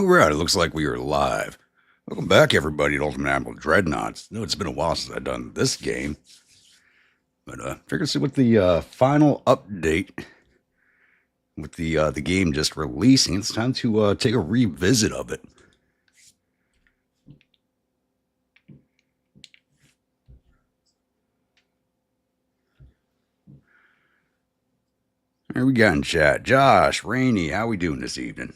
Alright, it looks like we are live. Welcome back, everybody, to Ultimate Admiral Dreadnaughts. I know it's been a while since I've done this game, but figure to see what the final update with the game just releasing. It's time to take a revisit of it. Here we got in chat. Josh, Rainey, how we doing this evening?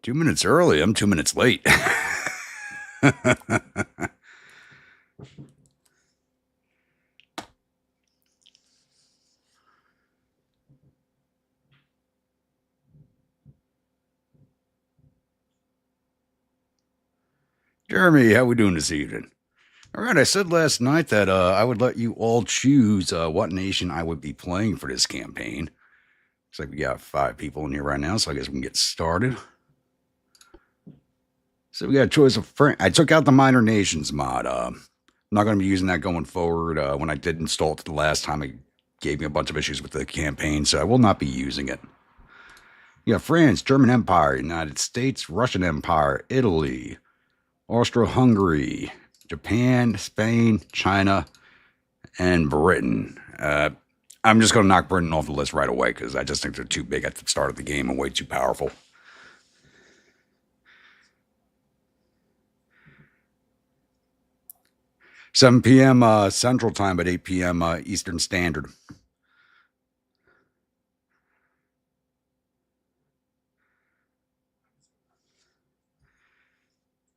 Two minutes early. I'm 2 minutes late. Jeremy, how we doing this evening? All right, I said last night that I would let you all choose what nation I would be playing for this campaign. Looks like we got 5 people in here right now, so I guess we can get started. So we got a choice of I took out the Minor Nations mod. I'm not going to be using that going forward. When I did install it the last time, it gave me a bunch of issues with the campaign, so I will not be using it. You got France, German Empire, United States, Russian Empire, Italy, Austro-Hungary, Japan, Spain, China, and Britain. I'm just going to knock Britain off the list right away because I just think they're too big at the start of the game and way too powerful. 7 p.m. Central Time, at 8 p.m. Eastern Standard.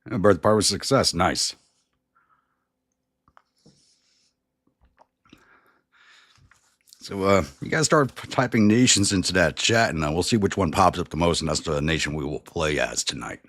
Birth part was success. Nice. So you guys start typing nations into that chat, and we'll see which one pops up the most, and that's the nation we will play as tonight.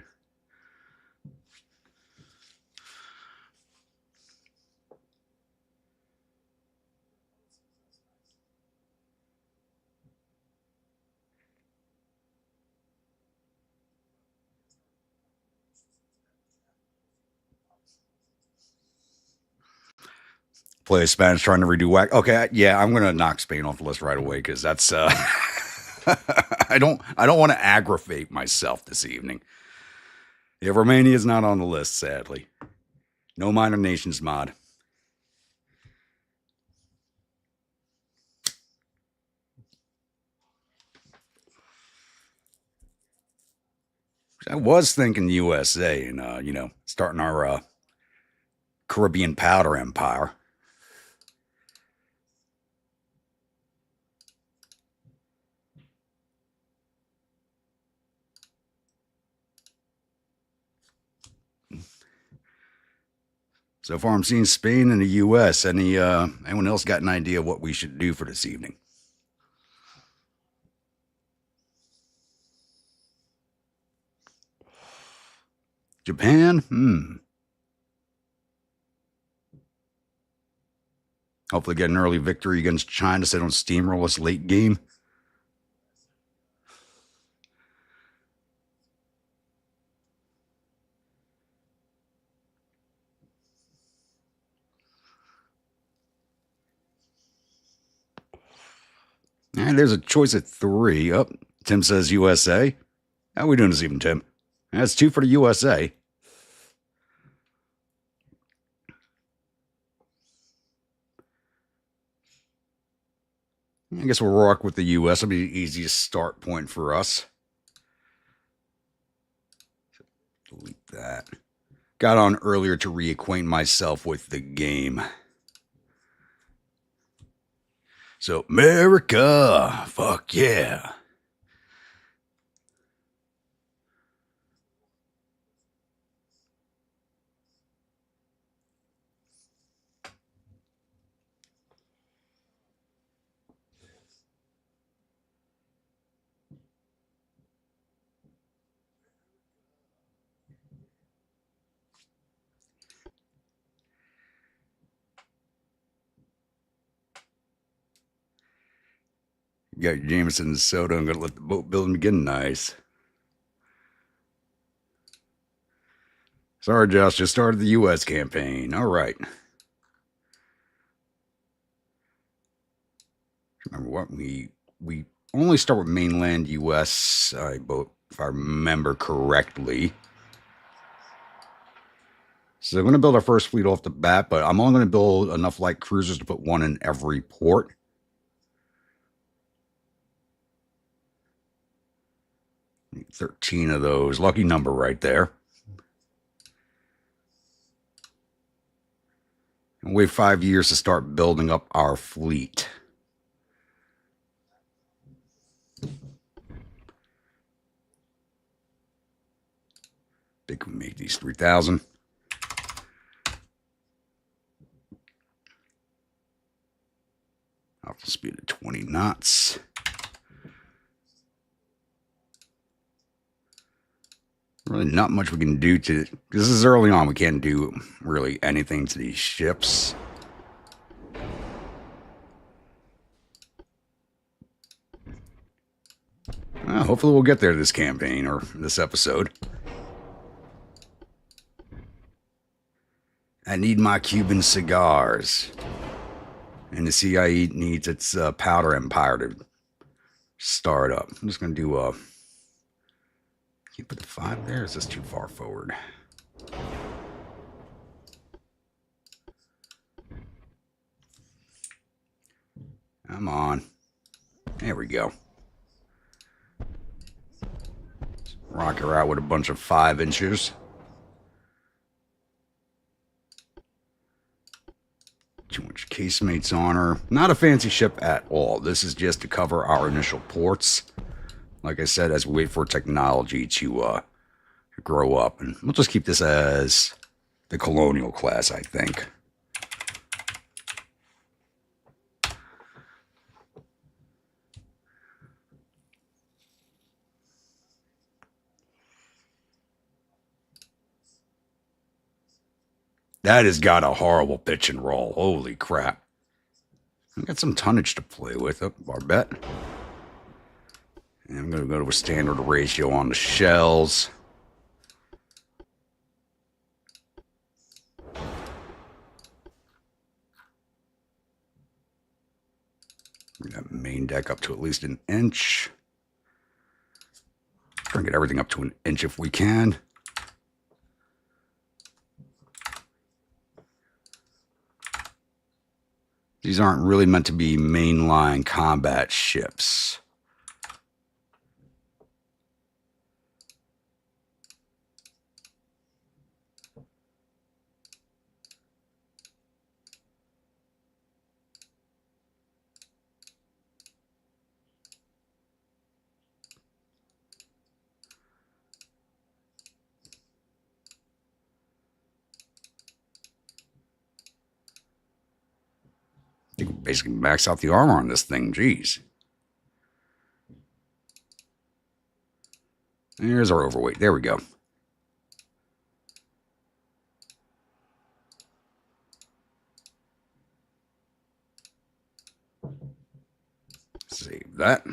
Play Spanish trying to redo whack. Okay, yeah, I'm gonna knock Spain off the list right away because that's I don't want to aggravate myself this evening. Yeah, Romania's not on the list, sadly. No Minor Nations mod. I was thinking USA and starting our Caribbean powder empire. So far, I'm seeing Spain and the U.S. Anyone else got an idea of what we should do for this evening? Japan? Hopefully get an early victory against China so they don't steamroll us late game. And there's a choice at 3. Oh, Tim says USA. How we doing this evening, Tim? That's 2 for the USA. I guess we'll rock with the U.S. It'll be the easiest start point for us. Delete that. Got on earlier to reacquaint myself with the game. So, America, fuck yeah. You got your Jameson and soda. I'm going to let the boat building begin. Nice. Sorry, Josh, just started the U.S. campaign. All right. Remember what? We only start with mainland U.S., if I remember correctly. So I'm going to build our first fleet off the bat, but I'm only going to build enough light cruisers to put one in every port. Need 13 of those. Lucky number right there. And wait 5 years to start building up our fleet. Think we can make these 3,000. Off the speed of 20 knots. Really not much we can do to, because this is early on, we can't do really anything to these ships. Well, hopefully we'll get there this campaign or this episode. I need my Cuban cigars. And the CIA needs its powder empire to start up. I'm just going to do can you put the 5 there? Or is this too far forward? Come on. There we go. Rock her out with a bunch of 5 inches. Too much casemates on her. Not a fancy ship at all. This is just to cover our initial ports. Like I said, as we wait for technology to grow up. And we'll just keep this as the colonial class, I think. That has got a horrible pitch and roll. Holy crap. I got some tonnage to play with. Oh, our bet. And I'm going to go to a standard ratio on the shells. Bring that main deck up to at least an inch. Try and get everything up to an inch if we can. These aren't really meant to be mainline combat ships. You can basically max out the armor on this thing. Jeez. There's our overweight. There we go. Save that.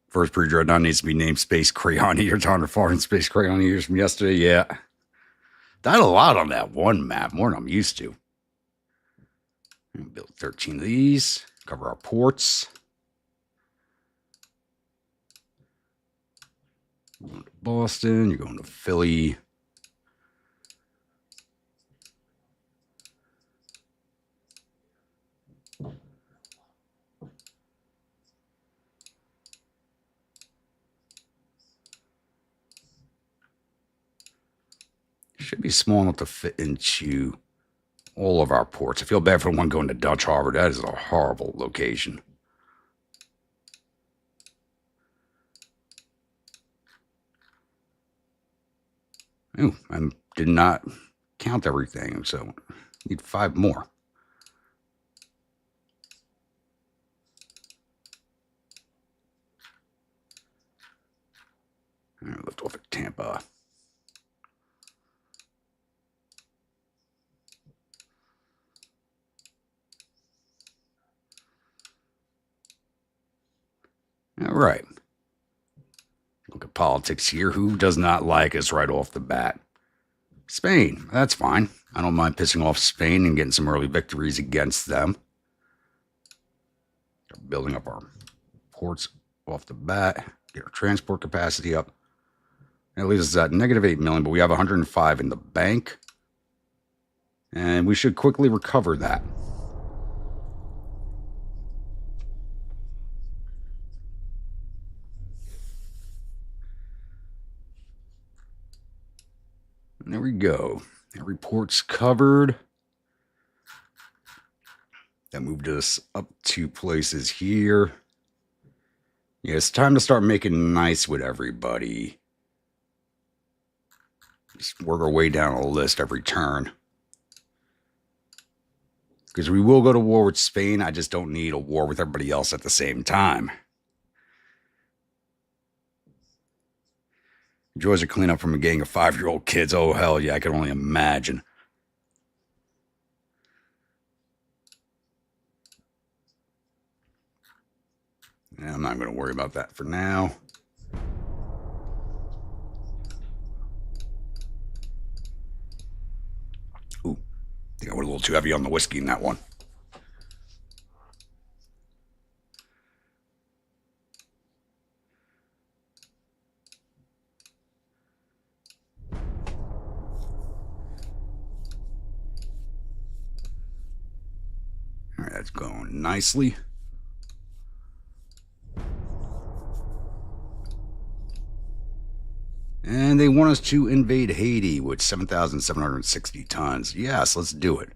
First pre-dreadnought needs to be named Space Crayon Eaters. 100 foreign Space Crayon Eaters from yesterday. Yeah. That a lot on that one map. More than I'm used to. Build 13 of these. Cover our ports. You're going to Boston. You're going to Philly. Should be small enough to fit into all of our ports. I feel bad for the one going to Dutch Harbor. That is a horrible location. Oh, I did not count everything, so I need 5 more. All right, lift off at Tampa. All right. Look at politics here. Who does not like us right off the bat? Spain. That's fine. I don't mind pissing off Spain and getting some early victories against them. Building up our ports off the bat. Get our transport capacity up. That leaves us at negative 8 million, but we have 105 in the bank. And we should quickly recover that. And there we go. Every port's covered. That moved us up 2 places here. Yeah, it's time to start making nice with everybody. Just work our way down a list every turn. Because we will go to war with Spain. I just don't need a war with everybody else at the same time. Joys of cleanup from a gang of 5-year-old kids. Oh, hell yeah, I can only imagine. Yeah, I'm not going to worry about that for now. Ooh, I think I went a little too heavy on the whiskey in that one. All right, that's going nicely. And they want us to invade Haiti with 7,760 tons. Yes, let's do it.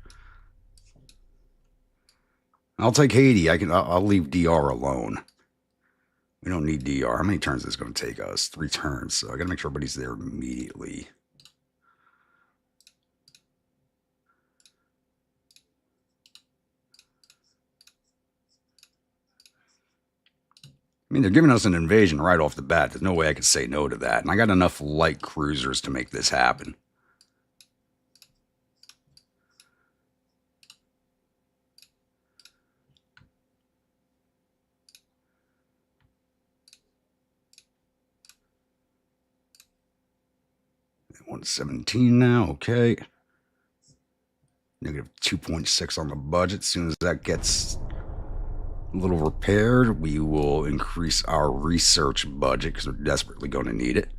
I'll take Haiti. I'll leave DR alone. We don't need DR. How many turns is this going to take us? 3 turns. So I got to make sure everybody's there immediately. I mean, they're giving us an invasion right off the bat. There's no way I could say no to that. And I got enough light cruisers to make this happen. $117 now, okay. Negative 2.6 on the budget. As soon as that gets a little repaired, we will increase our research budget because we're desperately going to need it.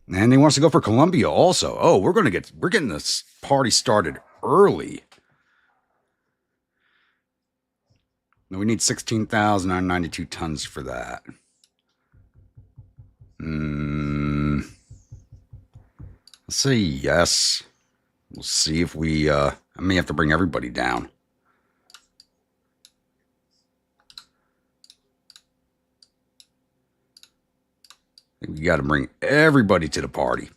And they want us to go for Colombia also. Oh, we're getting this party started early. No, we need 16,992 tons for that. Let's say yes. We'll see if we, I may have to bring everybody down. I think we got to bring everybody to the party.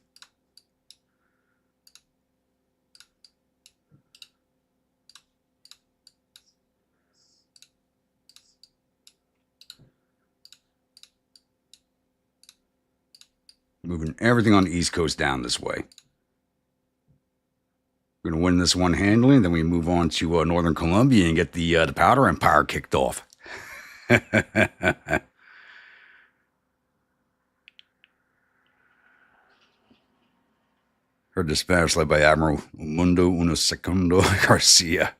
Moving everything on the East Coast down this way. We're going to win this one handily, and then we move on to Northern Colombia and get the Powder Empire kicked off. Heard the Spanish led by Admiral Mundo Uno Segundo Garcia.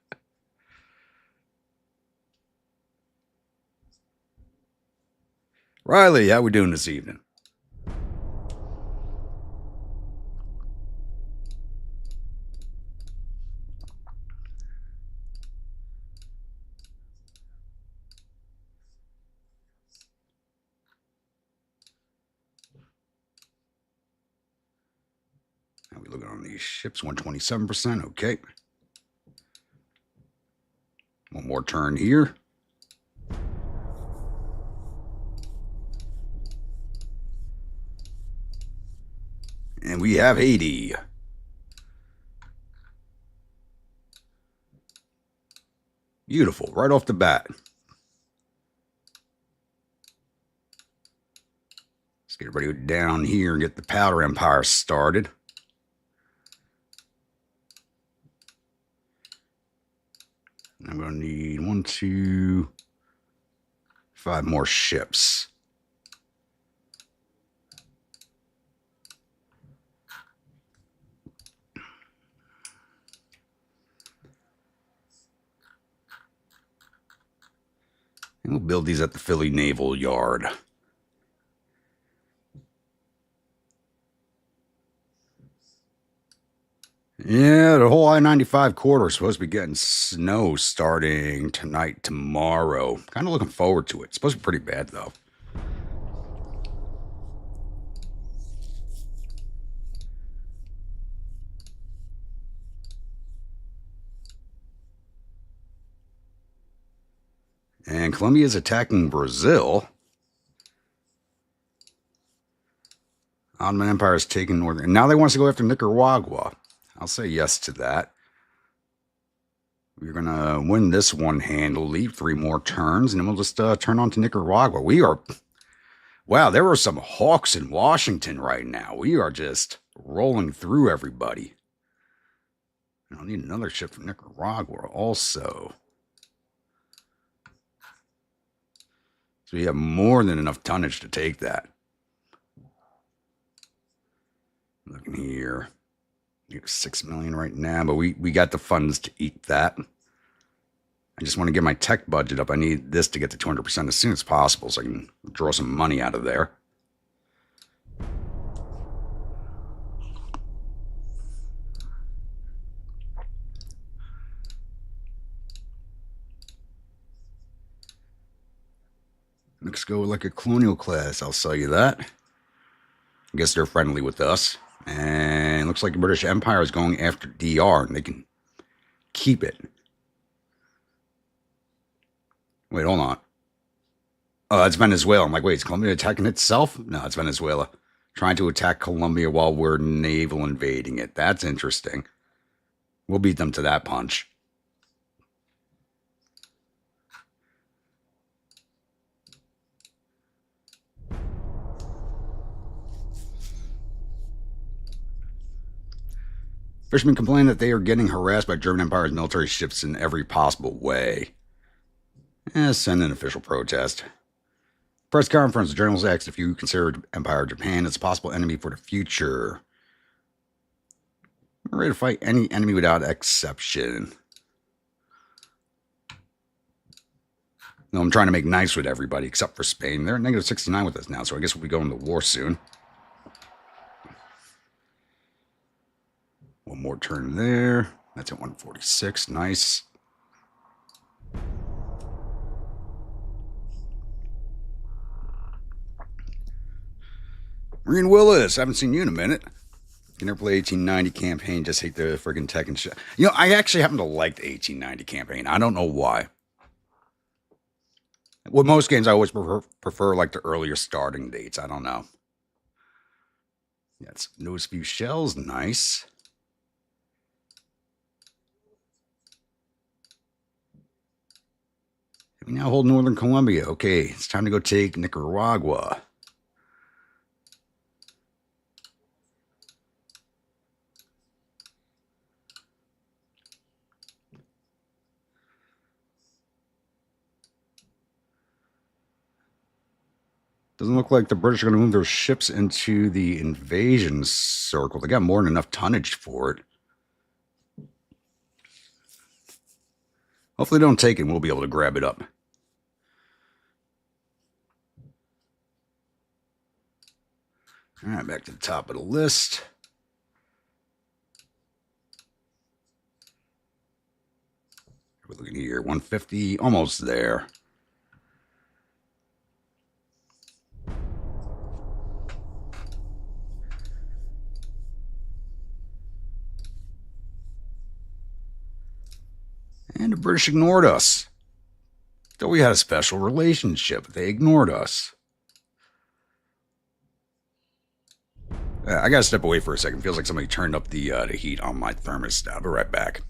Riley, how we doing this evening? How we looking on these ships? 127%. Okay. One more turn here. And we have Haiti. Beautiful, right off the bat. Let's get everybody down here and get the Powder Empire started. I'm going to need 1, 2, 5 more ships. And we'll build these at the Philly Naval Yard. Yeah, the whole I-95 corridor is supposed to be getting snow starting tonight, tomorrow. Kind of looking forward to it. It's supposed to be pretty bad, though. And Colombia is attacking Brazil. Ottoman Empire is taking northern. And now they want us to go after Nicaragua. I'll say yes to that. We're going to win this one handily, 3 more turns, and then we'll just turn on to Nicaragua. We are... Wow, there are some hawks in Washington right now. We are just rolling through everybody. I'll need another ship from Nicaragua also. So we have more than enough tonnage to take that. Looking here. We have 6 million right now, but we got the funds to eat that. I just want to get my tech budget up. I need this to get to 200% as soon as possible so I can draw some money out of there. Let's go with like a colonial class. I'll sell you that. I guess they're friendly with us. And it looks like the British Empire is going after DR, and they can keep it. Wait, hold on. Oh, that's Venezuela. I'm like, wait, is Colombia attacking itself? No, it's Venezuela. Trying to attack Colombia while we're naval invading it. That's interesting. We'll beat them to that punch. Fishermen complain that they are getting harassed by German Empire's military ships in every possible way. Send an official protest. Press conference. The journalist asked if you consider Empire Japan as a possible enemy for the future. We're ready to fight any enemy without exception. No, I'm trying to make nice with everybody except for Spain. They're at negative 69 with us now, so I guess we'll be going to war soon. One more turn there. That's at 146. Nice. Marine Willis, haven't seen you in a minute. You never play 1890 campaign, just hate the friggin' tech and shit. You know, I actually happen to like the 1890 campaign. I don't know why. With most games, I always prefer like the earlier starting dates. I don't know. That's those few shells. Nice. We now hold northern Colombia. Okay, it's time to go take Nicaragua. Doesn't look like the British are going to move their ships into the invasion circle. They got more than enough tonnage for it. Hopefully they don't take it and we'll be able to grab it up. All right, back to the top of the list. We're looking here, 150, almost there. And the British ignored us. Thought we had a special relationship. They ignored us. I gotta step away for a second. Feels like somebody turned up the heat on my thermostat. I'll be right back.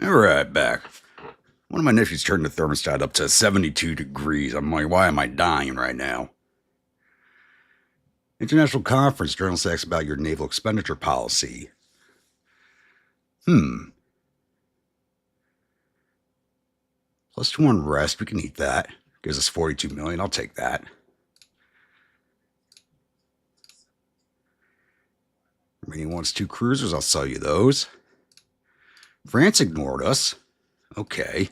Alright, back. One of my nephews turned the thermostat up to 72 degrees. I'm like, why am I dying right now? International conference, journalist asks about your naval expenditure policy. Plus 2 on rest, we can eat that. Gives us 42 million, I'll take that. Romania wants 2 cruisers, I'll sell you those. France ignored us. Okay.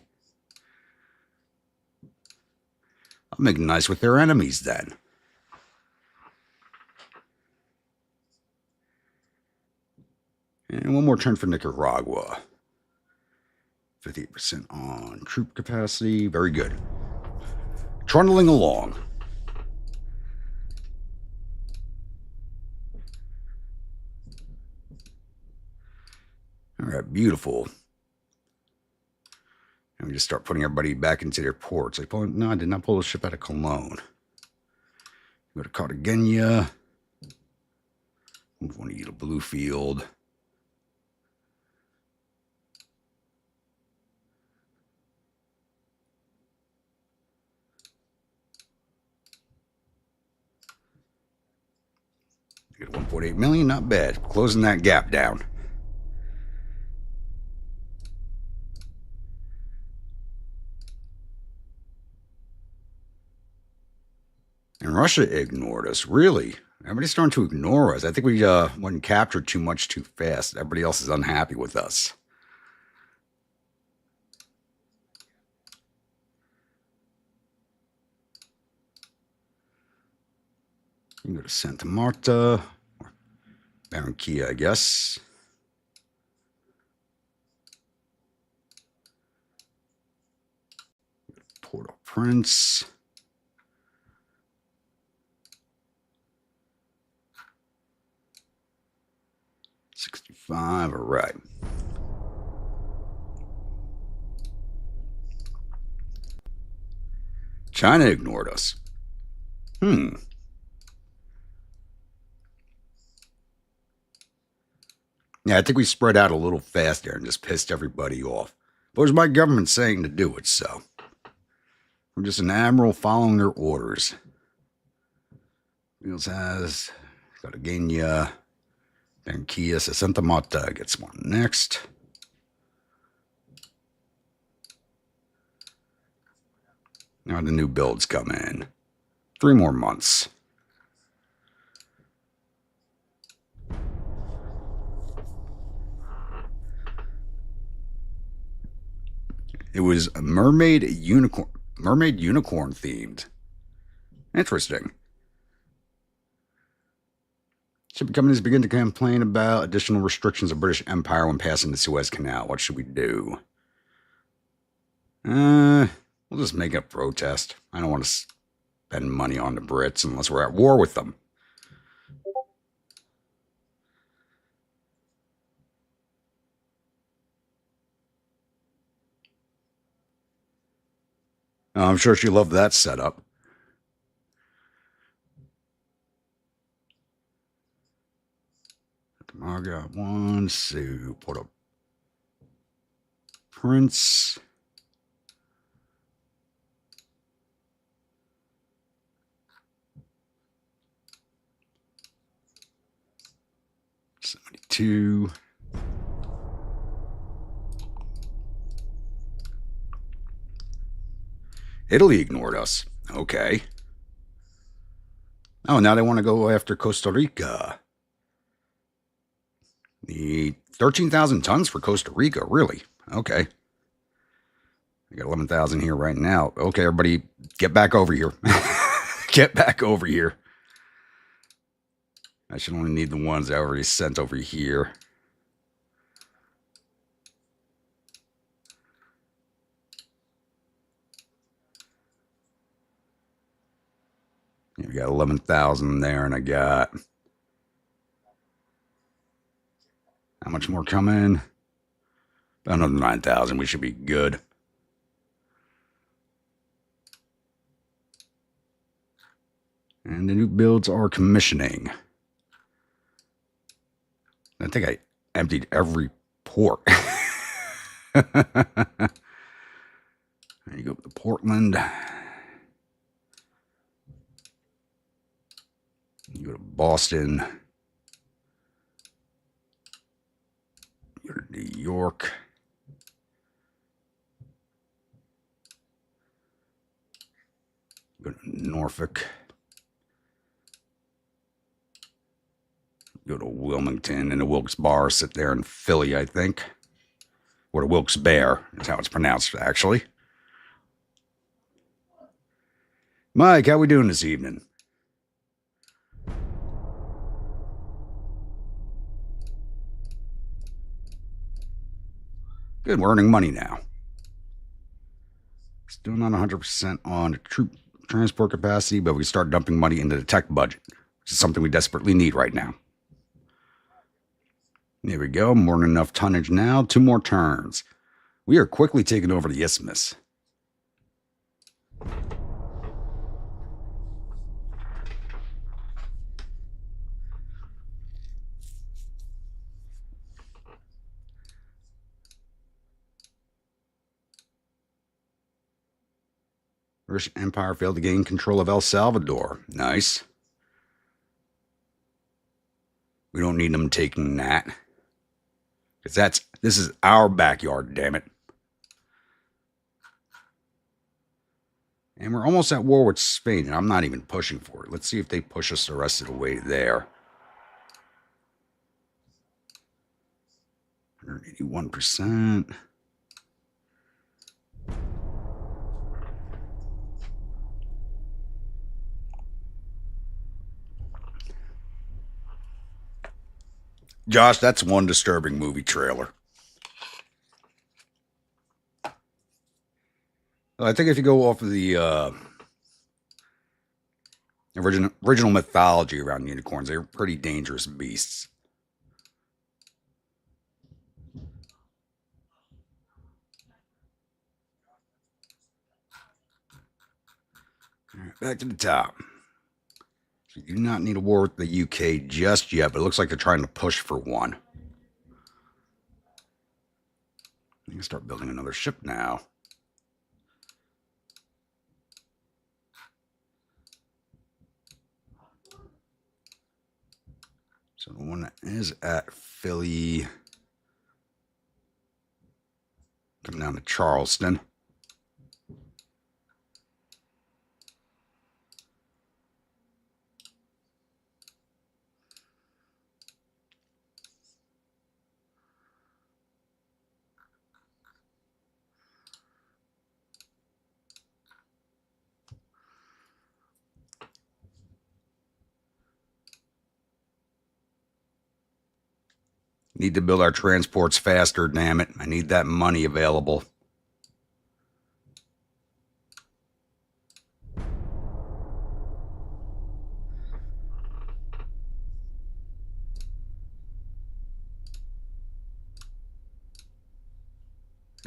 I'll make nice with their enemies then. And one more turn for Nicaragua. 58% on troop capacity. Very good. Trundling along. All right, beautiful. And we just start putting everybody back into their ports. No, I did not pull the ship out of Cologne. Go to Cartagena. Move one of you to Bluefield. Get 1.8 million, not bad. Closing that gap down. And Russia ignored us, really. Everybody's starting to ignore us. I think we wasn't captured too much too fast. Everybody else is unhappy with us. You can go to Santa Marta, or Barranquilla, I guess. Port-au-Prince. $65, all right. China ignored us. Yeah, I think we spread out a little faster and just pissed everybody off. But it was my government saying to do it, so. I'm just an admiral following their orders. Wheels has Cartagena, Barranquilla, Santa Marta gets one next. Now the new builds come in. 3 more months. It was a mermaid unicorn themed. Interesting. Ship companies begin to complain about additional restrictions of British Empire when passing the Suez Canal. What should we do? We'll just make a protest. I don't want to spend money on the Brits unless we're at war with them. I'm sure she loved that setup. I got one, so put up Prince. $72. Italy ignored us. Okay. Oh, now they want to go after Costa Rica. The 13,000 tons for Costa Rica, really? Okay. I got 11,000 here right now. Okay, everybody, get back over here. Get back over here. I should only need the ones I already sent over here. We got 11,000 there, and I got... How much more coming? About another 9,000. We should be good. And the new builds are commissioning. I think I emptied every port. There you go to Portland. You go to Boston. You go to New York. Go to Norfolk. Go to Wilmington and the Wilkes Barre. Sit there in Philly, I think. Or the Wilkes Barre is how it's pronounced, actually. Mike, how we doing this evening? Good, we're earning money now. Still not 100% on the troop transport capacity, but we start dumping money into the tech budget, which is something we desperately need right now. There we go, more than enough tonnage now. 2 more turns. We are quickly taking over the isthmus. British Empire failed to gain control of El Salvador. Nice. We don't need them taking that. Because this is our backyard, damn it. And we're almost at war with Spain, and I'm not even pushing for it. Let's see if they push us the rest of the way there. 181%. Josh, that's one disturbing movie trailer. I think if you go off of the original mythology around unicorns, they're pretty dangerous beasts. All right, back to the top. So you do not need a war with the UK just yet, but it looks like they're trying to push for one. You can start building another ship now. So the one that is at Philly, coming down to Charleston. Need to build our transports faster, damn it. I need that money available.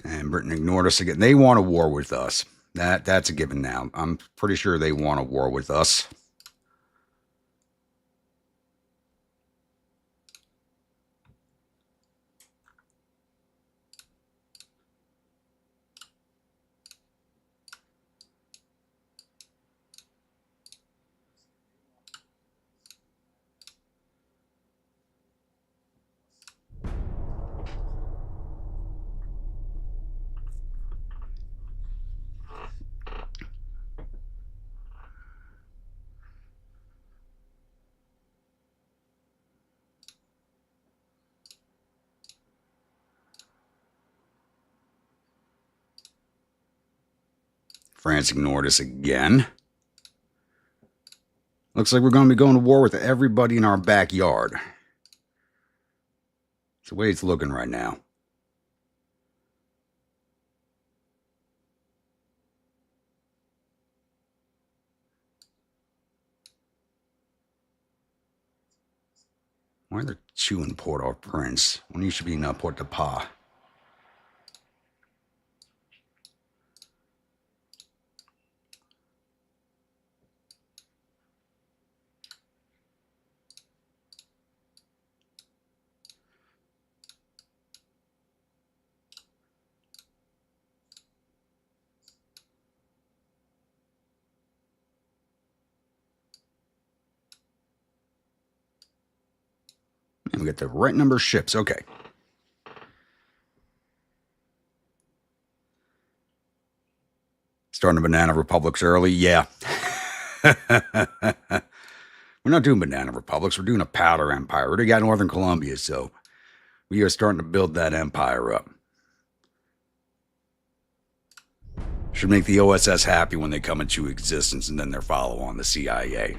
And Britain ignored us again. They want a war with us. That's a given now. I'm pretty sure they want a war with us. France ignored us again. Looks like we're going to be going to war with everybody in our backyard. It's the way it's looking right now. Why are there 2 in Port-au-Prince when you should be in Port-de-Paix? We get the right number of ships. Okay. Starting the Banana Republics early? Yeah. We're not doing Banana Republics. We're doing a powder empire. We already got Northern Columbia, so we are starting to build that empire up. Should make the OSS happy when they come into existence and then their follow on the CIA.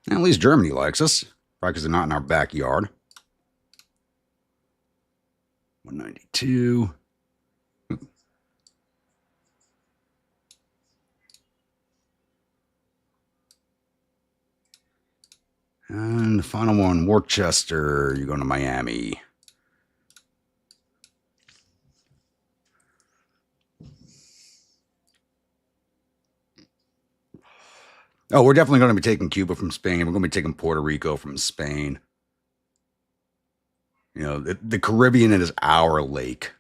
At least Germany likes us. Probably because they're not in our backyard. 192. And the final one, Worcester. You're going to Miami. Oh, we're definitely going to be taking Cuba from Spain. We're going to be taking Puerto Rico from Spain. You know, the Caribbean is our lake.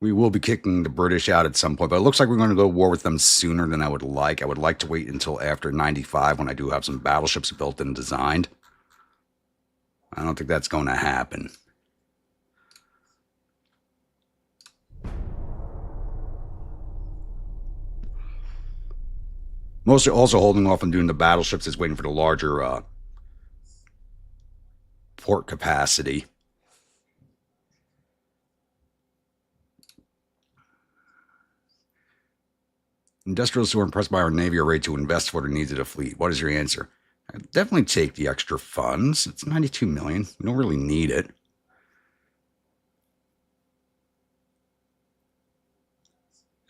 We will be kicking the British out at some point, but it looks like we're going to go to war with them sooner than I would like. I would like to wait until after 95 when I do have some battleships built and designed. I don't think that's going to happen. Mostly also holding off on doing the battleships is waiting for the larger port capacity. Industrialists who are impressed by our Navy are ready to invest for the needs of the fleet. What is your answer? I'd definitely take the extra funds. It's $92 million. We don't really need it.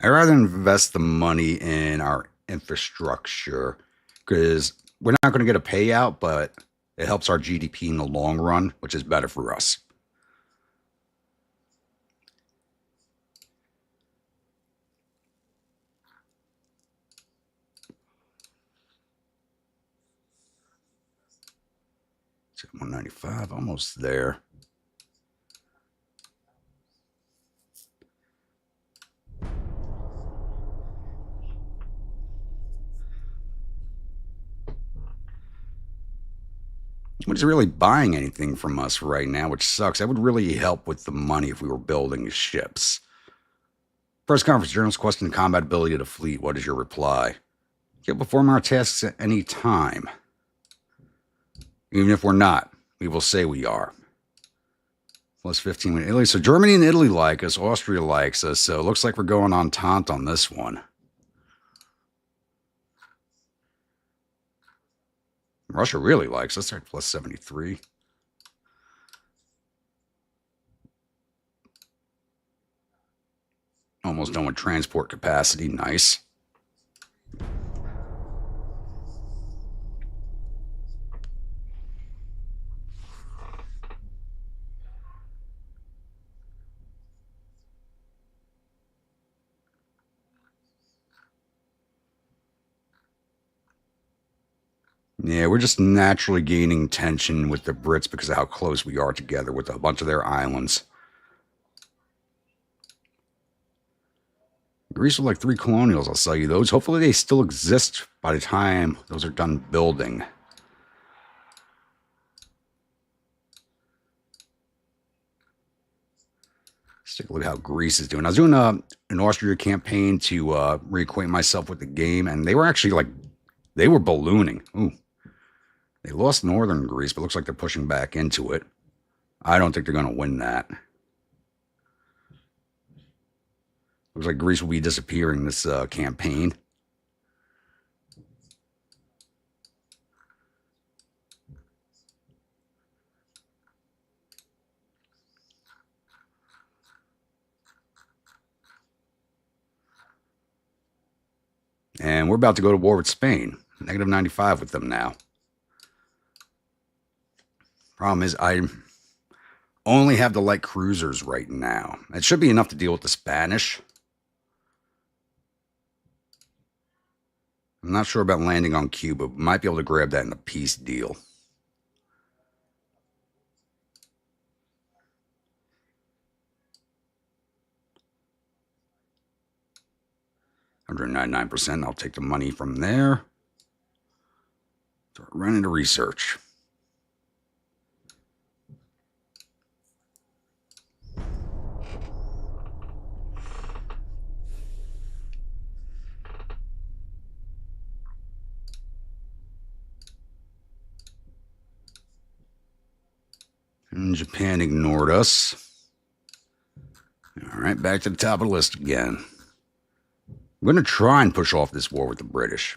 I'd rather invest the money in our infrastructure because we're not going to get a payout, but it helps our GDP in the long run, which is better for us. So 195, almost there. Nobody's really buying anything from us right now, which sucks. That would really help with the money if we were building ships. Press conference journalist question the combat ability of the fleet. What is your reply? You'll perform our tasks at any time. Even if we're not, we will say we are. Plus 15 with Italy. So Germany and Italy like us. Austria likes us. So it looks like we're going entente on this one. Russia really likes us. They're at plus 73. Almost done with transport capacity. Nice. Yeah, we're just naturally gaining tension with the Brits because of how close we are together with a bunch of their islands. Greece with like 3 colonials, I'll sell you those. Hopefully they still exist by the time those are done building. Let's take a look at how Greece is doing. I was doing an Austria campaign to reacquaint myself with the game, and they were actually like, they were ballooning. Ooh. They lost northern Greece, but looks like they're pushing back into it. I don't think they're going to win that. Looks like Greece will be disappearing this campaign. And we're about to go to war with Spain. Negative 95 with them now. Problem is, I only have the light cruisers right now. It should be enough to deal with the Spanish. I'm not sure about landing on Cuba. We might be able to grab that in the peace deal. 199%. I'll take the money from there. Start running into research. And Japan ignored us. All right, back to the top of the list again. I'm going to try and push off this war with the British.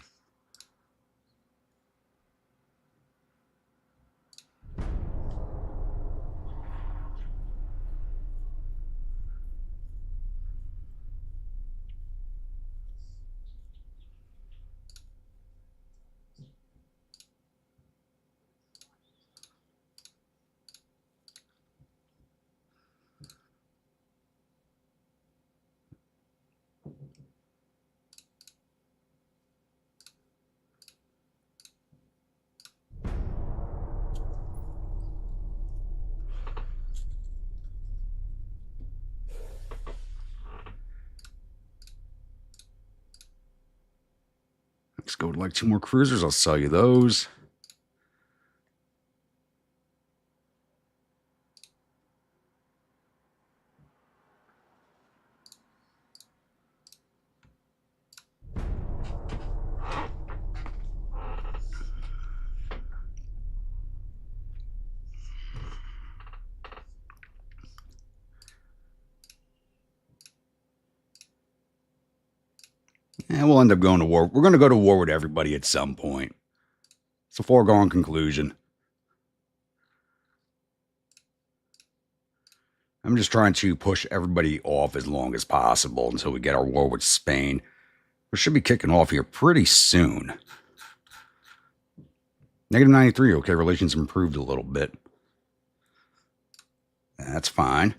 Let's go to like 2 more cruisers. I'll sell you those. And we'll end up going to war. We're going to go to war with everybody at some point. It's a foregone conclusion. I'm just trying to push everybody off as long as possible until we get our war with Spain. We should be kicking off here pretty soon. -93. Okay, relations improved a little bit. That's fine.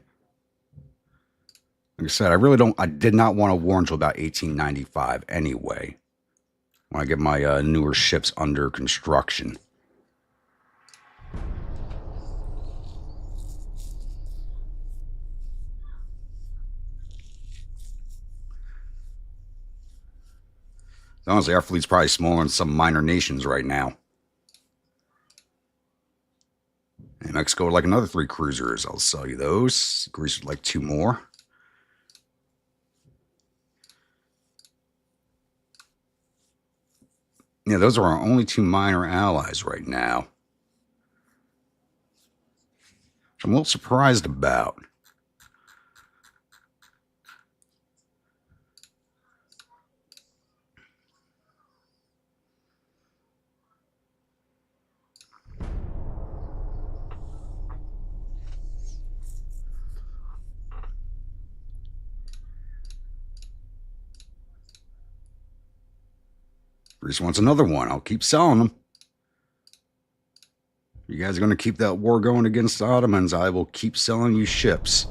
Like I said, I did not want a war until about 1895 anyway. When I get my newer ships under construction. Honestly, our fleet's probably smaller than some minor nations right now. And Mexico would like another 3 cruisers. I'll sell you those. Greece would like 2 more. Yeah, those are our only 2 minor allies right now. Which I'm a little surprised about. Greece wants another one. I'll keep selling them. You guys are going to keep that war going against the Ottomans. I will keep selling you ships.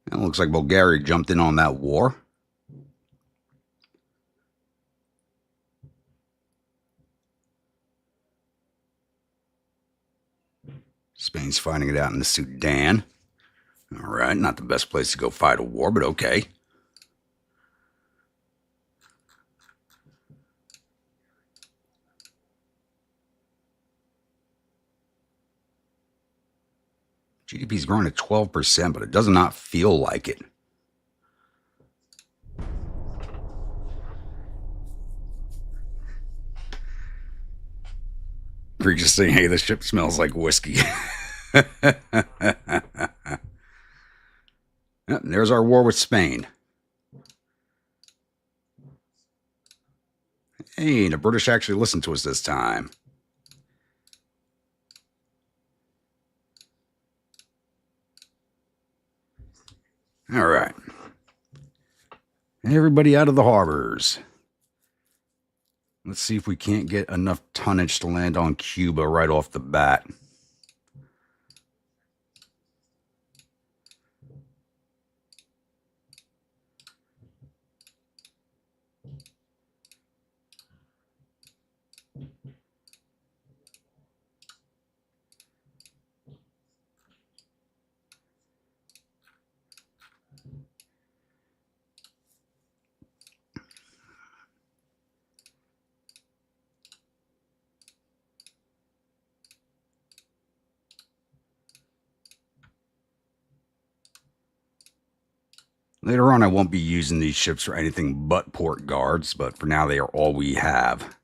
It looks like Bulgaria jumped in on that war. Spain's fighting it out in the Sudan. All right, not the best place to go fight a war, but okay. GDP's growing at 12%, but it does not feel like it. Greeks just saying, hey, this ship smells like whiskey. Yep, there's our war with Spain. Hey, the British actually listened to us this time. All right. Everybody out of the harbors. Let's see if we can't get enough tonnage to land on Cuba right off the bat. Later on, I won't be using these ships for anything but port guards, but for now, they are all we have.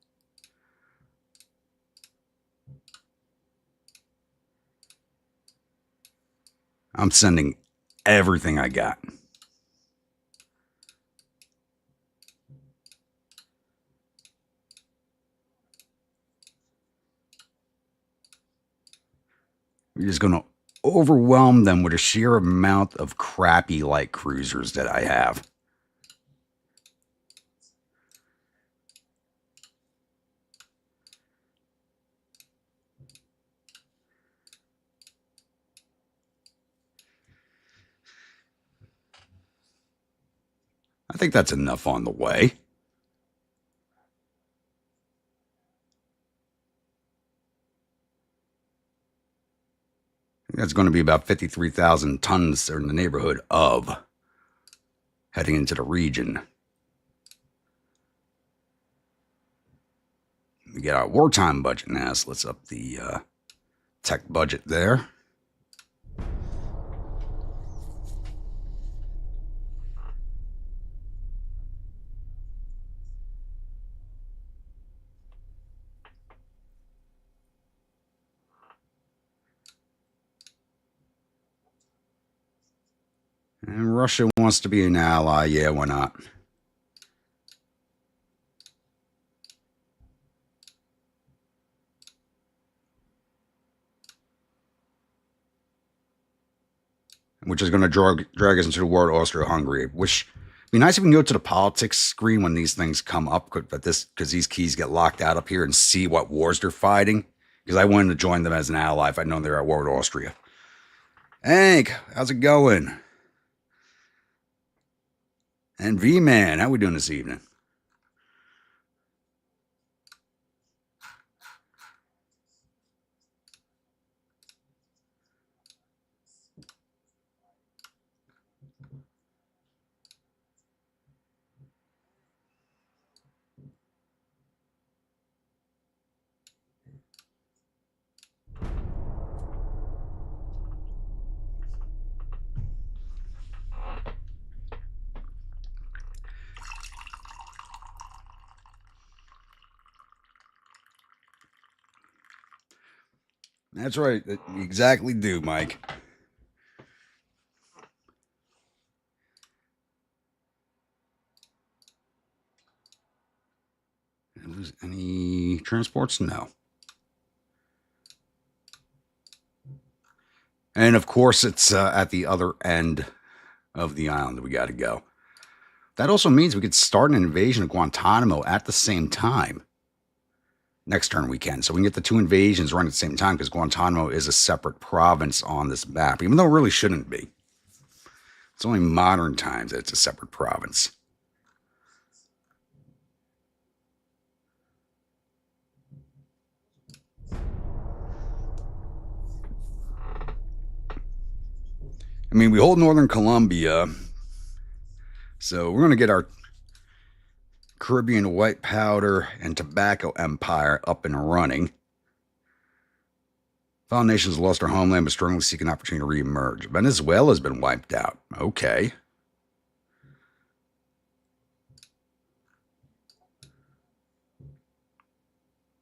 I'm sending everything I got. We're just going to overwhelm them with a sheer amount of crappy light cruisers that I have. I think that's enough on the way. That's going to be about 53,000 tons in the neighborhood of heading into the region. We get our wartime budget now, so let's up the tech budget there. And Russia wants to be an ally. Yeah, why not? Which is going to drag us into the war with Austria-Hungary. Which would be nice if we can go to the politics screen when these things come up, but because these keys get locked out up here and see what wars they're fighting. Because I wanted to join them as an ally if I'd known they're at war with Austria. Hank, how's it going? And V-Man, how we doing this evening? That's right. You exactly do, Mike. Did I lose any transports? No. And of course, it's at the other end of the island that we got to go. That also means we could start an invasion of Guantanamo at the same time. Next turn we can. So we can get the two invasions running at the same time because Guantanamo is a separate province on this map, even though it really shouldn't be. It's only modern times that it's a separate province. I mean, we hold Northern Colombia, so we're going to get our Caribbean white powder and tobacco empire up and running. Fallen nations lost their homeland but strongly seek an opportunity to re-emerge. Venezuela's been wiped out. Okay.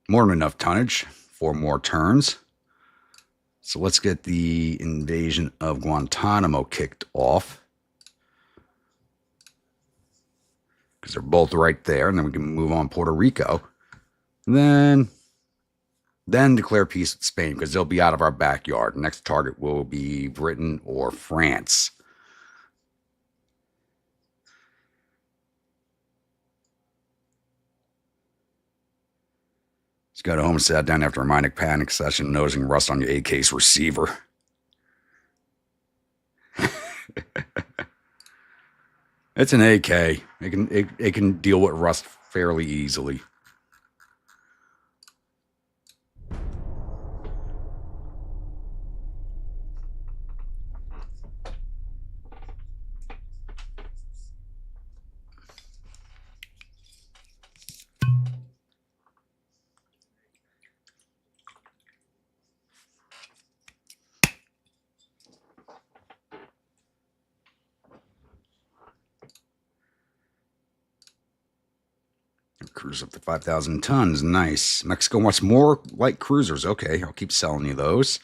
More than enough tonnage. 4 more turns. So let's get the invasion of Guantanamo kicked off. Because they're both right there, and then we can move on Puerto Rico. And then declare peace with Spain, because they'll be out of our backyard. The next target will be Britain or France. Just got home and sat down after a minor panic session, noticing rust on your AK's receiver. It's an AK. It can deal with rust fairly easily. Cruise up to 5,000 tons. Nice. Mexico wants more light cruisers. Okay, I'll keep selling you those.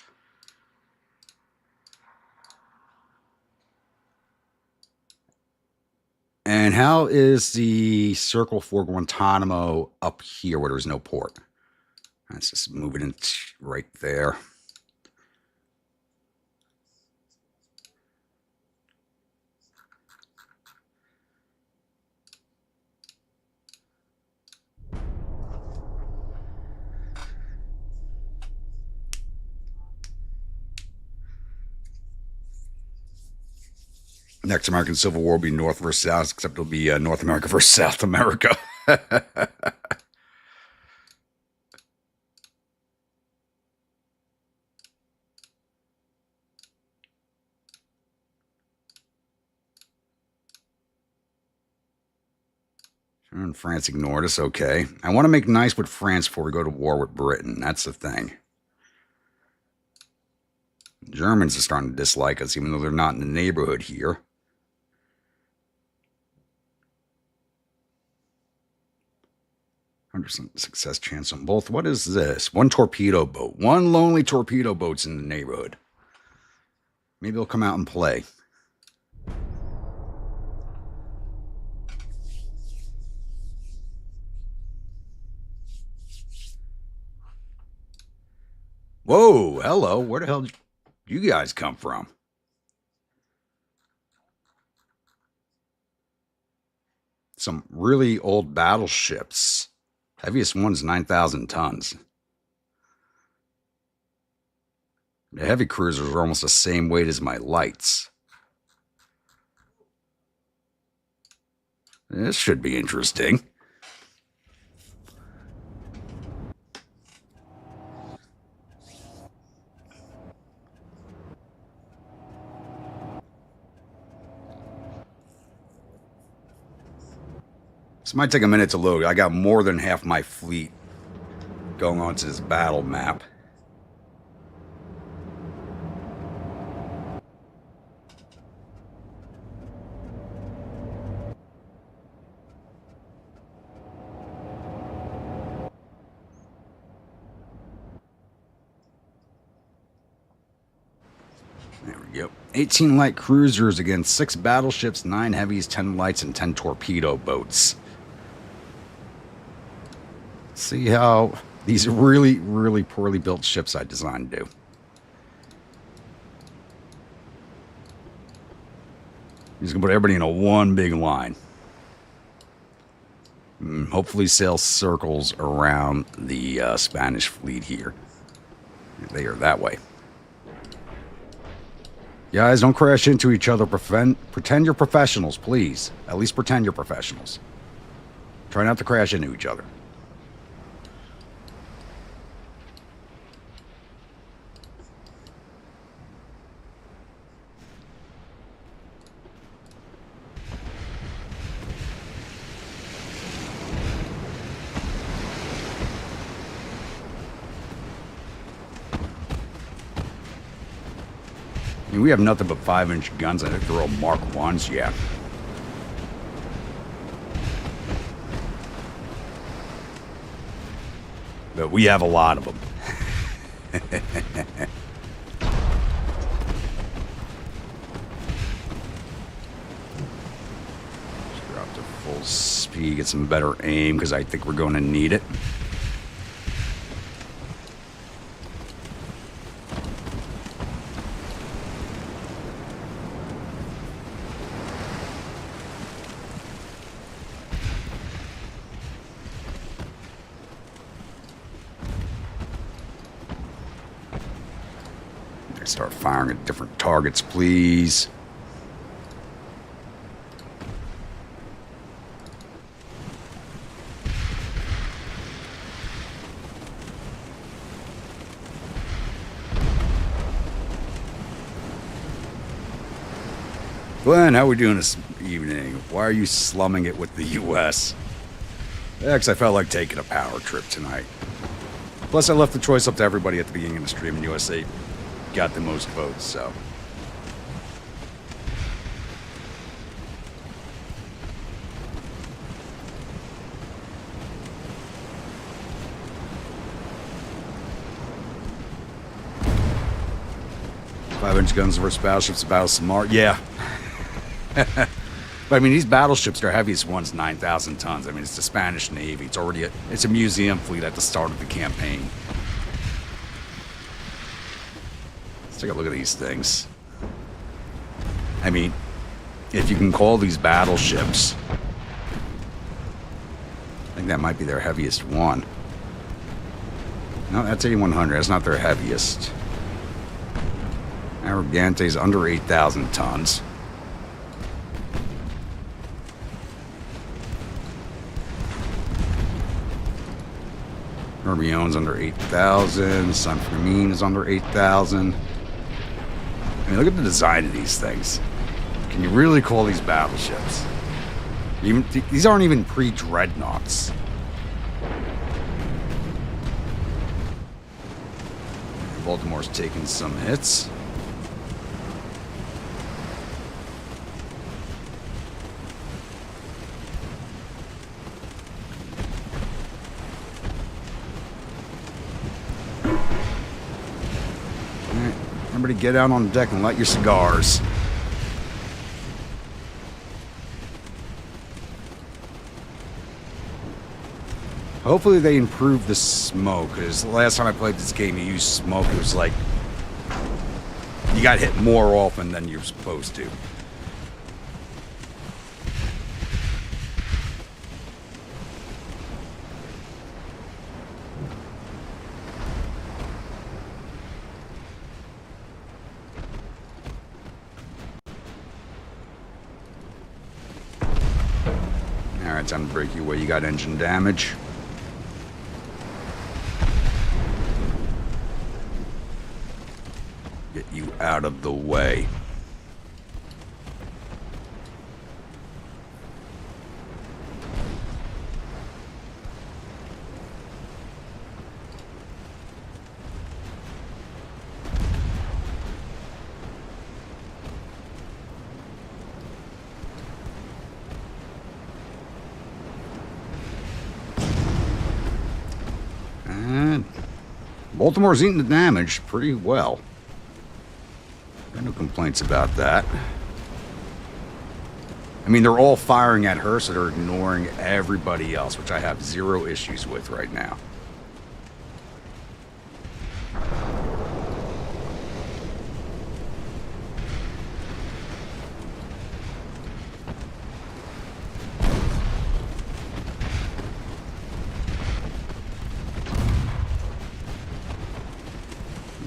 And how is the circle for Guantanamo up here where there's no port? Let's just move it in right there. Next American Civil War will be North versus South, except it'll be North America versus South America. And France ignored us. Okay. I want to make nice with France before we go to war with Britain. That's the thing. Germans are starting to dislike us, even though they're not in the neighborhood here. 100% success chance on both. What is this? One torpedo boat. One lonely torpedo boat's in the neighborhood. Maybe they'll come out and play. Whoa, hello. Where the hell did you guys come from? Some really old battleships. Heaviest one's 9,000 tons. The heavy cruisers are almost the same weight as my lights. This should be interesting. This might take a minute to load. I got more than half my fleet going onto this battle map. There we go. 18 light cruisers against 6 battleships, 9 heavies, 10 lights, and 10 torpedo boats. See how these really, really poorly built ships I designed do. He's going to put everybody in a one big line. Hopefully sail circles around the Spanish fleet here. They are that way. Guys, don't crash into each other. Pretend you're professionals, please. At least pretend you're professionals. Try not to crash into each other. I mean, we have nothing but 5-inch guns. I think they're all Mark 1s, yeah. But we have a lot of them. Just drop to full speed, get some better aim, because I think we're going to need it. Start firing at different targets, please. Glenn, how are we doing this evening? Why are you slumming it with the U.S.? Yeah, 'cause I felt like taking a power trip tonight. Plus, I left the choice up to everybody at the beginning of the stream, and USA got the most votes, so. Five-inch guns versus battleships, battle smart. Yeah. But I mean, these battleships, their heaviest one's 9,000 tons. I mean, it's the Spanish Navy. It's already it's a museum fleet at the start of the campaign. Let's take a look at these things. I mean, if you can call these battleships, I think that might be their heaviest one. No, that's 8100. That's not their heaviest. Arrogante's under 8,000 tons. Herbion's under 8,000. San Fermin is under 8,000. I mean, look at the design of these things. Can you really call these battleships? Even these aren't even pre-Dreadnaughts. Baltimore's taking some hits. Remember to get out on the deck and light your cigars. Hopefully they improve the smoke, because the last time I played this game, you used smoke. It was like you got hit more often than you're supposed to. Alright, time to break you away. You got engine damage. Get you out of the way. Baltimore's eating the damage pretty well. Got no complaints about that. I mean, they're all firing at her, so they're ignoring everybody else, which I have zero issues with right now.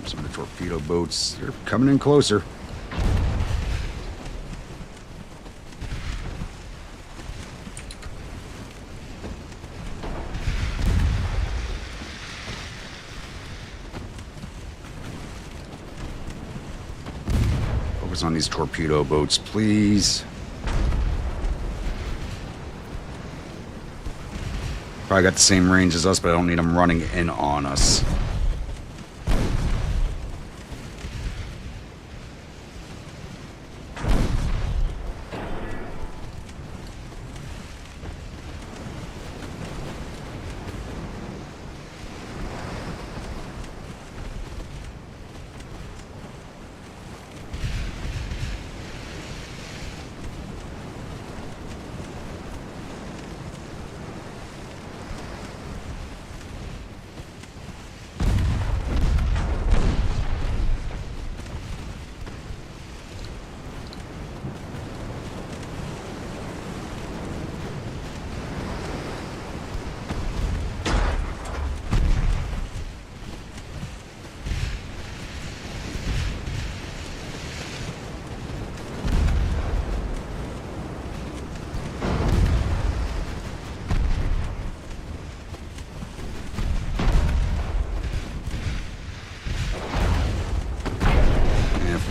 Some of the torpedo boats, they're coming in closer. Focus on these torpedo boats, please. Probably got the same range as us, but I don't need them running in on us.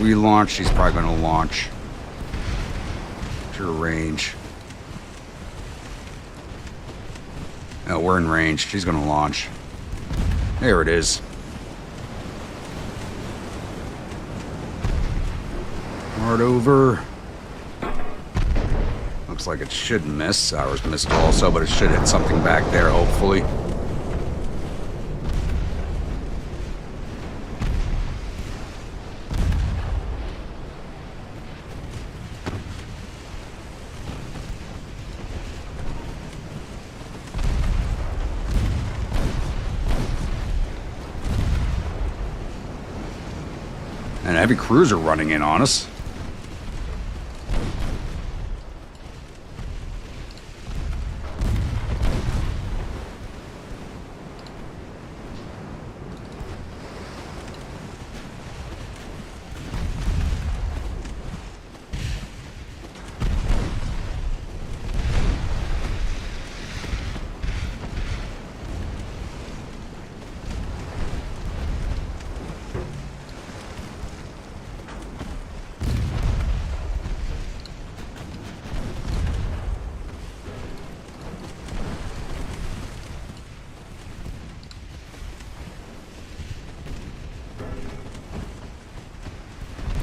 we launch, she's probably going to launch. Sure range. No, we're in range. She's going to launch. There it is. Hard over. Looks like it should miss. Ours missed also, but it should hit something back there, hopefully. And a heavy cruiser running in on us.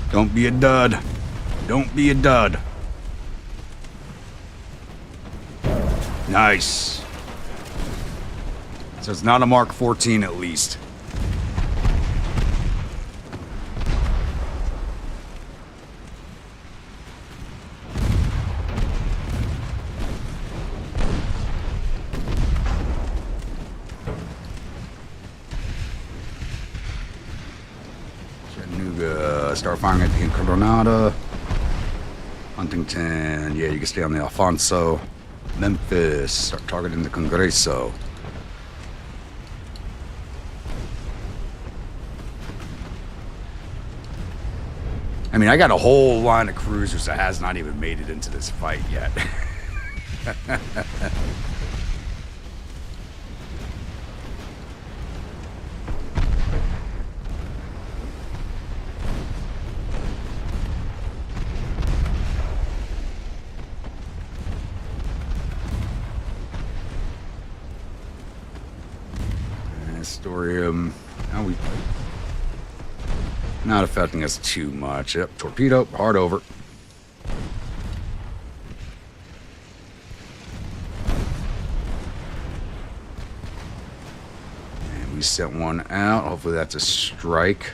Don't be a dud. Don't be a dud. Nice. So it's not a Mark 14 at least. Start firing at the Coronada. Huntington, yeah, you can stay on the Alfonso. Memphis, start targeting the Congreso. I mean, I got a whole line of cruisers that has not even made it into this fight yet. Astorium, not affecting us too much. Yep, torpedo, hard over. And we sent one out. Hopefully that's a strike.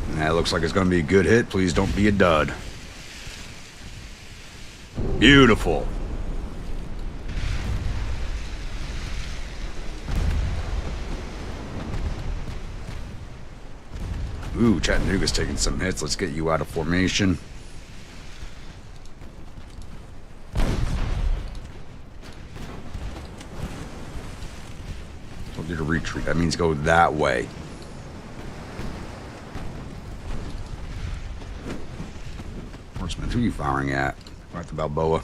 And that looks like it's going to be a good hit. Please don't be a dud. Beautiful. Ooh, Chattanooga's taking some hits. Let's get you out of formation. Told you to retreat. That means go that way. Horseman, who are you firing at? Right to Balboa.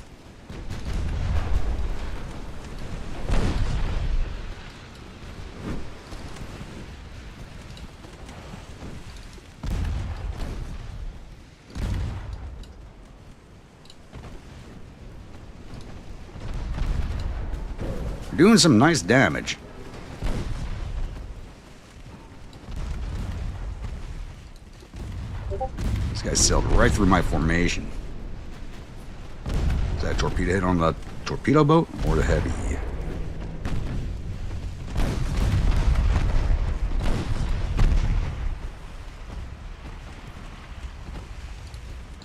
Doing some nice damage. This guy sailed right through my formation. Is that a torpedo hit on the torpedo boat or the heavy?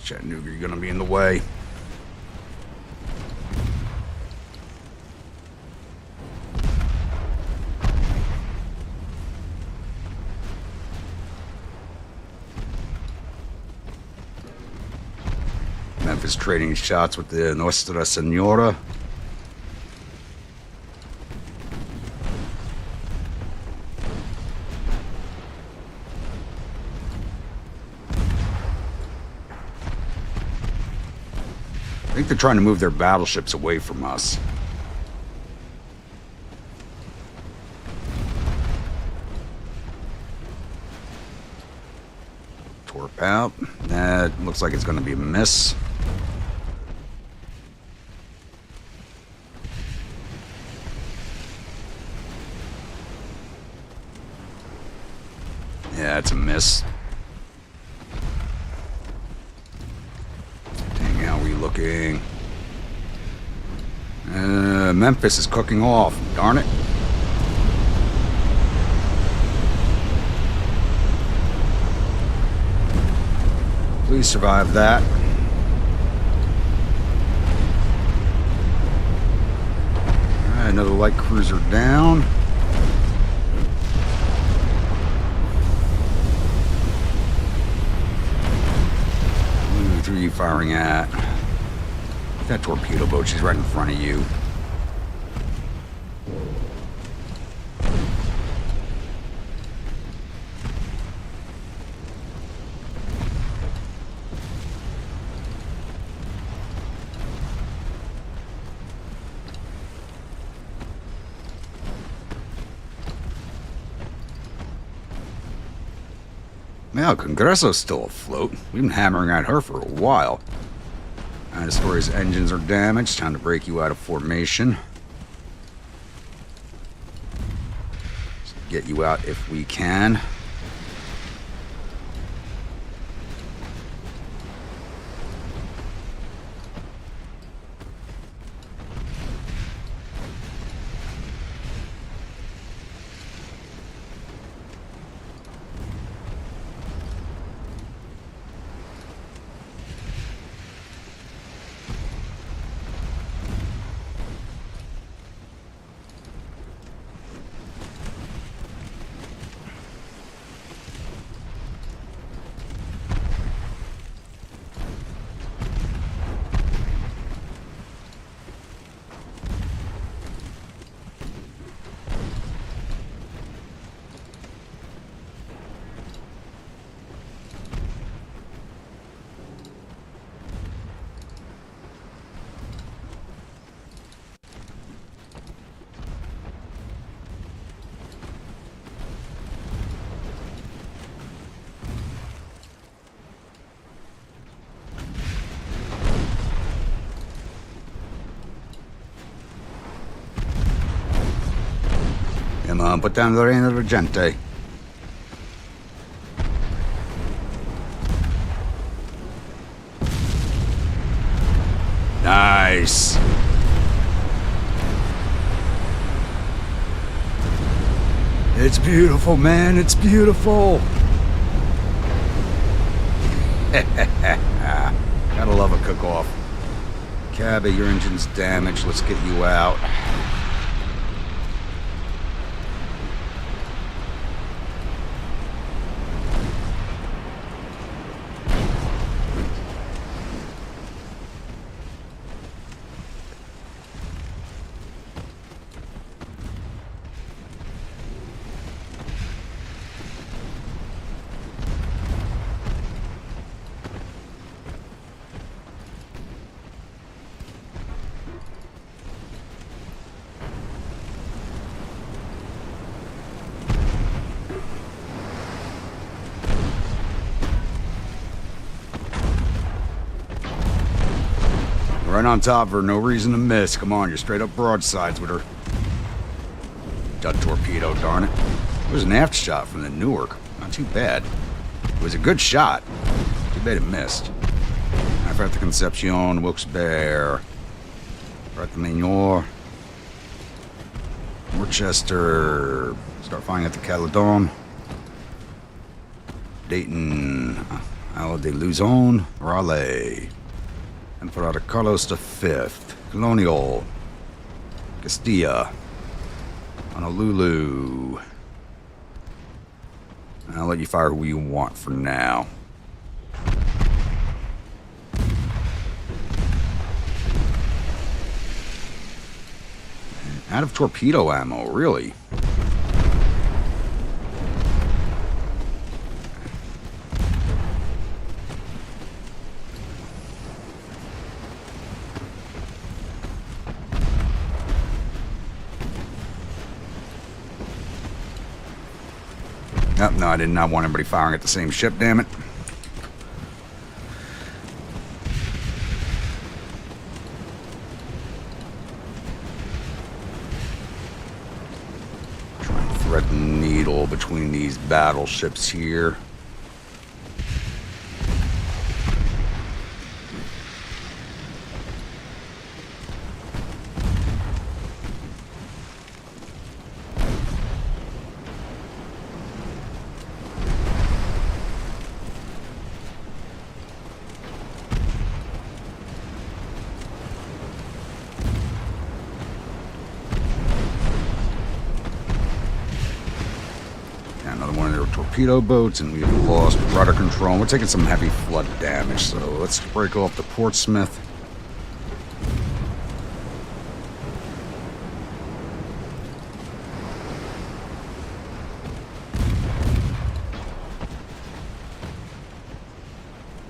Chattanooga, you're gonna be in the way. Memphis trading shots with the Nuestra Senora. I think they're trying to move their battleships away from us. torp out. That looks like it's going to be a miss. Yeah, it's a miss. Dang, how are we looking? Memphis is cooking off. Darn it. Please survive that. Alright, another light cruiser down. Who are you firing at? That torpedo boat, she's right in front of you. Now, Congresso's still afloat. We've been hammering at her for a while. Destroyer's engines are damaged. Time to break you out of formation. Get you out if we can. Come on, put down the Reina Regente. Nice. It's beautiful, man. It's beautiful. Gotta love a cook-off. Cabby, your engine's damaged. Let's get you out. Right on top of her, no reason to miss. Come on, you're straight up broadsides with her. Dud torpedo, darn it. It was an aft shot from the Newark. Not too bad. It was a good shot. Too bad it missed. Frère de Concepcion, Wilkes-Barre, Frère de Menor, Worcester, start firing at the Caledon, Dayton, Isle de Luzon, Raleigh, Emperor Carlos V, Colonial, Castilla, Honolulu. I'll let you fire who you want for now. Out of torpedo ammo, really? Oh, no, I did not want anybody firing at the same ship, damn it. these battleships here. Another one of their torpedo boats, and we've lost rudder control. We're taking some heavy flood damage, so let's break off the Portsmouth.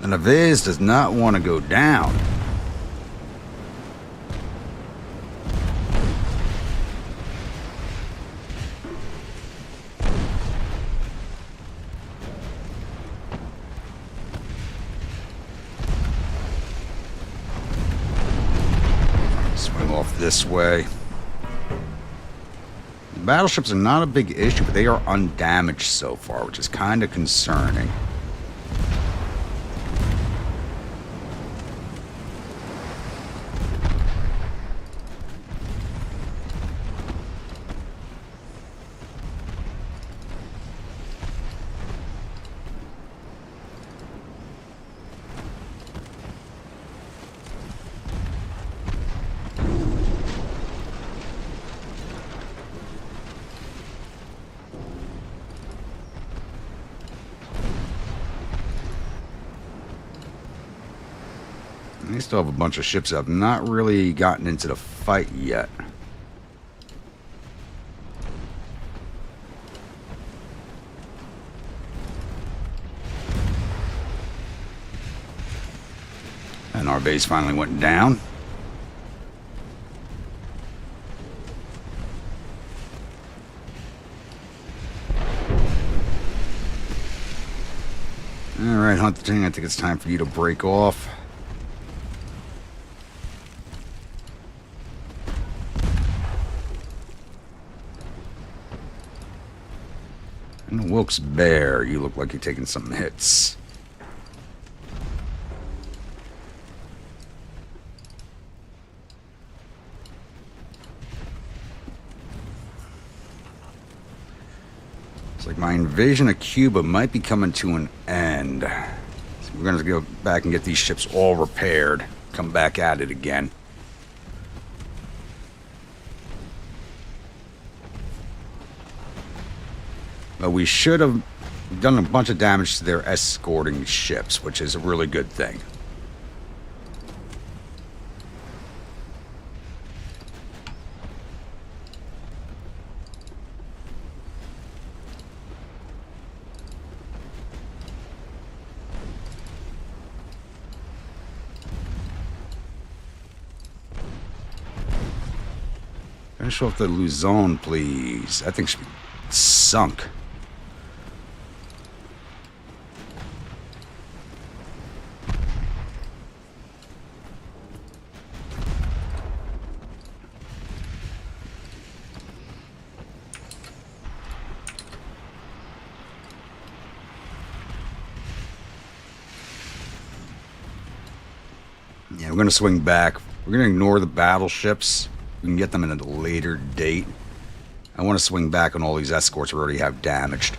And the Viz does not want to go down. Swing off this way. Battleships are not a big issue, but they are undamaged so far, which is kind of concerning. They still have a bunch of ships that have not really gotten into the fight yet. And our base finally went down. Alright, Hunting, I think it's time for you to break off. And Wilkes Barre, you look like you're taking some hits. It's like my invasion of Cuba might be coming to an end. So we're going to go back and get these ships all repaired. Come back at it again. But we should have done a bunch of damage to their escorting ships, which is a really good thing. Finish off the Luzon, please. That thing should be sunk. Yeah, we're going to swing back. We're going to ignore the battleships. We can get them at a later date. I want to swing back on all these escorts we already have damaged.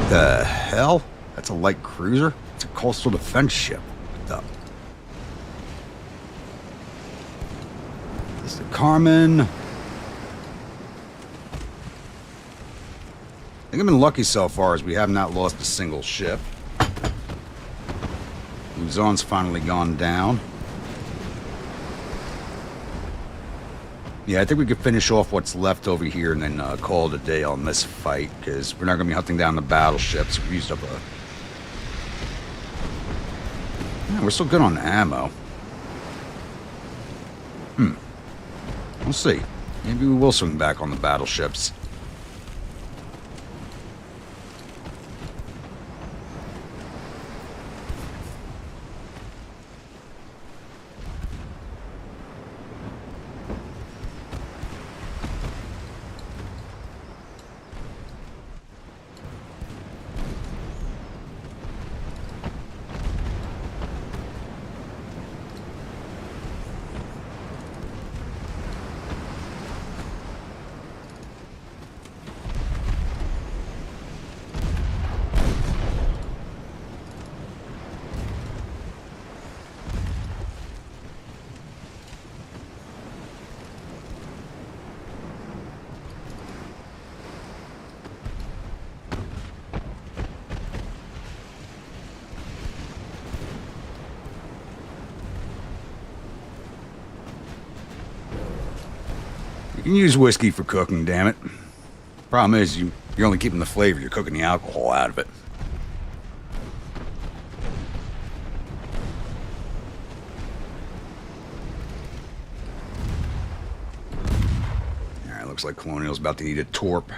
The hell? That's a light cruiser? It's a coastal defense ship. What the? This is the Carmen. I think I've been lucky so far as we have not lost a single ship. Luzon's finally gone down. Yeah, I think we could finish off what's left over here and then call it a day on this fight, because we're not going to be hunting down the battleships. We used up a... Yeah, we're still good on ammo. We'll see. Maybe we will swing back on the battleships. You can use whiskey for cooking, damn it. Problem is, you're only keeping the flavor, you're cooking the alcohol out of it. Alright, looks like Colonial's about to eat a torp.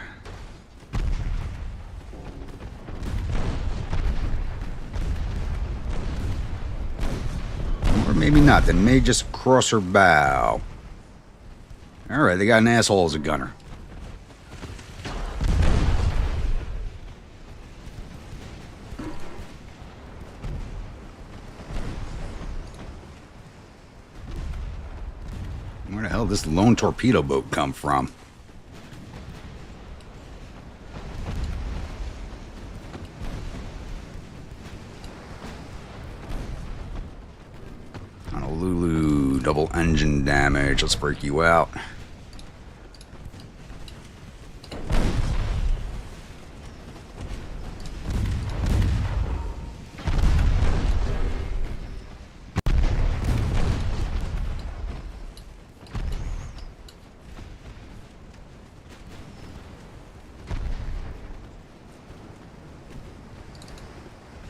Or maybe not, they may just cross her bow. Alright, they got an asshole as a gunner. Where the hell did this lone torpedo boat come from? Honolulu, double engine damage. Let's break you out.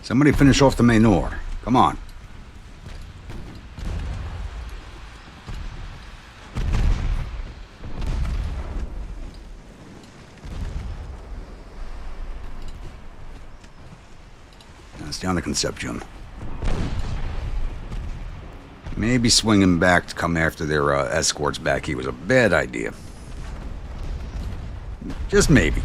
Somebody finish off the Mainor. Come on. That's down the Conception. Maybe swinging back to come after their escorts back here was a bad idea. Just maybe.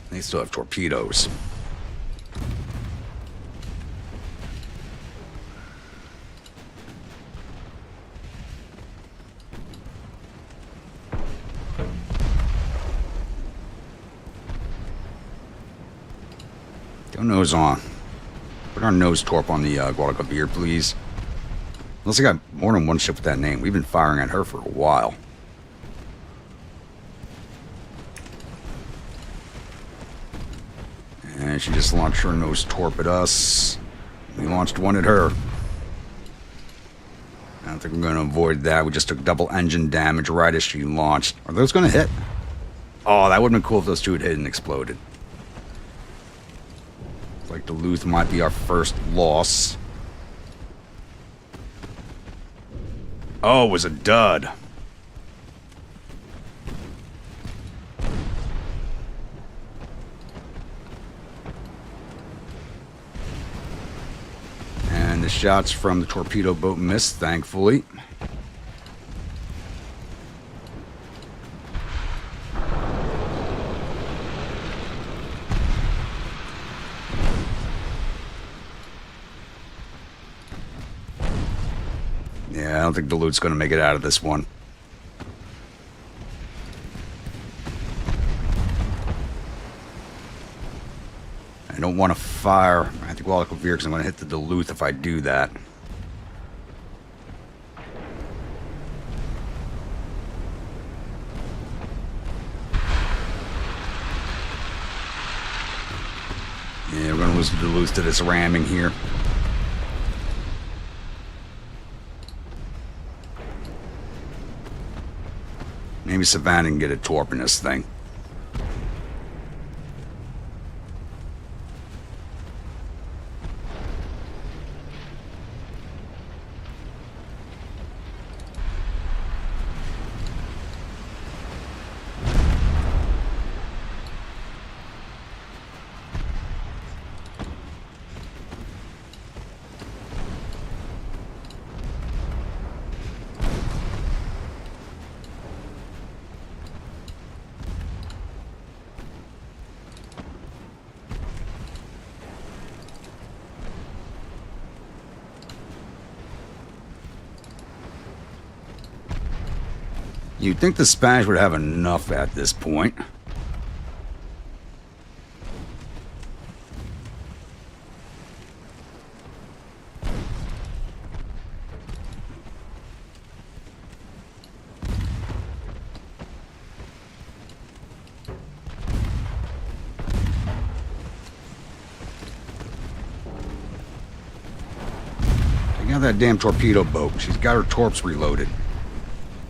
They still have torpedoes. Go nose on. Put our nose torp on the Guadalquivir, please. Unless I got more than one ship with that name. We've been firing at her for a while. And she just launched her nose torp at us. We launched one at her. I don't think we're going to avoid that. We just took double engine damage right as she launched. Are those going to hit? Oh, that would have been cool if those two had hit and exploded. Looks like Duluth might be our first loss. Oh, it was a dud. And the shots from the torpedo boat missed, thankfully. Yeah, I don't think Duluth's going to make it out of this one. I don't want to fire at the Guadalquivir because I'm going to hit the Duluth if I do that. lose the Duluth to this ramming here. Maybe Savannah can get a torp in this thing. You'd think the Spanish would have enough at this point. Take out that damn torpedo boat. She's got her torps reloaded.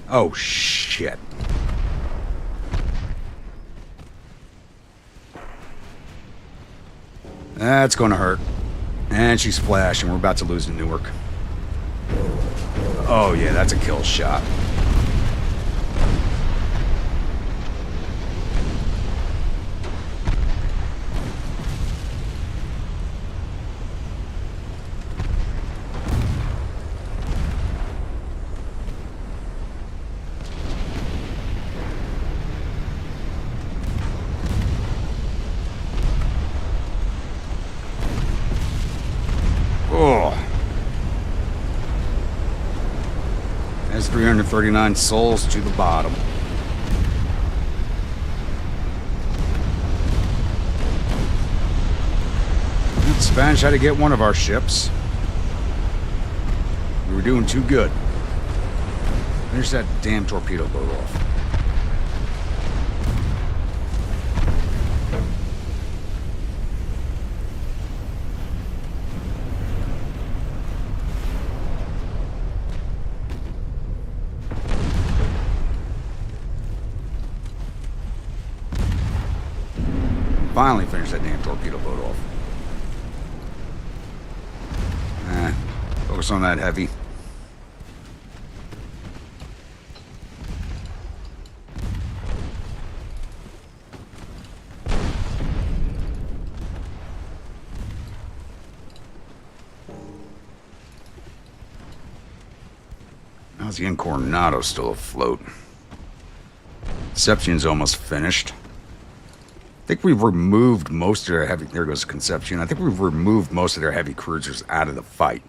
Oh, shit. That's gonna hurt. And she's flashing. We're about to lose to Newark. Oh, yeah, that's a kill shot. That's 339 souls to the bottom. The Spanish had to get one of our ships. We were doing too good. Finish that damn torpedo boat off. Finally finish that damn torpedo boat off. Focus on that heavy. How's the Incornado still afloat? Deception's almost finished. I think we've removed most of their heavy... There goes Conception. I think we've removed most of their heavy cruisers out of the fight.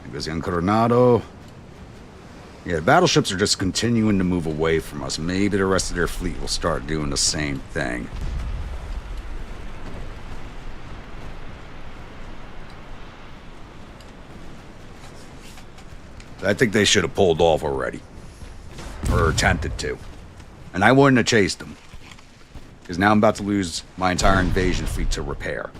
There goes the Incornado. Yeah, the battleships are just continuing to move away from us. Maybe the rest of their fleet will start doing the same thing. I think they should have pulled off already. Or attempted to. And I wouldn't have chased them. Because now I'm about to lose my entire invasion fleet to repair.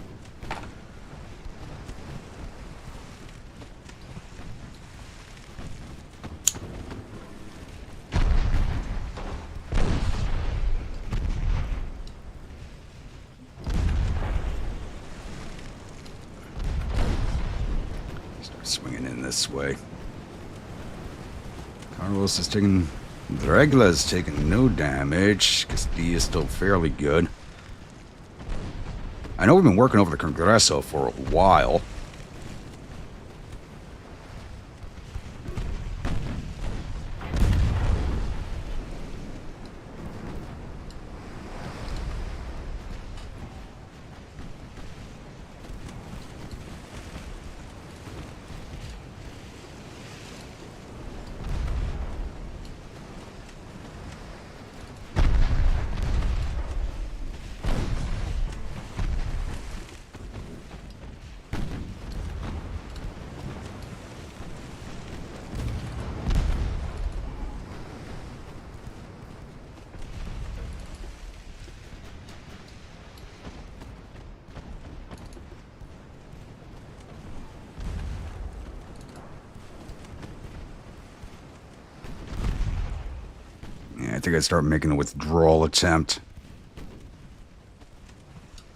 Start swinging in this way. Carlos is taking... The Regla is taking no damage. Castilla is still fairly good. I know we've been working over the Congreso for a while. think I start making a withdrawal attempt.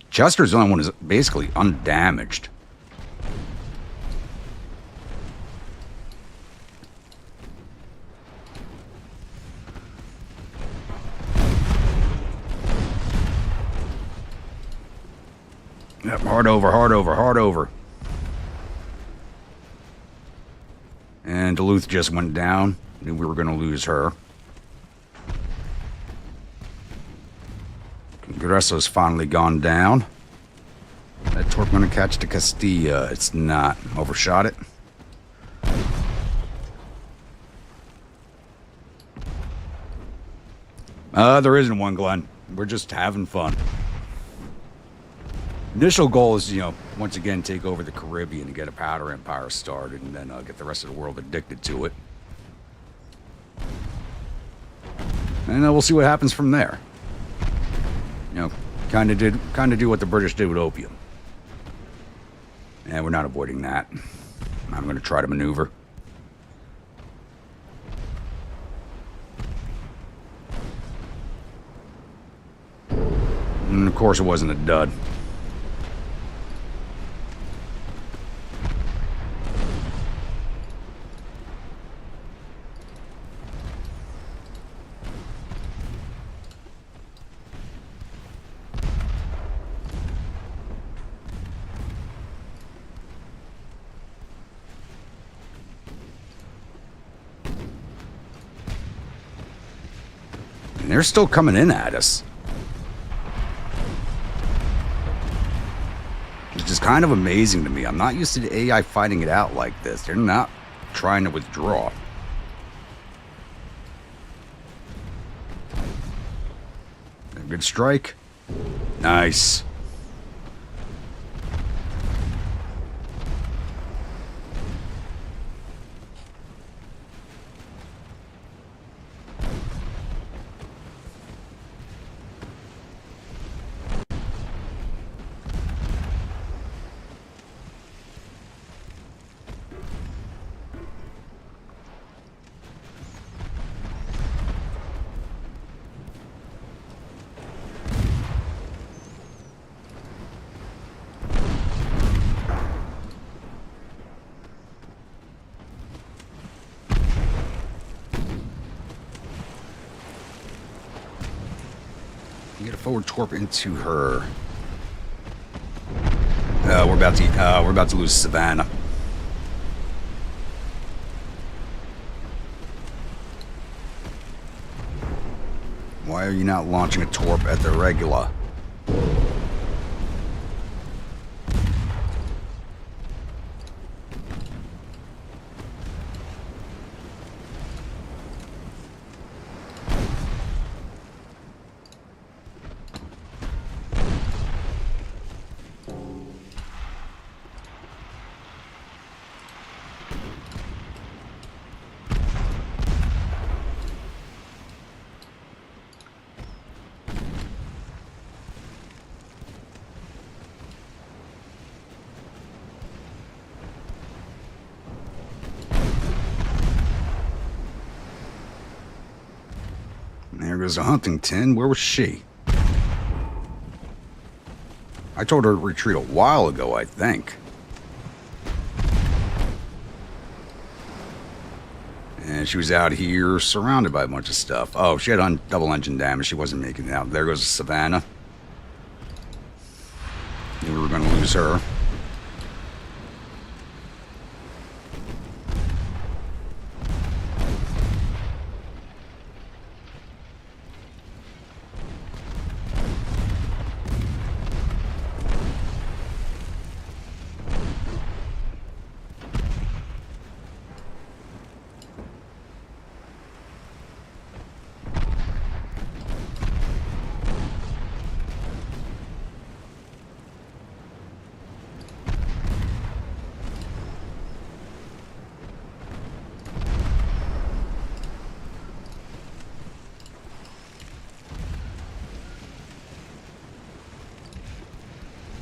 Chester's the only one who's basically undamaged. Yep, hard over, hard over, hard over. And Duluth just went down. Knew we were going to lose her. Congresso's finally gone down. That torp going to catch the Castilla. It's not. Overshot it. There isn't one, Glenn. We're just having fun. Initial goal is, once again, take over the Caribbean and get a powder empire started, and then get the rest of the world addicted to it. And we'll see what happens from there. Kind of do what the British did with opium. And we're not avoiding that. I'm going to try to maneuver. And of course, it wasn't a dud. They're still coming in at us. Which is kind of amazing to me. I'm not used to the AI fighting it out like this. They're not trying to withdraw. A good strike. Nice. Get a forward torp into her. We're about to lose Savannah. Why are you not launching a torp at the Regula? There goes a Huntington. Where was she? I told her to retreat a while ago, I think. And she was out here surrounded by a bunch of stuff. Oh, she had double engine damage. She wasn't making it out. There goes Savannah. Knew we were going to lose her.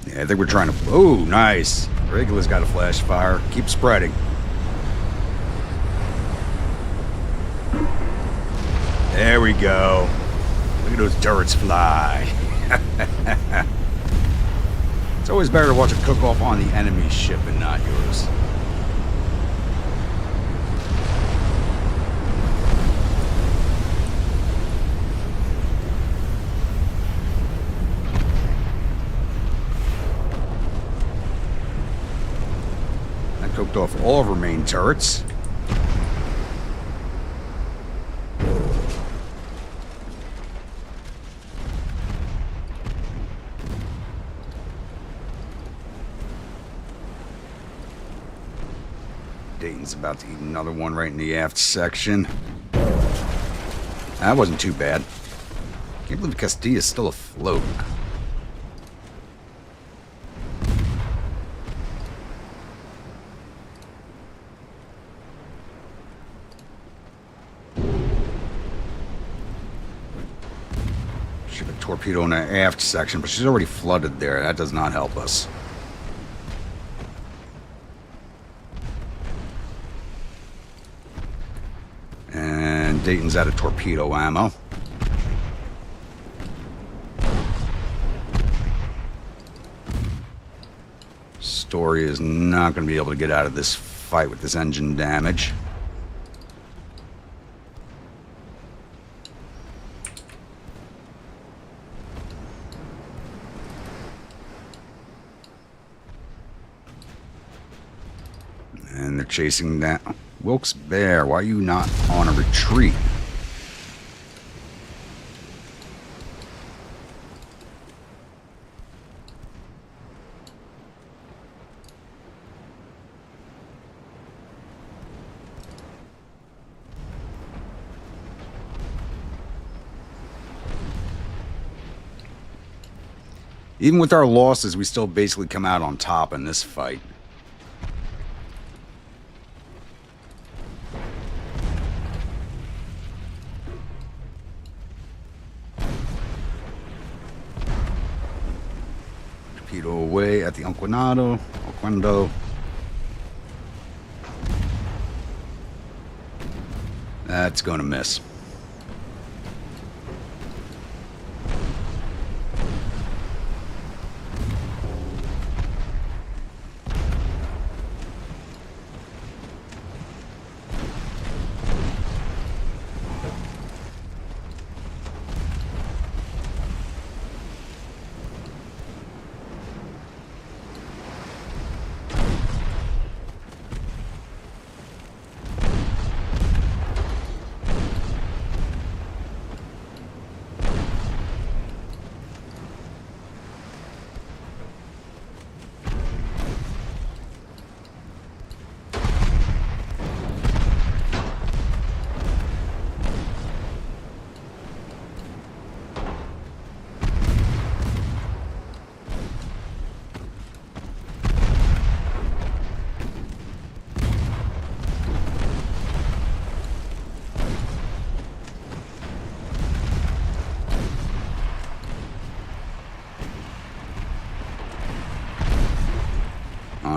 Yeah, I think we're trying to... Oh, nice. Regula's got a flash fire. Keep spreading. There we we go. Look at those turrets fly. It's always better to watch a cook-off on the enemy's ship and not yours. I cooked off all of our main turrets. Dayton's about to eat another one right in the aft section. That wasn't too bad. Can't believe Castilla's still afloat. Should have a torpedo in the aft section, but she's already flooded there. That does not help us. And Dayton's out of torpedo ammo. Story is not going to be able to get out of this fight with this engine damage. And they're chasing that. Wilkes Bear, why are you not on a retreat? Even with our losses, we still basically come out on top in this fight. Torpedo away at the Oquendo. That's going to miss.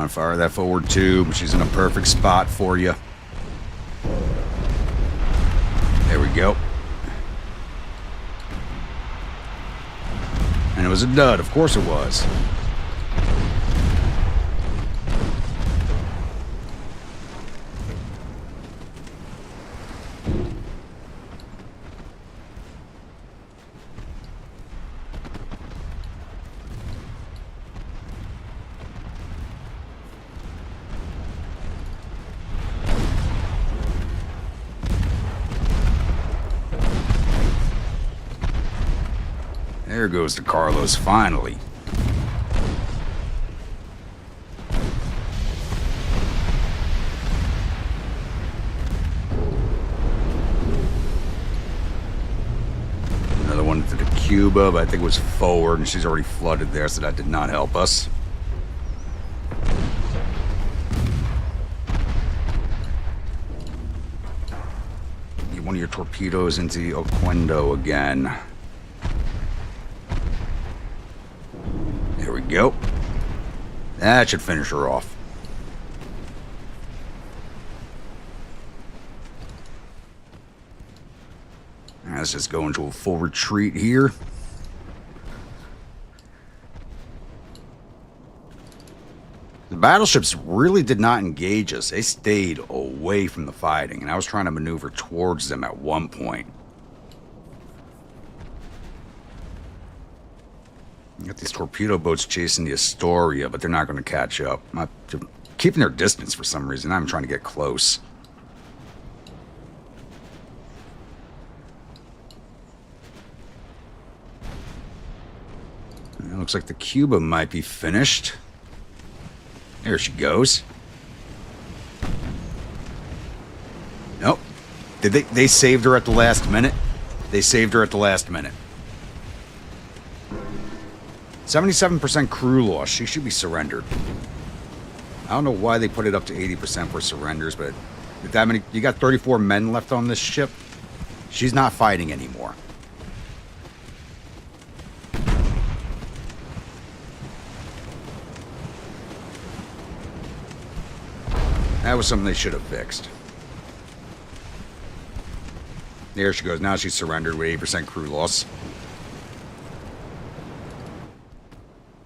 Fire that forward tube. She's in a perfect spot for you. There we go. And it was a dud. Of course it was. There goes the Carlos, finally. Another one to the Cuba, but I think it was forward, and she's already flooded there, so that did not help us. Get one of your torpedoes into the Oquendo again. There we go. That should finish her off. Let's just go into a full retreat here. The battleships really did not engage us. They stayed away from the fighting, and I was trying to maneuver towards them at one point. You got these torpedo boats chasing the Astoria, but they're not going to catch up. They're keeping their distance for some reason. I'm trying to get close. It looks like the Cuba might be finished. There she goes. Nope. Did they saved her at the last minute? They saved her at the last minute. 77% crew loss. She should be surrendered. I don't know why they put it up to 80% for surrenders, but with that many, you got 34 men left on this ship. She's not fighting anymore. That was something they should have fixed. There she goes. Now she's surrendered with 8% crew loss.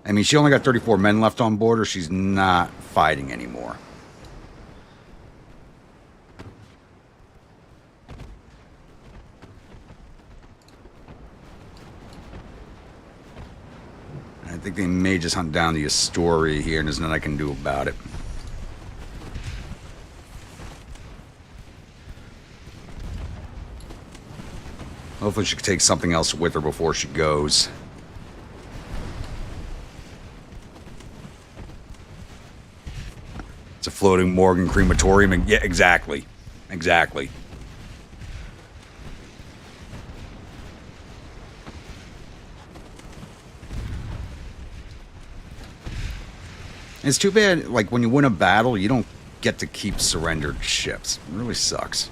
I mean, she only got 34 men left on board, or she's not fighting anymore. I think they may just hunt down the Astoria here, and there's nothing I can do about it. Hopefully she can take something else with her before she goes. It's a floating Morgan crematorium. And yeah, exactly. Exactly. It's too bad, like, when you win a battle, you don't get to keep surrendered ships. It really sucks.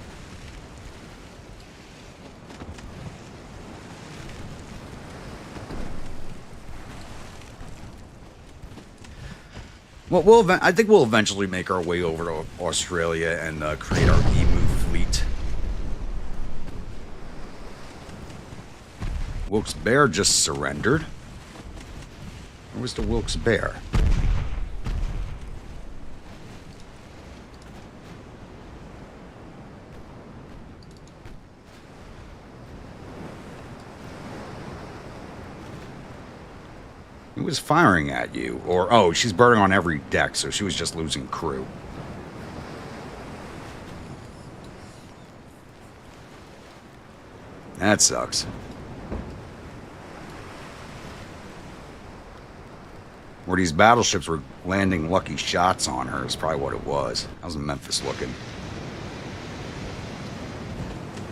Well, I think we'll eventually make our way over to Australia and create our Emu fleet. Wilkes-Barre just surrendered. Where was the Wilkes-Barre? Who was firing at you? Or, oh, she's burning on every deck, so she was just losing crew. That sucks. Where these battleships were landing lucky shots on her is probably what it was. How's Memphis looking?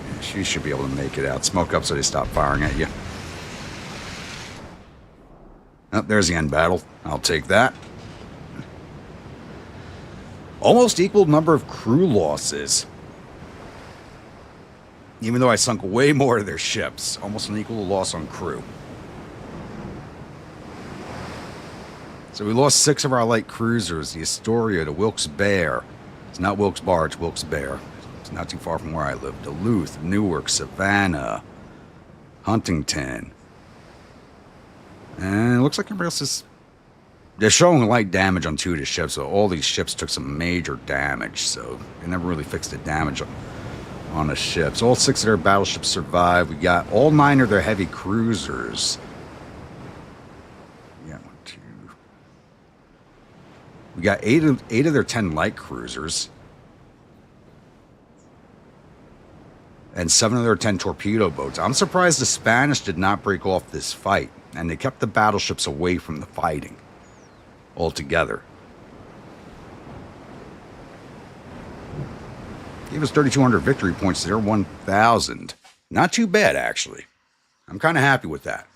Yeah, she should be able to make it out. Smoke up so they stop firing at you. Oh, there's the end battle. I'll take that. Almost equal number of crew losses. Even though I sunk way more of their ships. Almost an equal loss on crew. So we lost 6 of our light cruisers. The Astoria, the Wilkes-Barre. It's not Wilkes-Barre, it's Wilkes-Barre. It's not too far from where I live. Duluth, Newark, Savannah, Huntington. And it looks like everybody else is... They're showing light damage on 2 of the ships, so all these ships took some major damage, so they never really fixed the damage on the ships. All 6 of their battleships survived. We got all 9 of their heavy cruisers. We got 1, 2... We got 8 of their 10 light cruisers. And 7 of their 10 torpedo boats. I'm surprised the Spanish did not break off this fight. And they kept the battleships away from the fighting altogether. Gave us 3,200 victory points to their 1,000. Not too bad, actually. I'm kind of happy with that.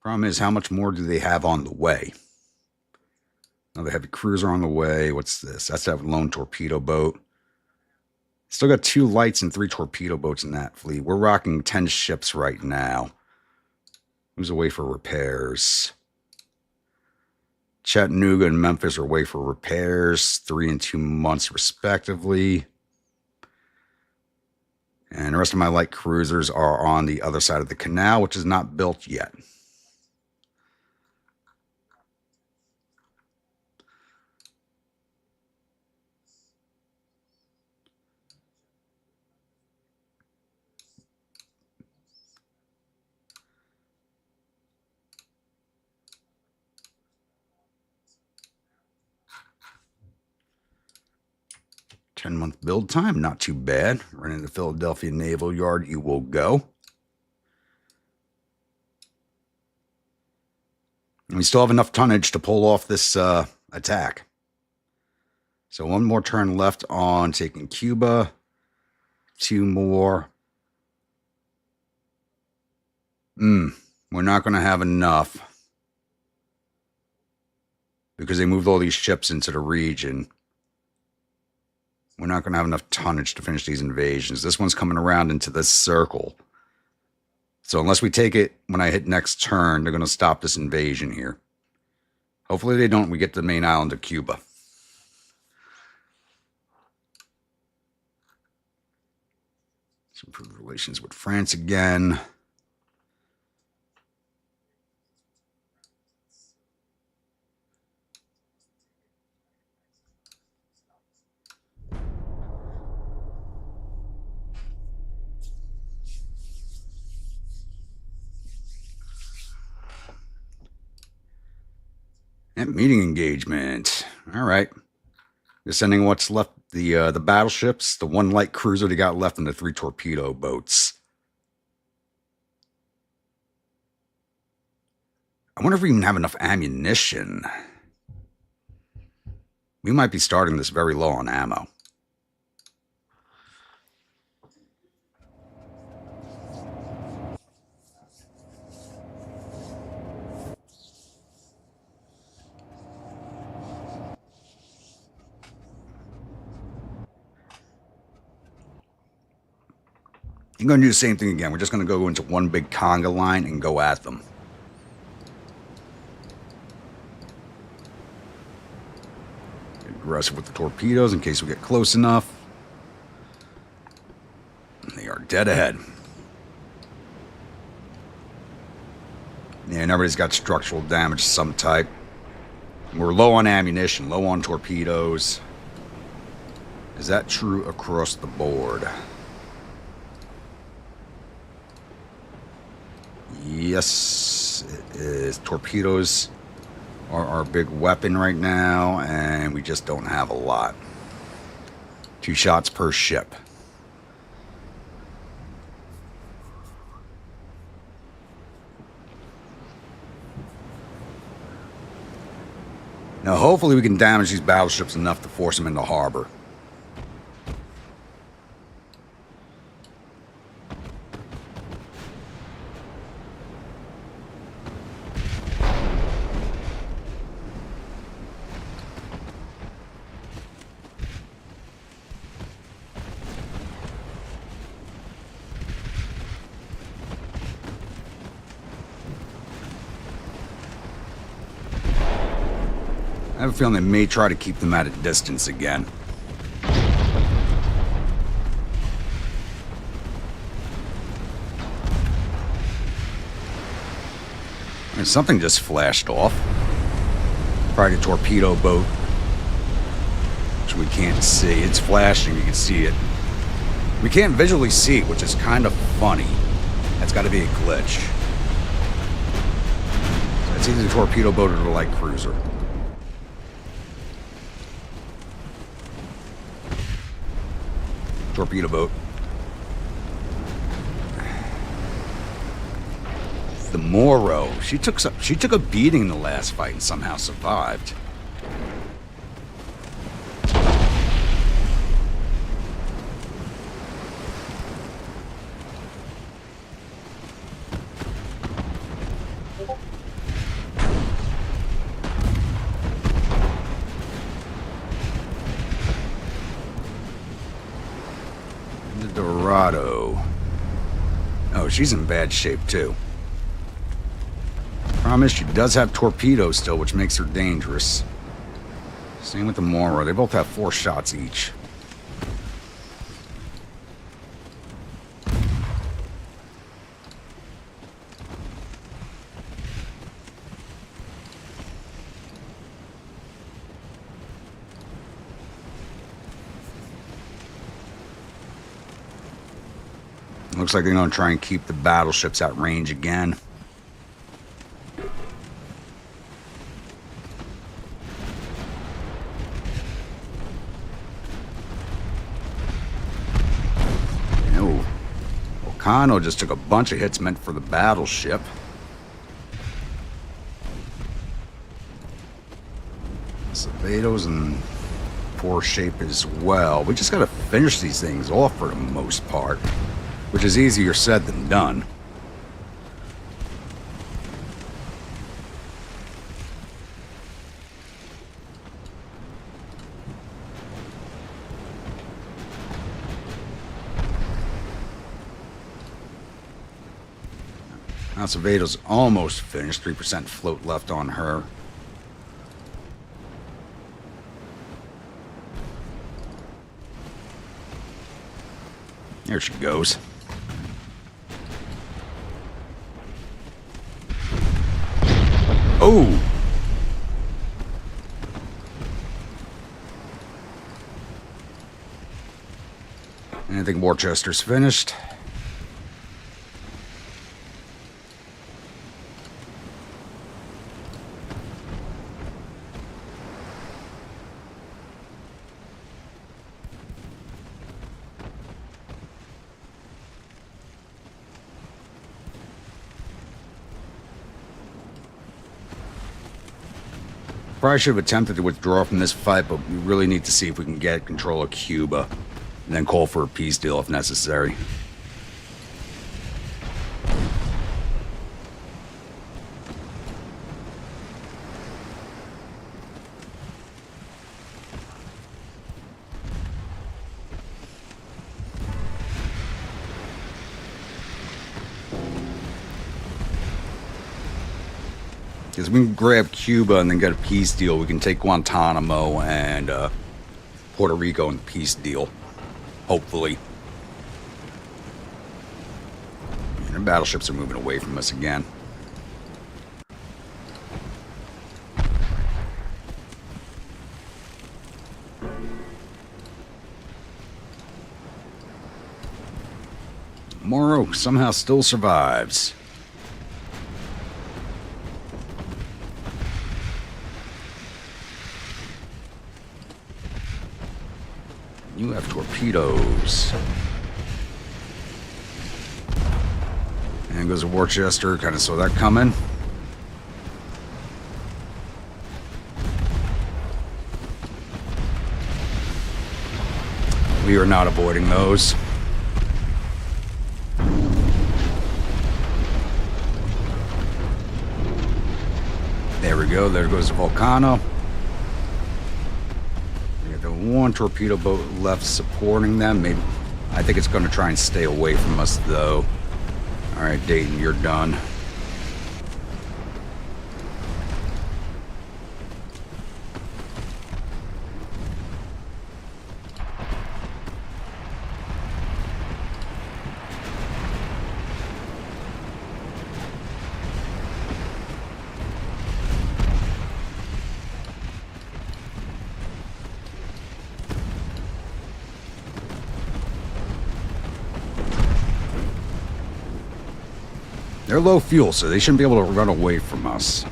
Problem is, how much more do they have on the way? Another heavy cruiser on the way. What's this? That's that lone torpedo boat. Still got 2 lights and 3 torpedo boats in that fleet. We're rocking 10 ships right now. Who's away for repairs? Chattanooga and Memphis are away for repairs, 3 and 2 months respectively. And the rest of my light cruisers are on the other side of the canal, which is not built yet. $10-month build time, not too bad. Run into Philadelphia Naval Yard, you will go. And we still have enough tonnage to pull off this attack. So 1 more turn left on taking Cuba. 2 more. We're not going to have enough. Because they moved all these ships into the region. We're not going to have enough tonnage to finish these invasions. This one's coming around into this circle. So unless we take it when I hit next turn, they're going to stop this invasion here. Hopefully they don't. We get to the main island of Cuba. Let's improve relations with France again. And meeting engagement. All right. Just sending what's left, the battleships, the 1 light cruiser they got left, and the 3 torpedo boats. I wonder if we even have enough ammunition. We might be starting this very low on ammo. I'm going to do the same thing again. We're just going to go into one big conga line and go at them. Get aggressive with the torpedoes in case we get close enough. They are dead ahead. Yeah, and everybody's got structural damage of some type. We're low on ammunition, low on torpedoes. Is that true across the board? Yes, it is. Torpedoes are our big weapon right now, and we just don't have a lot. 2 shots per ship. Now, hopefully we can damage these battleships enough to force them into harbor. I have a feeling they may try to keep them at a distance again. And something just flashed off. Probably a torpedo boat, which we can't see. It's flashing, you can see it. We can't visually see it, which is kind of funny. That's got to be a glitch. So it's either the torpedo boat or the light cruiser. Torpedo boat. The Moro. She took a beating in the last fight and somehow survived. Oh, she's in bad shape too. Problem is, she does have torpedoes still, which makes her dangerous. Same with the Mora. They both have 4 shots each. Looks like they're going to try and keep the battleships at range again. Oh, Volcano just took a bunch of hits meant for the battleship. Acevedo's in poor shape as well. We just got to finish these things off for the most part, which is easier said than done. Acevedo's almost finished. 3% float left on her. There she goes. Oh! I think Worcester's finished. Probably should have attempted to withdraw from this fight, but we really need to see if we can get control of Cuba, and then call for a peace deal if necessary. Because we can grab Cuba and then get a peace deal. We can take Guantanamo and Puerto Rico in the peace deal. Hopefully. And the battleships are moving away from us again. Morrow somehow still survives. You have torpedoes. And goes to Worcester, kind of saw that coming. We are not avoiding those. There we go, there goes the Volcano. One torpedo boat left supporting them. Maybe I think it's going to try and stay away from us, though. All right, Dayton, you're done. They're low fuel, so they shouldn't be able to run away from us.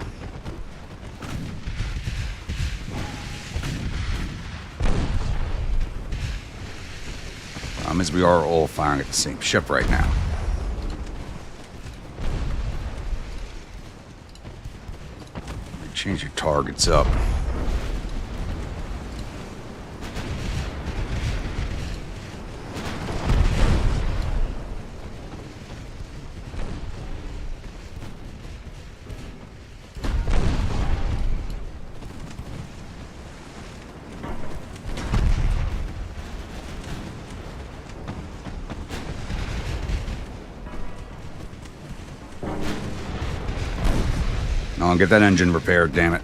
As we are all firing at the same ship right now. Change your targets up. on, get that engine repaired, damn it.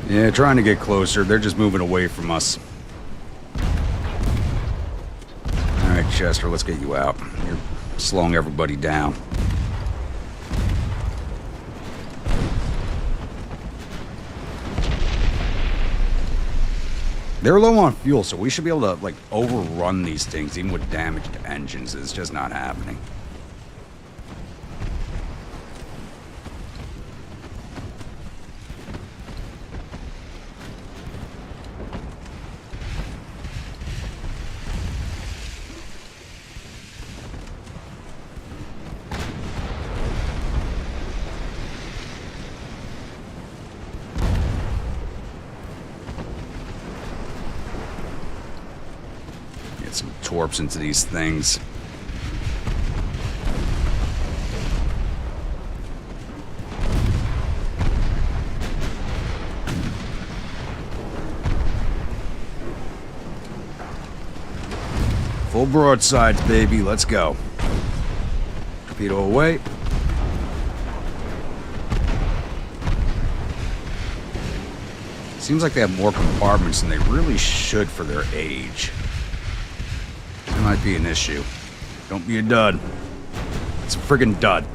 Yeah, trying to get closer. They're just moving away from us. Alright, Chester, let's get you out. You're slowing everybody down. They're low on fuel, so we should be able to, like, overrun these things, even with damaged engines. It's just not happening. Some torps into these things. Full broadsides, baby. Let's go. Torpedo away. Seems like they have more compartments than they really should for their age. Might be an issue. Don't be a dud. It's a friggin' dud.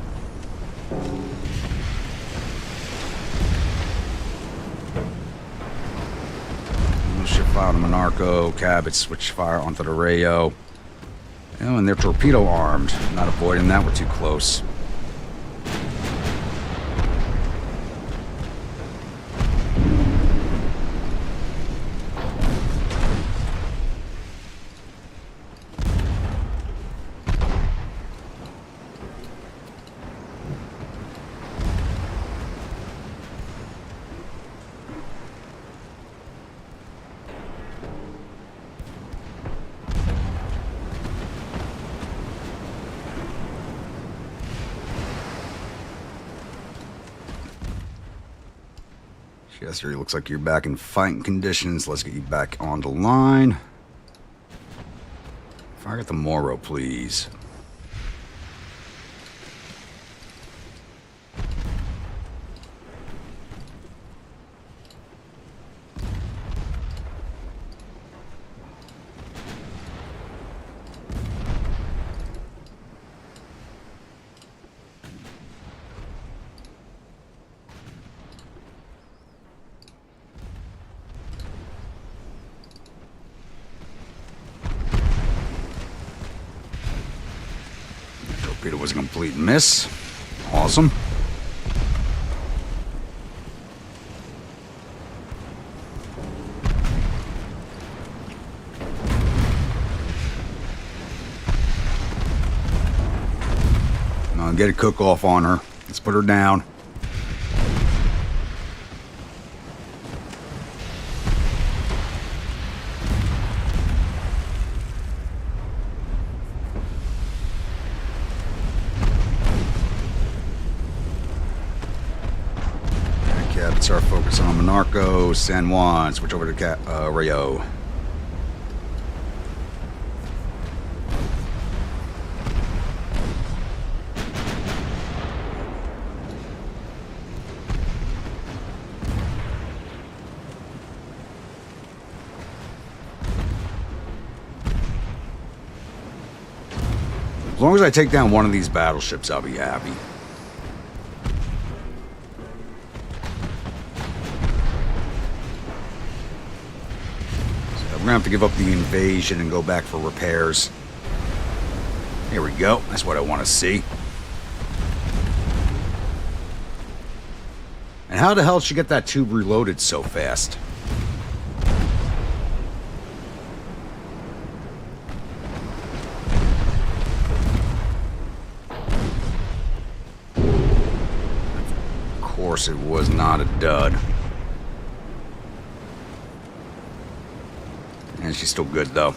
Ship fire on the Monarco. Cabot switch fire onto the Rayo. Oh, and they're torpedo armed. Not avoiding that. We're too close. Chester, it looks like you're back in fighting conditions. Let's get you back on the line. Fire at the Moro, please. Torpedo was a complete miss. Awesome. Now get a cook-off on her. Let's put her down. Start focusing on Monarco, San Juan, switch over to Rayo. As long as I take down one of these battleships, I'll be happy. We're gonna have to give up the invasion and go back for repairs. Here we go. That's what I want to see. And how the hell did she get that tube reloaded so fast? Of course it was not a dud. And she's still good, though.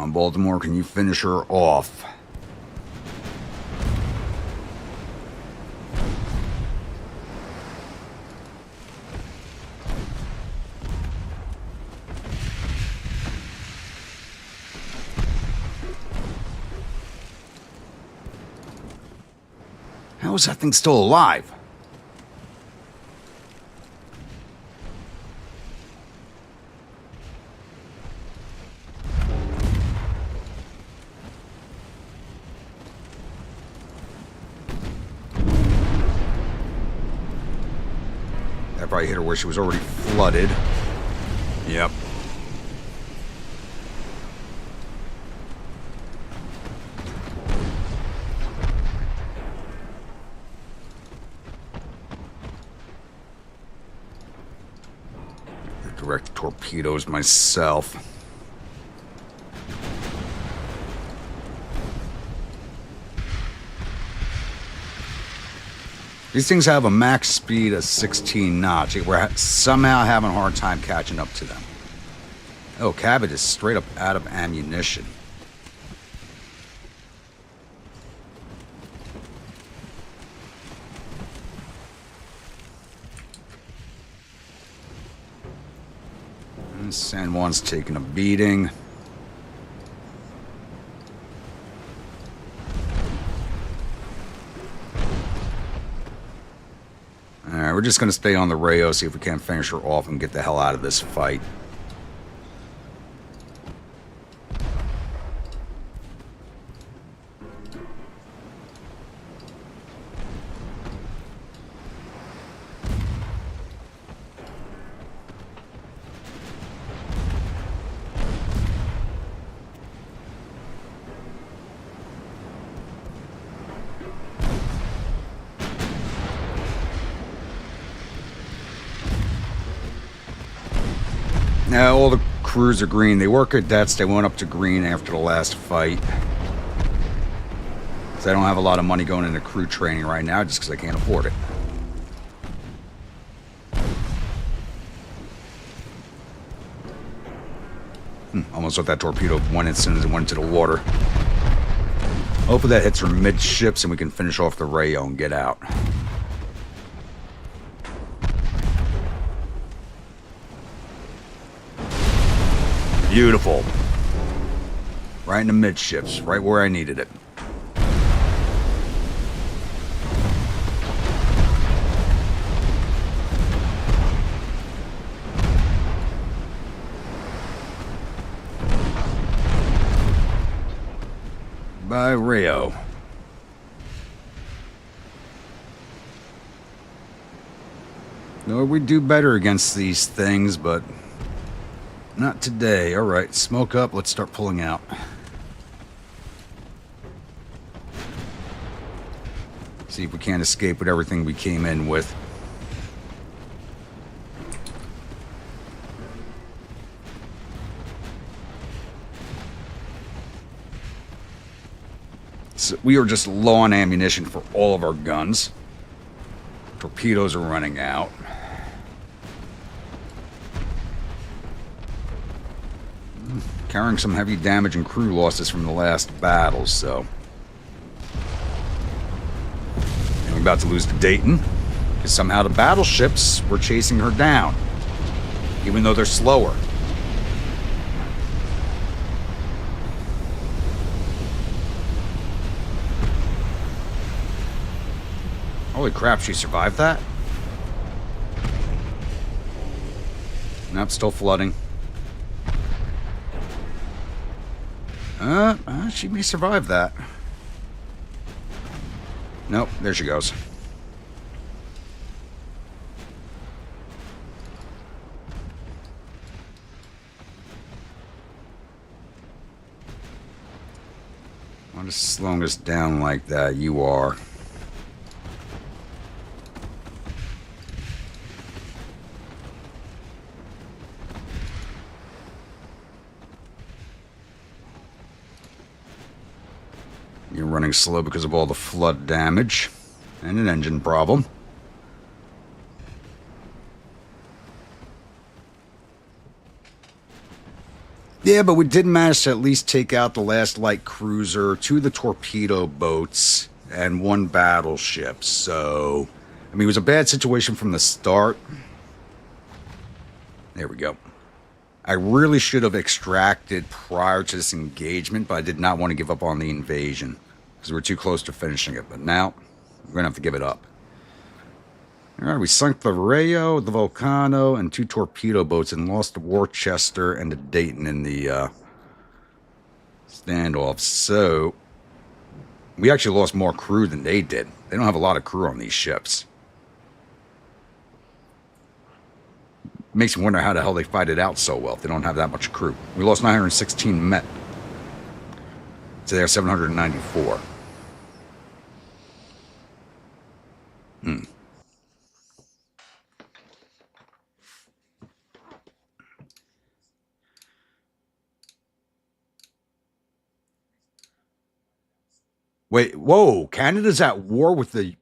on, Baltimore. Can you finish her off? How is that thing still alive? That probably hit her where she was already flooded. Yep. Direct torpedoes myself. These things have a max speed of 16 knots. We're somehow having a hard time catching up to them. Oh, Cabot is straight up out of ammunition. And San Juan's taking a beating. Alright, we're just going to stay on the Rayo, see if we can't finish her off and get the hell out of this fight. Now, all the crews are green. They were cadets. They went up to green after the last fight. So I don't have a lot of money going into crew training right now just because I can't afford it. Almost thought that torpedo went as soon as it went into the water. Hopefully that hits her midships and we can finish off the Rayo and get out. Beautiful. Right in the midships, right where I needed it. By Rio. No, we do better against these things, but not today. All right, smoke up. Let's start pulling out. See if we can't escape with everything we came in with. So we are just low on ammunition for all of our guns. Torpedoes are running out. Carrying some heavy damage and crew losses from the last battle, so. And we're about to lose to Dayton, because somehow the battleships were chasing her down, even though they're slower. Holy crap, she survived that? Nope, still flooding. She may survive that. Nope, there she goes. Why just slowing us down like that? You are. You're running slow because of all the flood damage and an engine problem. Yeah, but we did manage to at least take out the last light cruiser, 2 of the torpedo boats, and 1 battleship. So, I mean, it was a bad situation from the start. There we go. I really should have extracted prior to this engagement, but I did not want to give up on the invasion because we're too close to finishing it. But now, we're going to have to give it up. All right, we sunk the Rayo, the Volcano, and 2 torpedo boats and lost the Worcester and the Dayton in the standoff. So, we actually lost more crew than they did. They don't have a lot of crew on these ships. Makes me wonder how the hell they fight it out so well if they don't have that much crew. We lost 916 Met. So they have 794. Wait, whoa, Canada's at war with the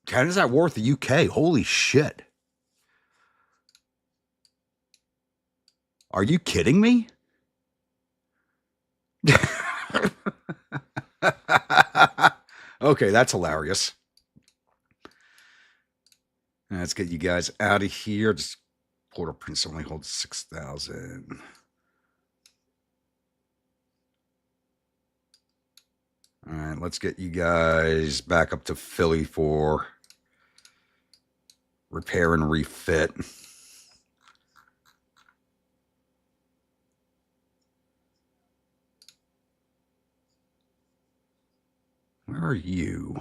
UK. Holy shit. Are you kidding me? Okay, that's hilarious. Let's get you guys out of here. Just Port-au-Prince only holds 6,000. All right, let's get you guys back up to Philly for repair and refit. Where are you?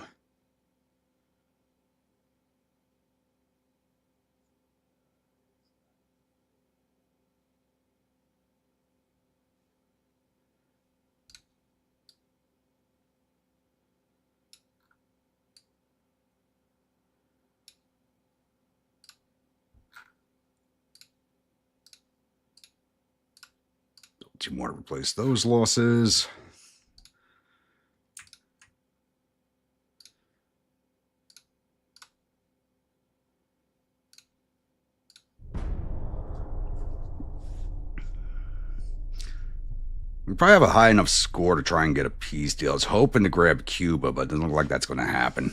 Two more to replace those losses. We probably have a high enough score to try and get a peace deal. I was hoping to grab Cuba, but it doesn't look like that's going to happen.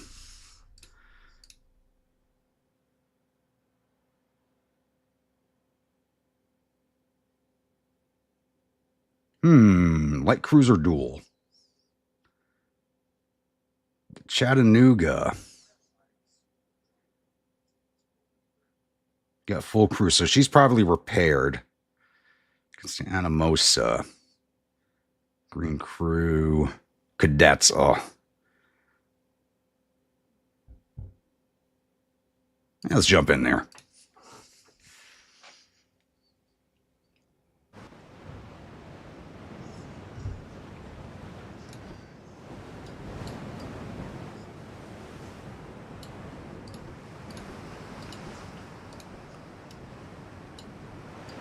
Light cruiser duel. Chattanooga. Got full crew, so she's probably repaired. Anamosa. Green crew. Cadets. Oh. Yeah, let's jump in there.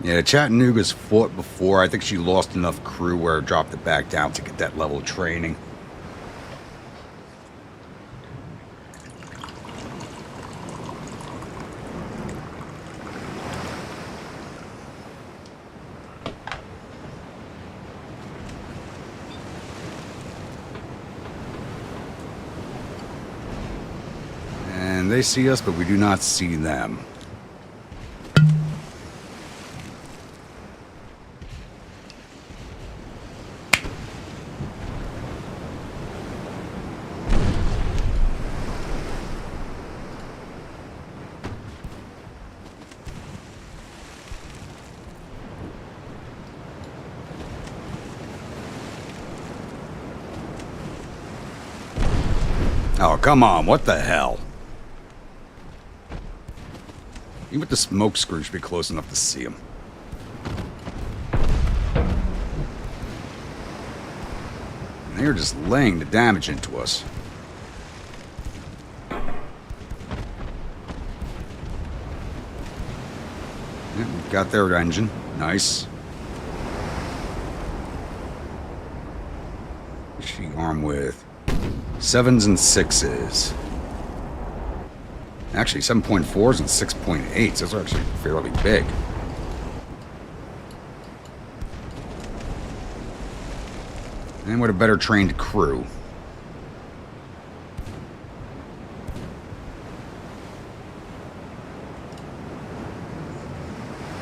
Yeah, Chattanooga's fought before. I think she lost enough crew where it dropped it back down to get that level of training. And they see us, but we do not see them. Oh, come on, what the hell? Even with the smoke screen should be close enough to see him. And they're just laying the damage into us. Yeah, we've got their engine. Nice. What's she armed with? 7s and 6s. Actually, 7.4s and 6.8s. Those are actually fairly big. And with a better trained crew.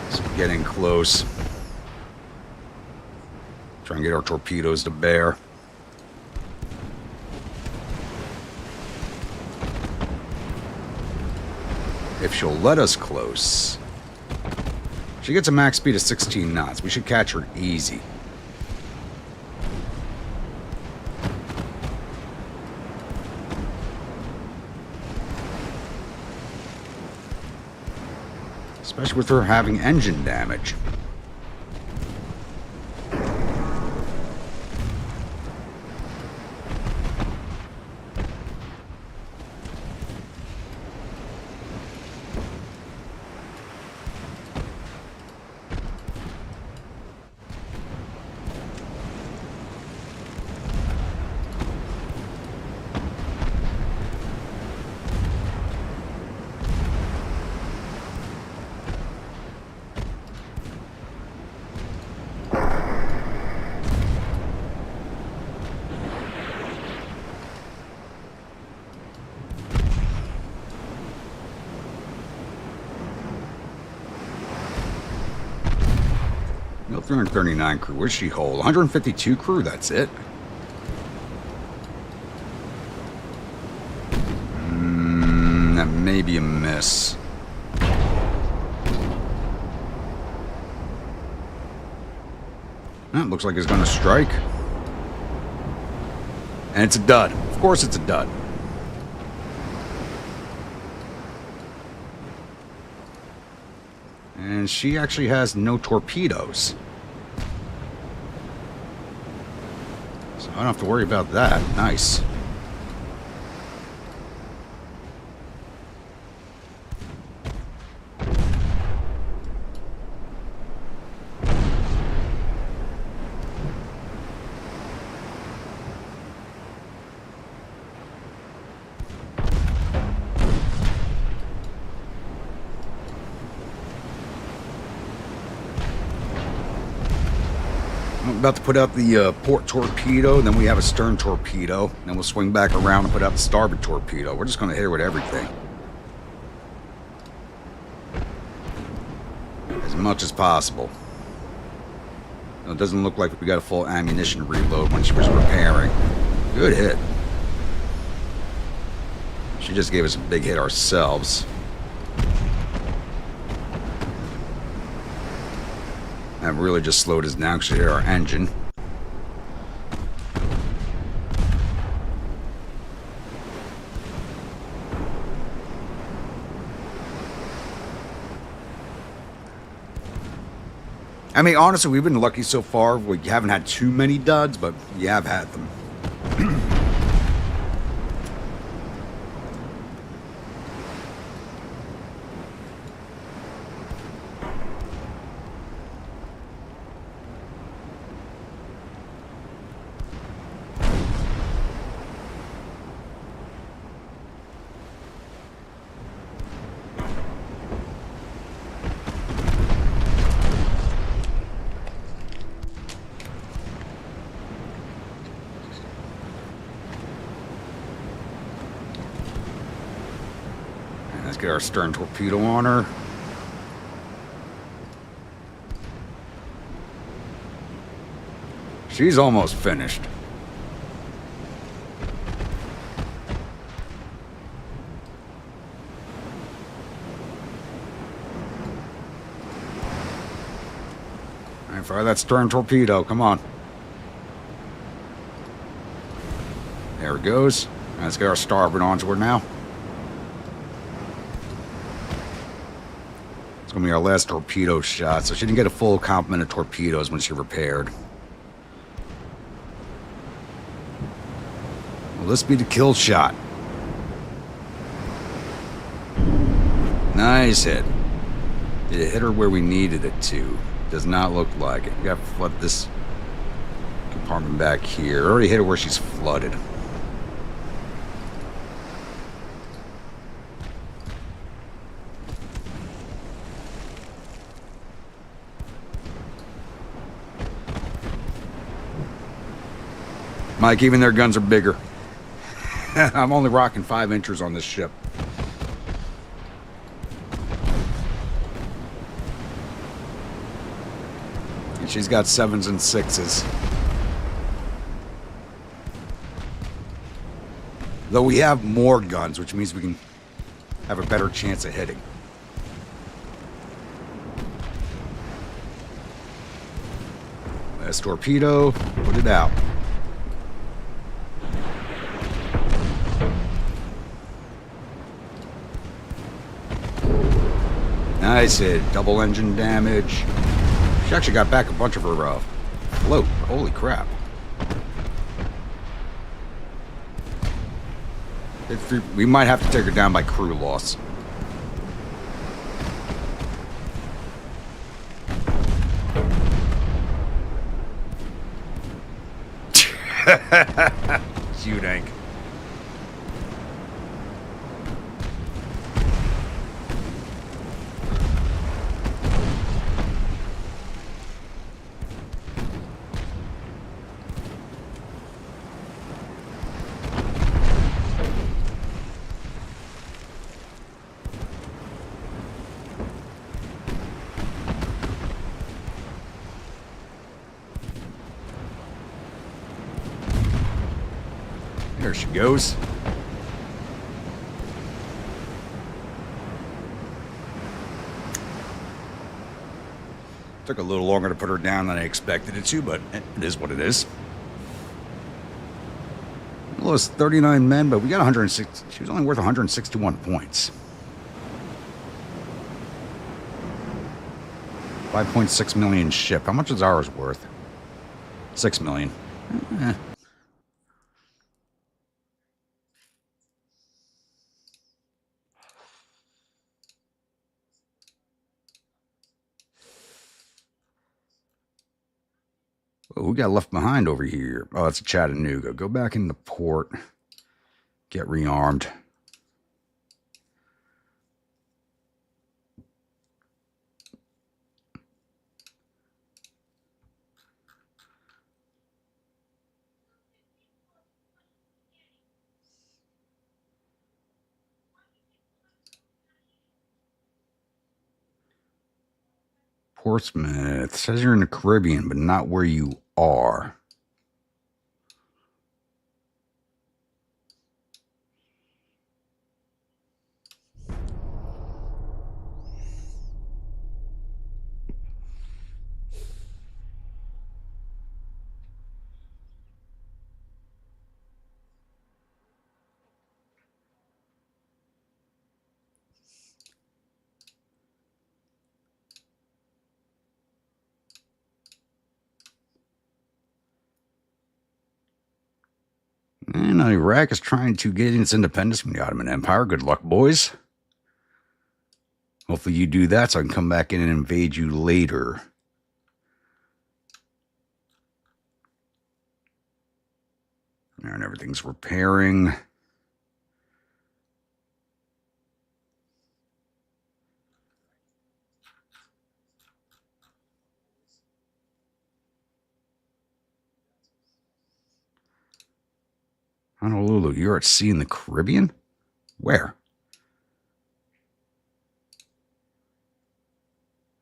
So getting close. Try and get our torpedoes to bear. If she'll let us close. She gets a max speed of 16 knots. We should catch her easy. Especially with her having engine damage. No 339 crew. Where's she hold? 152 crew, that's it. That may be a miss. That looks like it's going to strike. And it's a dud. Of course it's a dud. And she actually has no torpedoes. So I don't have to worry about that. Nice. I'm about to put out the port torpedo, then we have a stern torpedo, then we'll swing back around and put out the starboard torpedo. We're just going to hit her with everything. As much as possible. It doesn't look like we got a full ammunition reload when she was repairing. Good hit. She just gave us a big hit ourselves. That really just slowed us down because she hit our engine. I mean, honestly, we've been lucky so far. We haven't had too many duds, but we have had them. Let's get our stern torpedo on her. She's almost finished. All right, fire that stern torpedo. Come on. There it goes. Let's get our starboard onto her now. It's going to be our last torpedo shot, so she didn't get a full complement of torpedoes when she repaired. Will this be the kill shot? Nice hit. It hit her where we needed it to. Does not look like it. We got to flood this compartment back here. Already hit her where she's flooded. Mike, even their guns are bigger. I'm only rocking 5 inches on this ship. And she's got 7s and 6s. Though we have more guns, which means we can have a better chance of hitting. Last torpedo, put it out. Nice hit. Double engine damage. She actually got back a bunch of her float. Holy crap. We might have to take her down by crew loss. Shoot, Hank. There she goes. Took a little longer to put her down than I expected it to, but it is what it is. We lost 39 men, but we got 106. She was only worth 161 points. 5.6 million ship. How much is ours worth? 6 million. Oh, who got left behind over here? Oh, that's Chattanooga. Go back into port. Get rearmed. Portsmouth. It says you're in the Caribbean, but not where you are. And Iraq is trying to get its independence from the Ottoman Empire. Good luck, boys. Hopefully you do that so I can come back in and invade you later. And everything's repairing. Honolulu, you're at sea in the Caribbean? Where?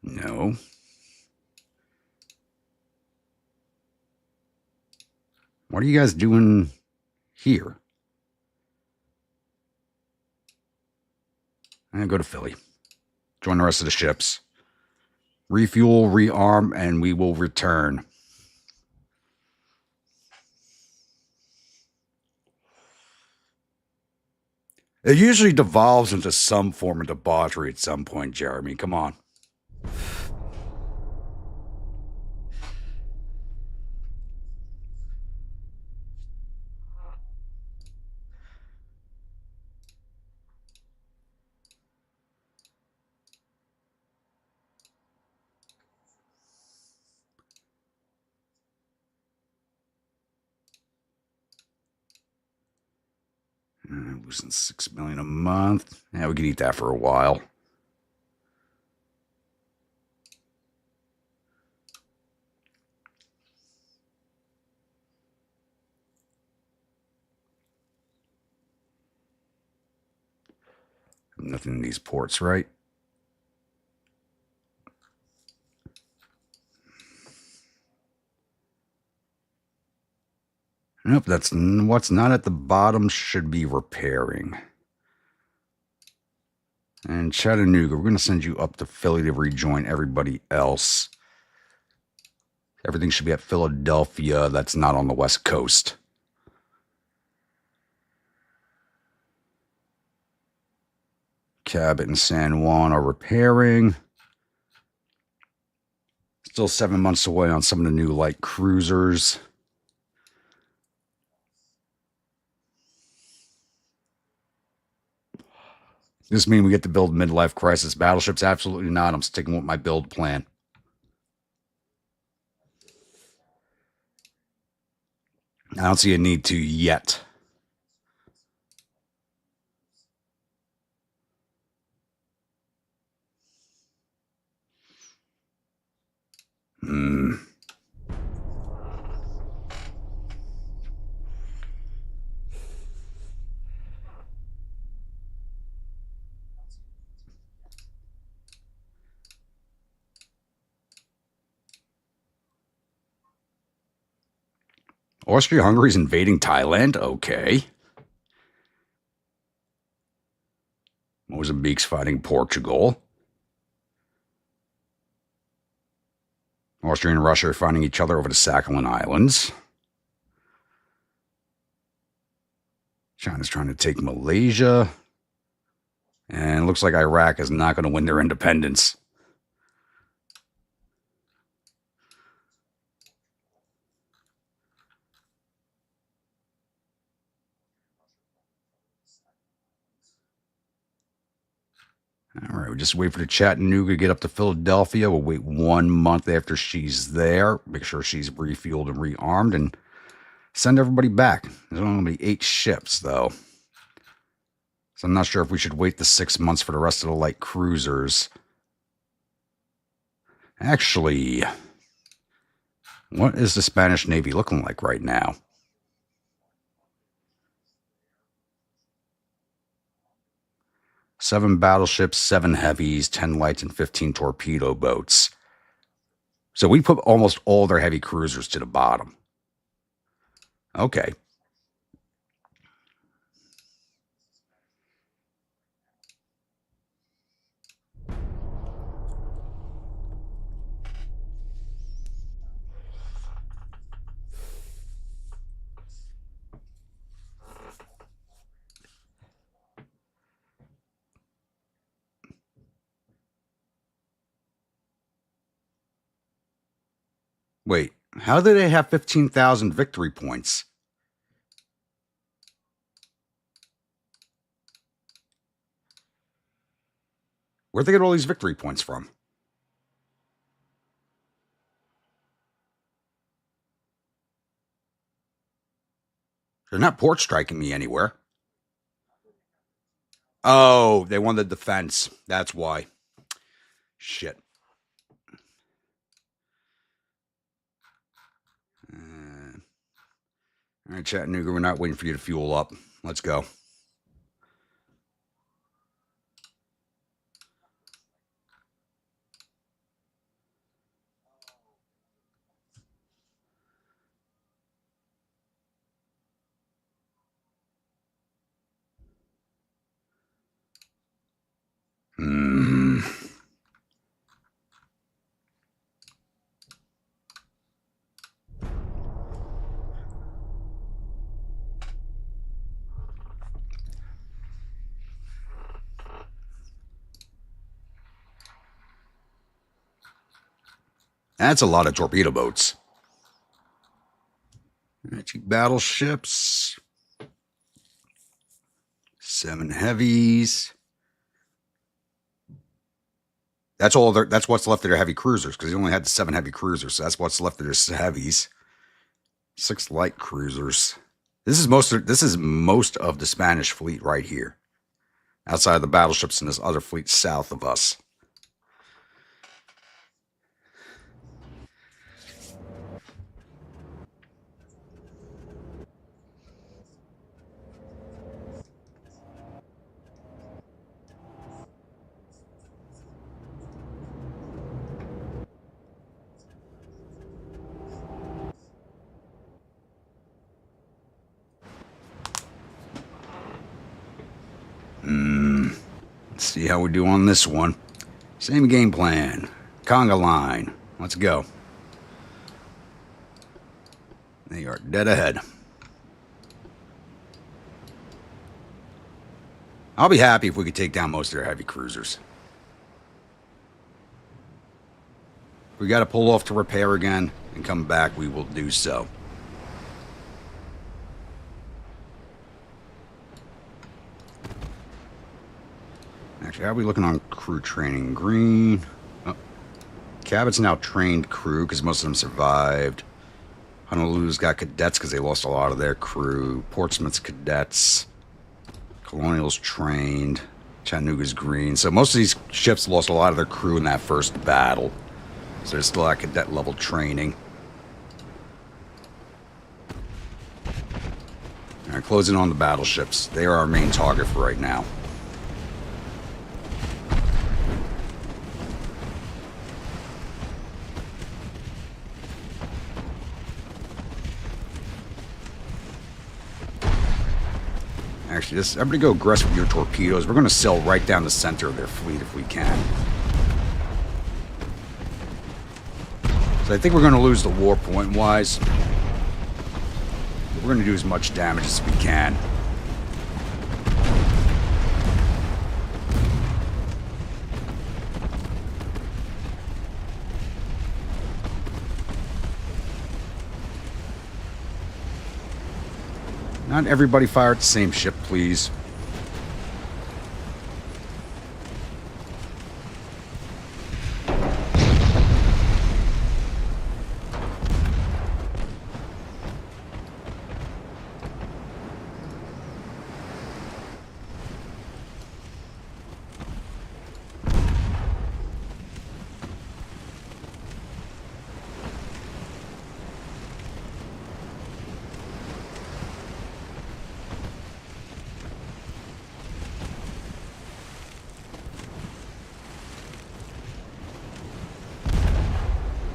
No. What are you guys doing here? And go to Philly. Join the rest of the ships. Refuel, rearm, and we will return. It usually devolves into some form of debauchery at some point, Jeremy. Come on. Losing $6 million a month. Yeah, we could eat that for a while. Nothing in these ports, right? Nope, that's what's not at the bottom should be repairing. And Chattanooga, we're going to send you up to Philly to rejoin everybody else. Everything should be at Philadelphia. That's not on the West Coast. Cabot and San Juan are repairing. Still 7 months away on some of the new light cruisers. Does this mean we get to build midlife crisis battleships? Absolutely not. I'm sticking with my build plan. I don't see a need to yet. Austria-Hungary's invading Thailand? Okay. Mozambique's fighting Portugal. Austria and Russia are fighting each other over the Sakhalin Islands. China's trying to take Malaysia. And it looks like Iraq is not going to win their independence. All right, we just wait for the Chattanooga to get up to Philadelphia. We'll wait 1 month after she's there, make sure she's refueled and rearmed, and send everybody back. There's only going to be 8 ships, though. So I'm not sure if we should wait the 6 months for the rest of the light cruisers. Actually, what is the Spanish Navy looking like right now? Seven battleships, 7 heavies, 10 lights, and 15 torpedo boats. So we put almost all their heavy cruisers to the bottom. Okay. Wait, how do they have 15,000 victory points? Where'd they get all these victory points from? They're not port striking me anywhere. Oh, they won the defense. That's why. Shit. All right, Chattanooga, we're not waiting for you to fuel up. Let's go. That's a lot of torpedo boats. 2 battleships. 7 heavies. That's all. That's what's left of their heavy cruisers because they only had the 7 heavy cruisers. So that's what's left of their heavies. 6 light cruisers. This is most of the Spanish fleet right here, outside of the battleships and this other fleet south of us. see how we do on this one. Same game plan. Conga line. Let's go. They are dead ahead. I'll be happy if we could take down most of their heavy cruisers. If we got to pull off to repair again and come back, we will do so. Actually, how are we looking on crew training? Green. Oh. Cabot's now trained crew because most of them survived. Honolulu's got cadets because they lost a lot of their crew. Portsmouth's cadets. Colonial's trained. Chattanooga's green. So most of these ships lost a lot of their crew in that first battle. So there's still at cadet level training. Alright, closing on the battleships. They are our main target for right now. Actually, everybody go aggressive with your torpedoes. We're going to sail right down the center of their fleet if we can. So I think we're going to lose the war point-wise. We're going to do as much damage as we can. Not everybody fire at the same ship, please.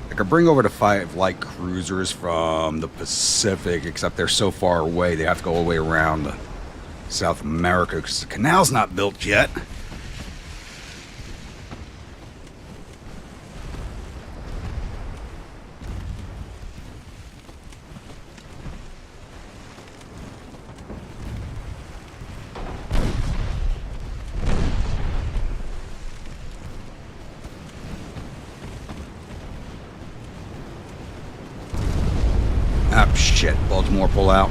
I could bring over the 5 light cruisers from the Pacific, except they're so far away, they have to go all the way around to South America because the canal's not built yet. Ah, shit. Baltimore pull out.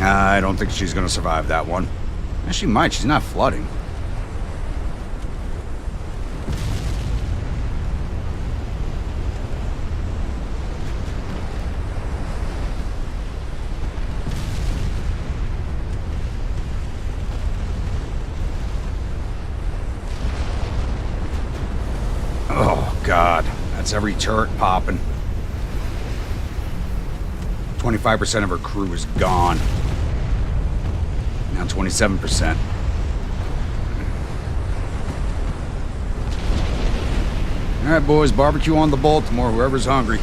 I don't think she's going to survive that one. Yeah, she might. She's not flooding. Oh, God. That's every turret popping. 25% of her crew is gone. Now 27%. Alright, boys. Barbecue on the Baltimore, whoever's hungry.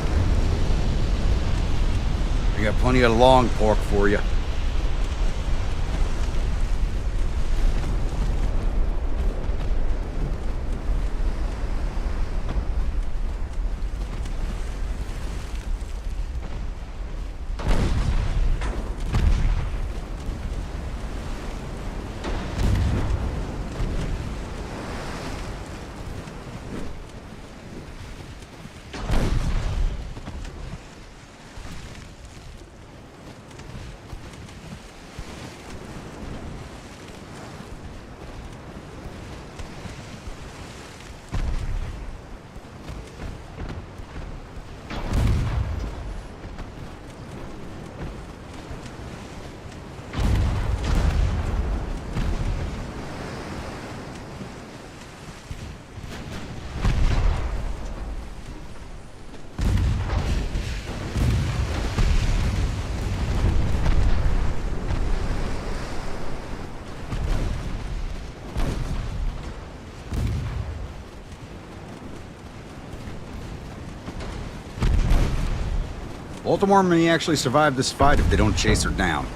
We got plenty of long pork for you. Baltimore may actually survive this fight if they don't chase her down.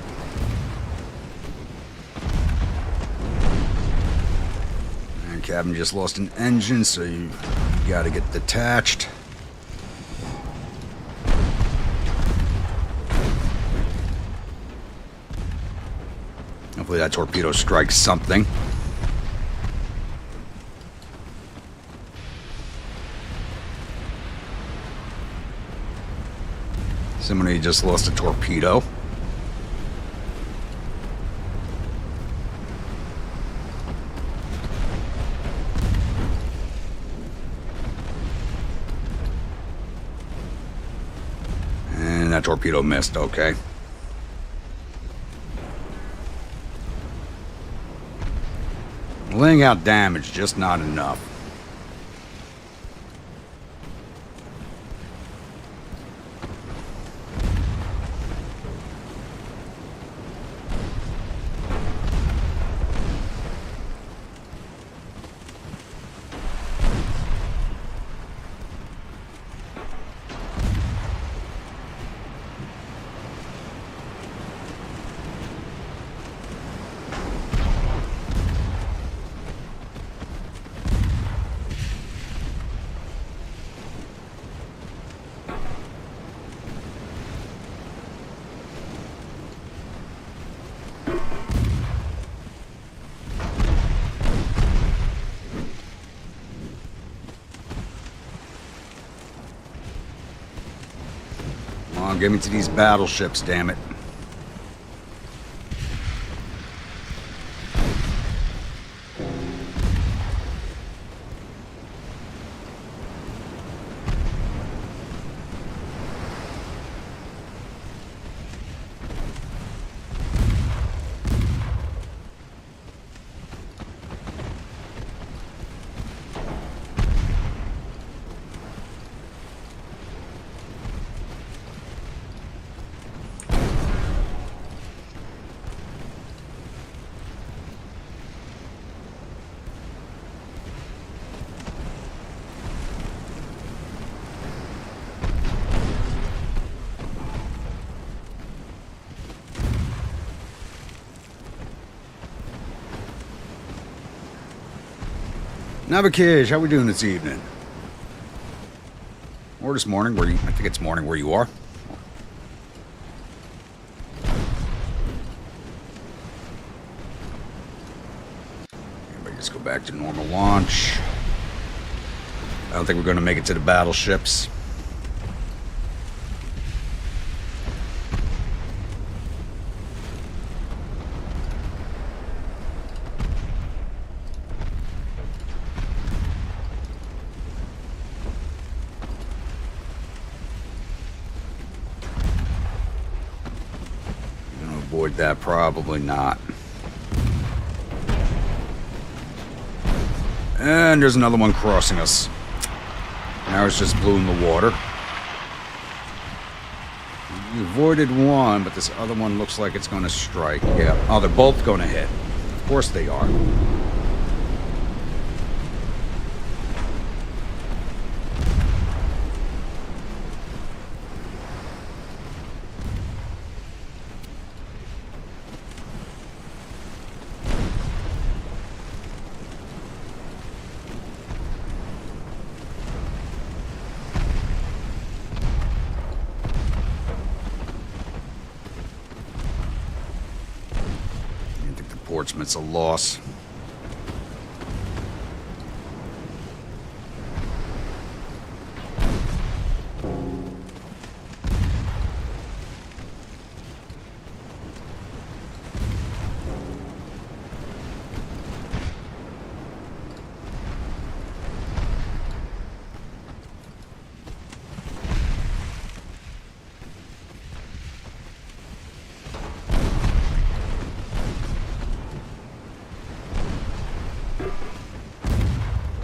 And cabin just lost an engine, so you gotta get detached. Hopefully that torpedo strikes something. Somebody just lost a torpedo. And that torpedo missed, okay. Laying out damage, just not enough. Come on, get me to these battleships, damn it. Navikish, how we doing this evening? Or this morning, where you, I think it's morning where you are. Everybody just go back to normal launch. I don't think we're going to make it to the battleships. Avoid that, probably not. And there's another one crossing us. Now it's just blue in the water. We avoided one, but this other one looks like it's going to strike. Yeah. Oh, they're both going to hit. Of course they are. Portsmouth's a loss.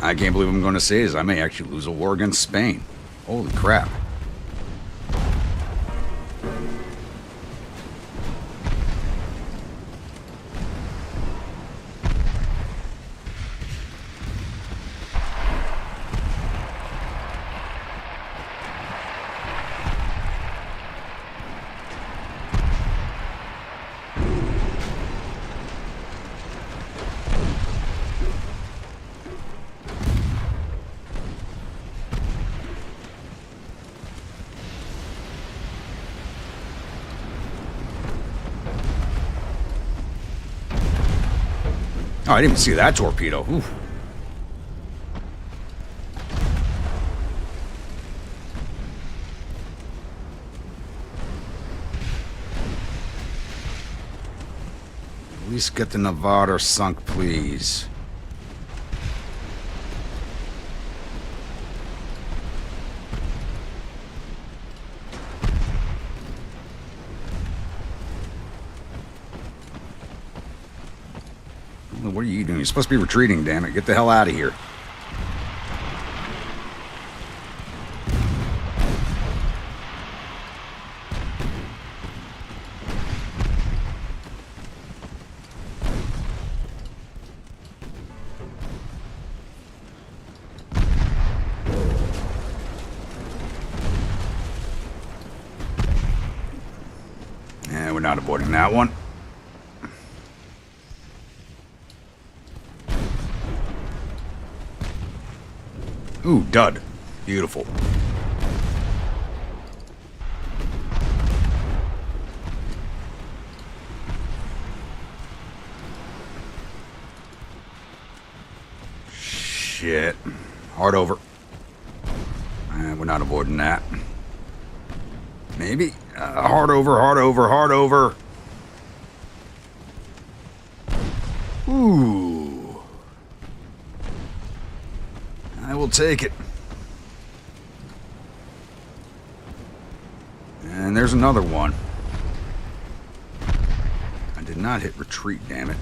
I can't believe I'm going to say this. I may actually lose a war against Spain. Holy crap. Oh, I didn't even see that torpedo. Oof. At least get the Nevada sunk, please. What are you doing? You're supposed to be retreating, damn it. Get the hell out of here. Yeah, we're not avoiding that one. Ooh, dud. Beautiful. Shit. Hard over. We're not avoiding that. Maybe. Hard over, hard over, hard over. Ooh. I will take it. And there's another one. I did not hit retreat, damn it.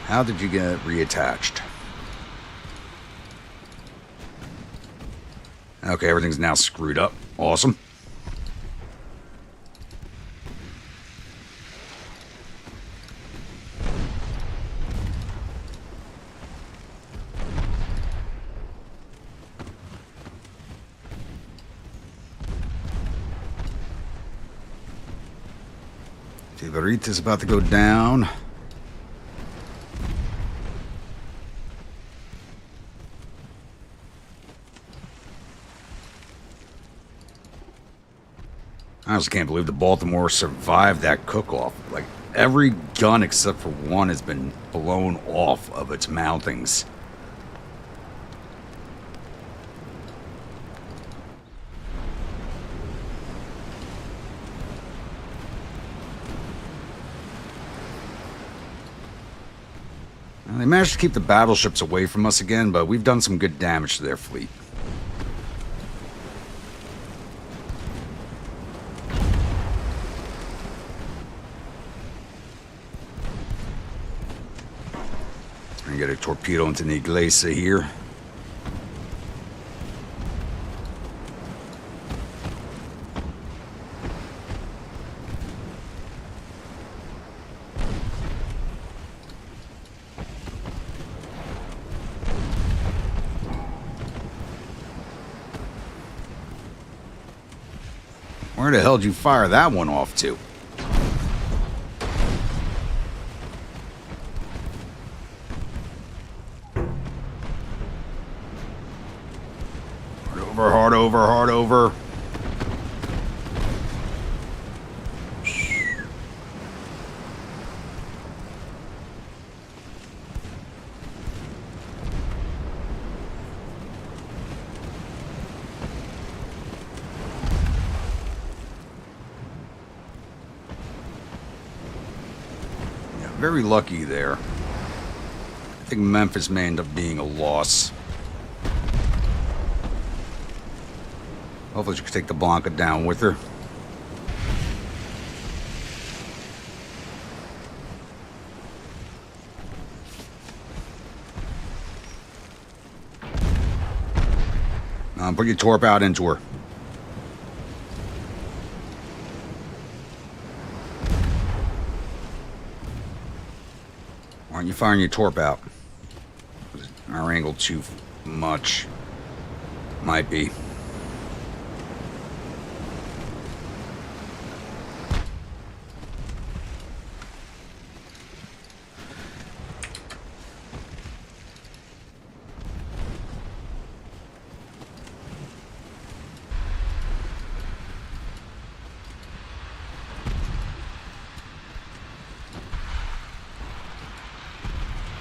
How did you get reattached? Okay, everything's now screwed up. Awesome. Tiberita's about to go down. I just can't believe the Baltimore survived that cook-off. Like, every gun except for one has been blown off of its mountings. They managed to keep the battleships away from us again, but we've done some good damage to their fleet. I get a torpedo into the Iglesia here. Where the hell did you fire that one off to? Hard over, hard over, hard over. Very lucky there. I think Memphis may end up being a loss. Hopefully she can take the Blanca down with her. Put your torp out into her. Why aren't you firing your torp out? Our angle too much. Might be.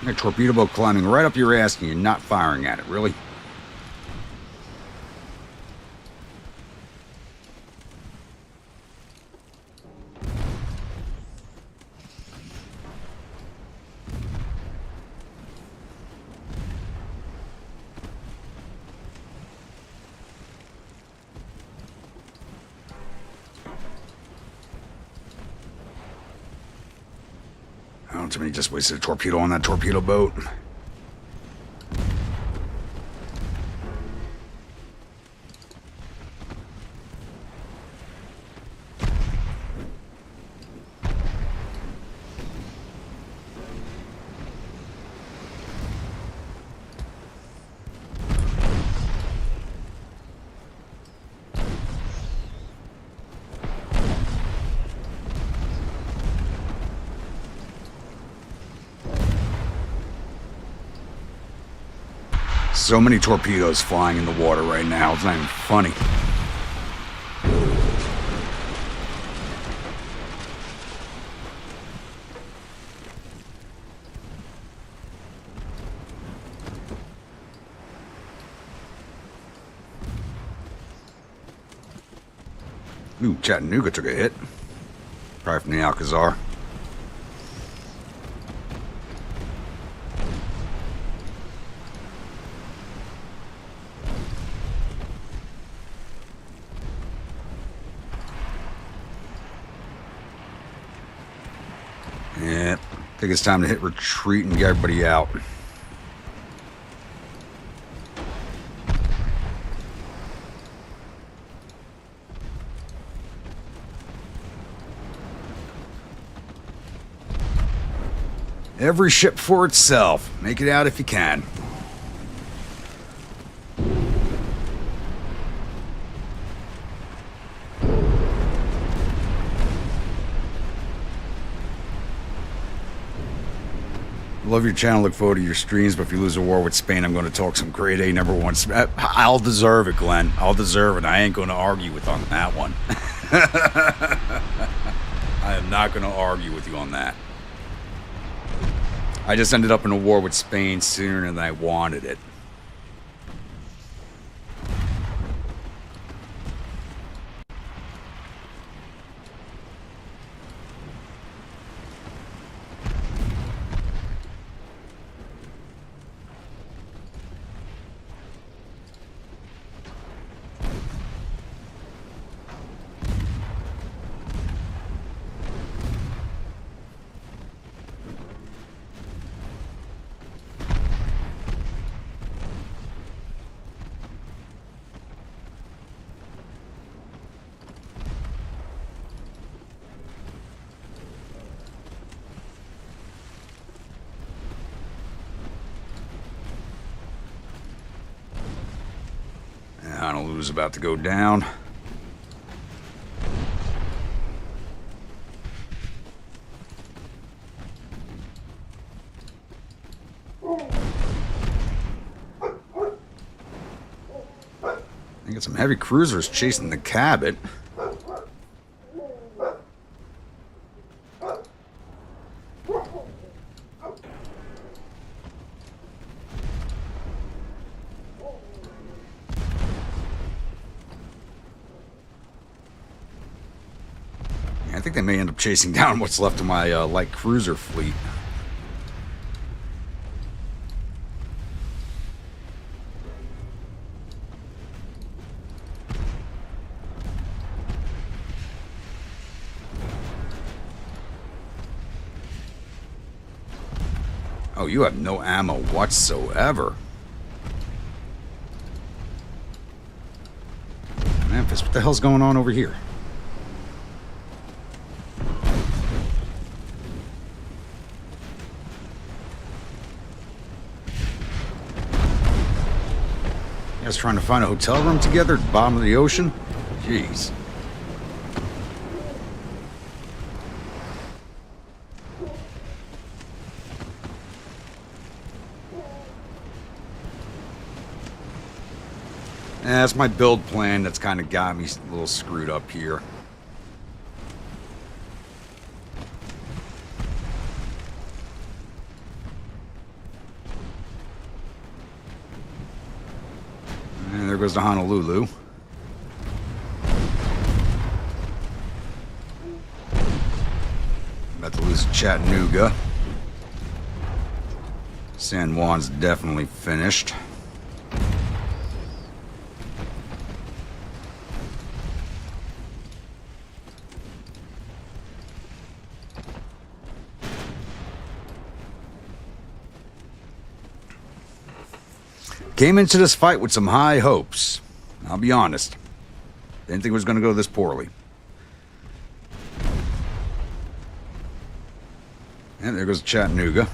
A torpedo boat climbing right up your ass and you're not firing at it, really? Oh, somebody just wasted a torpedo on that torpedo boat. So many torpedoes flying in the water right now, it's not even funny. Ooh, Chattanooga took a hit. Probably from the Alcazar. Yeah, I think it's time to hit retreat and get everybody out. Every ship for itself. Make it out if you can. Love your channel, look forward to your streams, but if you lose a war with Spain, I'm going to talk some grade A number one. I'll deserve it, Glenn. I'll deserve it. I ain't going to argue with on that one. I am not going to argue with you on that. I just ended up in a war with Spain sooner than I wanted it. Honolulu's about to go down. I got some heavy cruisers chasing the Cabot. I think they may end up chasing down what's left of my light cruiser fleet. Oh, you have no ammo whatsoever. Memphis, what the hell's going on over here? You guys trying to find a hotel room together at the bottom of the ocean? Jeez. That's my build plan that's kind of got me a little screwed up here. there goes the Honolulu. About to lose Chattanooga. San Juan's definitely finished. Came into this fight with some high hopes. I'll be honest. Didn't think it was going to go this poorly. And there goes Chattanooga.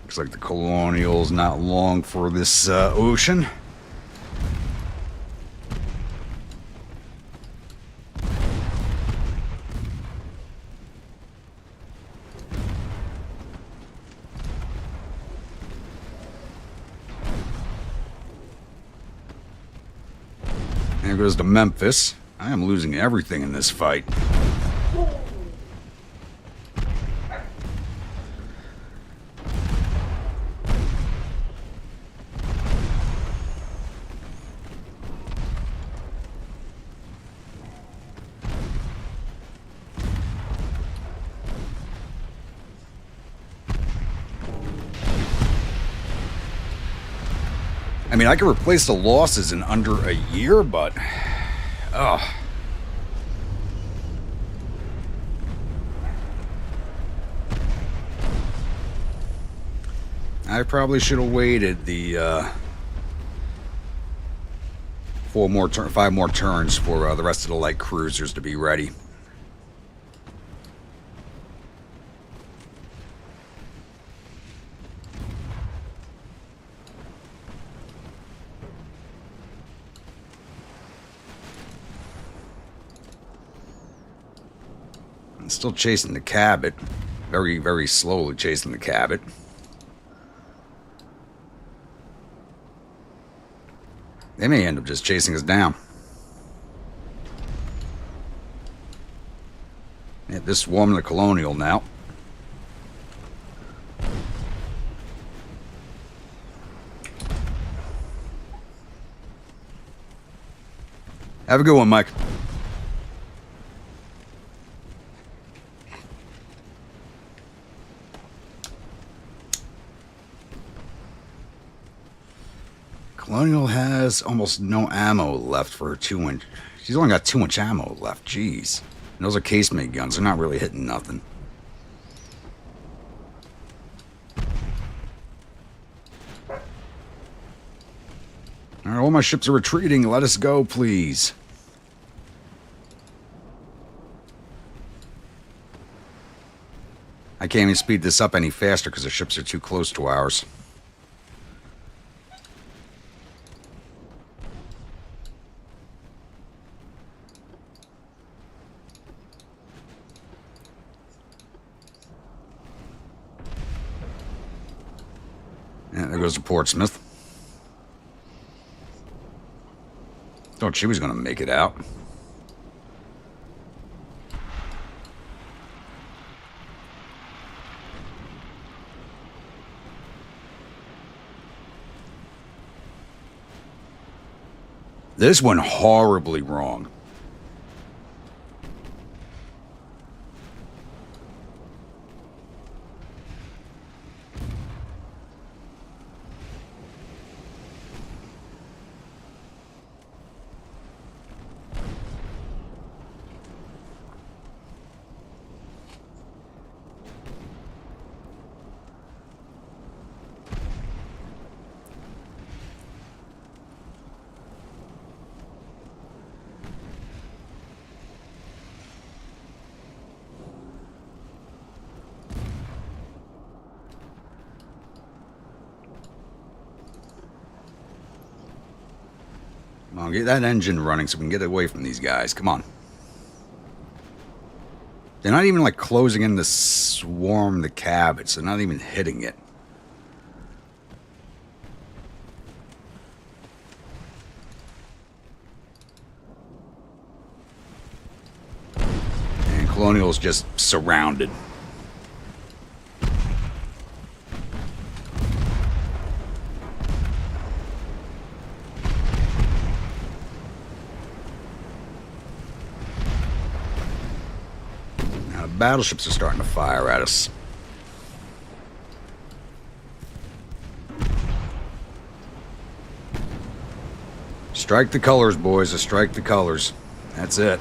Looks like the Colonial's not long for this ocean. There goes to Memphis. I am losing everything in this fight. I mean, I could replace the losses in under a year, but... oh. I probably should have waited the 5 more turns for the rest of the light cruisers to be ready. I'm still chasing the Cabot. Very, very slowly chasing the Cabot. They may end up just chasing us down. Yeah, this swarming the Colonial now. Have a good one, Mike. Colonial has almost no ammo left for her 2-inch. She's only got 2-inch ammo left. Jeez. And those are casemate guns. They're not really hitting nothing. Alright, all my ships are retreating. Let us go, please. I can't even speed this up any faster because the ships are too close to ours. Yeah, there goes to Portsmouth. Thought she was going to make it out. This went horribly wrong. Come on, get that engine running so we can get away from these guys. Come on. They're not even like closing in to swarm the cabins. They're not even hitting it. And Colonial's just surrounded. Battleships are starting to fire at us. Strike the colors, boys. Strike the colors. That's it.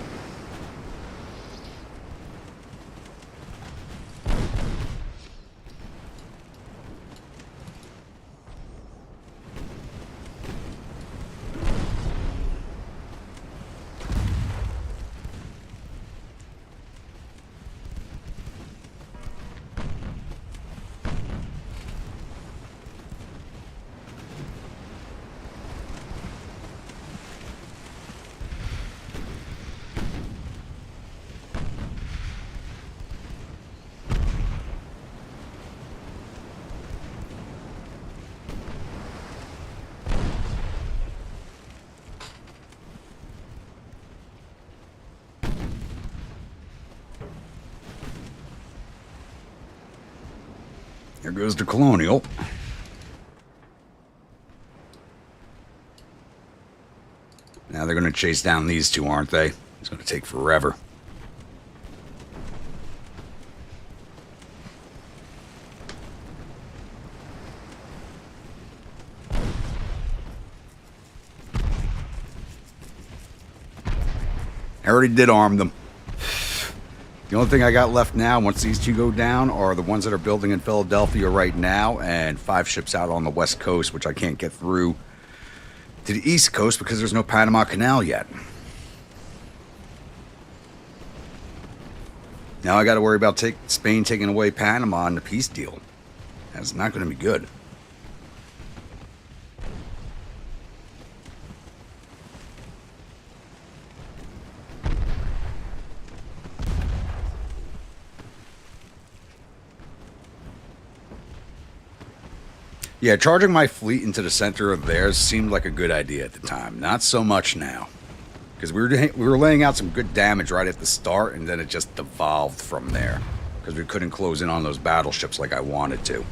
Here goes the Colonial. Now they're going to chase down these two, aren't they? It's going to take forever. I already did arm them. The only thing I got left now, once these two go down, are the ones that are building in Philadelphia right now, and 5 ships out on the west coast, which I can't get through to the east coast because there's no Panama Canal yet. Now I got to worry about Spain taking away Panama in the peace deal. That's not going to be good. Yeah, charging my fleet into the center of theirs seemed like a good idea at the time. Not so much now. Because we were laying out some good damage right at the start, and then it just devolved from there. Because we couldn't close in on those battleships like I wanted to.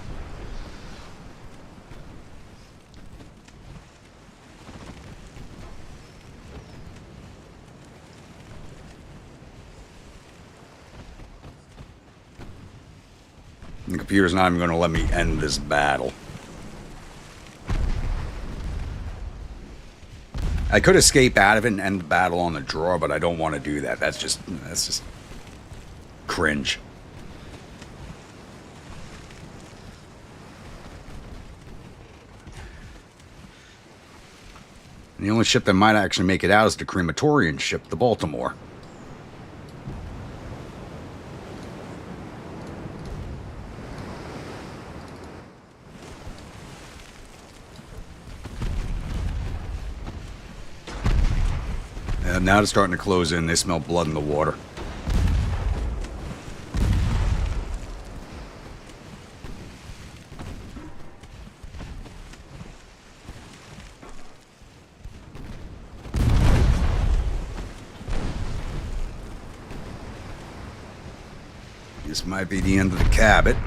The computer's not even going to let me end this battle. I could escape out of it and end the battle on the draw, but I don't want to do that. That's just cringe. And the only ship that might actually make it out is the crematorian ship, the Baltimore. Now they're starting to close in. They smell blood in the water. This might be the end of the Cabot.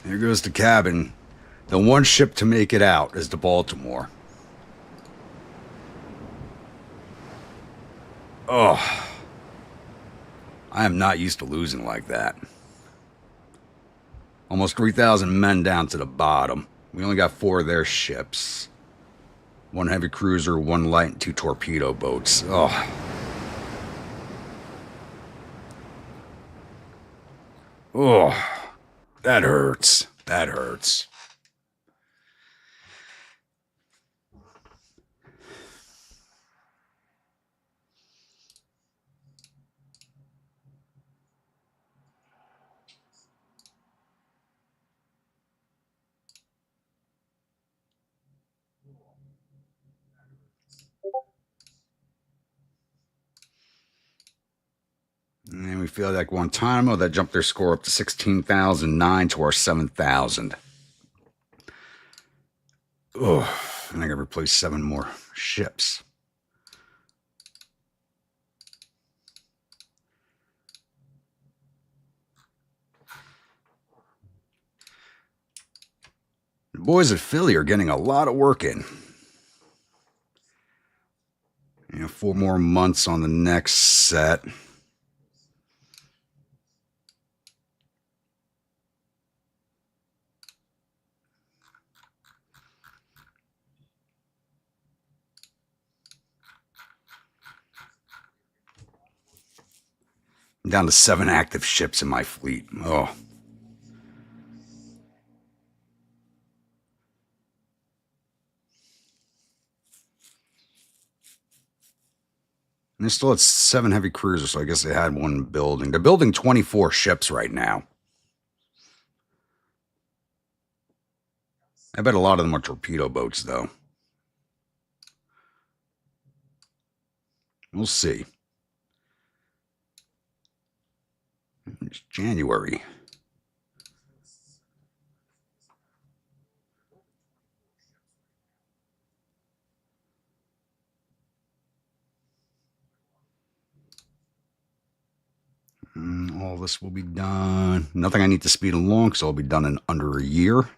Here goes the cabin. The one ship to make it out is the Baltimore. Oh. I am not used to losing like that. Almost 3,000 men down to the bottom. We only got 4 of their ships. 1 heavy cruiser, 1 light, and 2 torpedo boats. Oh. Oh. That hurts. That hurts. we feel like Guantanamo, that jumped their score up to 16,009 to our 7,000. Oh, and I got to replace 7 more ships. The boys at Philly are getting a lot of work in. 4 more months on the next set. I'm down to 7 active ships in my fleet. Oh. And they still had 7 heavy cruisers, so I guess they had one building. They're building 24 ships right now. I bet a lot of them are torpedo boats, though. We'll see. It's January. All this will be done. Nothing I need to speed along, so it'll be done in under a year.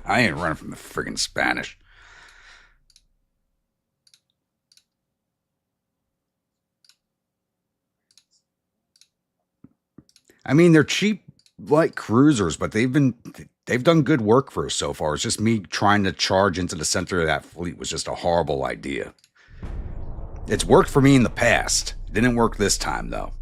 I ain't running from the friggin' Spanish. I mean, they're cheap light cruisers, but they've done good work for us so far. It's just me trying to charge into the center of that fleet was just a horrible idea. It's worked for me in the past. It didn't work this time, though.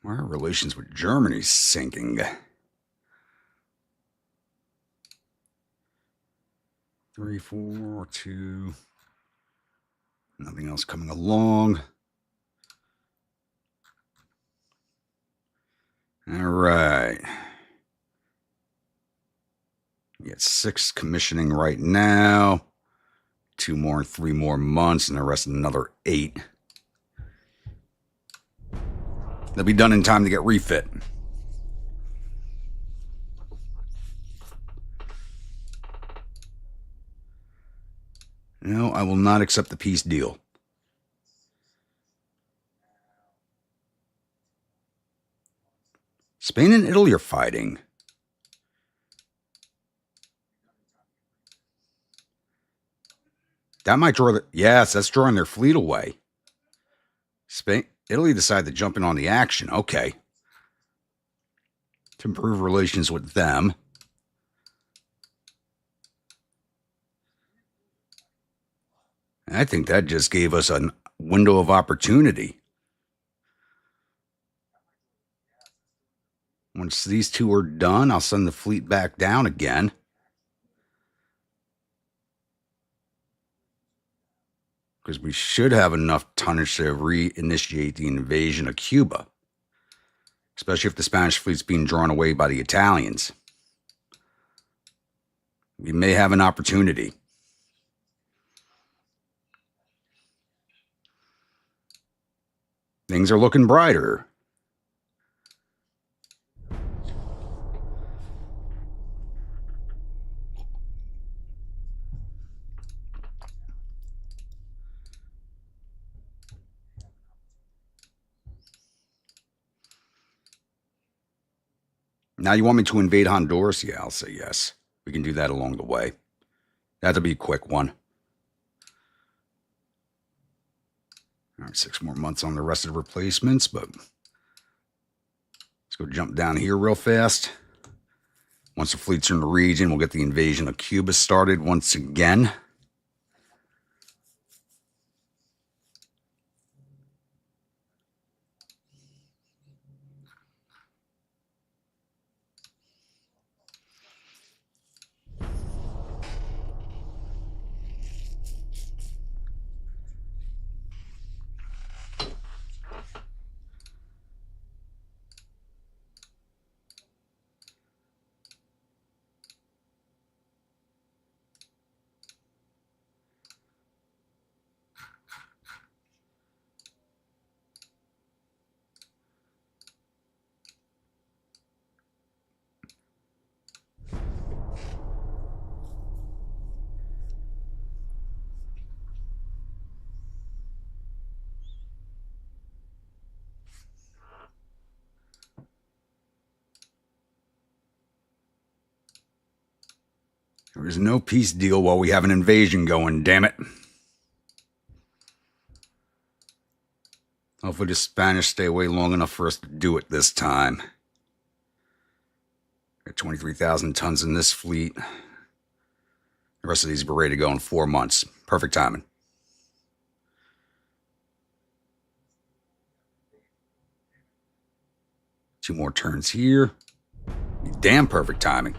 Our relations with Germany's sinking. 3, 4, 2. Nothing else coming along. All right. We got 6 commissioning right now. 2 more, 3 more months, and the rest another 8. They'll be done in time to get refit. No, I will not accept the peace deal. Spain and Italy are fighting. That might draw the... Yes, that's drawing their fleet away. Italy decided to jump in on the action. Okay. To improve relations with them. I think that just gave us a window of opportunity. Once these 2 are done, I'll send the fleet back down again. Because we should have enough tonnage to reinitiate the invasion of Cuba. Especially if the Spanish fleet's being drawn away by the Italians. We may have an opportunity. Things are looking brighter. Now you want me to invade Honduras? Yeah, I'll say yes. We can do that along the way. That'll be a quick one. All right, 6 more months on the rest of the replacements, but let's go jump down here real fast. Once the fleets are in the region, we'll get the invasion of Cuba started once again. There is no peace deal while we have an invasion going, damn it. Hopefully the Spanish stay away long enough for us to do it this time. Got 23,000 tons in this fleet. The rest of these will be ready to go in 4 months. Perfect timing. Two more turns here. Damn perfect timing.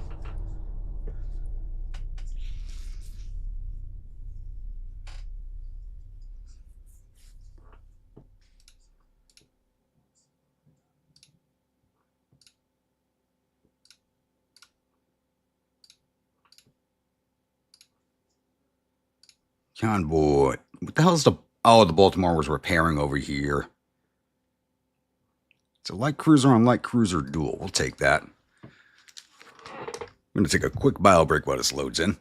Convoy. What the hell is the... Oh, the Baltimore was repairing over here. It's a light cruiser on light cruiser duel. We'll take that. I'm going to take a quick bio break while this loads in.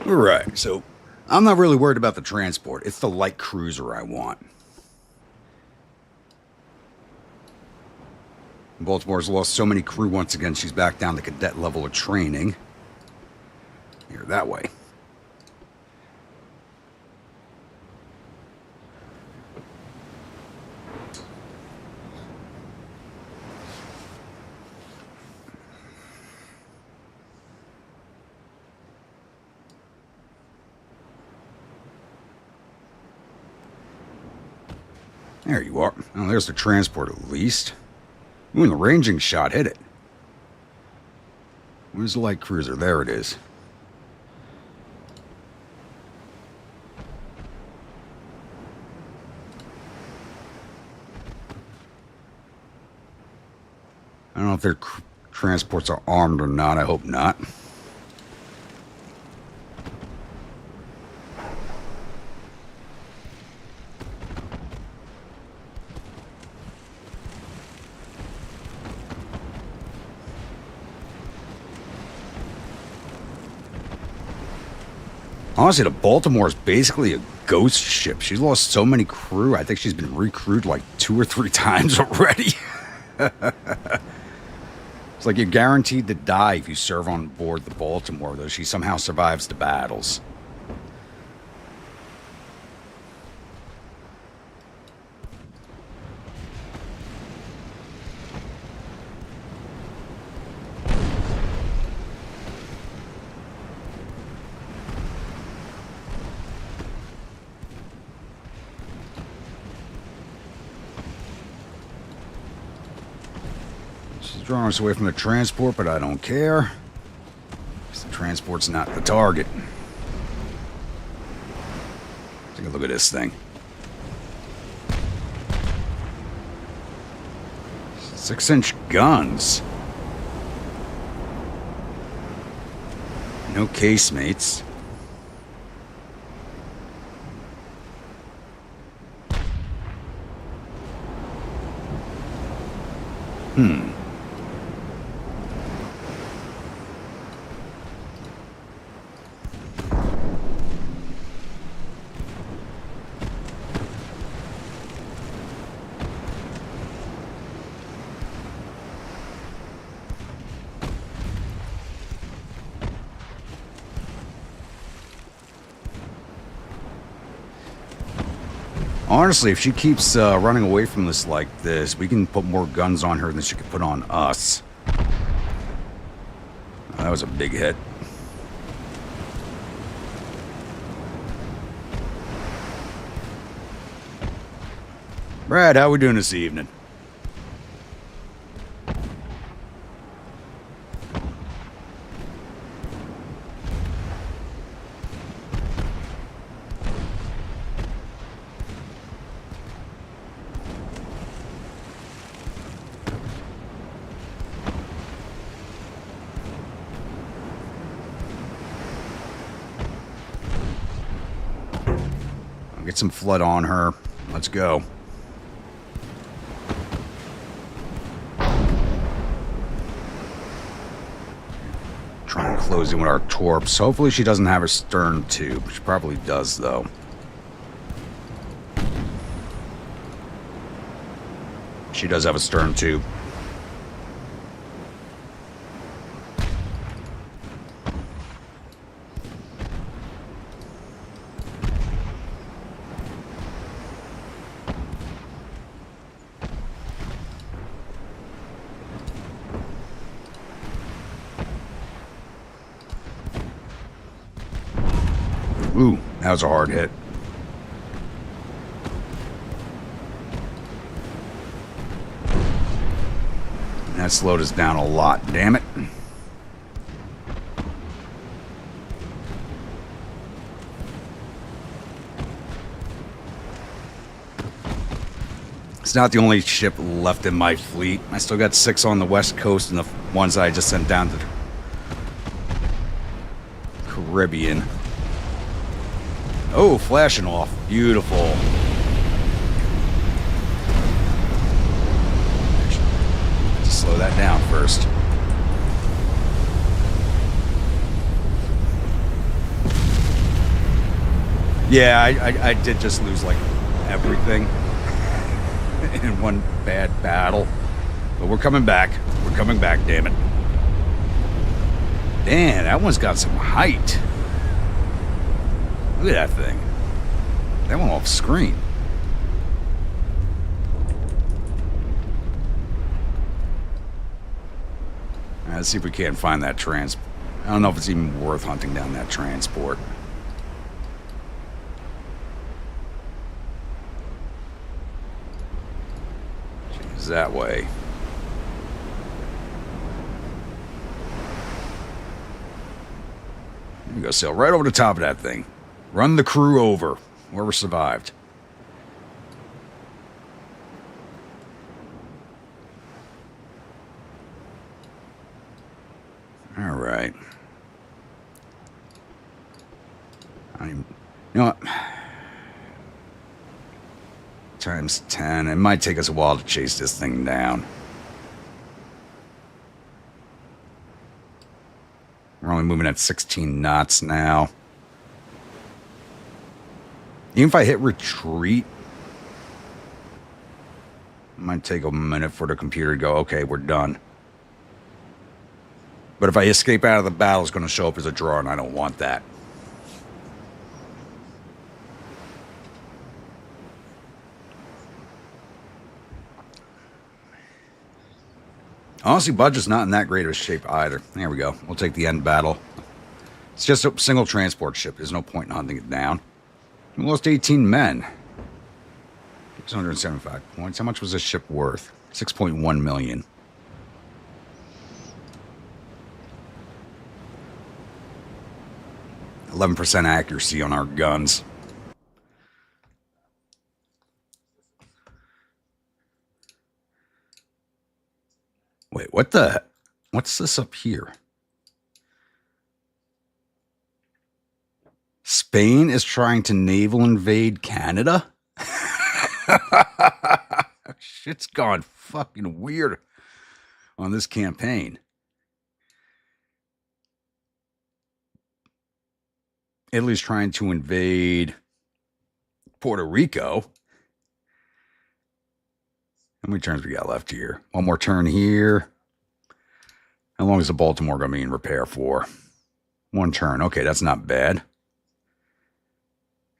Right, so I'm not really worried about the transport. It's the light cruiser I want. Baltimore's lost so many crew once again, she's back down to cadet level of training. Here, that way. There you are. Oh, there's the transport at least. Ooh, and the ranging shot hit it. Where's the light cruiser? There it is. I don't know if their transports are armed or not. I hope not. Honestly, the Baltimore is basically a ghost ship. She's lost so many crew. I think she's been recrewed like 2 or 3 times already. It's like you're guaranteed to die if you serve on board the Baltimore, though she somehow survives the battles. She's drawing us away from the transport, but I don't care. The transport's not the target. Take a look at this thing. 6-inch guns. No casemates. Honestly, if she keeps running away from us like this, we can put more guns on her than she could put on us. That was a big hit. Brad, how we doing this evening? Get some flood on her. Let's go. Trying to close in with our torps. Hopefully she doesn't have her stern tube. She probably does, though. She does have a stern tube. Ooh, that was a hard hit. That slowed us down a lot, damn it. It's not the only ship left in my fleet. I still got 6 on the west coast and the ones I just sent down to the Caribbean. Oh, flashing off. Beautiful. Just slow that down first. Yeah, I did just lose, like, everything in one bad battle. But we're coming back. We're coming back, damn it. Damn, that one's got some height. Look at that thing. That went off screen. Let's see if we can't find that I don't know if it's even worth hunting down that transport. Jeez, that way. We go sail right over the top of that thing. Run the crew over. Whoever survived. All right. You know what? Times 10. It might take us a while to chase this thing down. We're only moving at 16 knots now. Even if I hit retreat, it might take a minute for the computer to go, okay, we're done. But if I escape out of the battle, it's going to show up as a draw, and I don't want that. Honestly, Budget's not in that great of a shape either. There we go. We'll take the end battle. It's just a single transport ship. There's no point in hunting it down. We lost 18 men. 675 points. How much was this ship worth? 6.1 million. 11% accuracy on our guns. Wait, what the? What's this up here? Spain is trying to naval invade Canada? Shit's gone fucking weird on this campaign. Italy's trying to invade Puerto Rico. How many turns we got left here? One more turn here. How long is the Baltimore going to be in repair for? One turn. Okay, that's not bad.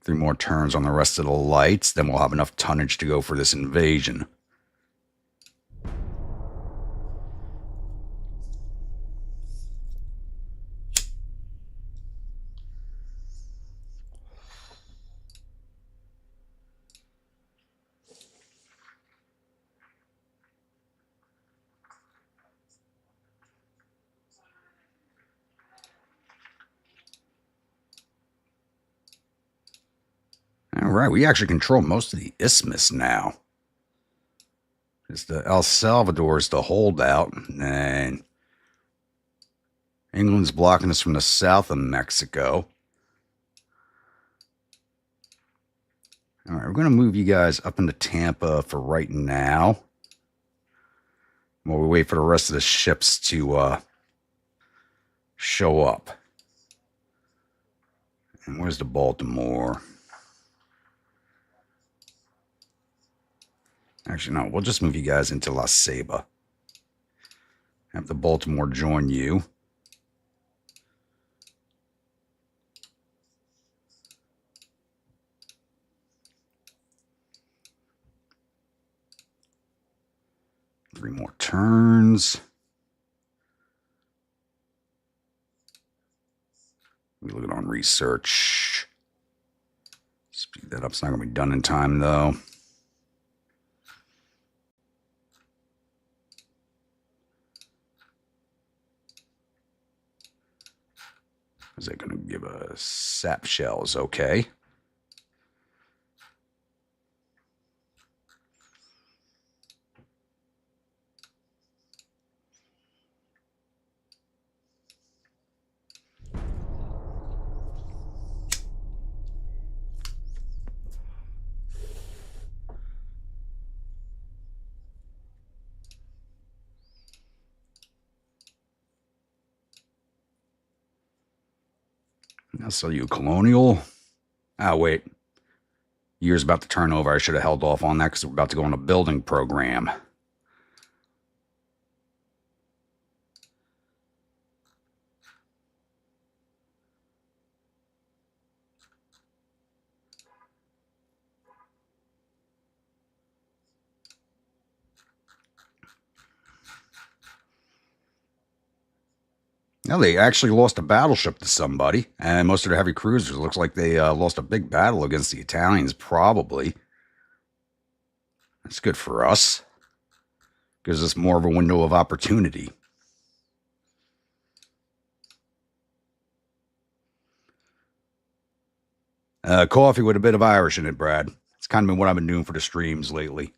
3 more turns on the rest of the lights. Then we'll have enough tonnage to go for this invasion. All right, we actually control most of the isthmus now. It's the El Salvador is the holdout, and England's blocking us from the south of Mexico. All right, we're going to move you guys up into Tampa for right now, while we wait for the rest of the ships to show up. And where's the Baltimore? Actually, no, we'll just move you guys into La Ceiba. Have the Baltimore join you. Three more turns. We look on research. Speed that up. It's not going to be done in time, though. Is that going to give us sap shells? Okay. I'll sell you a colonial. Ah, wait. Year's about to turn over. I should have held off on that because we're about to go on a building program. Now, they actually lost a battleship to somebody, and most of their heavy cruisers. Looks like they lost a big battle against the Italians, probably. That's good for us. Gives us more of a window of opportunity. Coffee with a bit of Irish in it, Brad. It's kind of been what I've been doing for the streams lately.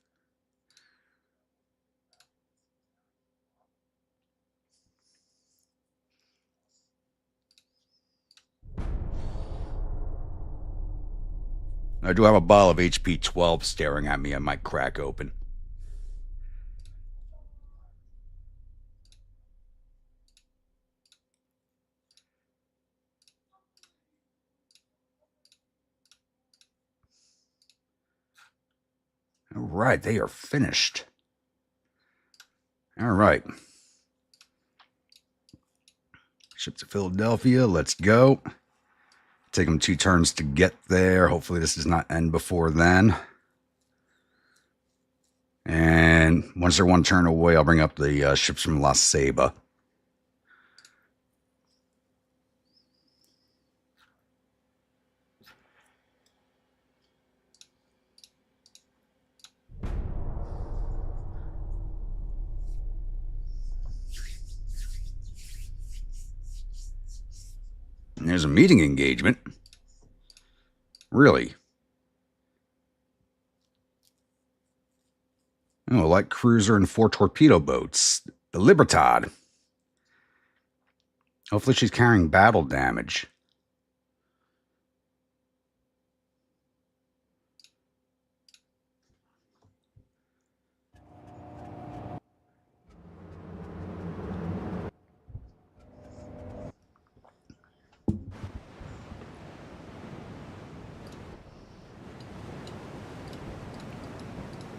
I do have a bottle of HP 12 staring at me. I might crack open. All right, they are finished. All right. Ship to Philadelphia. Let's go. Take them 2 turns to get there. Hopefully this does not end before then. And once they're 1 turn away, I'll bring up the ships from La Ceiba. There's a meeting engagement. Really? Oh, a light cruiser and 4 torpedo boats. The Libertad. Hopefully she's carrying battle damage.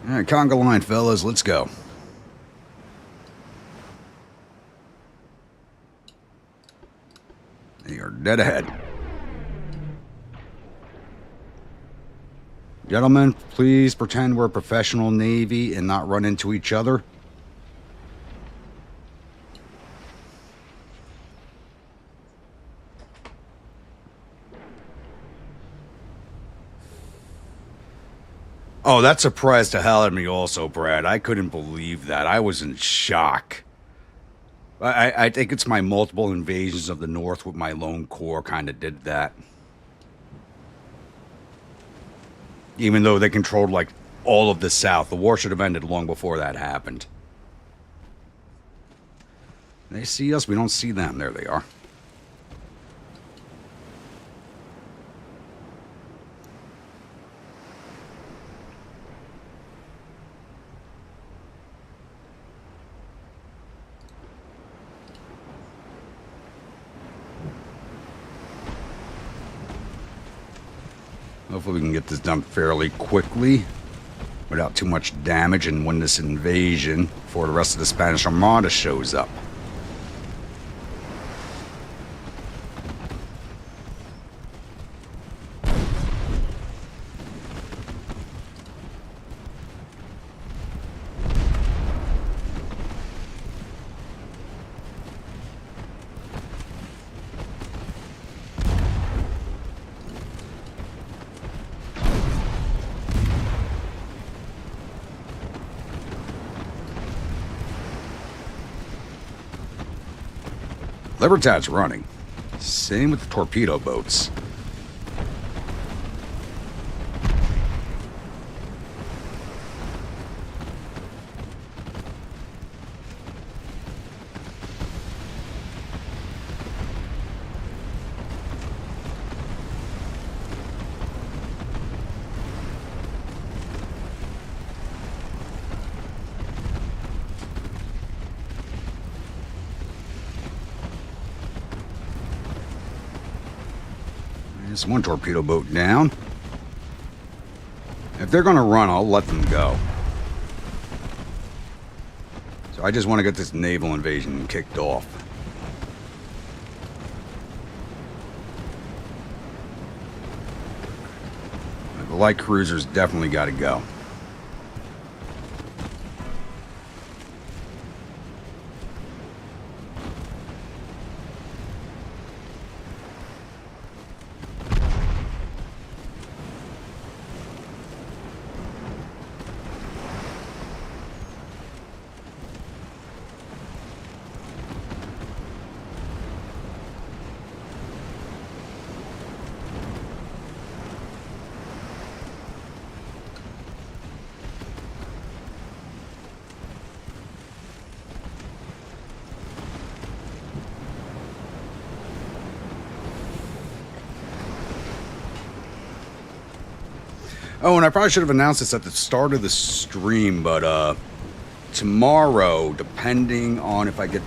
All right, conga line, fellas. Let's go. They are dead ahead. Gentlemen, please pretend we're a professional Navy and not run into each other. Oh, that surprised the hell out of me also, Brad. I couldn't believe that. I was in shock. I think it's my multiple invasions of the North with my lone corps kind of did that. Even though they controlled, like, all of the South. The war should have ended long before that happened. They see us, we don't see them. There they are. Hopefully we can get this done fairly quickly without too much damage and win this invasion before the rest of the Spanish Armada shows up. Libertad's running. Same with the torpedo boats. There's one torpedo boat down. If they're going to run, I'll let them go. So I just want to get this naval invasion kicked off. The light cruisers definitely got to go. Oh, and I probably should have announced this at the start of the stream, but tomorrow, depending on if I get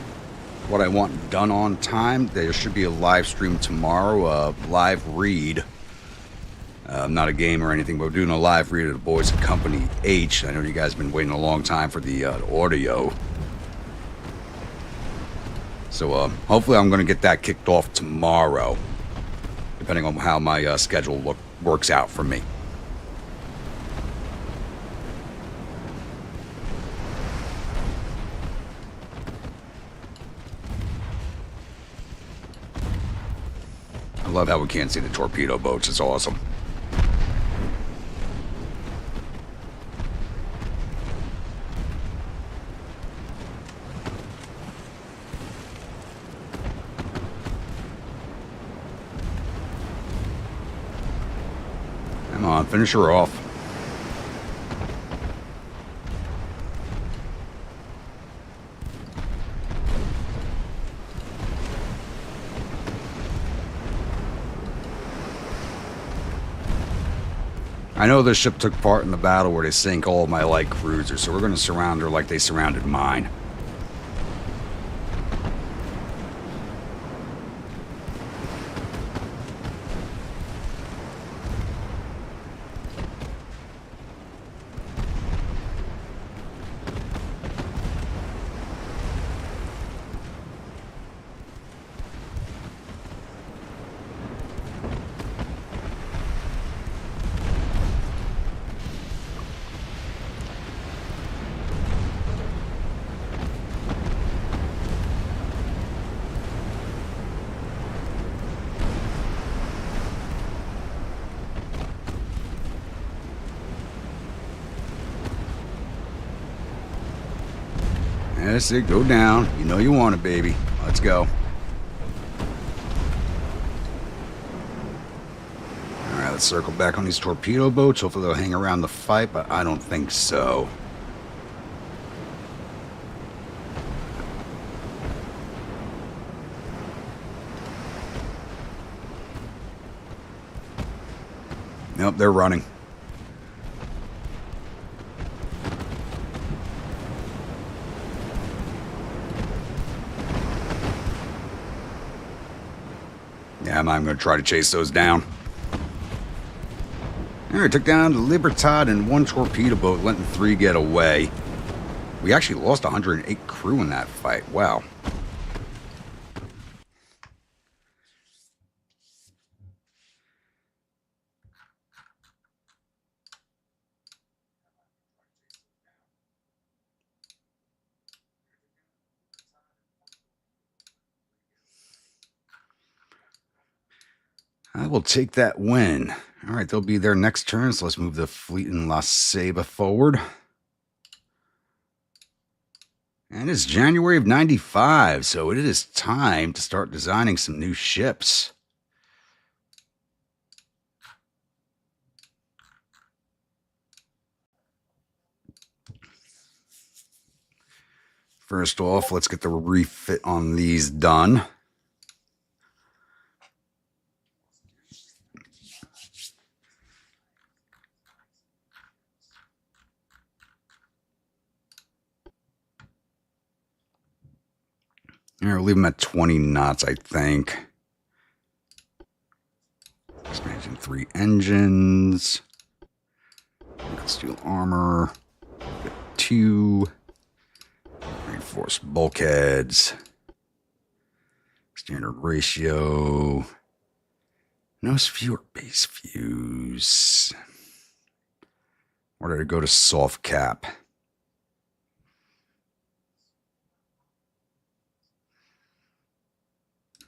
what I want done on time, there should be a live stream tomorrow, a live read. I'm not a gamer or anything, but we're doing a live read of the boys at Company H. I know you guys have been waiting a long time for the audio. So hopefully I'm going to get that kicked off tomorrow, depending on how my schedule works out for me. I love how we can't see the torpedo boats. It's awesome. Come on, finish her off. I know this ship took part in the battle where they sank all of my light cruisers, so we're going to surround her like they surrounded mine. That's it, go down. You know you want it, baby. Let's go. Alright, let's circle back on these torpedo boats. Hopefully they'll hang around the fight, but I don't think so. Nope, they're running. Yeah, I'm going to try to chase those down. Alright, took down the Libertad and one torpedo boat, letting 3 get away. We actually lost 108 crew in that fight. Wow. I will take that win. All right, they'll be their next turn, so let's move the fleet in La Ceiba forward. And it's January of 95, so it is time to start designing some new ships. First off, let's get the refit on these done. We'll leave them at 20 knots, I think. Expansion 3 engines. Steel armor. 2. Reinforced bulkheads. Standard ratio. No fewer base views. Or did it go to soft cap?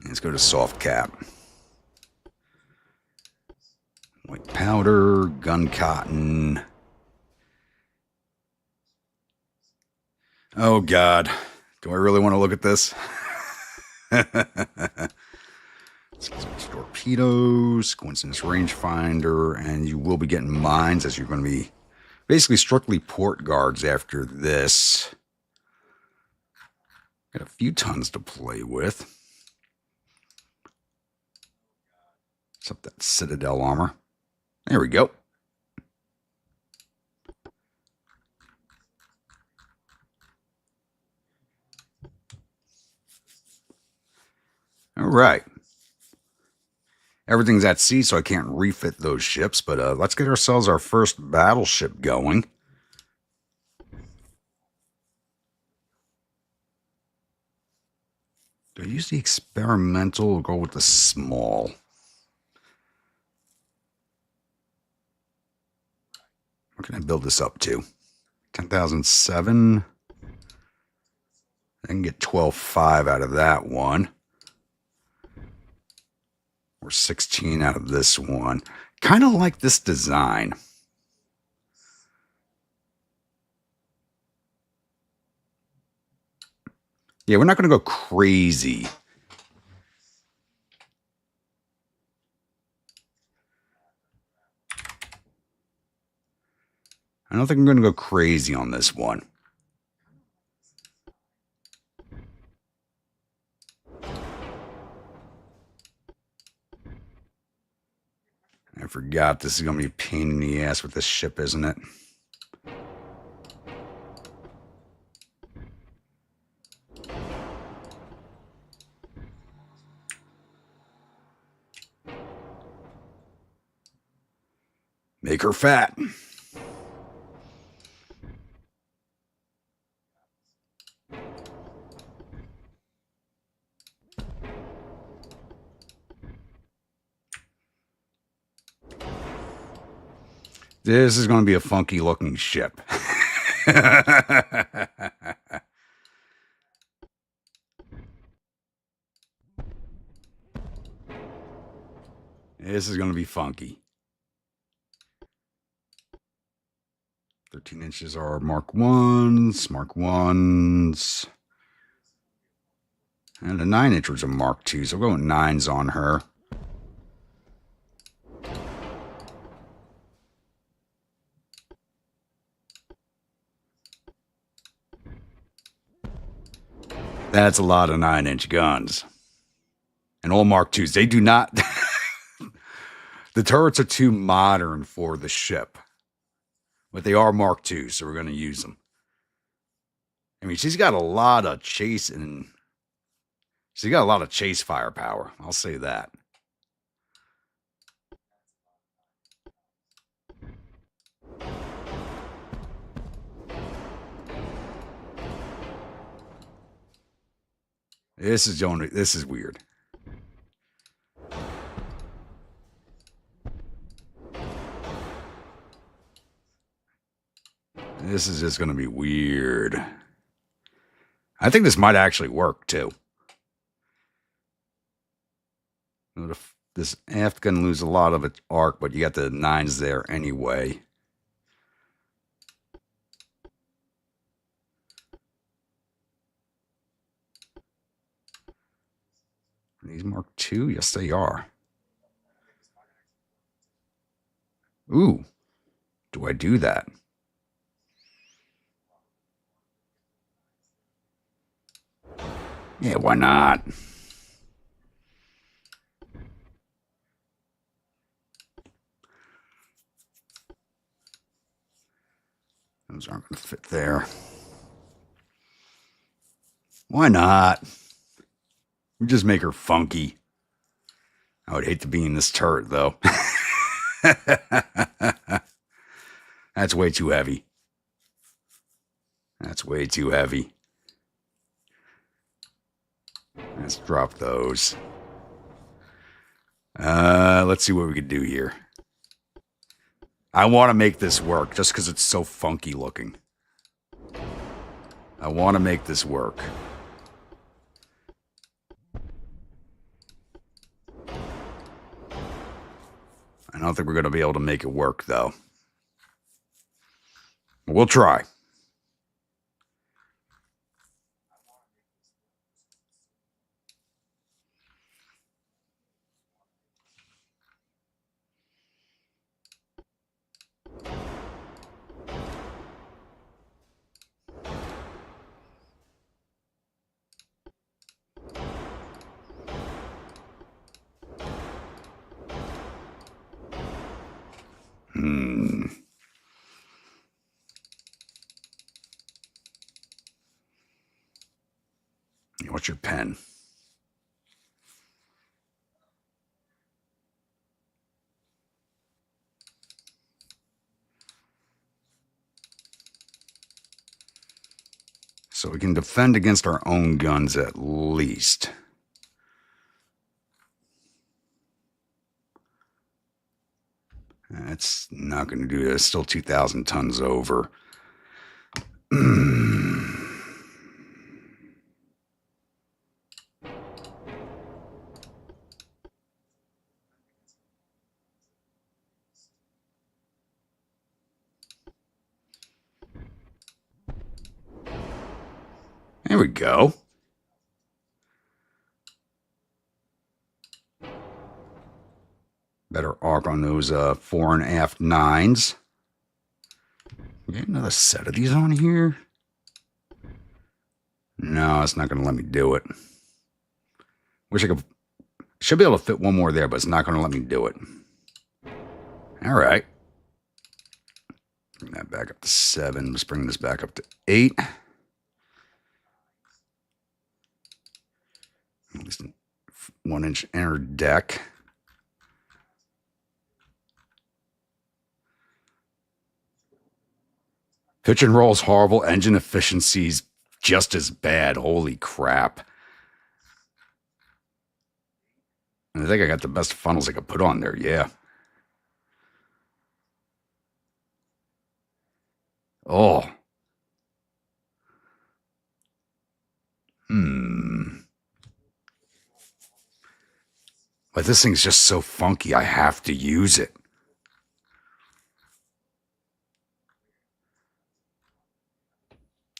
Let's go to soft cap. White powder, gun cotton. Oh, God. Do I really want to look at this? Torpedoes, coincidence rangefinder, and you will be getting mines as you're going to be basically strictly port guards after this. Got a few tons to play with. Except that Citadel armor. There we go. All right. Everything's at sea, so I can't refit those ships, but let's get ourselves our first battleship going. Do I use the experimental or go with the small? What can I build this up to? 10,007. I can get 12.5 out of that one. Or 16 out of this one. Kind of like this design. Yeah, we're not going to go crazy. I don't think I'm going to go crazy on this one. I forgot this is going to be a pain in the ass with this ship, isn't it? Make her fat. This is going to be a funky looking ship. This is going to be funky. 13 inches are Mark 1s, Mark 1s. And the 9 inch was a Mark 2, so we'll go with 9s on her. That's a lot of 9 inch guns. And all Mark 2s. They do not. The turrets are too modern for the ship. But they are Mark 2s, so we're going to use them. I mean, she's got a lot of chase and. She's got a lot of chase firepower. I'll say that. This is weird. This is just going to be weird. I think this might actually work, too. This aft can lose a lot of its arc, but you got the 9s there anyway. Are these Mark II? Yes, they are. Ooh. Do I do that? Yeah, why not? Those aren't going to fit there. Why not? We just make her funky. I would hate to be in this turret, though. That's way too heavy. That's way too heavy. Let's drop those. Let's see what we can do here. I want to make this work just because it's so funky looking. I want to make this work. I don't think we're going to be able to make it work, though. We'll try. What's your pen? So we can defend against our own guns at least. That's not going to do this. Still 2,000 tons over. There we go. Better arc on those fore and aft 9s. We get another set of these on here? No, it's not going to let me do it. Wish I could. Should be able to fit one more there, but it's not going to let me do it. All right. Bring that back up to 7. Let's bring this back up to 8. At least 1-inch inner deck. Pitch and roll's horrible. Engine efficiency's just as bad. Holy crap. And I think I got the best funnels I could put on there. Yeah. Oh. But this thing's just so funky, I have to use it.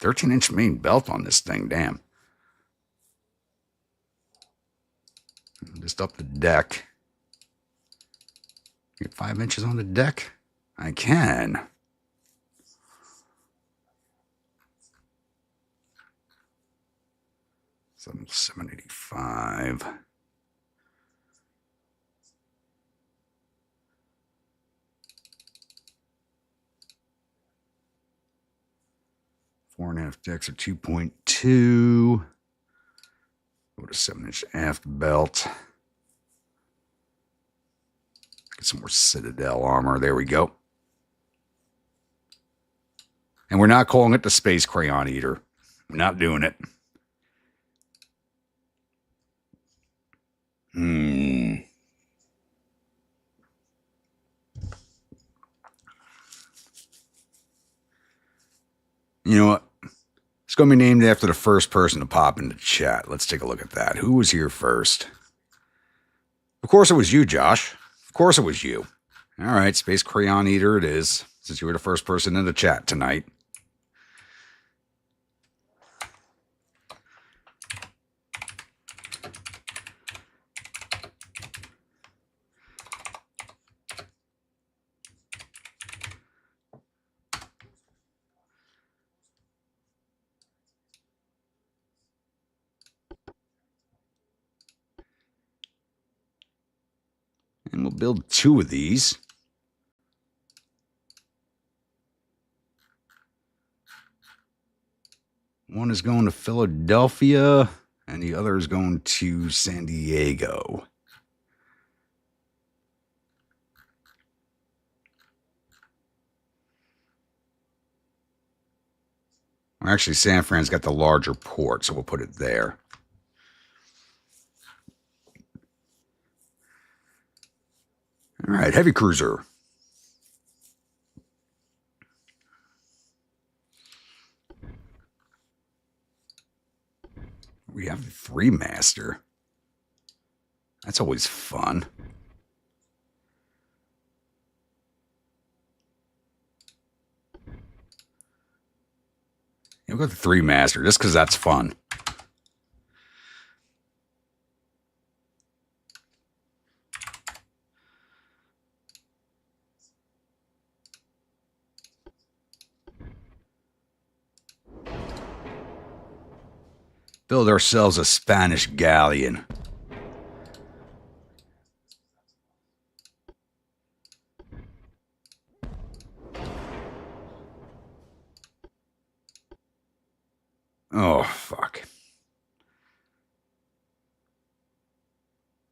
"13-inch main belt on this thing, damn. Just up the deck. Get 5 inches on the deck? I can. $785. Four and a half decks are 2.2. Go to 7-inch aft belt. Get some more Citadel armor. There we go. And we're not calling it the Space Crayon Eater. We're not doing it. You know what? It's going to be named after the first person to pop into chat. Let's take a look at that. Who was here first? Of course it was you, Josh. Of course it was you. All right, Space Crayon Eater it is, since you were the first person in the chat tonight. And we'll build 2 of these. One is going to Philadelphia, and the other is going to San Diego. Well, actually, San Fran's got the larger port, so we'll put it there. All right, heavy cruiser. We have the 3-master. That's always fun. We'll go with the 3-master just because that's fun. Build ourselves a Spanish galleon. Oh, fuck.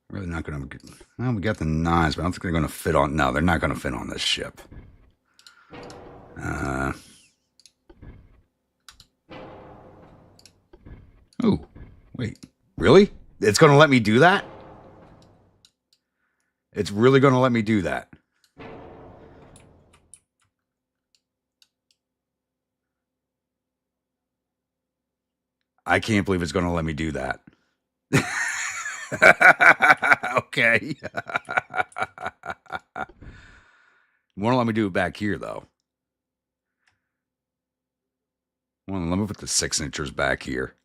Really not going to... Well, we got the 9s, but I don't think they're going to fit on... No, they're not going to fit on this ship. Oh, wait. Really? It's going to let me do that? It's really going to let me do that. I can't believe it's going to let me do that. Okay. Won't let me do it back here, though. Well, let me put the 6-inchers back here.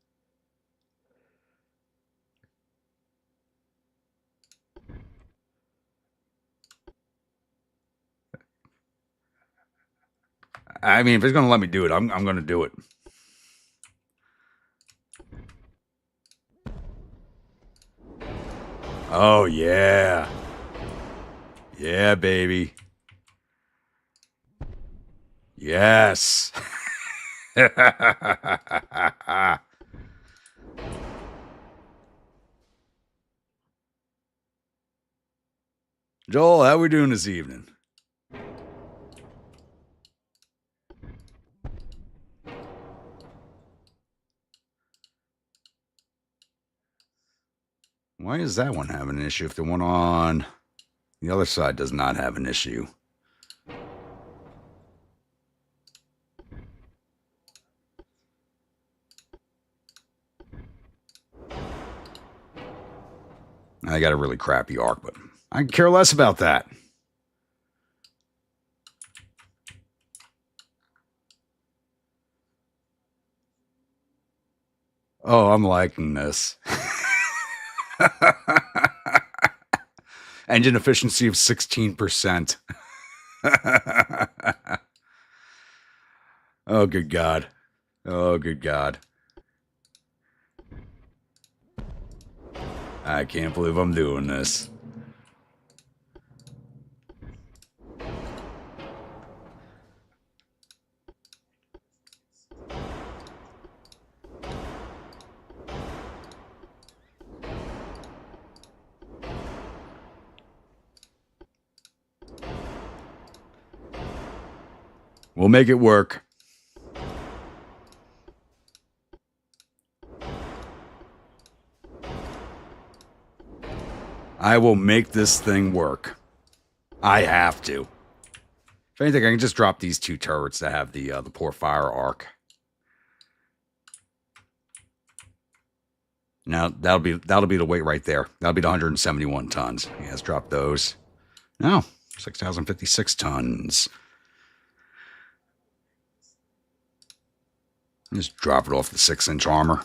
I mean, if it's going to let me do it, I'm going to do it. Oh, yeah. Yeah, baby. Yes. Joel, how we doing this evening? Why is that one having an issue if the one on the other side does not have an issue? I got a really crappy arc, but I can care less about that. Oh, I'm liking this. Engine efficiency of 16%. Oh, good God. Oh, good God. I can't believe I'm doing this. We'll make it work. I will make this thing work. I have to. If anything, I can just drop these two turrets that have the poor fire arc. Now that'll be the weight right there. That'll be the 171 tons. Yeah, let's drop those. No, 6,056 tons. Just drop it off the 6-inch armor.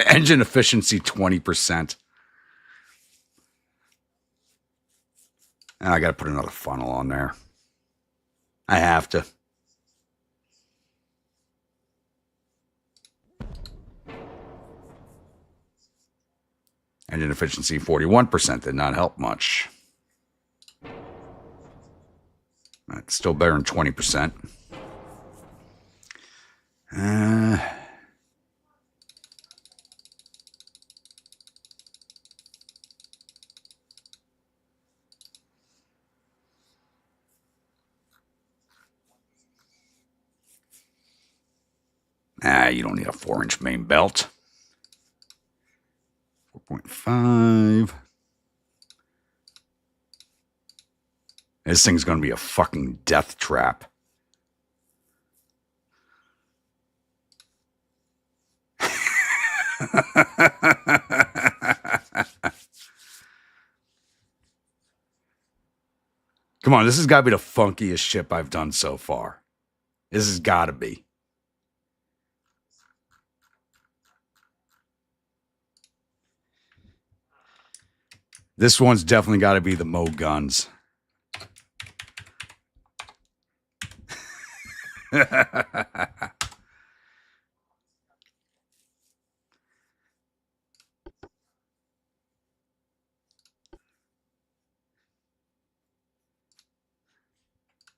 Engine efficiency 20%. And I got to put another funnel on there. I have to. Engine efficiency 41% did not help much. That's still better than 20%. You don't need a 4-inch main belt. 4.5. This thing's going to be a fucking death trap. Come on, this has got to be the funkiest ship I've done so far. This has got to be. This one's definitely got to be the Mo guns.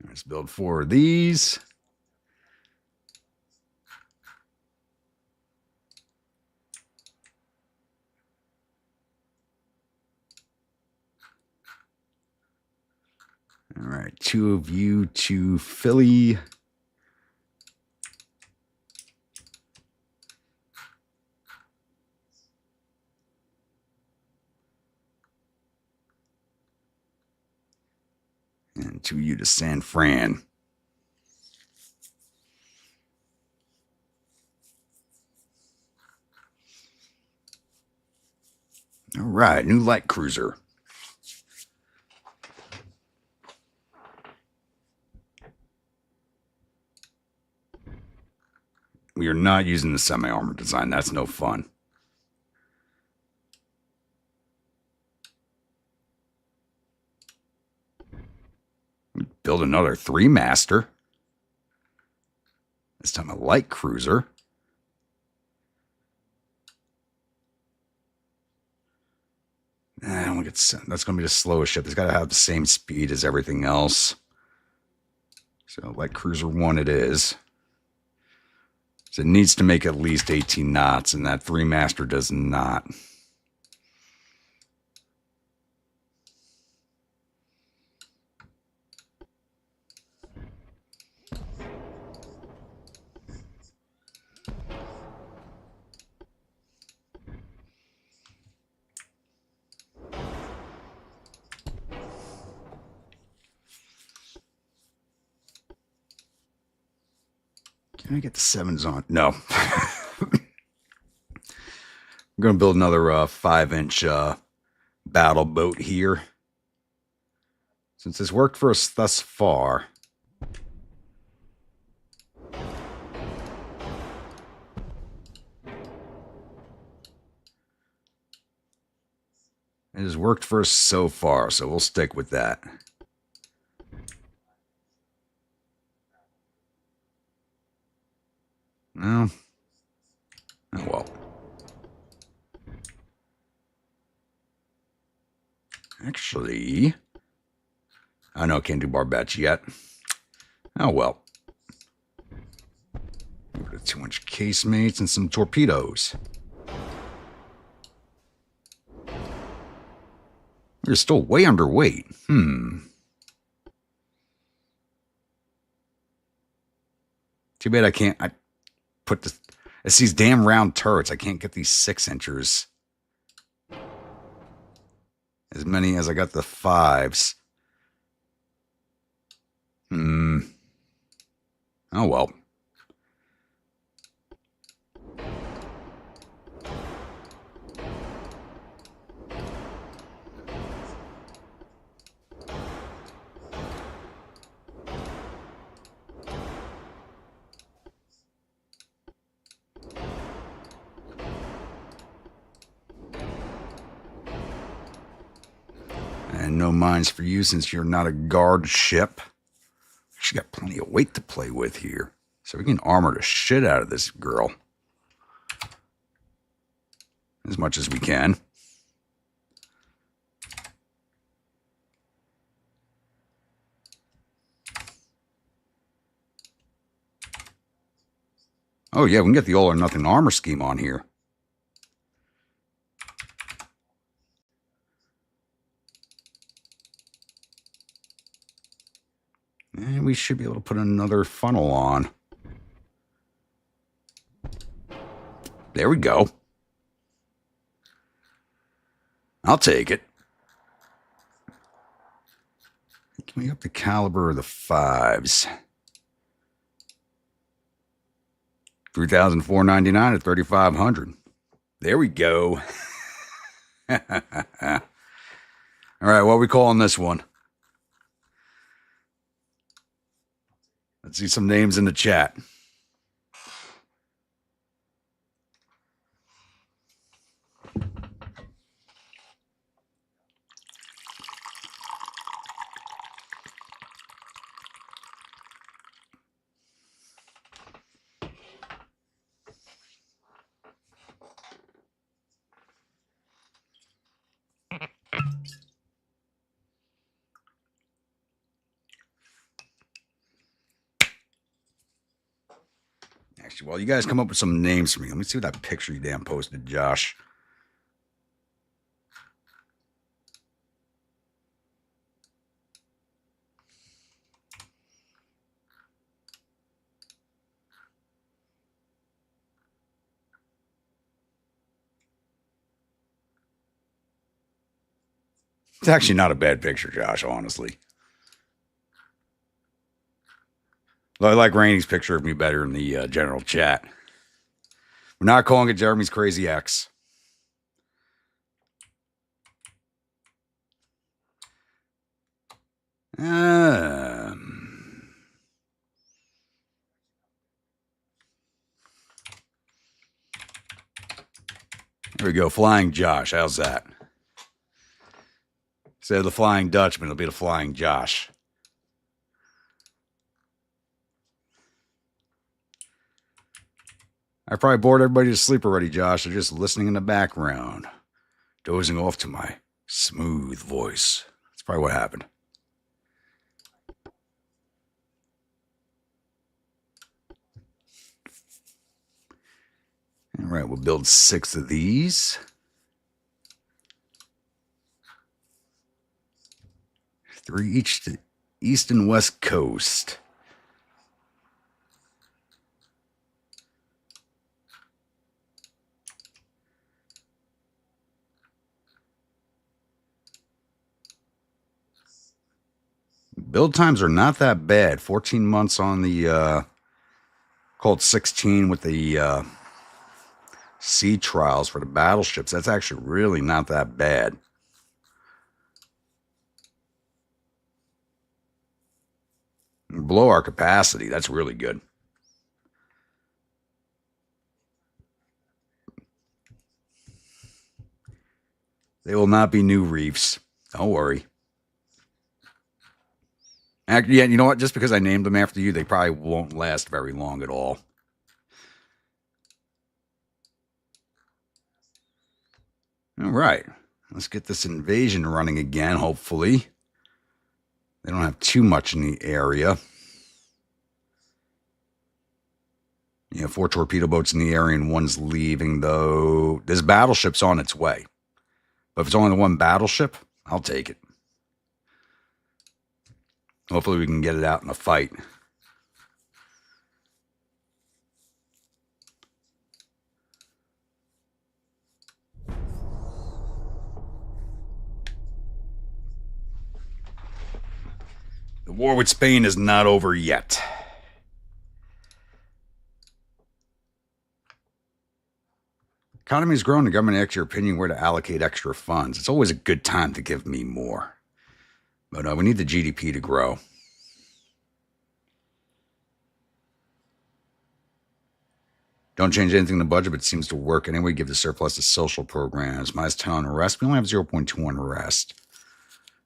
Let's build 4 of these. All right, 2 of you to Philly. And 2 of you to San Fran. All right, new light cruiser. We are not using the semi-armor design. That's no fun. build another 3-master. This time a light cruiser. That's going to be the slowest ship. It's got to have the same speed as everything else. So light cruiser 1 it is. So it needs to make at least 18 knots, and that 3-master does not. Can I get the 7s on? No. I'm going to build another 5-inch battle boat here. Since this worked for us thus far. It has worked for us so far, so we'll stick with that. No. Oh, well. Actually, I know I can't do barbettes yet. Oh, well. Over to 2-inch casemates and some torpedoes. We're still way underweight. Too bad I can't... It's these damn round turrets. I can't get these 6-inchers. As many as I got the 5s. Oh, well. And no mines for you since you're not a guard ship. She got plenty of weight to play with here. So we can armor the shit out of this girl. As much as we can. Oh yeah, we can get the all or nothing armor scheme on here. And we should be able to put another funnel on. There we go. I'll take it. Can we up the caliber of the 5s? 3,499 at 3,500. There we go. All right, what are we calling this one? Let's see some names in the chat. Actually, well, you guys come up with some names for me. Let me see what that picture you damn posted, Josh. It's actually not a bad picture, Josh, honestly. I like Rainey's picture of me better in the general chat. We're not calling it Jeremy's Crazy X. There we go. Flying Josh. How's that? Instead of the Flying Dutchman, it'll be the Flying Josh. I probably bored everybody to sleep already, Josh. They're just listening in the background, dozing off to my smooth voice. That's probably what happened. All right, we'll build 6 of these. 3 each to east and west coast. Build times are not that bad. 14 months on the, called 16 with the sea trials for the battleships. That's actually really not that bad. Below our capacity, that's really good. They will not be new reefs. Don't worry. Actually, yeah, you know what? Just because I named them after you, they probably won't last very long at all. All right. Let's get this invasion running again, hopefully. They don't have too much in the area. You know, 4 torpedo boats in the area and 1's leaving, though. This battleship's on its way. But if it's only the 1 battleship, I'll take it. Hopefully we can get it out in a fight. The war with Spain is not over yet. Economy is growing. The government asks your opinion where to allocate extra funds. It's always a good time to give me more. But we need the GDP to grow. Don't change anything in the budget, but it seems to work anyway. Give the surplus to social programs. Minus 10 on arrest. We only have 0.2 on arrest.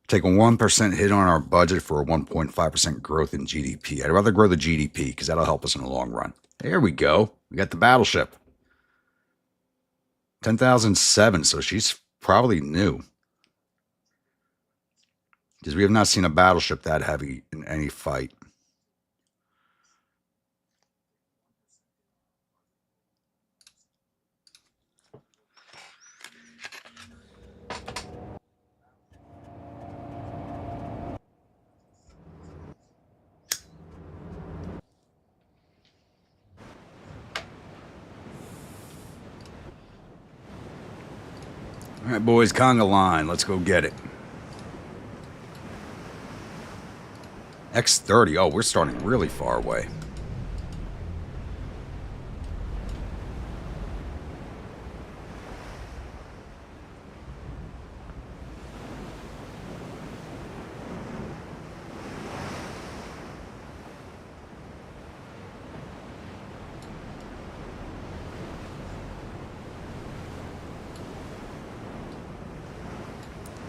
Take a 1% hit on our budget for a 1.5% growth in GDP. I'd rather grow the GDP because that'll help us in the long run. There we go. We got the battleship. 10,007, so she's probably new. Because we have not seen a battleship that heavy in any fight. All right, boys, conga line. Let's go get it. X-30. Oh, we're starting really far away.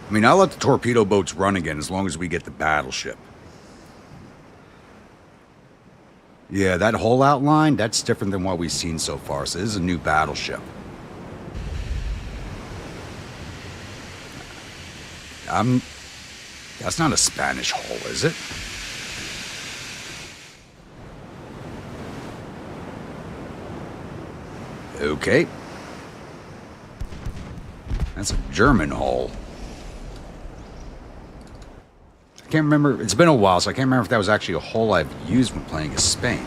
I mean, I'll let the torpedo boats run again as long as we get the battleship. Yeah, that whole outline, that's different than what we've seen so far. So this is a new battleship. That's not a Spanish hull, is it? Okay. That's a German hull. I can't remember. It's been a while, so I can't remember if that was actually a hull I've used when playing as Spain.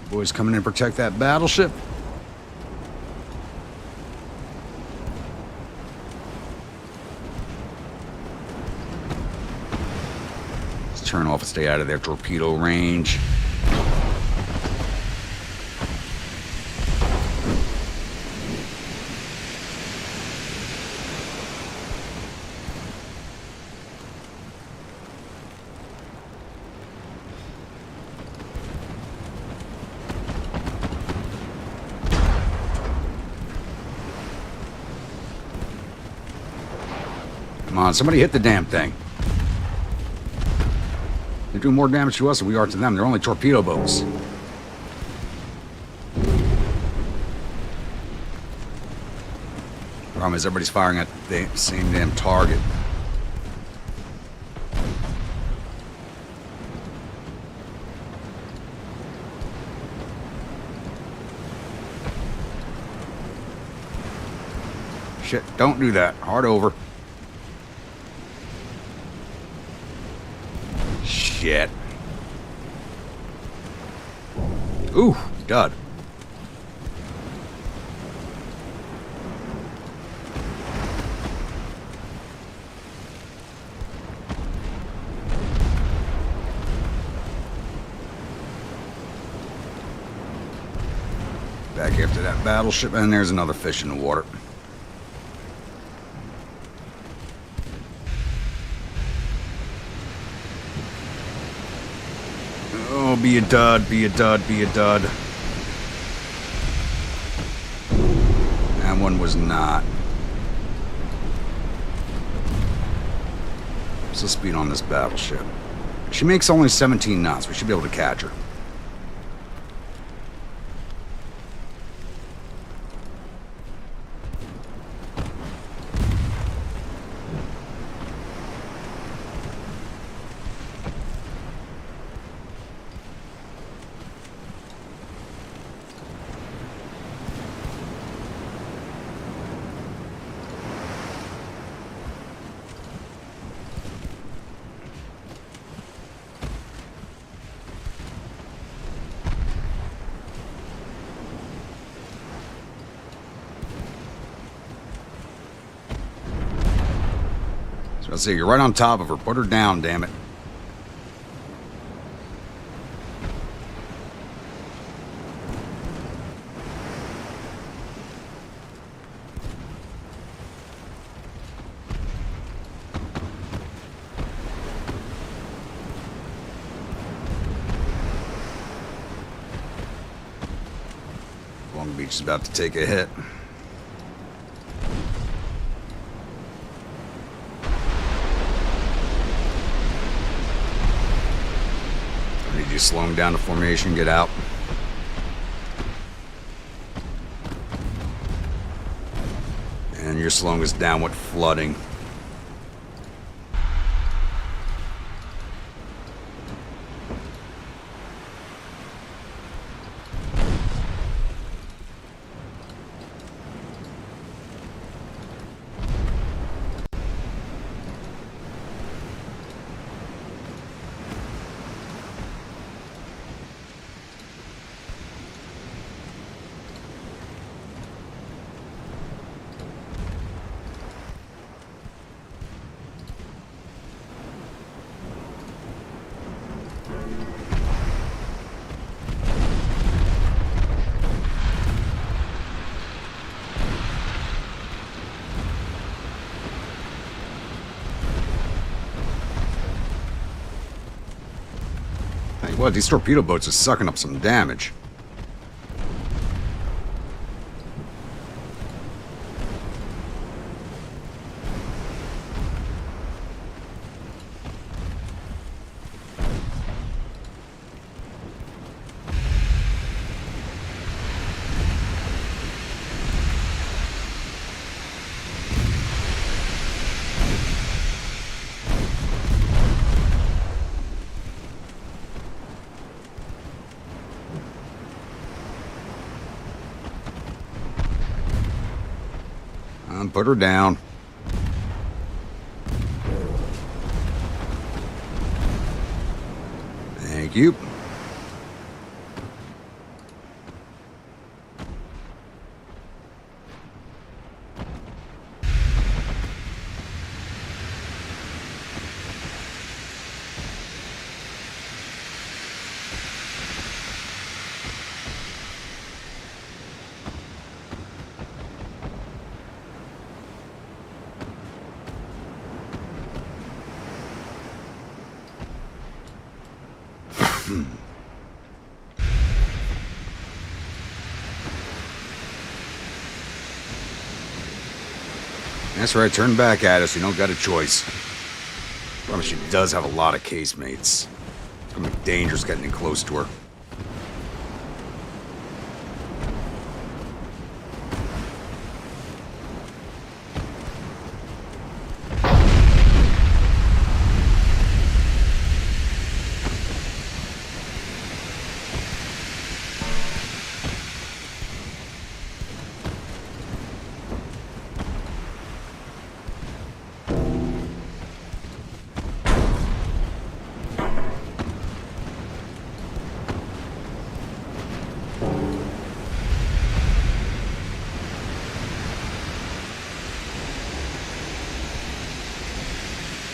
Boys coming in to protect that battleship. Let's turn off and stay out of their torpedo range. Come on, somebody hit the damn thing. They're doing more damage to us than we are to them. They're only torpedo boats. Problem is, everybody's firing at the same damn target. Shit, don't do that. Hard over. Shit. Ooh, dud. Back after that battleship, and there's another fish in the water. Oh, be a dud, be a dud, be a dud. That one was not. What's the speed on this battleship? She makes only 17 knots. We should be able to catch her. Let's see, you're right on top of her. Put her down, damn it. Long Beach is about to take a hit. You slow him down to formation, get out. And you're slowing us down with flooding. What, these torpedo boats are sucking up some damage. Put her down. Thank you. That's right, turn back at us. You don't got a choice. I promise she does have a lot of casemates. It's gonna be dangerous getting in close to her.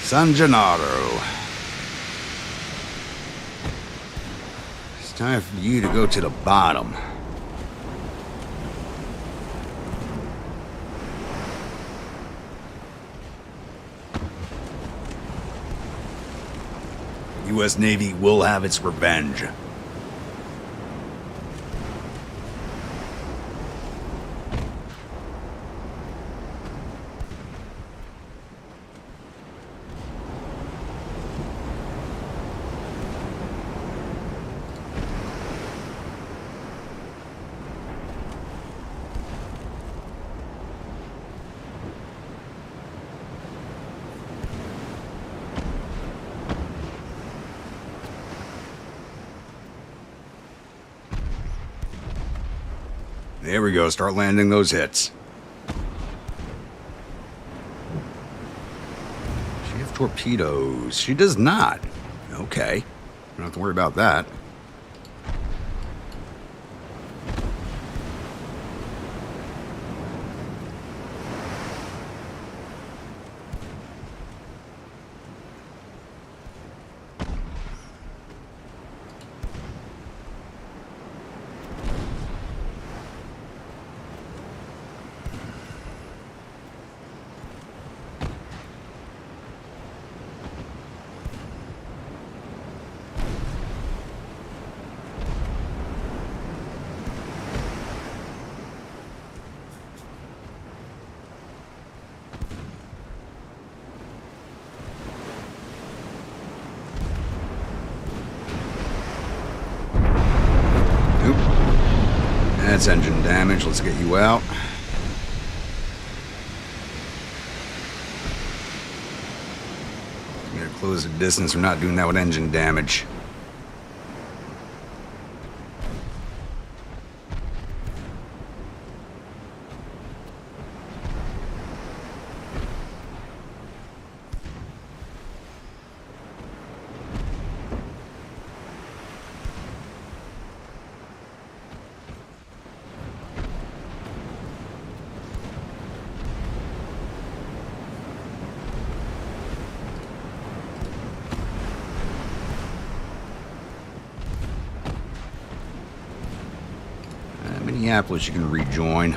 San Gennaro. It's time for you to go to the bottom. U.S. Navy will have its revenge. There we go, start landing those hits. Does she have torpedoes? She does not. Okay. Don't have to worry about that. That's engine damage. Let's get you out. You gotta close the distance. We're not doing that with engine damage. Minneapolis, you can rejoin.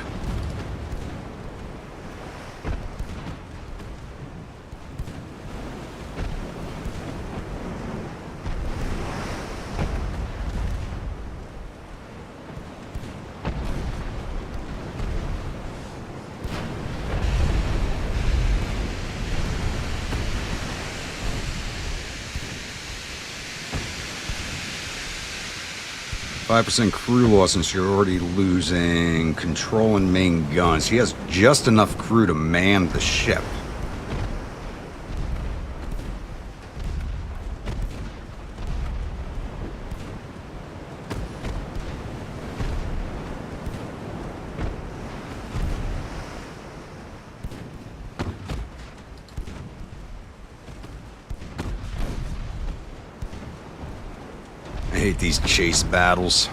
%5 crew loss since you're already losing control and main guns. He has just enough crew to man the ship. I hate these chase battles.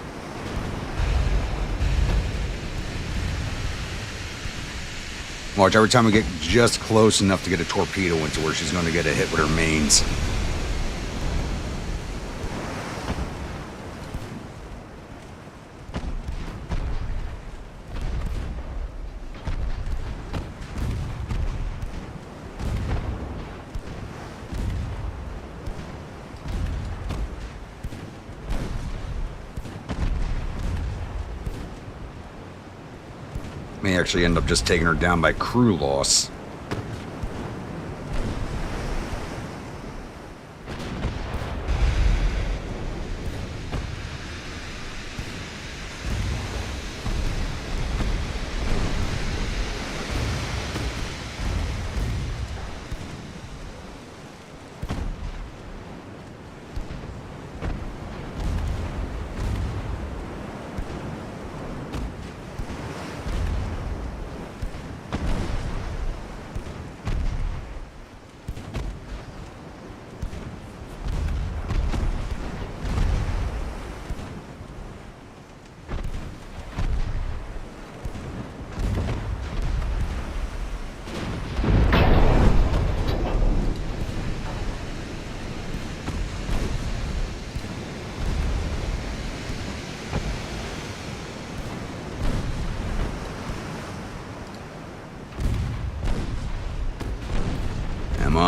Watch, every time we get just close enough to get a torpedo into her, she's going to get a hit with her mains. May actually end up just taking her down by crew loss.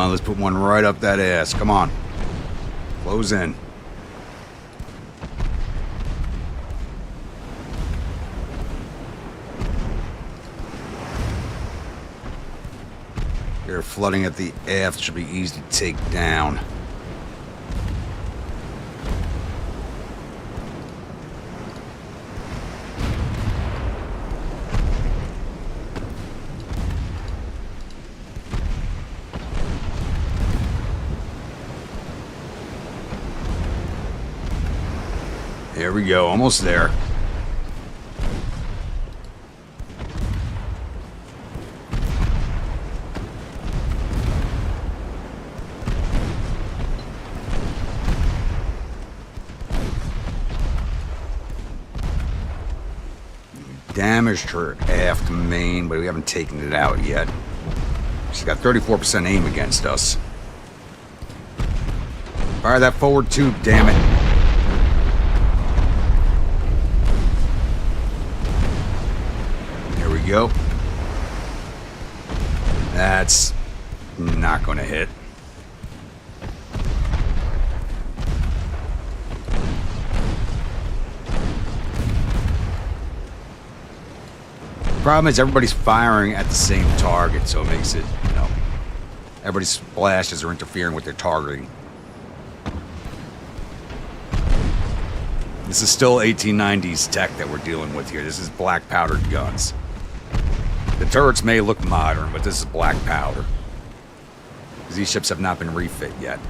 Let's put one right up that ass. Come on. Close in. Air flooding at the aft should be easy to take down. There we go, almost there. Damaged her aft main, but we haven't taken it out yet. She's got 34% aim against us. Fire that forward tube, damn it. There we go. That's not going to hit. Problem is everybody's firing at the same target, so it makes it, you know, everybody's splashes are interfering with their targeting. This is still 1890s tech that we're dealing with here. This is black powdered guns. The turrets may look modern, but this is black powder. These ships have not been refit yet.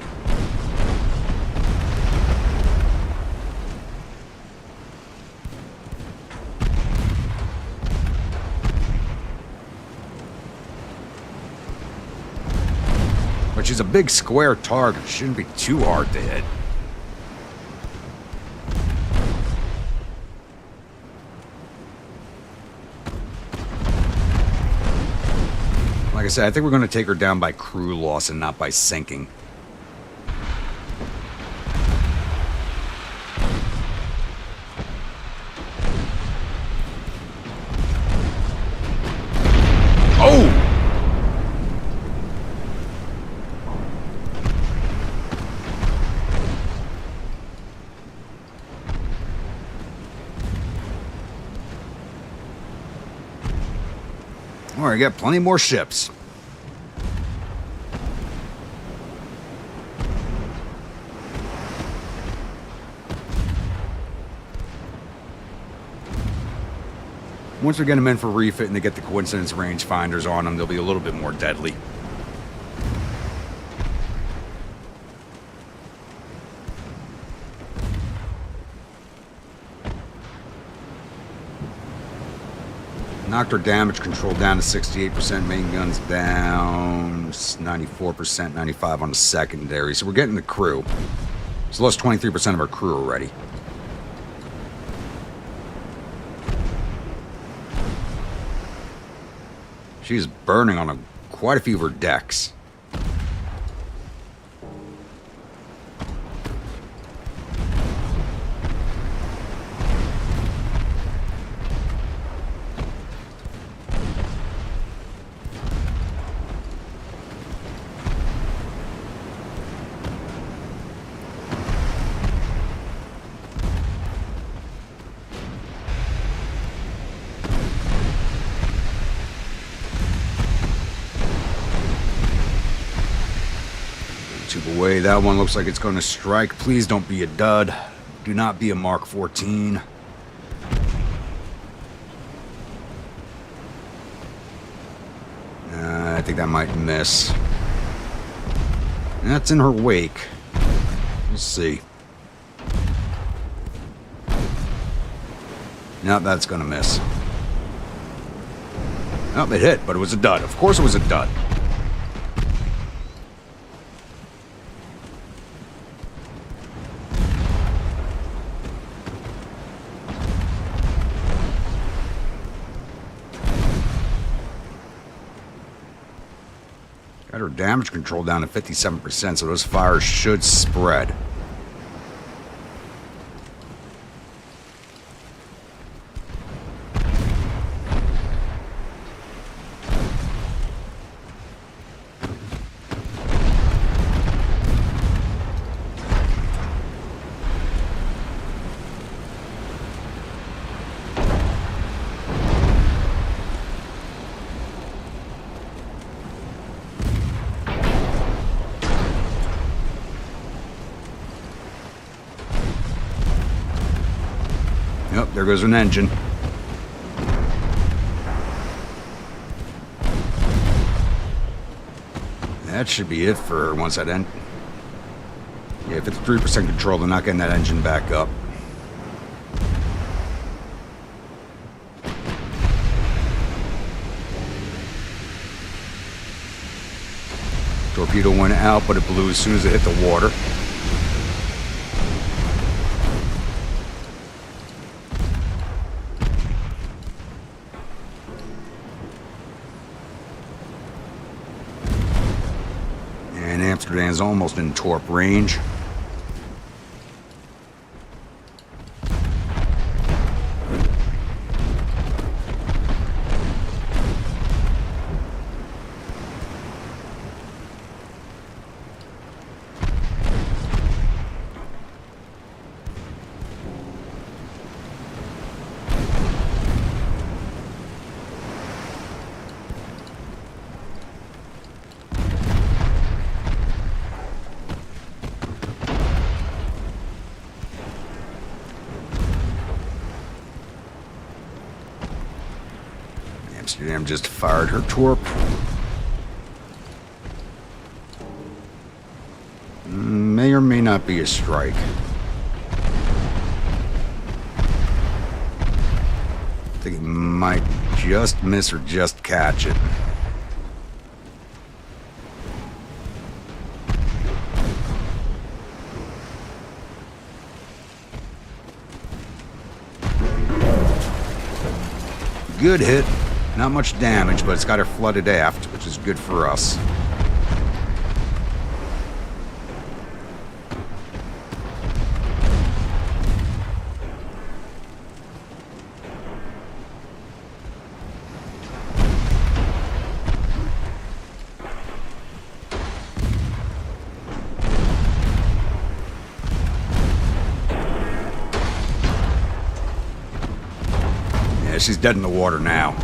Which is a big square target. It shouldn't be too hard to hit. Like I said, I think we're going to take her down by crew loss and not by sinking. Oh! Alright, got plenty more ships. Once we get them in for refit and they get the coincidence rangefinders on them, they'll be a little bit more deadly. Knocked our damage control down to 68%, main guns down 94%, 95 on the secondary. So we're getting the crew. So lost 23% of our crew already. She's burning on quite a few of her decks. Away. That one looks like it's going to strike. Please don't be a dud. Do not be a Mark 14. I think that might miss. That's in her wake. We'll see. Nope, that's going to miss. Nope, it hit, but it was a dud. Of course it was a dud. Got her damage control down to 57%, so those fires should spread. Yep, there goes an engine. That should be it for once that end. Yeah, 53% control. They're not getting that engine back up. Torpedo went out, but it blew as soon as it hit the water. And Amsterdam's almost in torp range. Amsterdam just fired her torp. May or may not be a strike. I think it might just miss or just catch it. Good hit. Not much damage, but it's got her flooded aft, which is good for us. Yeah, she's dead in the water now.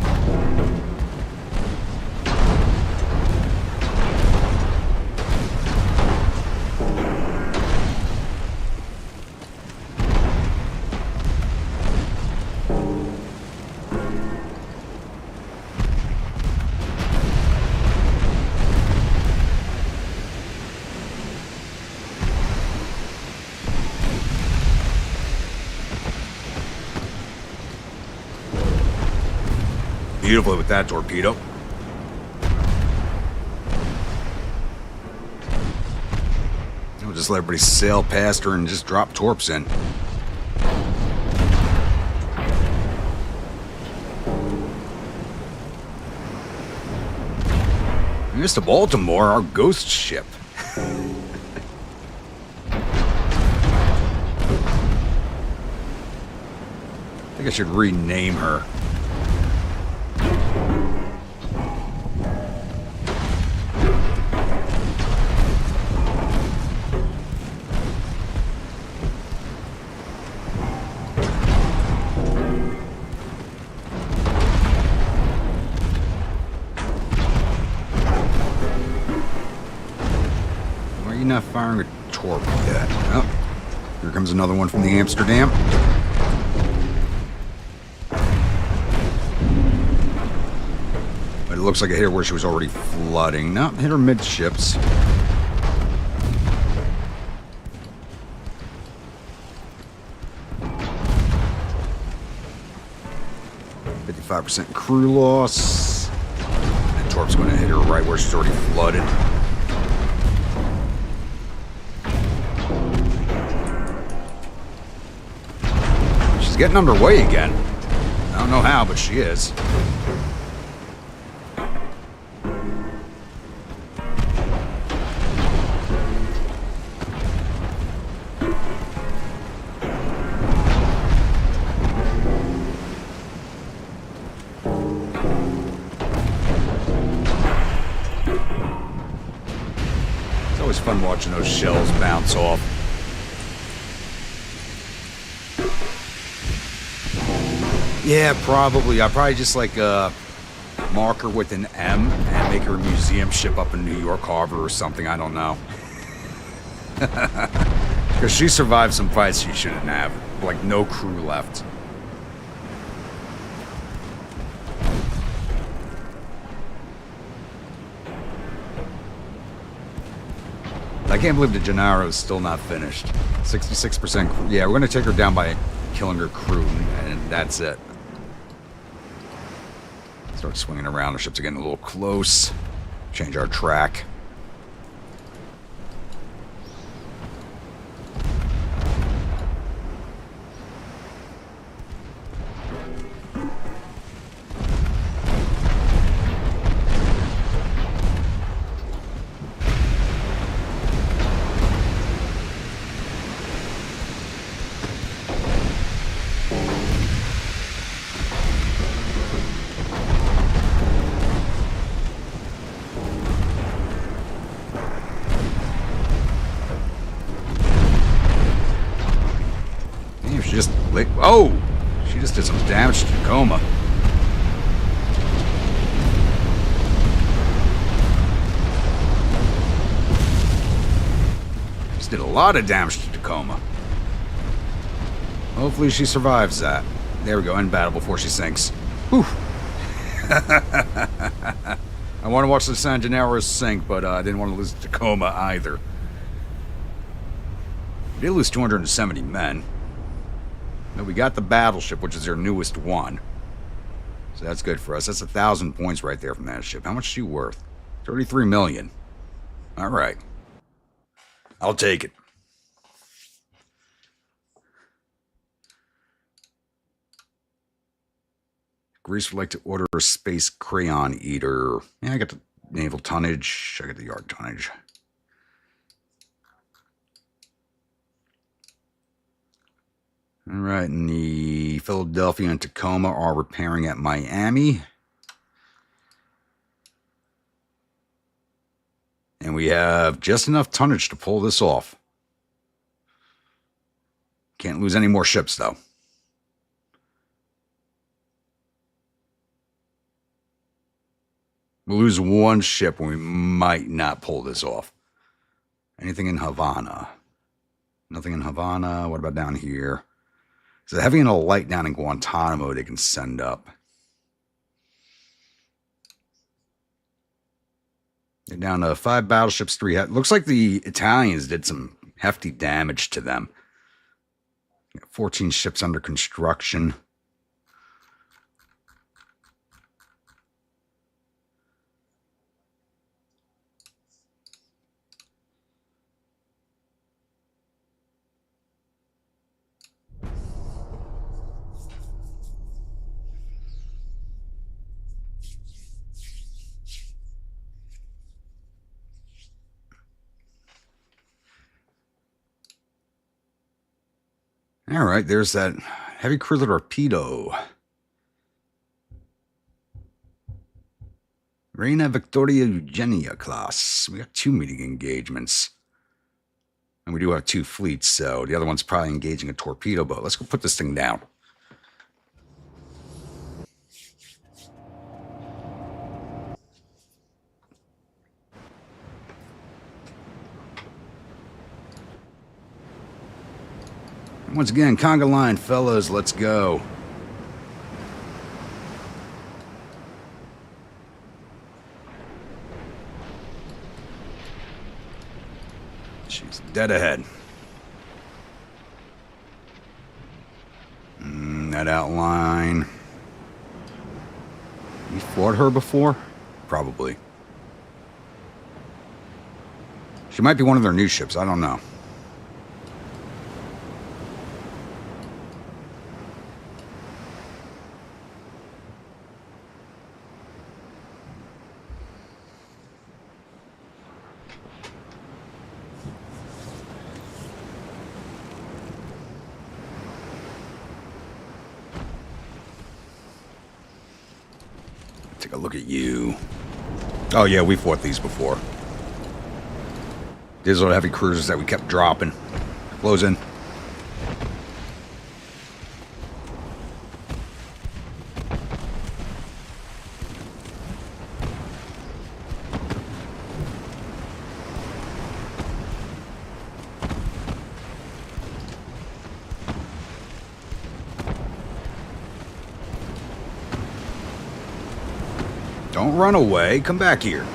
Beautifully with that torpedo. We'll just let everybody sail past her and just drop torps in. Here's to Baltimore, our ghost ship. I think I should rename her. Not firing a torp yet. Oh, here comes another one from the Amsterdam. But it looks like I hit her where she was already flooding. No, hit her midships. %crew loss. And torp's going to hit her right where she's already flooded. She's getting underway again. I don't know how, but she is. It's always fun watching those shells bounce off. Yeah, probably. I'd probably just like mark her with an M and make her a museum ship up in New York Harbor or something. I don't know. Because she survived some fights she shouldn't have. Like no crew left. I can't believe the Gennaro is still not finished. 66%. Yeah, we're going to take her down by killing her crew, and that's it. Start swinging around. The ships are getting a little close. Change our track. Oh! She just did some damage to Tacoma. Just did a lot of damage to Tacoma. Hopefully she survives that. There we go, end battle before she sinks. Whew. I want to watch the San Gennaro sink, but I didn't want to lose Tacoma either. We did lose 270 men. Now we got the battleship, which is their newest one. So that's good for us. That's 1,000 points right there from that ship. How much is she worth? 33 million. All right. I'll take it. Greece would like to order a space crayon eater. Yeah, I got the naval tonnage. I got the yard tonnage. All right, and the Philadelphia and Tacoma are repairing at Miami. And we have just enough tonnage to pull this off. Can't lose any more ships, though. We'll lose one ship and we might not pull this off. Anything in Havana? Nothing in Havana. What about down here? So heavy and a light down in Guantanamo they can send up. They're down to 5 battleships, 3. Looks like the Italians did some hefty damage to them. 14 ships under construction. All right, there's that heavy cruiser torpedo. Reina Victoria Eugenia class. We got 2 meeting engagements. And we do have 2 fleets, so the other one's probably engaging a torpedo boat. Let's go put this thing down. Once again, conga line, fellas, let's go. She's dead ahead. That outline. We fought her before? Probably. She might be one of their new ships, I don't know. Take a look at you. Oh yeah, we fought these before. These are the heavy cruisers that we kept dropping. Close in. Don't run away. Come back here.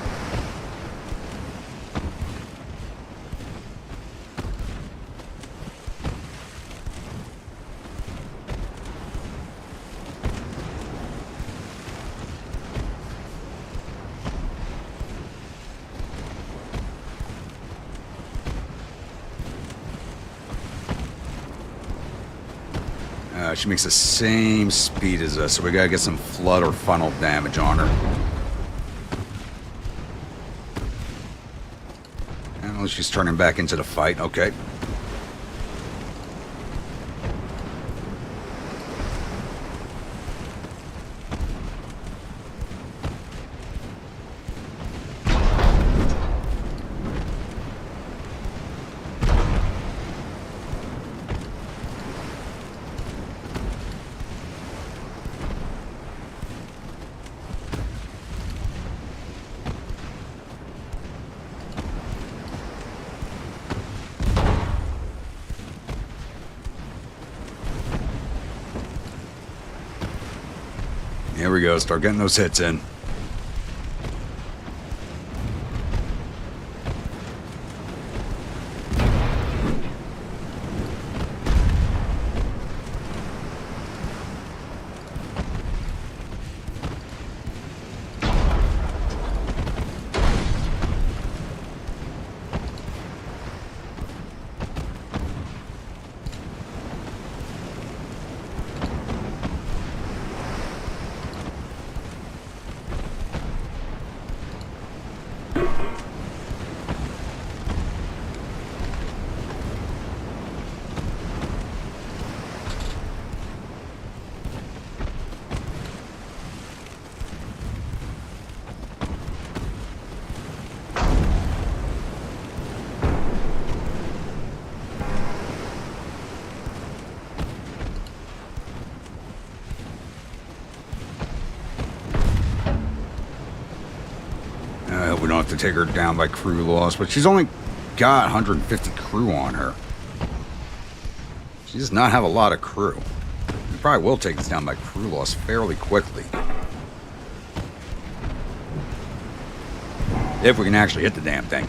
She makes the same speed as us, so we gotta get some flood or funnel damage on her. And she's turning back into the fight. Okay. Here we go, start getting those hits in. We don't have to take her down by crew loss, but she's only got 150 crew on her. She does not have a lot of crew. We probably will take this down by crew loss fairly quickly. If we can actually hit the damn thing.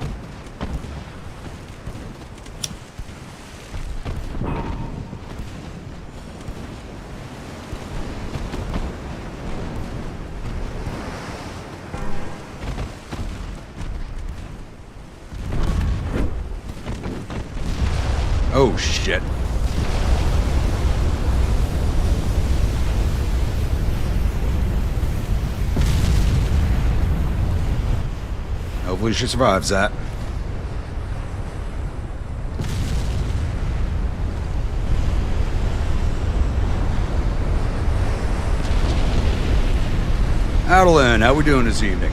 Oh, shit. Hopefully she survives that. Adeline, how we doing this evening?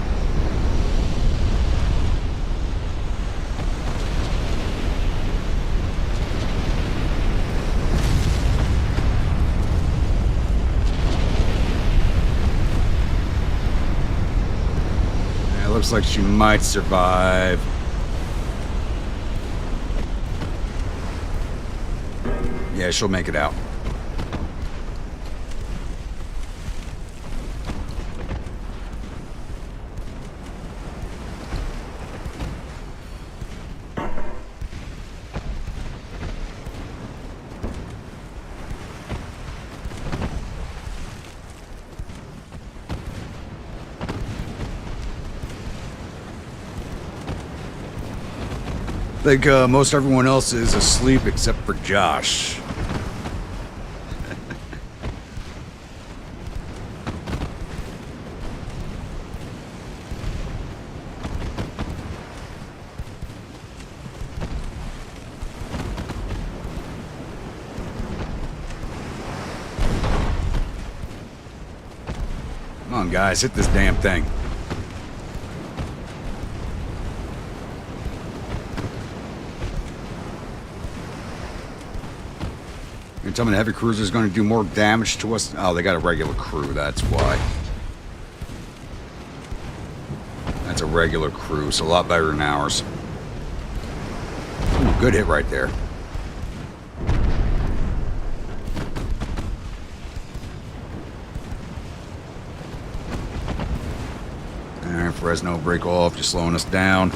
Looks like she might survive. Yeah, she'll make it out. I think most everyone else is asleep except for Josh. Come on, guys, hit this damn thing. You're telling me the heavy cruiser is going to do more damage to us? Oh, they got a regular crew, that's why. That's a regular crew, so a lot better than ours. Ooh, good hit right there. Alright, Fresno, break off, just slowing us down.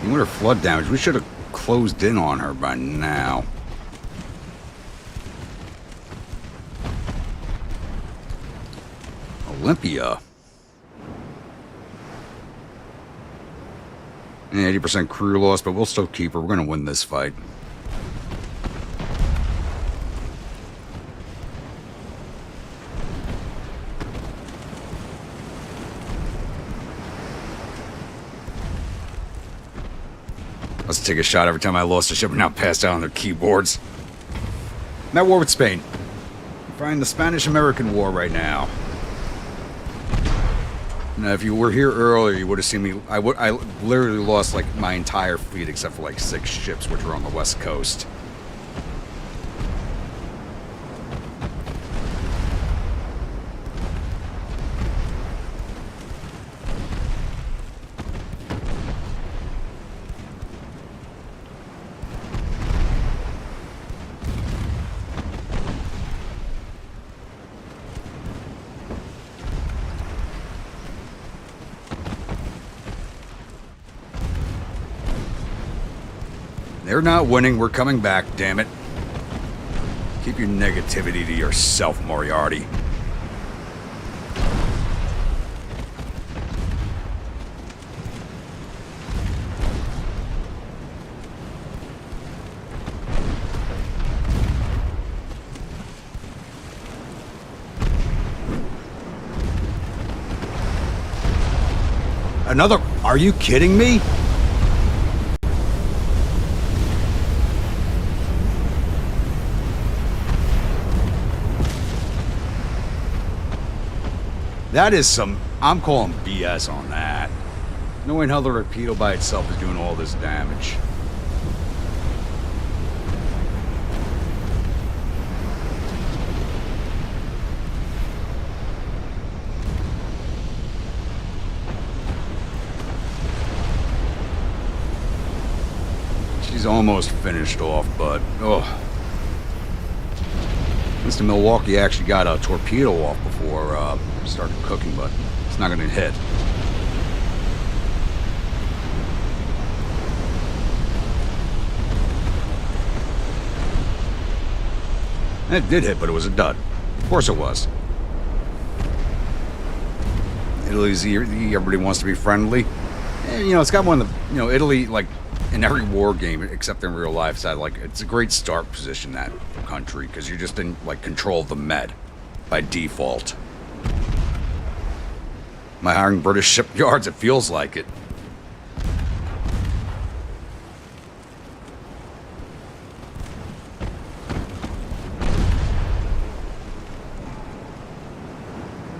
Even with her flood damage, we should have closed in on her by now. Olympia. 80% crew loss, but we'll still keep her. We're going to win this fight. Let's take a shot every time I lost a ship and now passed out on their keyboards. I'm at war with Spain. I'm fighting the Spanish-American War right now. Now, if you were here earlier, you would have seen me. I literally lost like my entire fleet except for like 6 ships, which were on the west coast. They're not winning. We're coming back, damn it. Keep your negativity to yourself, Moriarty. Another... Are you kidding me? That is some... I'm calling BS on that. Knowing how the torpedo by itself is doing all this damage. She's almost finished off, but... Oh. Mr. Milwaukee actually got a torpedo off before started cooking, but it's not going to hit. And it did hit, but it was a dud. Of course it was. Italy's everybody wants to be friendly. And, you know, it's got one of the, you know, Italy, like, in every war game, except in real life, side, like, it's a great start position, that country, because you're just in, like, control of the Med by default. Am I hiring British shipyards? It feels like it.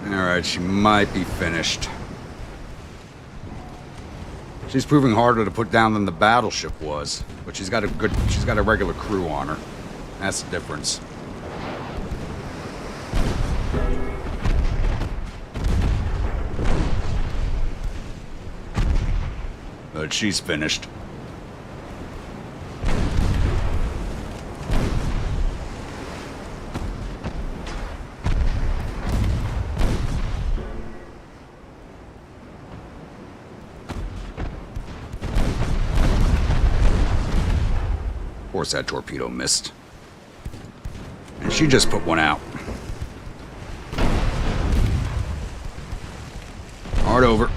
Alright, she might be finished. She's proving harder to put down than the battleship was, but she's got a regular crew on her. That's the difference. But she's finished. Of course that torpedo missed. And she just put one out. Hard over.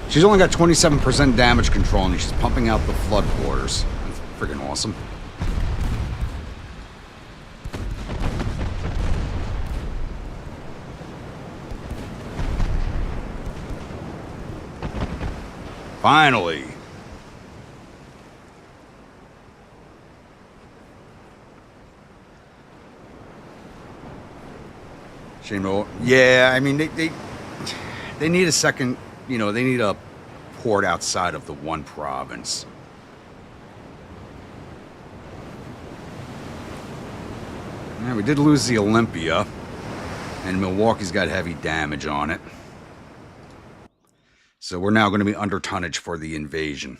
She's only got 27% damage control, and she's pumping out the flood quarters. That's freaking awesome. Finally. Shame. Yeah, I mean, they need a second, you know, they need a port outside of the one province. Yeah, we did lose the Olympia, and Milwaukee's got heavy damage on it. So we're now going to be under tonnage for the invasion.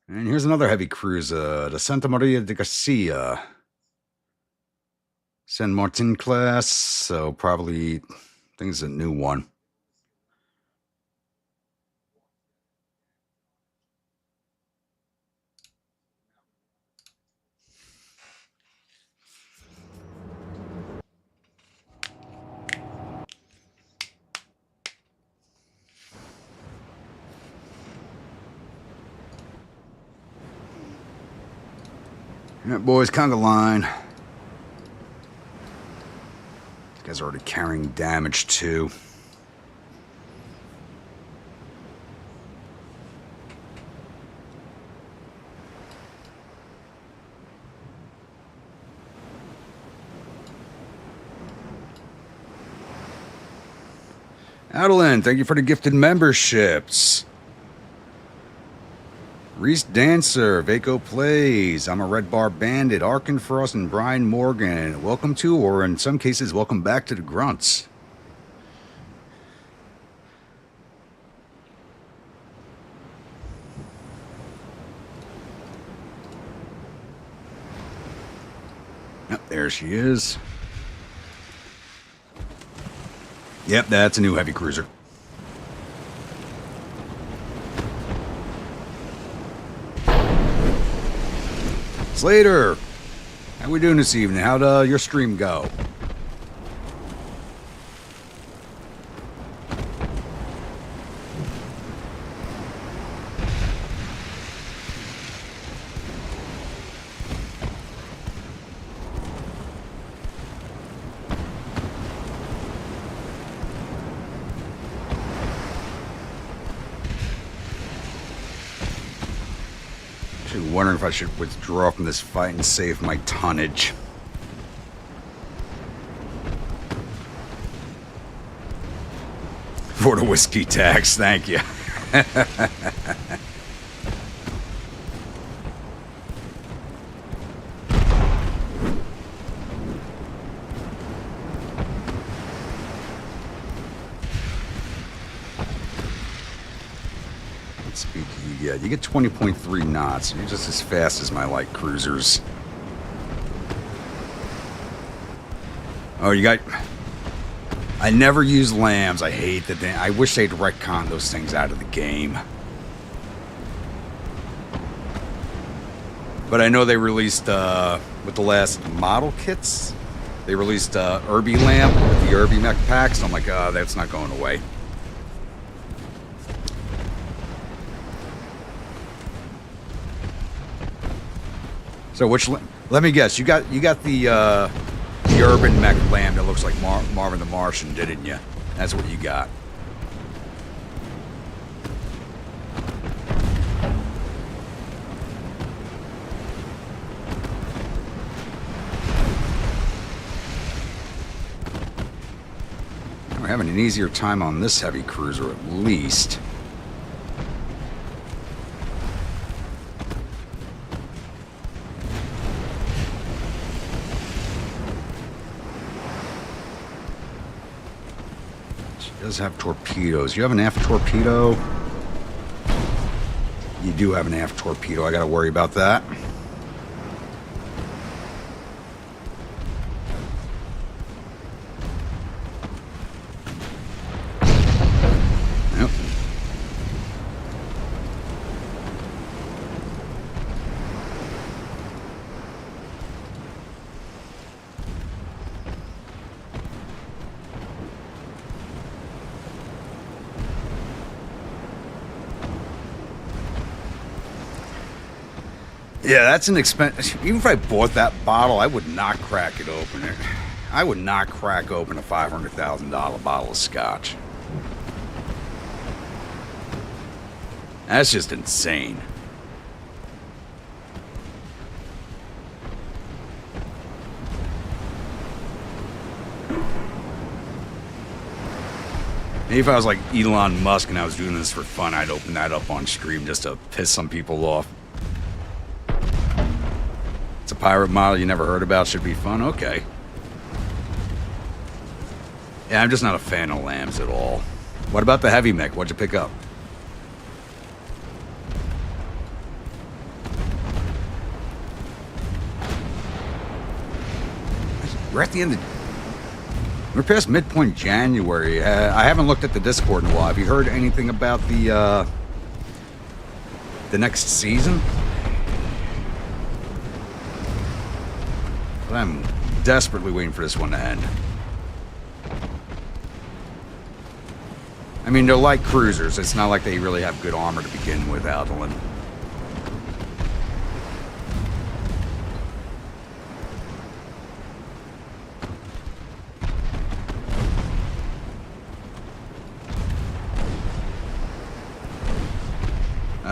And here's another heavy cruiser, the Santa Maria de Garcia. San Martin class, so probably, I think it's a new one. Yeah, boys, conga line. These guys are already carrying damage too. Adeline, thank you for the gifted memberships. Reese Dancer, Vaco Plays, I'm a Red Bar Bandit, Arkin Frost, and Brian Morgan. Welcome to, or in some cases, welcome back to the Grunts. Yep, there she is. Yep, that's a new heavy cruiser. Slater, how we doing this evening? How'd your stream go? Wondering if I should withdraw from this fight and save my tonnage. For the whiskey tax, thank you. Yeah, you get 20.3 knots. You're just as fast as my light cruisers. Oh, you got... I never use lambs. I hate the thing. I wish they'd retcon those things out of the game. But I know they released, with the last model kits, they released Irby lamb with the Irby mech packs. So I'm like, that's not going away. So which? Let me guess. You got the urban mech lamb that looks like Marvin the Martian, didn't you? That's what you got. We're having an easier time on this heavy cruiser, at least. Does have torpedoes. You have an aft torpedo? You do have an aft torpedo. I gotta worry about that. Yep. Yeah, that's an expense. Even if I bought that bottle, I would not crack it open. I would not crack open a $500,000 bottle of scotch. That's just insane. Maybe if I was like Elon Musk and I was doing this for fun, I'd open that up on stream just to piss some people off. It's a pirate model you never heard about, should be fun? Okay. Yeah, I'm just not a fan of lambs at all. What about the heavy mech? What'd you pick up? We're at the end of... We're past midpoint January. I haven't looked at the Discord in a while. Have you heard anything about the next season? But I'm desperately waiting for this one to end. I mean, they're like cruisers. It's not like they really have good armor to begin with, Aldelan.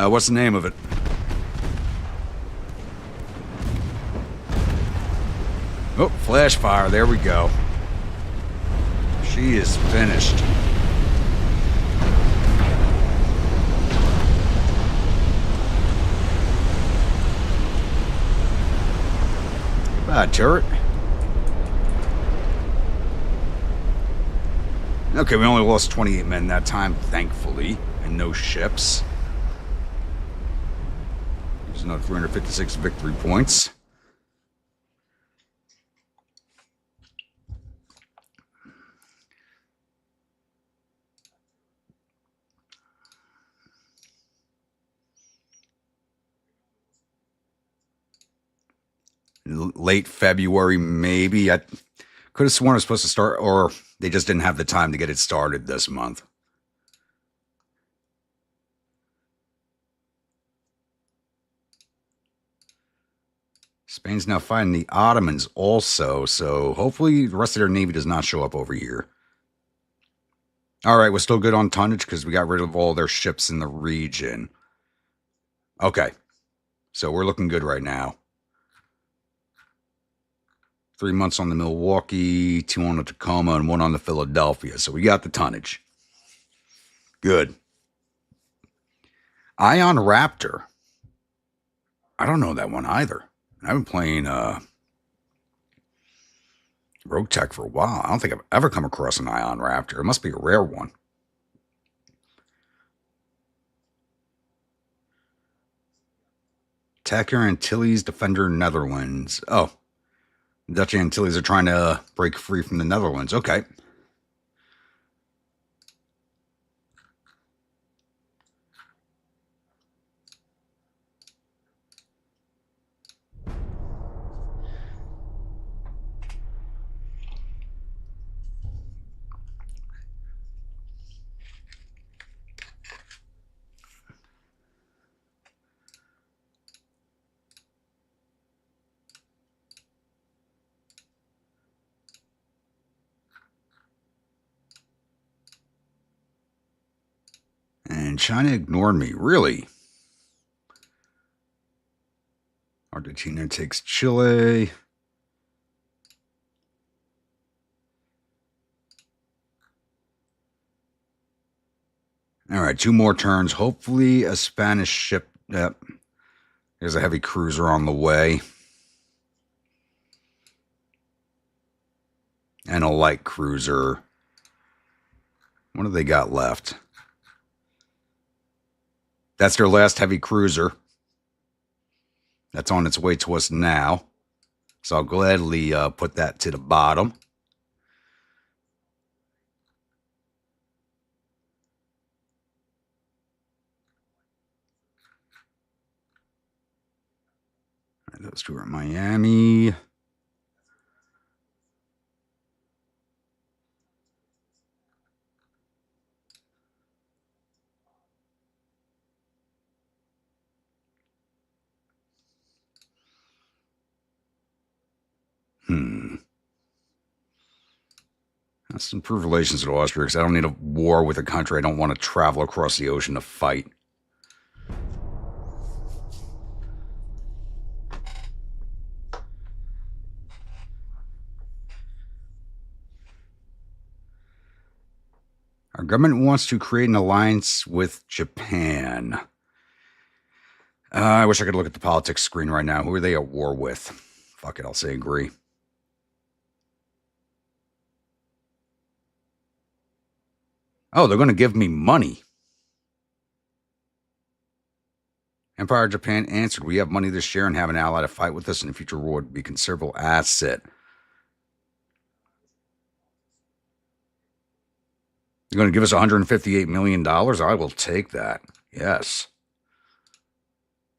What's the name of it? Oh, flash fire. There we go. She is finished. Goodbye, turret. Okay, we only lost 28 men that time, thankfully, and no ships. There's another 356 victory points. Late February, maybe. I could have sworn it was supposed to start, or they just didn't have the time to get it started this month. Spain's now fighting the Ottomans also, so hopefully the rest of their navy does not show up over here. All right, we're still good on tonnage because we got rid of all their ships in the region. Okay, so we're looking good right now. 3 months on the Milwaukee, 2 on the Tacoma, and 1 on the Philadelphia. So we got the tonnage. Good. Ion Raptor. I don't know that one either. I've been playing Rogue Tech for a while. I don't think I've ever come across an Ion Raptor. It must be a rare one. Attacker Antilles, Defender Netherlands. Oh. Dutch Antilles are trying to break free from the Netherlands. Okay. And China ignored me. Really? Argentina takes Chile. All right, 2 more turns. Hopefully a Spanish ship. Yep. There's a heavy cruiser on the way. And a light cruiser. What do they got left? That's their last heavy cruiser. That's on its way to us now. So I'll gladly put that to the bottom. All right, those 2 are in Miami. Let's improve relations with Austria because I don't need a war with a country I don't want to travel across the ocean to fight. Our government wants to create an alliance with Japan. I wish I could look at the politics screen right now. Who are they at war with? Fuck it, I'll say agree. Oh, they're going to give me money. Empire of Japan answered, we have money to share and have an ally to fight with us in the future war would be a considerable asset. You're going to give us $158 million? I will take that. Yes.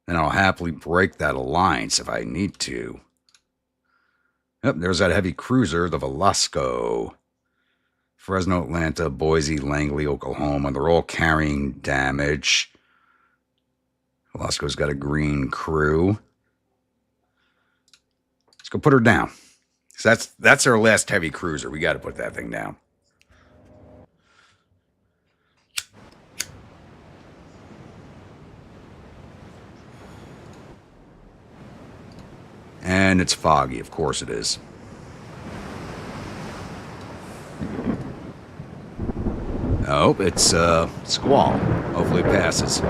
And I'll happily break that alliance if I need to. Yep, there's that heavy cruiser, the Velasco. Fresno, Atlanta, Boise, Langley, Oklahoma. They're all carrying damage. Velasco's got a green crew. Let's go put her down. So that's our last heavy cruiser. We got to put that thing down. And it's foggy. Of course it is. Oh, it's squall. Hopefully it passes.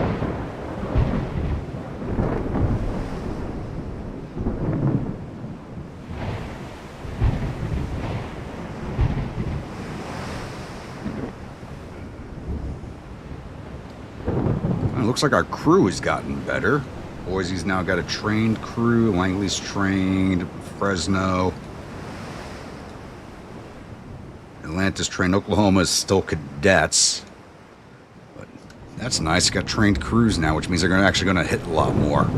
It looks like our crew has gotten better. Boise's now got a trained crew. Langley's trained. Fresno. Atlanta's trained. Oklahoma is still cadets. But that's nice. Got trained crews now, which means they're actually going to hit a lot more.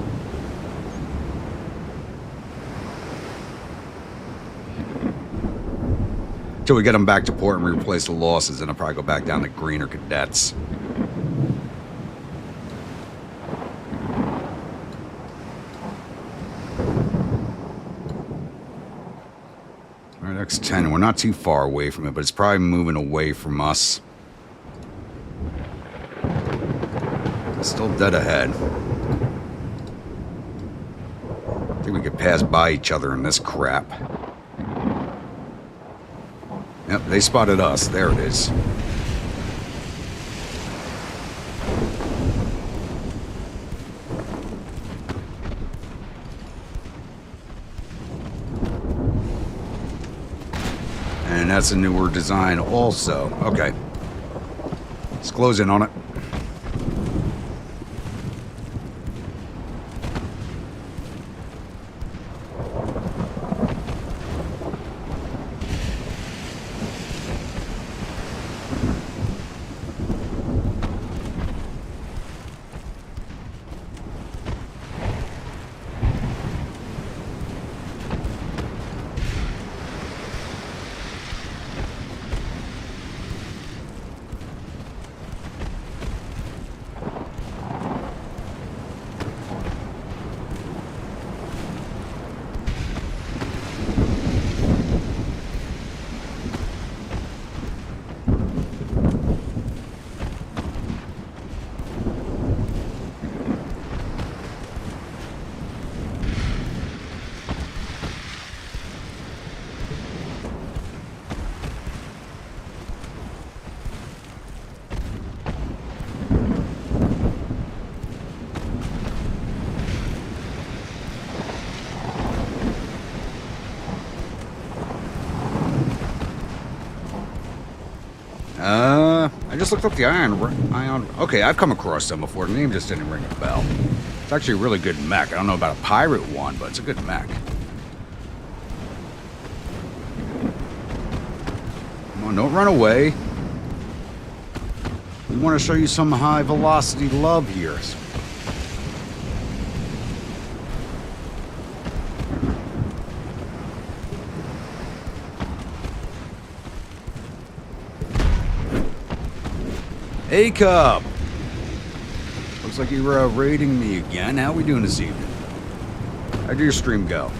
Until we get them back to port and replace the losses, then I'll probably go back down to greener cadets. X10, we're not too far away from it, but it's probably moving away from us. It's still dead ahead. I think we could pass by each other in this crap. Yep, they spotted us. There it is. And that's a newer design also. Okay. Let's close in on it. I just looked up the Ion. Okay, I've come across them before. The name just didn't ring a bell. It's actually a really good mech. I don't know about a pirate one, but it's a good mech. Come on, don't run away. We want to show you some high velocity love here. Hey, Cub! Looks like you were raiding me again. How we doing this evening? How'd your stream go?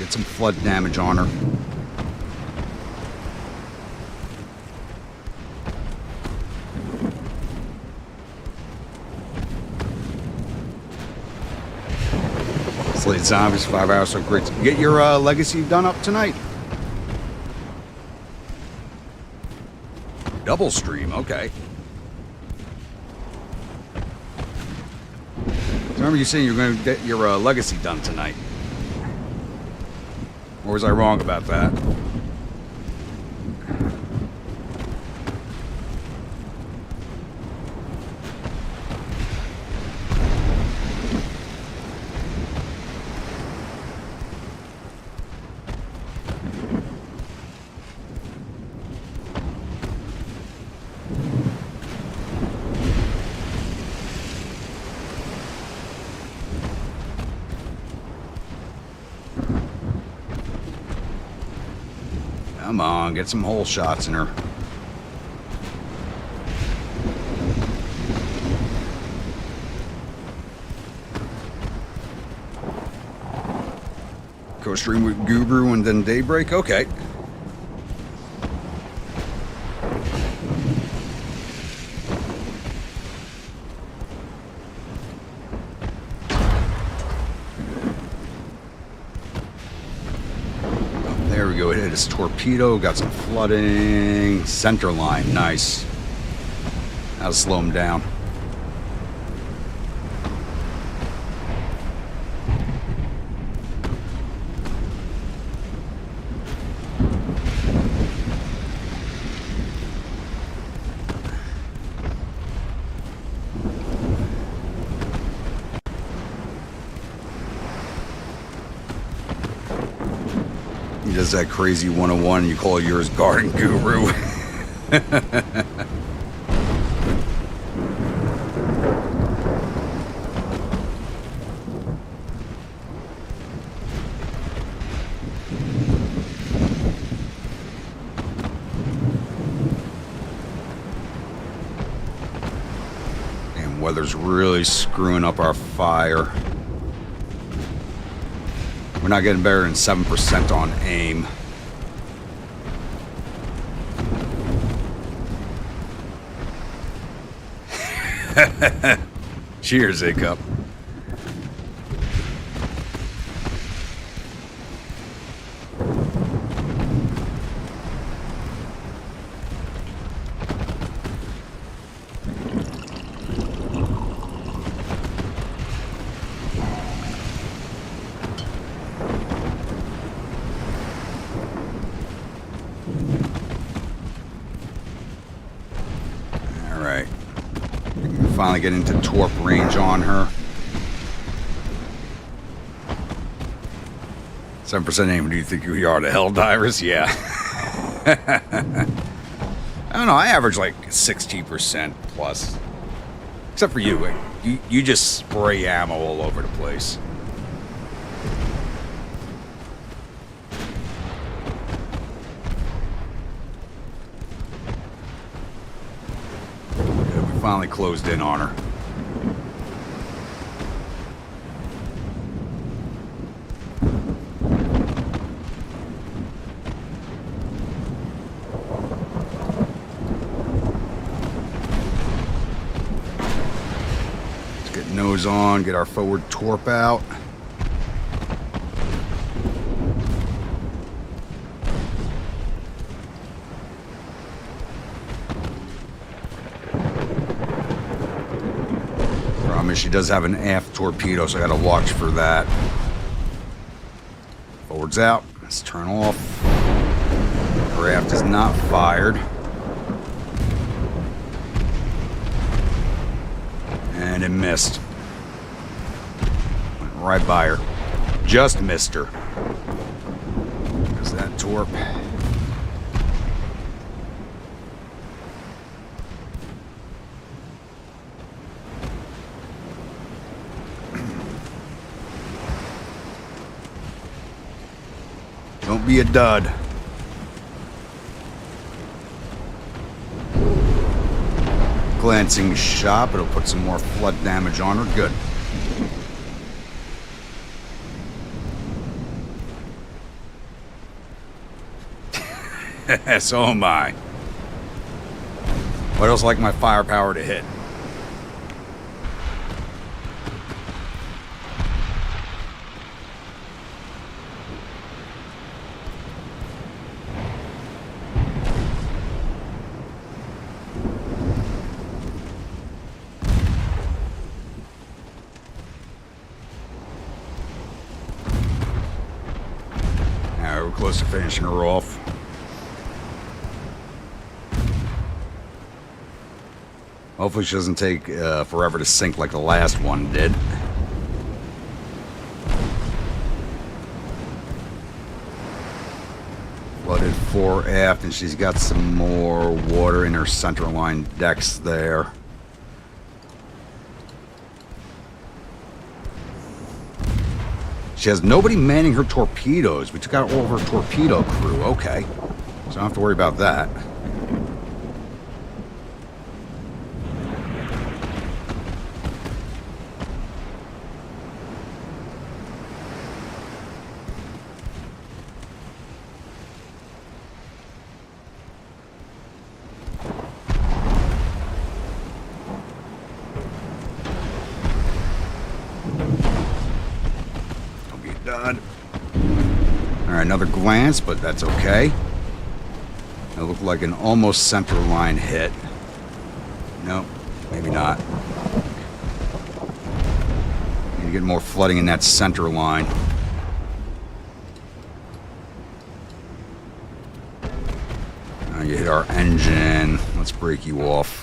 Get some flood damage on her. Slate zombies, 5 hours, so great. You get your legacy done up tonight? Double stream, okay. Remember you saying you're going to get your legacy done tonight? Or was I wrong about that? Come on, get some hole shots in her. Go stream with Guru and then Daybreak? Okay. There we go, it hit his torpedo, got some flooding. Center line, nice. That'll slow him down. He does that crazy 101, you call yours Garden Guru. And weather's really screwing up our fire. We're not getting better than 7% on aim. Cheers, Hiccup. Alright. Finally get into torp range on her. 7% aim. Do you think you are the Helldivers? Yeah. I don't know. I average like 60% plus. Except for you. You just spray ammo all over the place. Good, we finally closed in on her. Nose on, get our forward torp out. Promise she does have an aft torpedo, so I gotta watch for that. Forward's out. Let's turn off. Her aft is not fired. And it missed. Went right by her. Just missed her. There's that torp. Don't be a dud. Glancing shot, but it'll put some more flood damage on her. Good. So am I. What else like my firepower to hit? We're close to finishing her off. Hopefully she doesn't take forever to sink like the last one did. Flooded fore aft, and she's got some more water in her centerline decks there. She has nobody manning her torpedoes. We took out all of her torpedo crew. Okay. So I don't have to worry about that. Done. All right, another glance, but that's okay. It looked like an almost center line hit. Nope, maybe not. Need to get more flooding in that center line. You hit our engine. Let's break you off.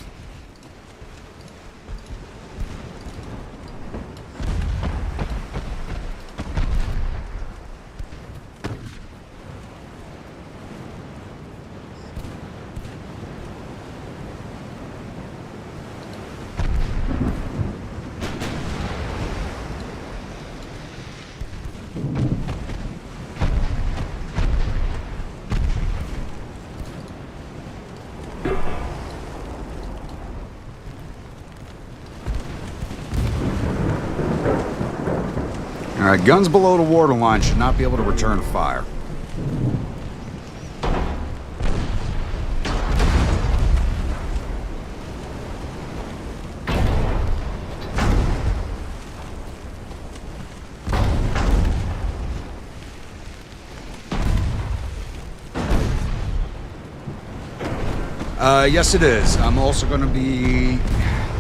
Alright, guns below the waterline should not be able to return fire. Yes it is. I'm also going to be,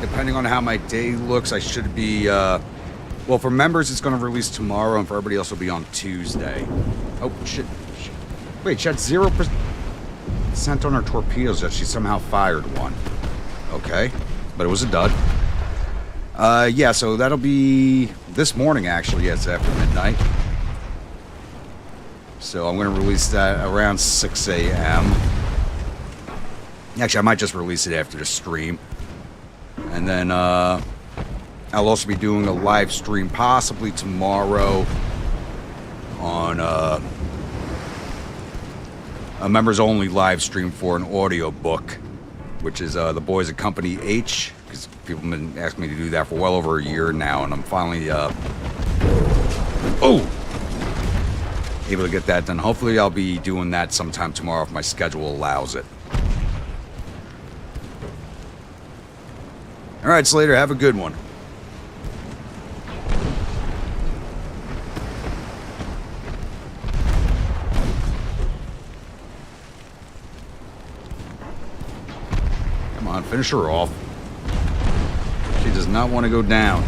depending on how my day looks, I should be, well, for members it's going to release tomorrow, and for everybody else it'll be on Tuesday. Oh, shit. Wait, she had 0% on her torpedoes that she somehow fired one. Okay, but it was a dud. Yeah, so that'll be this morning, actually. Yeah, it's after midnight. So I'm going to release that around 6 a.m. Actually, I might just release it after the stream. And then, I'll also be doing a live stream possibly tomorrow on, a members-only live stream for an audiobook, which is, The Boys at Company H, because people have been asking me to do that for well over a year now, and I'm finally, able to get that done. Hopefully I'll be doing that sometime tomorrow if my schedule allows it. All right, Slater, have a good one. Come on, finish her off. She does not want to go down.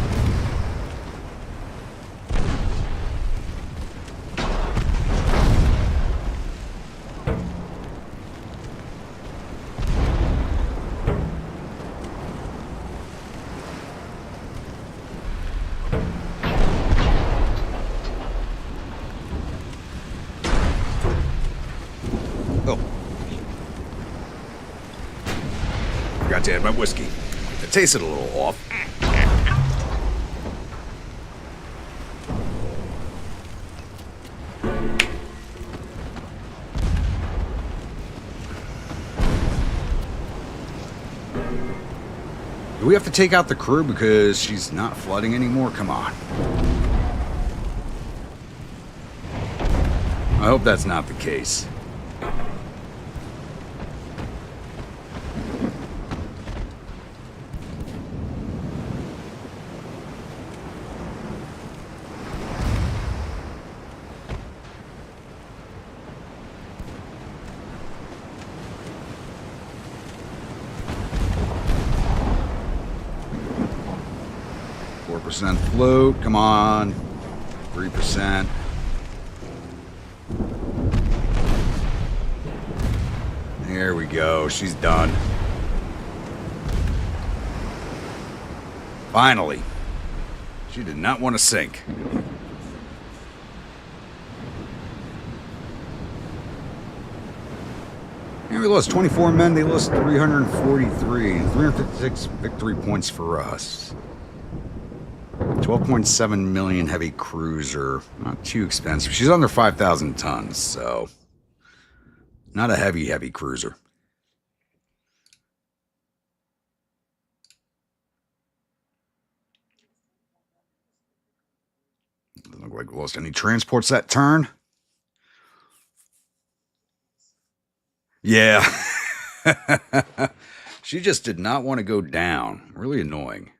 To add my whiskey. It tasted a little off. Do we have to take out the crew because she's not flooding anymore? Come on. I hope that's not the case. 4% float. Come on. 3%. There we go. She's done. Finally. She did not want to sink. And we lost 24 men. They lost 343. 356 victory points for us. 12.7 million heavy cruiser. Not too expensive. She's under 5,000 tons, so not a heavy cruiser. Doesn't look like we lost any transports that turn. Yeah. She just did not want to go down. Really annoying.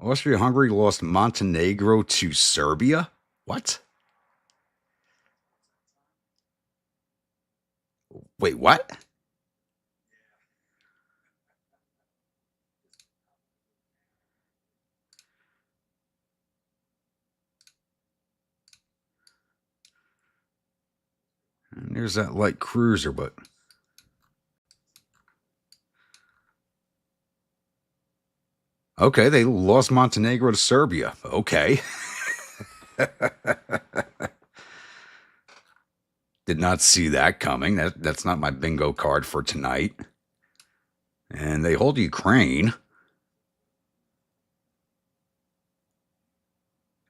Austria-Hungary lost Montenegro to Serbia? What? Wait, what? And there's that light cruiser, but... Okay, they lost Montenegro to Serbia. Okay. Did not see that coming. That's not my bingo card for tonight. And they hold Ukraine.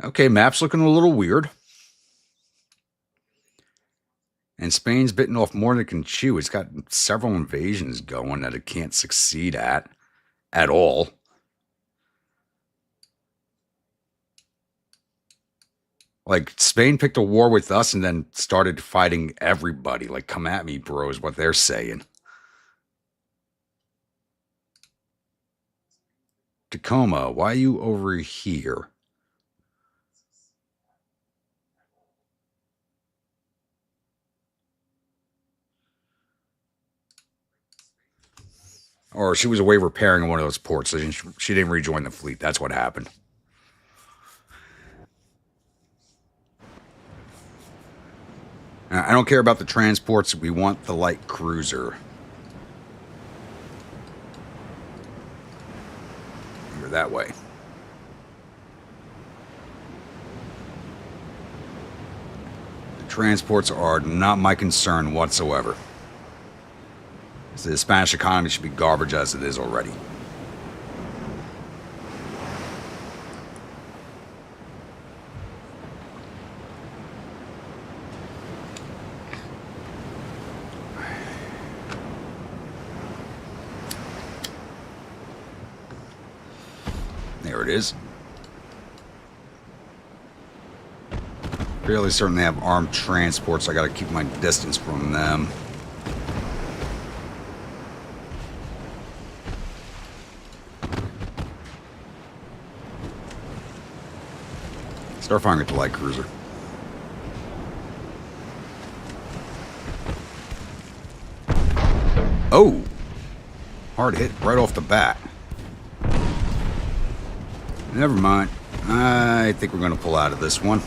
Okay, map's looking a little weird. And Spain's bitten off more than it can chew. It's got several invasions going that it can't succeed at all. Like, Spain picked a war with us and then started fighting everybody. Like, come at me, bro, is what they're saying. Tacoma, why are you over here? Or she was away repairing in one of those ports, so she didn't rejoin the fleet. That's what happened. I don't care about the transports. We want the light cruiser. You're that way. The transports are not my concern whatsoever. So the Spanish economy should be garbage as it is already. There it is. Fairly certain they have armed transports, so I gotta keep my distance from them. Start firing at the light cruiser. Oh! Hard hit right off the bat. Never mind. I think we're going to pull out of this one.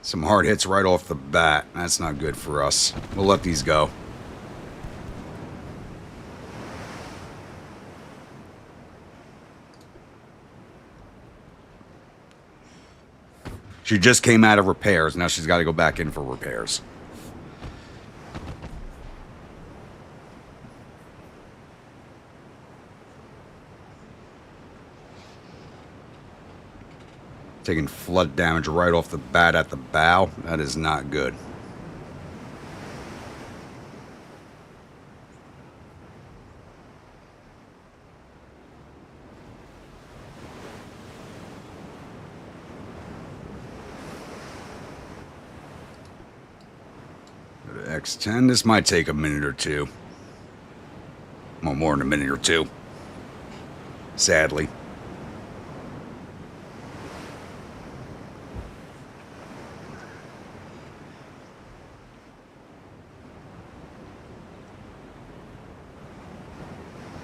Some hard hits right off the bat. That's not good for us. We'll let these go. She just came out of repairs. Now she's got to go back in for repairs. Taking flood damage right off the bat at the bow. That is not good. Go to X10. This might take a minute or two. Well, more than a minute or two. Sadly.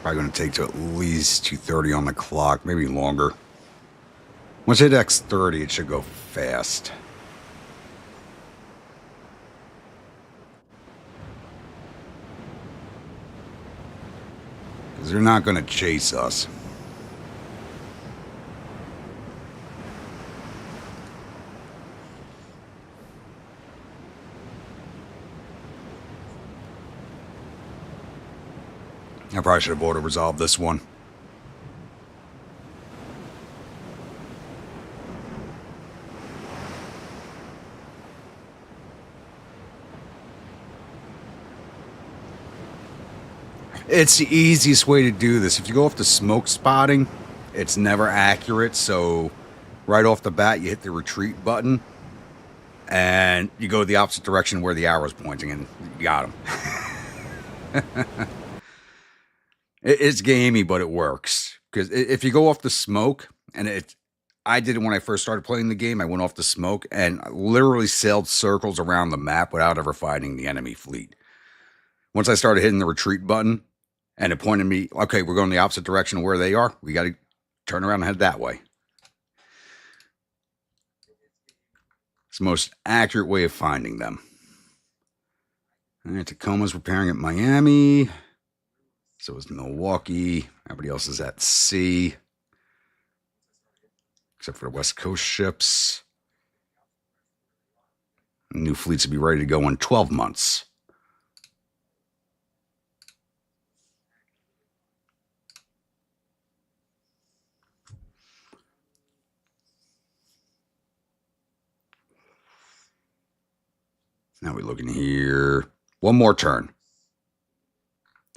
Probably going to take to at least 2:30 on the clock, maybe longer. Once I hit X30, it should go fast. Because they're not going to chase us. I probably should have auto-resolved this one. It's the easiest way to do this. If you go off the smoke spotting, it's never accurate, so right off the bat, you hit the retreat button, and you go the opposite direction where the arrow's pointing, and you got him. It's gamey, but it works. Because if you go off the smoke, and I did it when I first started playing the game. I went off the smoke and literally sailed circles around the map without ever fighting the enemy fleet. Once I started hitting the retreat button, and it pointed me, okay, we're going the opposite direction of where they are. We got to turn around and head that way. It's the most accurate way of finding them. All right, Tacoma's repairing at Miami. So is Milwaukee. Everybody else is at sea. Except for the West Coast ships. New fleets will be ready to go in 12 months. Now we're looking here. One more turn.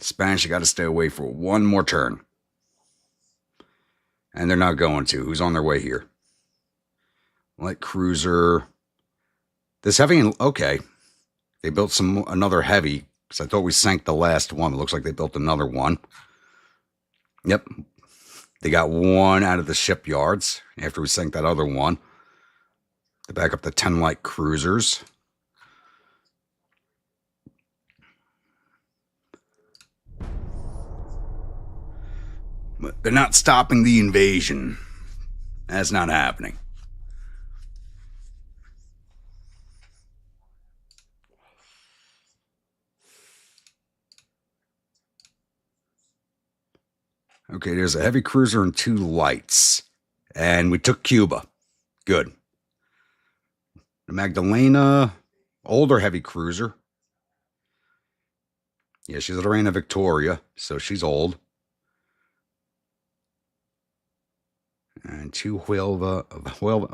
Spanish, you got to stay away for one more turn. And they're not going to. Who's on their way here? Light cruiser. This heavy, okay. They built another heavy, because I thought we sank the last one. It looks like they built another one. Yep. They got one out of the shipyards after we sank that other one. They back up the 10 light cruisers. But they're not stopping the invasion. That's not happening. Okay, there's a heavy cruiser and 2 lights. And we took Cuba. Good. The Magdalena, older heavy cruiser. Yeah, she's the Reina Victoria, so she's old. And 2 Huelva.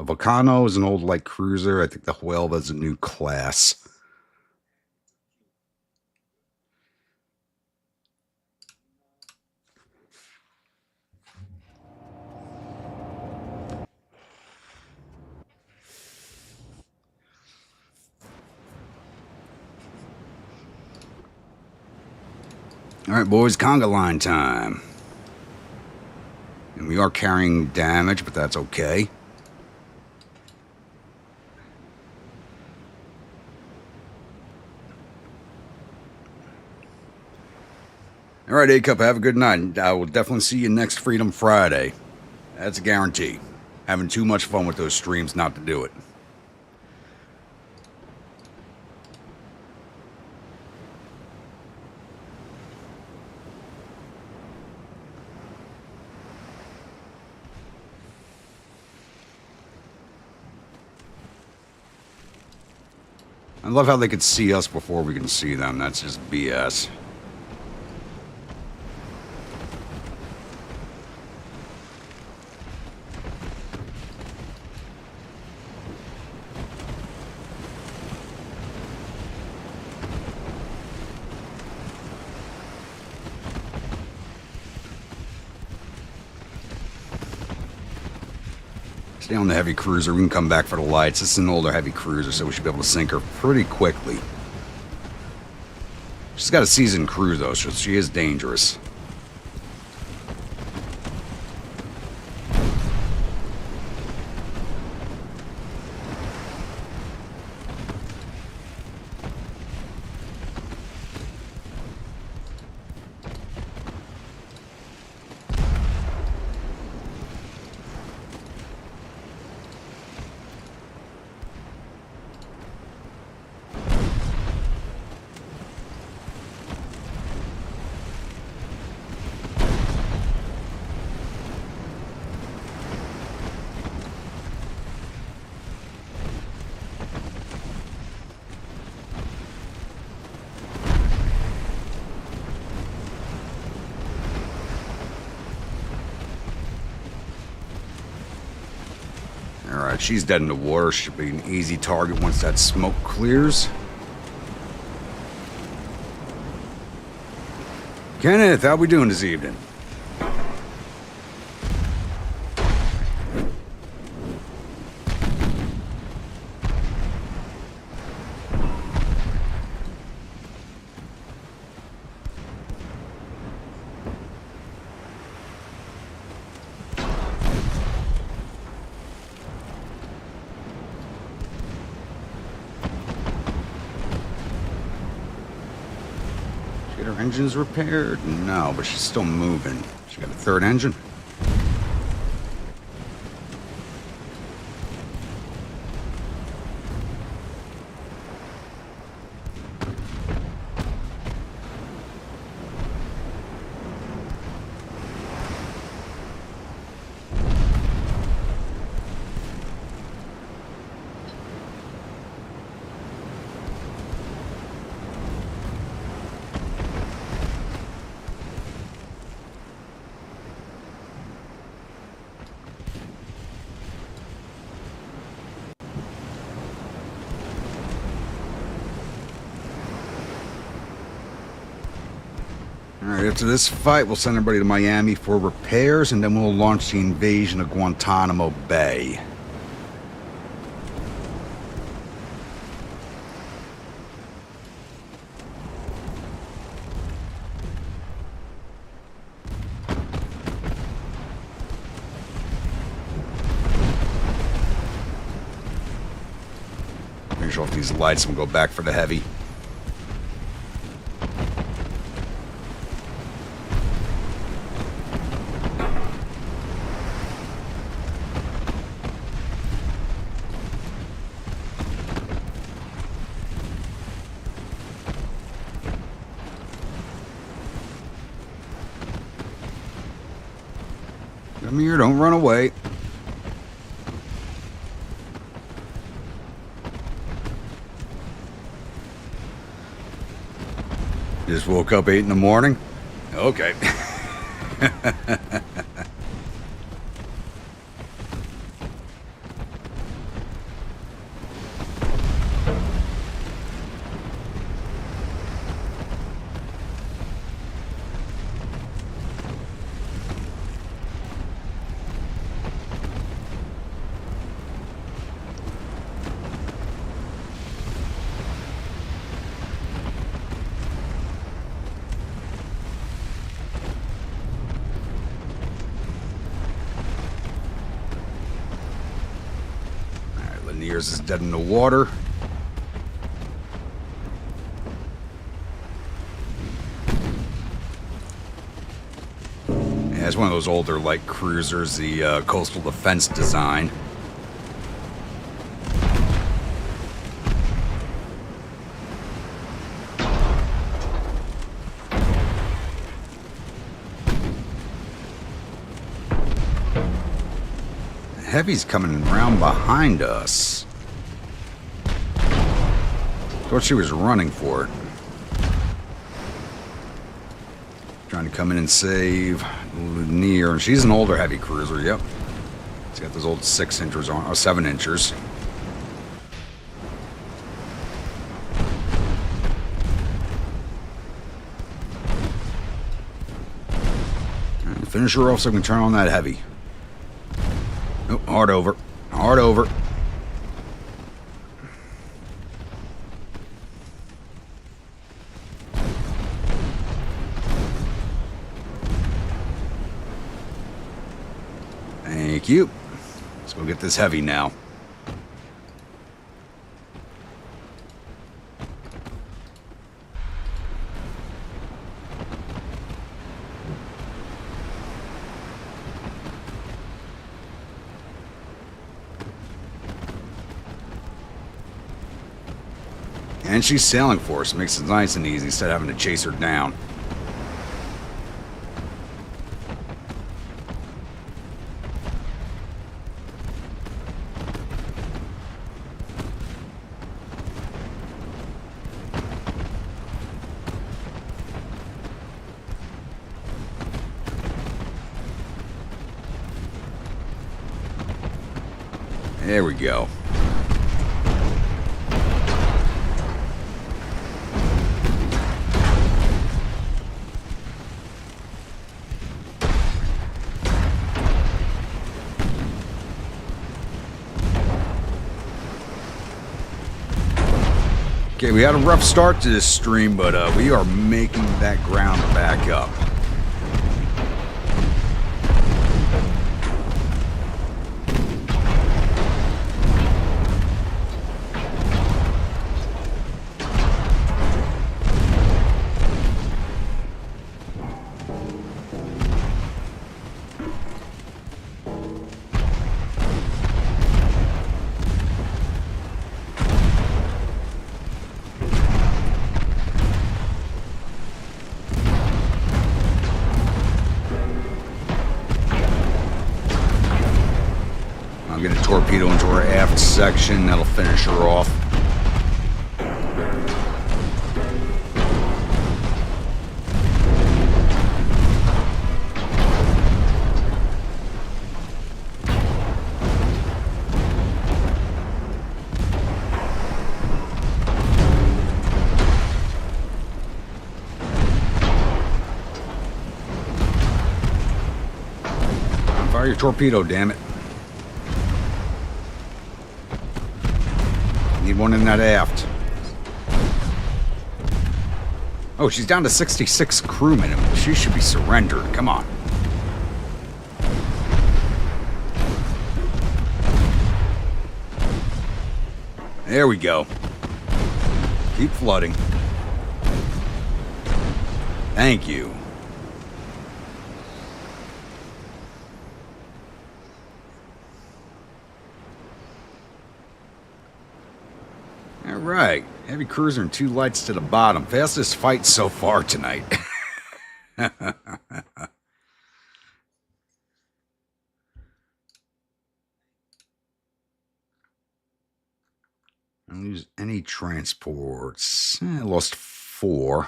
Volcano is an old light cruiser. I think the Huelva is a new class. All right, boys, conga line time. And we are carrying damage, but that's okay. All right, A-Cup, have a good night. I will definitely see you next Freedom Friday. That's a guarantee. Having too much fun with those streams not to do it. I love how they could see us before we can see them. That's just BS. Stay on the heavy cruiser. We can come back for the lights. This is an older heavy cruiser, so we should be able to sink her pretty quickly. She's got a seasoned crew, though, so she is dangerous. Alright, she's dead in the water. Should be an easy target once that smoke clears. Kenneth, how we doing this evening? Get her engines repaired? No, but she's still moving. She got a third engine? Alright, after this fight, we'll send everybody to Miami for repairs, and then we'll launch the invasion of Guantanamo Bay. Finish off these lights and we'll go back for the heavy. Come here, don't run away. Just woke up 8 in the morning? Okay. Laniers is dead in the water. Yeah, it's one of those older light cruisers, the coastal defense design. Heavy's coming around behind us. Thought she was running for it. Trying to come in and save Lanier. And she's an older heavy cruiser, yep. She's got those old 6-inchers on, or 7-inchers. Finish her off so we can turn on that heavy. Oh, hard over. Hard over. Thank you. Let's go get this heavy now. And she's sailing for us. Makes it nice and easy instead of having to chase her down. There we go. Okay, we had a rough start to this stream, but we are making that ground back up. I'll get a torpedo into her aft section. That'll finish her off. Fire your torpedo, damn it. Need one in that aft. Oh, she's down to 66 crewmen. She should be surrendered. Come on. There we go. Keep flooding. Thank you. All right, heavy cruiser and 2 lights to the bottom. Fastest fight so far tonight. I don't lose any transports. I lost 4.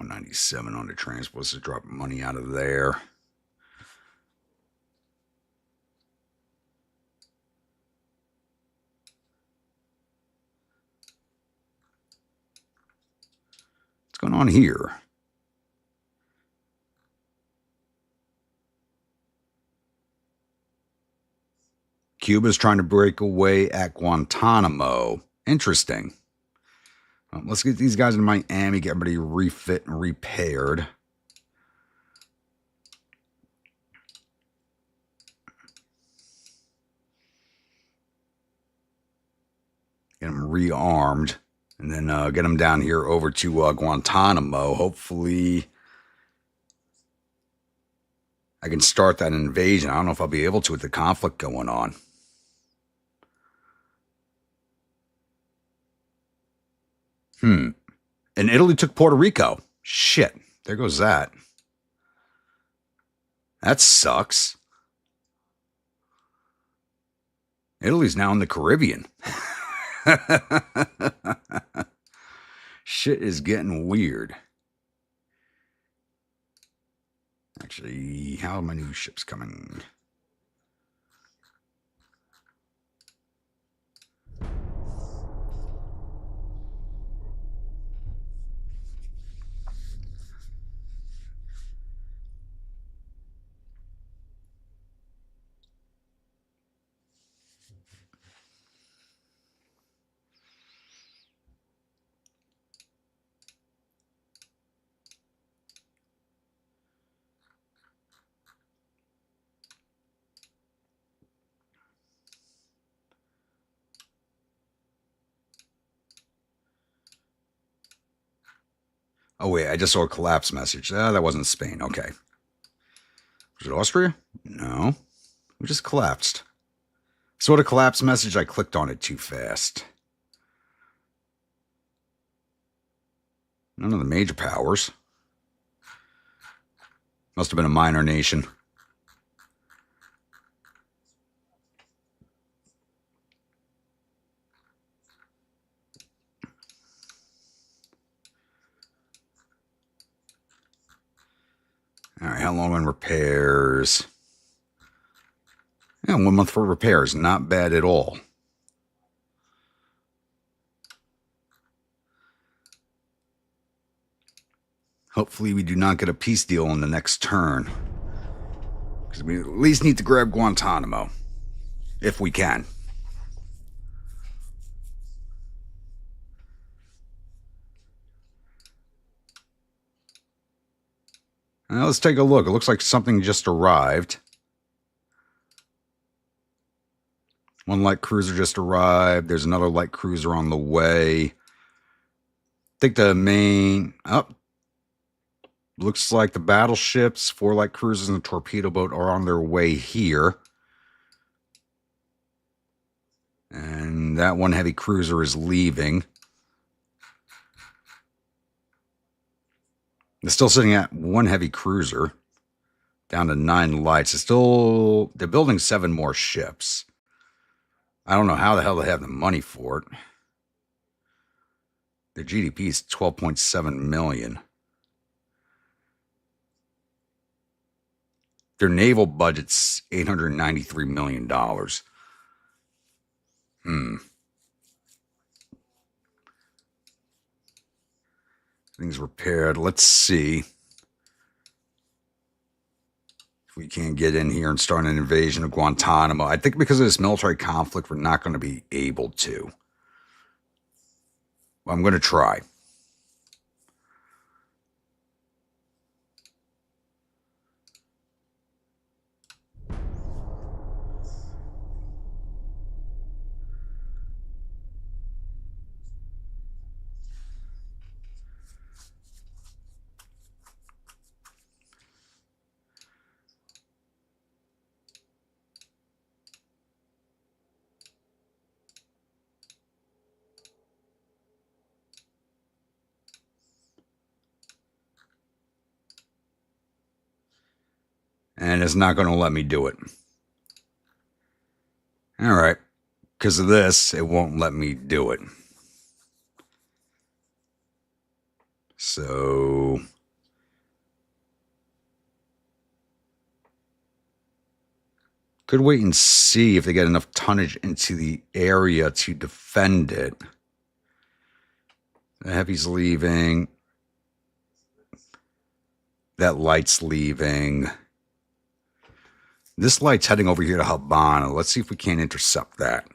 $197 on the transports to drop money out of there. What's going on here? Cuba's trying to break away at Guantanamo. Interesting. Well, let's get these guys in Miami, get everybody refit and repaired. Get them rearmed. And then get them down here over to Guantanamo. Hopefully I can start that invasion. I don't know if I'll be able to with the conflict going on. And Italy took Puerto Rico. Shit. There goes that. That sucks. Italy's now in the Caribbean. Shit is getting weird. Actually, how are my new ships coming? Oh, wait, I just saw a collapse message. That wasn't Spain. Okay. Was it Austria? No. We just collapsed. Saw the collapse message. I clicked on it too fast. None of the major powers. Must have been a minor nation. All right, how long on repairs? Yeah, 1 month for repairs. Not bad at all. Hopefully we do not get a peace deal on the next turn. Because we at least need to grab Guantanamo. If we can. Now let's take a look. It looks like something just arrived. One light cruiser just arrived. There's another light cruiser on the way. I think the main... Oh, looks like the battleships, 4 light cruisers, and the torpedo boat are on their way here. And that one heavy cruiser is leaving. They're still sitting at 1 heavy cruiser. Down to 9 lights. They're building 7 more ships. I don't know how the hell they have the money for it. Their GDP is 12.7 million. Their naval budget's $893 million. Things repaired. Let's see if we can get in here and start an invasion of Guantanamo. I think because of this military conflict, we're not going to be able to. Well, I'm going to try. And it's not going to let me do it. All right. Because of this, it won't let me do it. So... could wait and see if they get enough tonnage into the area to defend it. The heavy's leaving. That light's leaving. This light's heading over here to Habana. Let's see if we can't intercept that.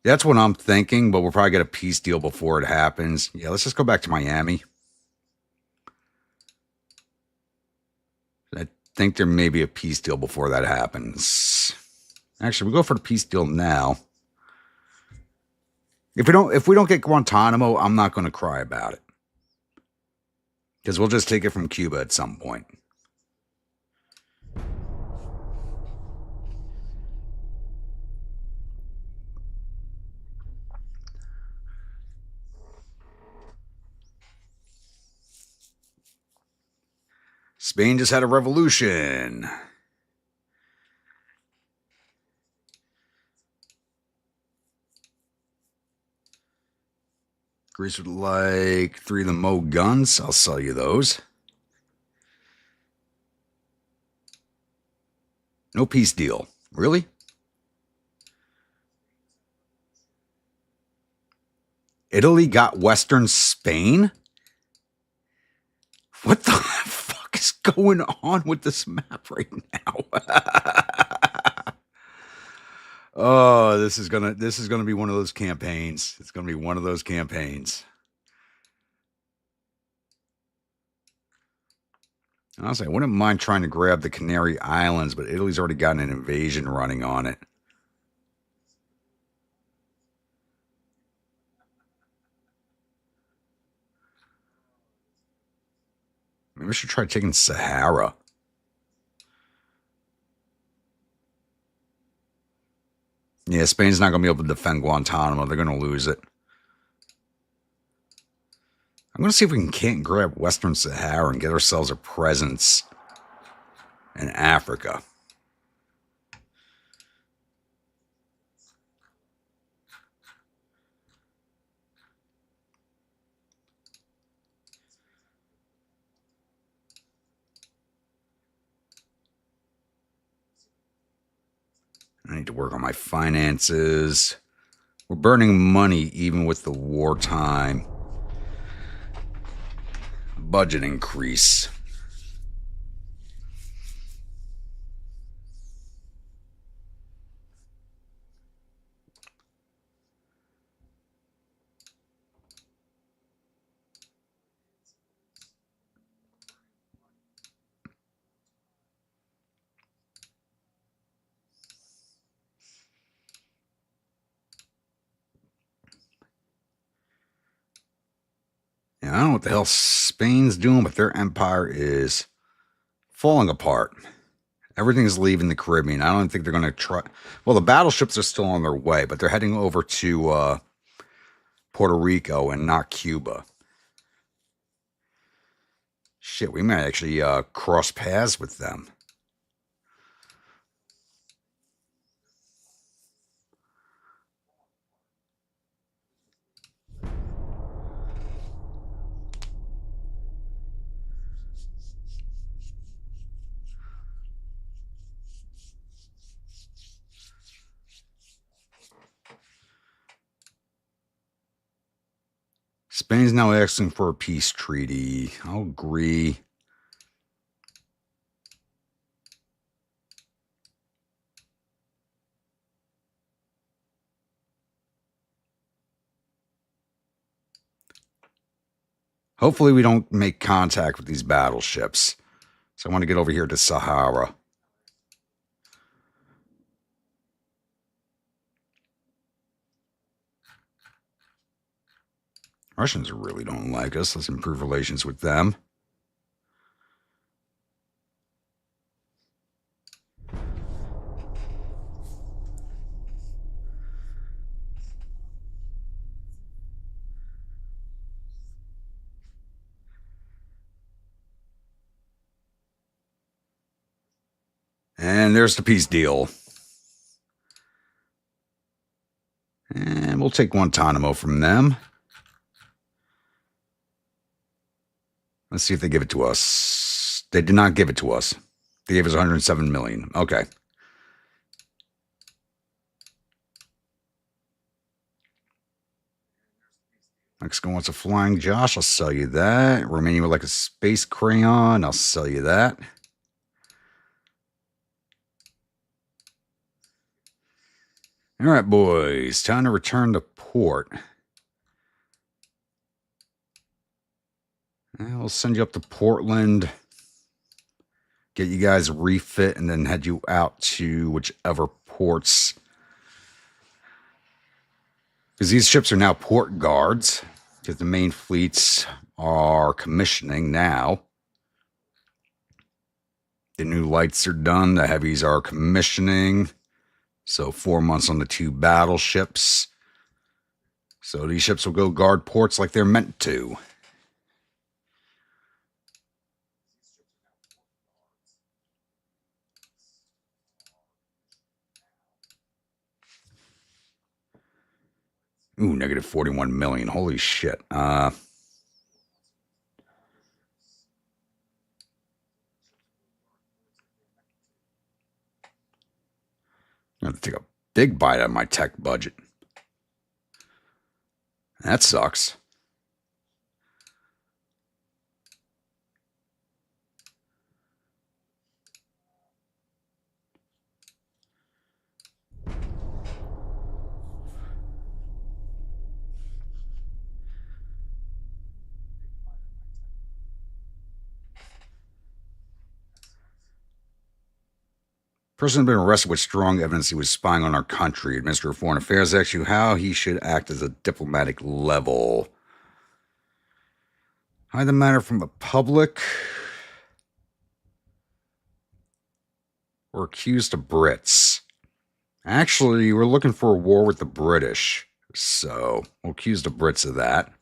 That's what I'm thinking, but we'll probably get a peace deal before it happens. Yeah, let's just go back to Miami. I think there may be a peace deal before that happens. Actually, we'll go for the peace deal now. If we don't get Guantanamo, I'm not going to cry about it. Because we'll just take it from Cuba at some point. Spain just had a revolution. Greece would like 3 of the Mo guns. I'll sell you those. No peace deal. Really? Italy got Western Spain? What the fuck is going on with this map right now? Oh, this is gonna be one of those campaigns. It's gonna be one of those campaigns. Honestly, I wouldn't mind trying to grab the Canary Islands, but Italy's already got an invasion running on it. Maybe I should try taking Sahara. Yeah, Spain's not going to be able to defend Guantanamo. They're going to lose it. I'm going to see if we can't grab Western Sahara and get ourselves a presence in Africa. I need to work on my finances. We're burning money even with the wartime budget increase. Yeah, I don't know what the hell Spain's doing, but their empire is falling apart. Everything's leaving the Caribbean. I don't think they're going to try. Well, the battleships are still on their way, but they're heading over to Puerto Rico and not Cuba. Shit, we might actually cross paths with them. Spain's now asking for a peace treaty. I'll agree. Hopefully we don't make contact with these battleships. So I want to get over here to Sahara. Russians really don't like us. Let's improve relations with them. And there's the peace deal. And we'll take Guantanamo from them. Let's see if they give it to us. They did not give it to us. They gave us 107 million. Okay. Mexico wants a Flying Josh. I'll sell you that. Romania would like a Space Crayon. I'll sell you that. All right, boys. Time to return to port. I'll send you up to Portland. Get you guys refit and then head you out to whichever ports. Because these ships are now port guards. Because the main fleets are commissioning now. The new lights are done. The heavies are commissioning. So 4 months on the 2 battleships. So these ships will go guard ports like they're meant to. Ooh, negative 41 million. Holy shit. I have to take a big bite out of my tech budget. That sucks. Person has been arrested with strong evidence he was spying on our country. Minister of Foreign Affairs asks you how he should act as a diplomatic level. Hide the matter from the public. We're accused of Brits. Actually, we're looking for a war with the British. So, we'll accuse the Brits of that.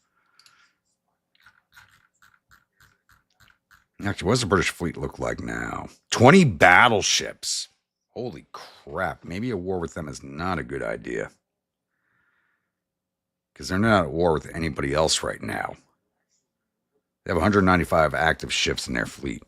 Actually, what does the British fleet look like now? 20 battleships. Holy crap. Maybe a war with them is not a good idea. Because they're not at war with anybody else right now. They have 195 active ships in their fleet.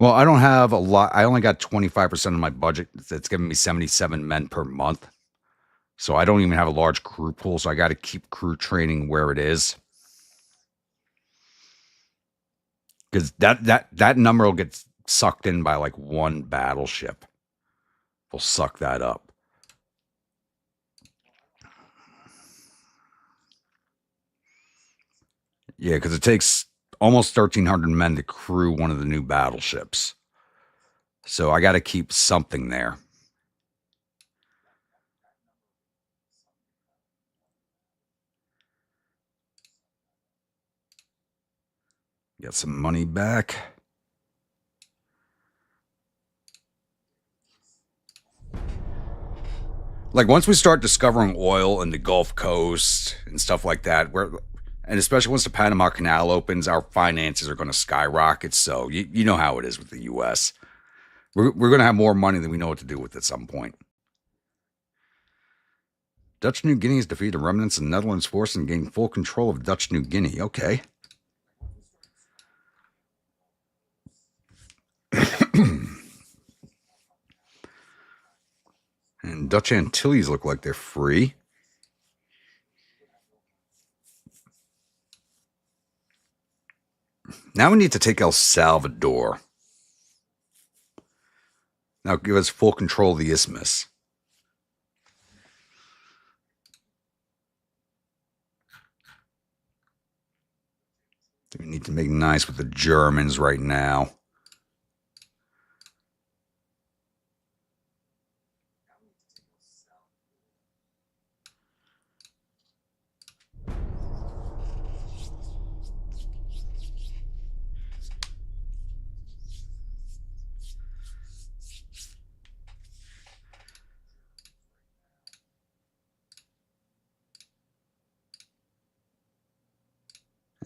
Well, I don't have a lot. I only got 25% of my budget. That's giving me 77 men per month. So I don't even have a large crew pool. So I got to keep crew training where it is. Because that number will get sucked in by like one battleship. We'll suck that up. Yeah, because it takes almost 1,300 men to crew one of the new battleships. So I got to keep something there. Get some money back. Like once we start discovering oil in the Gulf Coast and stuff like that, and especially once the Panama Canal opens, our finances are going to skyrocket. So you know how it is with the U.S. We're going to have more money than we know what to do with at some point. Dutch New Guinea has defeated the remnants of the Netherlands force and gained full control of Dutch New Guinea. Okay. And Dutch Antilles look like they're free. Now we need to take El Salvador. Now give us full control of the isthmus. We need to make nice with the Germans right now.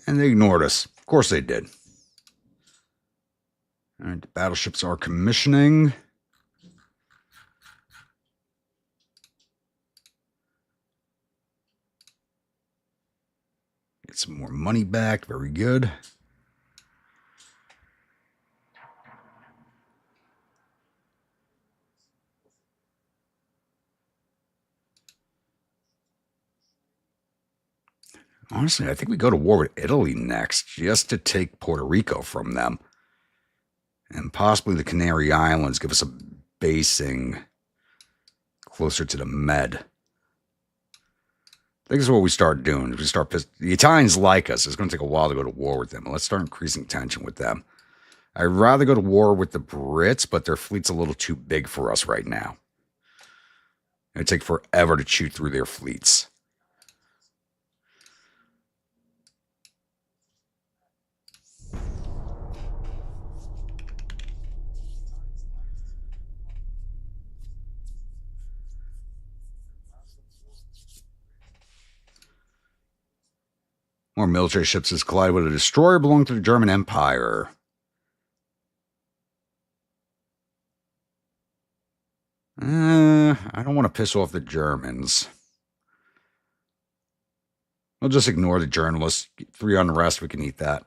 And they ignored us. Of course they did. All right, the battleships are commissioning. Get some more money back. Very good. Honestly, I think we go to war with Italy next, just to take Puerto Rico from them. And possibly the Canary Islands, give us a basing closer to the Med. I think this is what we start doing. We start the Italians like us. It's going to take a while to go to war with them. Let's start increasing tension with them. I'd rather go to war with the Brits, but their fleet's a little too big for us right now. It'd take forever to chew through their fleets. More military ships has collided with a destroyer belonging to the German Empire. I don't want to piss off the Germans. We'll just ignore the journalists. 3 on the rest, we can eat that.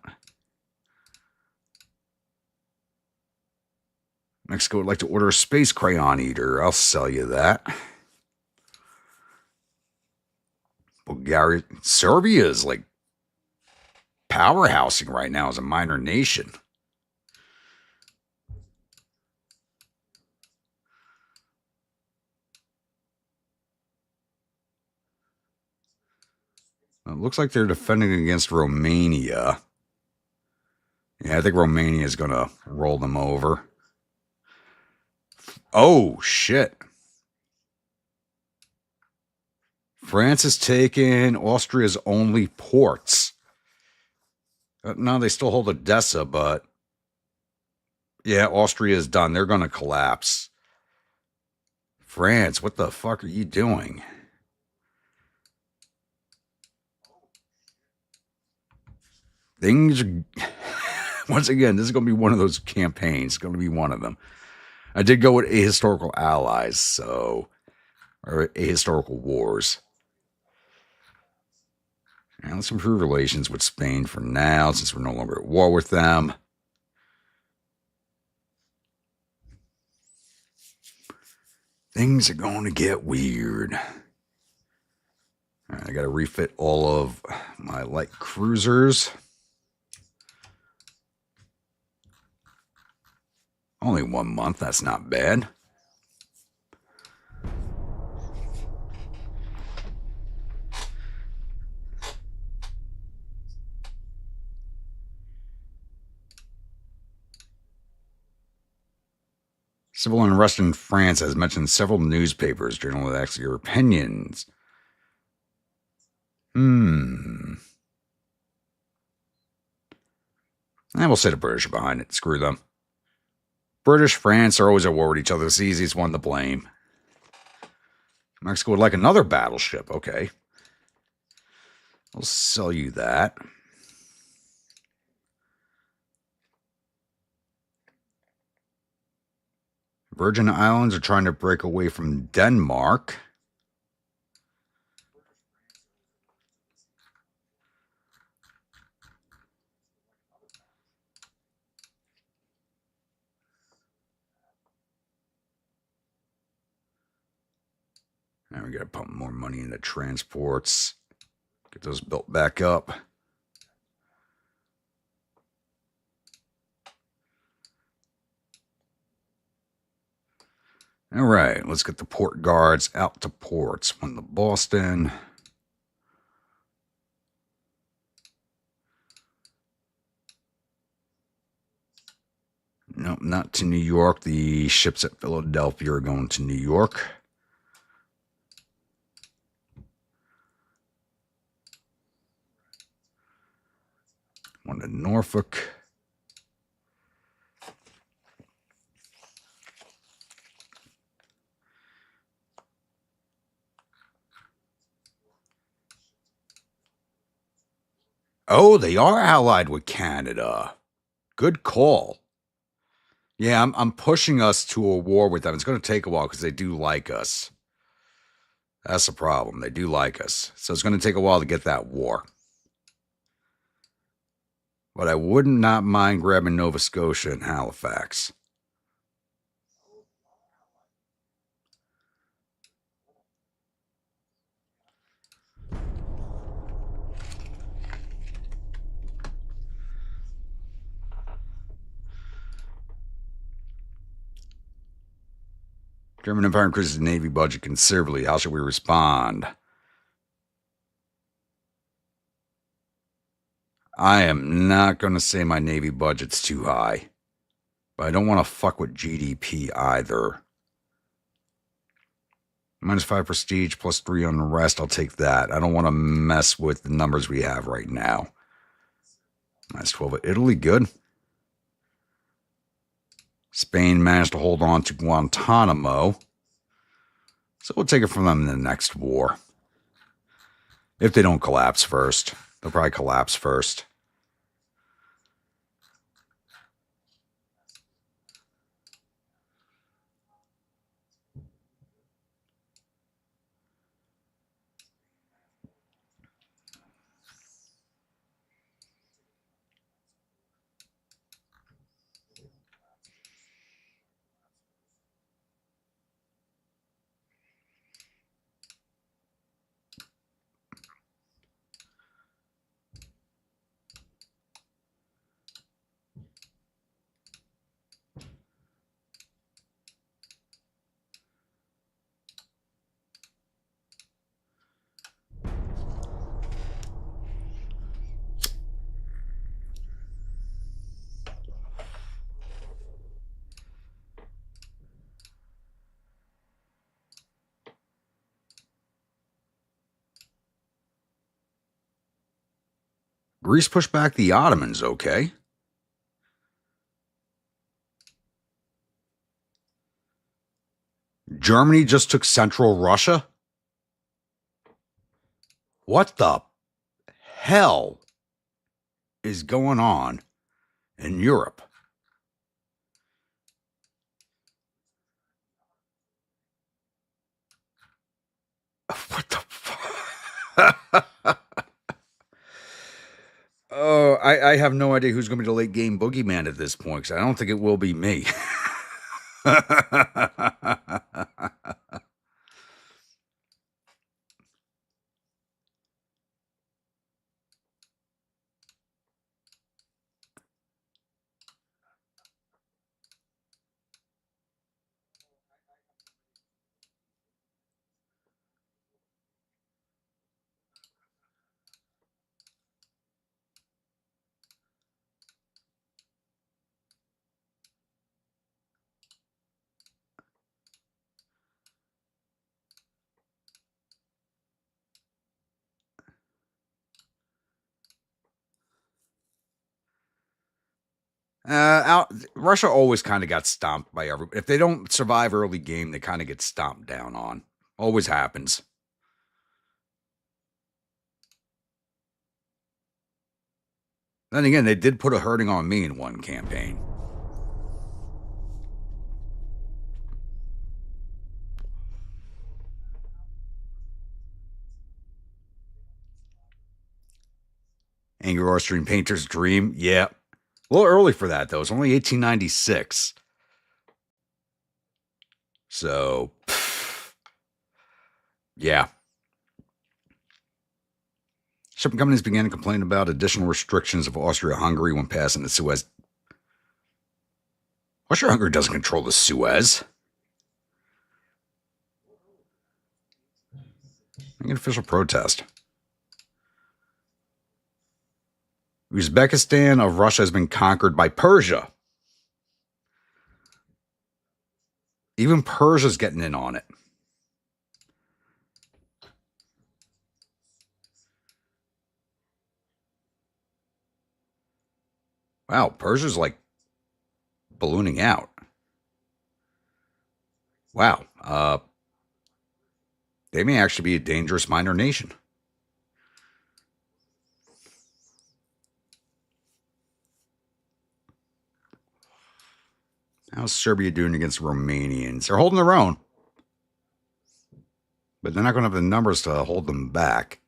Mexico would like to order a space crayon eater. I'll sell you that. Bulgaria, Serbia is like powerhousing right now as a minor nation. It looks like they're defending against Romania. Yeah, I think Romania is going to roll them over. Oh, shit. France has taken Austria's only ports. No, they still hold Odessa, but yeah, Austria is done. They're going to collapse. France, what the fuck are you doing? Things are, once again, this is going to be one of those campaigns. It's going to be one of them. I did go with ahistorical allies, so, or ahistorical wars. And let's improve relations with Spain for now, since we're no longer at war with them. Things are going to get weird. All right, I got to refit all of my light cruisers. Only 1 month, that's not bad. Civil unrest in France has mentioned several newspapers. Journalists your opinions. I will say the British are behind it. Screw them. British, France are always at war with each other. It's the easiest one to blame. Mexico would like another battleship. Okay. I'll sell you that. Virgin Islands are trying to break away from Denmark. Now we got to pump more money into transports. Get those built back up. All right, let's get the port guards out to ports. One to Boston. Nope, not to New York. The ships at Philadelphia are going to New York. One to Norfolk. Oh, they are allied with Canada. Good call. Yeah, I'm pushing us to a war with them. It's going to take a while because they do like us. That's the problem. They do like us. So it's going to take a while to get that war. But I would not mind grabbing Nova Scotia and Halifax. German Empire increases the Navy budget considerably. How should we respond? I am not going to say my Navy budget's too high. But I don't want to fuck with GDP either. -5 prestige, +3 on the rest. I'll take that. I don't want to mess with the numbers we have right now. -12 at Italy. Good. Spain managed to hold on to Guantanamo. So we'll take it from them in the next war. If they don't collapse first. They'll probably collapse first. Greece pushed back the Ottomans, okay. Germany just took central Russia? What the hell is going on in Europe? What the fuck? Oh, I have no idea who's going to be the late game boogeyman at this point, because I don't think it will be me. Russia always kind of got stomped by everybody. If they don't survive early game, they kind of get stomped down on. Always happens. Then again, they did put a hurting on me in one campaign. Angry Austrian Painter's Dream. Yeah. A little early for that, though. It's only 1896. So, yeah. Shipping companies began to complain about additional restrictions of Austria-Hungary when passing the Suez. Austria-Hungary doesn't control the Suez. Make an official protest. Uzbekistan of Russia has been conquered by Persia. Even Persia's getting in on it. Wow, Persia's like ballooning out. Wow. They may actually be a dangerous minor nation. How's Serbia doing against Romanians? They're holding their own. But they're not going to have the numbers to hold them back.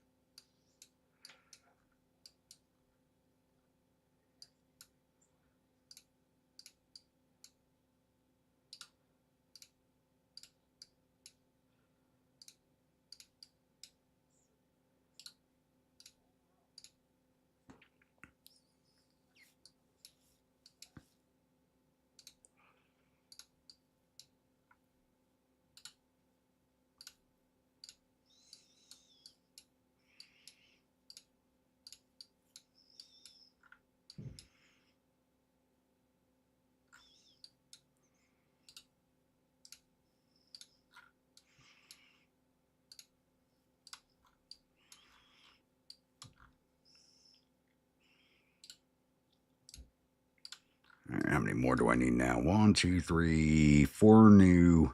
How many more do I need now? 1, 2, 3, 4 new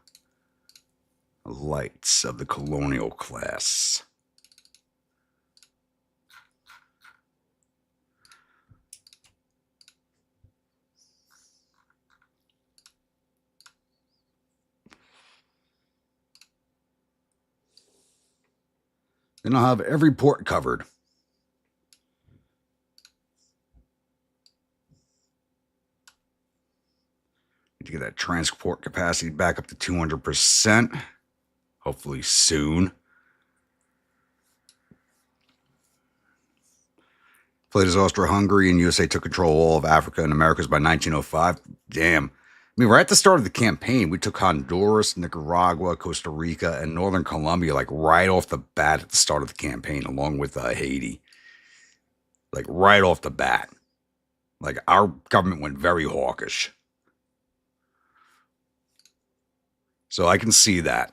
lights of the colonial class. Then I'll have every port covered. To get that transport capacity back up to 200%. Hopefully soon. Played as Austria-Hungary and USA took control of all of Africa and Americas by 1905. Damn. I mean, right at the start of the campaign, we took Honduras, Nicaragua, Costa Rica, and Northern Colombia, like right off the bat at the start of the campaign, along with Haiti. Like right off the bat. Like our government went very hawkish. So I can see that.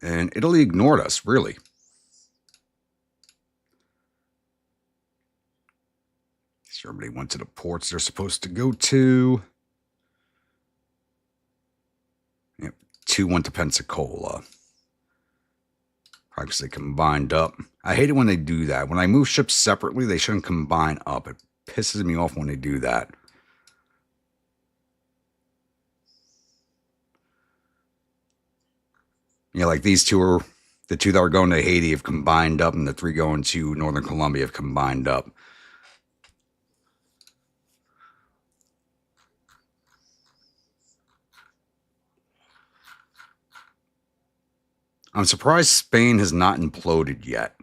And Italy ignored us, really. So everybody went to the ports they're supposed to go to. Yep, 2 went to Pensacola. Probably because they combined up. I hate it when they do that. When I move ships separately, they shouldn't combine up. It pisses me off when they do that. Yeah, like these two are, the 2 that were going to Haiti have combined up, and the 3 going to Northern Colombia have combined up. I'm surprised Spain has not imploded yet.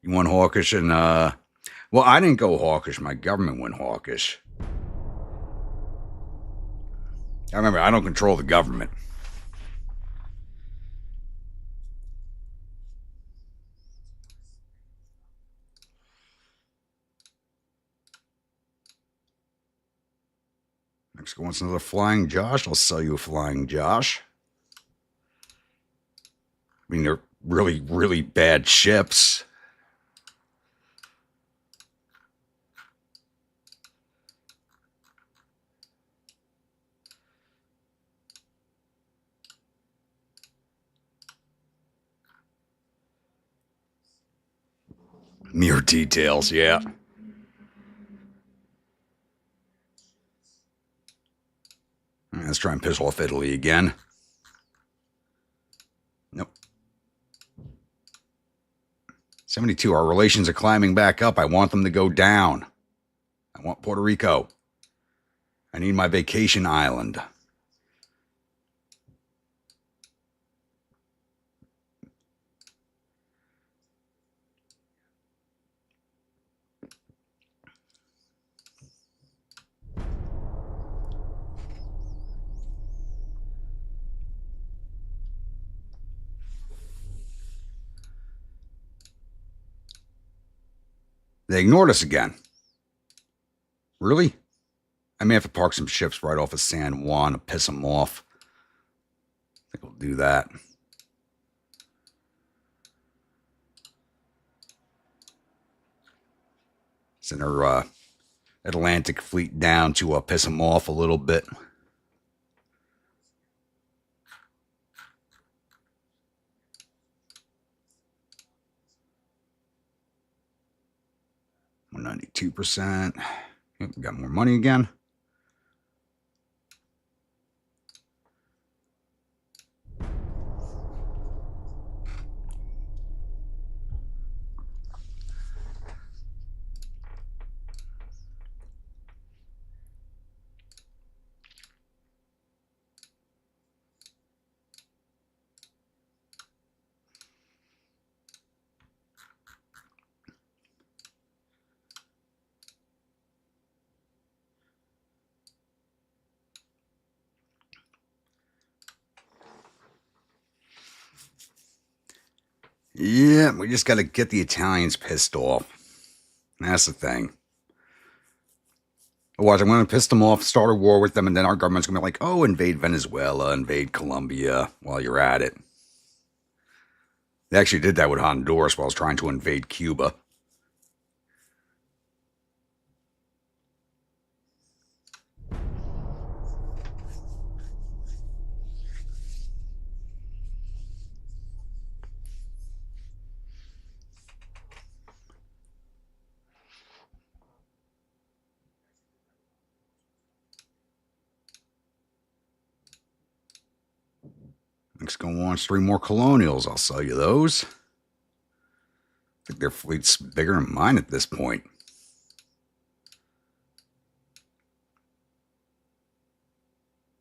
You went hawkish and, well, I didn't go hawkish. My government went hawkish. I remember, I don't control the government. Mexico wants another Flying Josh. I'll sell you a Flying Josh. I mean, they're really, really bad ships. Mere details, yeah. Let's try and piss off Italy again. Nope. 72. Our relations are climbing back up. I want them to go down. I want Puerto Rico. I need my vacation island. They ignored us again. Really? I may have to park some ships right off of San Juan to piss them off. I think we'll do that. Send our Atlantic fleet down to piss them off a little bit. $192%. Yep, we got more money again. Yeah, we just got to get the Italians pissed off. That's the thing. Watch, I'm going to piss them off, start a war with them, and then our government's going to be like, oh, invade Venezuela, invade Colombia while you're at it. They actually did that with Honduras while I was trying to invade Cuba. Mexico wants 3 more colonials. I'll sell you those. I think their fleet's bigger than mine at this point.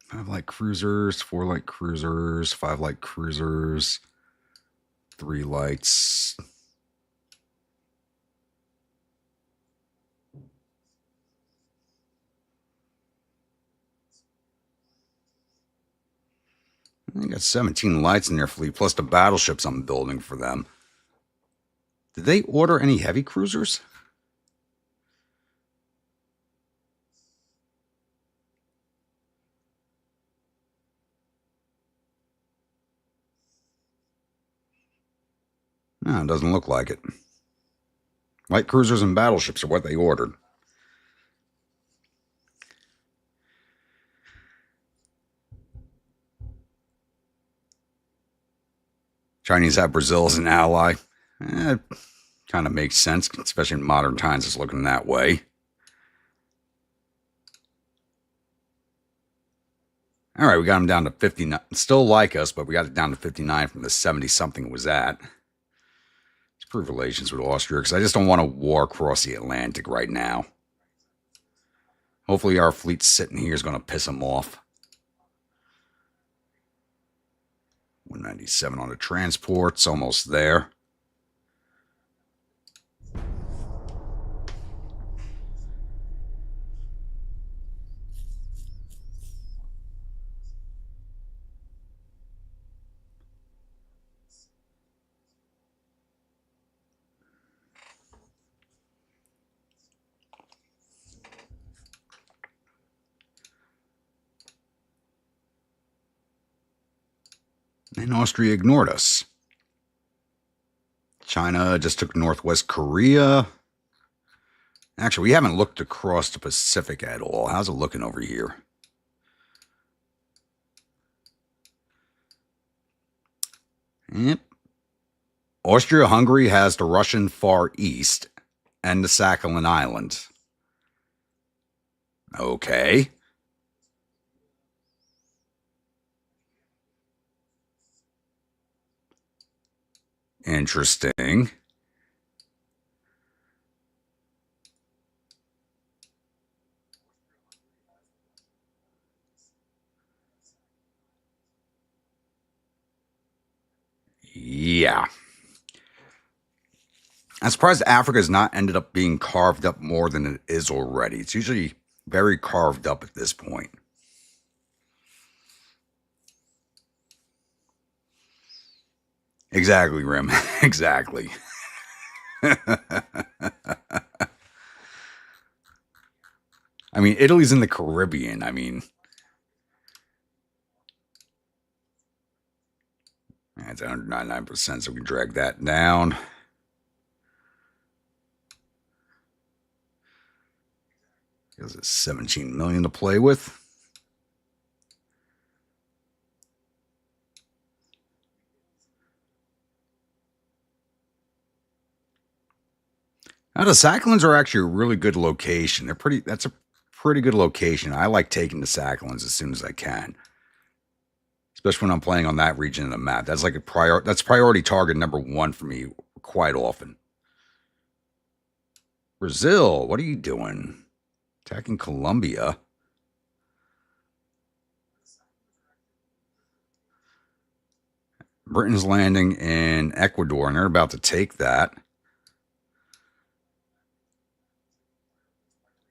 Five light cruisers, 4 light cruisers, 5 light cruisers, 3 lights. They got 17 lights in their fleet, plus the battleships I'm building for them. Did they order any heavy cruisers? No, it doesn't look like it. Light cruisers and battleships are what they ordered. Chinese have Brazil as an ally. Kind of makes sense, especially in modern times. It's looking that way. All right, we got them down to 59. Still like us, but we got it down to 59 from the 70-something it was at. Let's improve relations with Austria, because I just don't want a war across the Atlantic right now. Hopefully our fleet sitting here is going to piss them off. 197 on the transports, almost there. And Austria ignored us. China just took Northwest Korea. Actually, we haven't looked across the Pacific at all. How's it looking over here? Yep. Austria-Hungary has the Russian Far East and the Sakhalin Islands. Okay. Interesting. Yeah. I'm surprised Africa has not ended up being carved up more than it is already. It's usually very carved up at this point. Exactly, Rim. Exactly. I mean, Italy's in the Caribbean. I mean, that's 199%, so we can drag that down. Gives us 17 million to play with. Now, the Sakhalins are actually a really good location. That's a pretty good location. I like taking the Sakhalins as soon as I can. Especially when I'm playing on that region of the map. That's like that's priority target number 1 for me quite often. Brazil, what are you doing? Attacking Colombia. Britain's landing in Ecuador, and they're about to take that.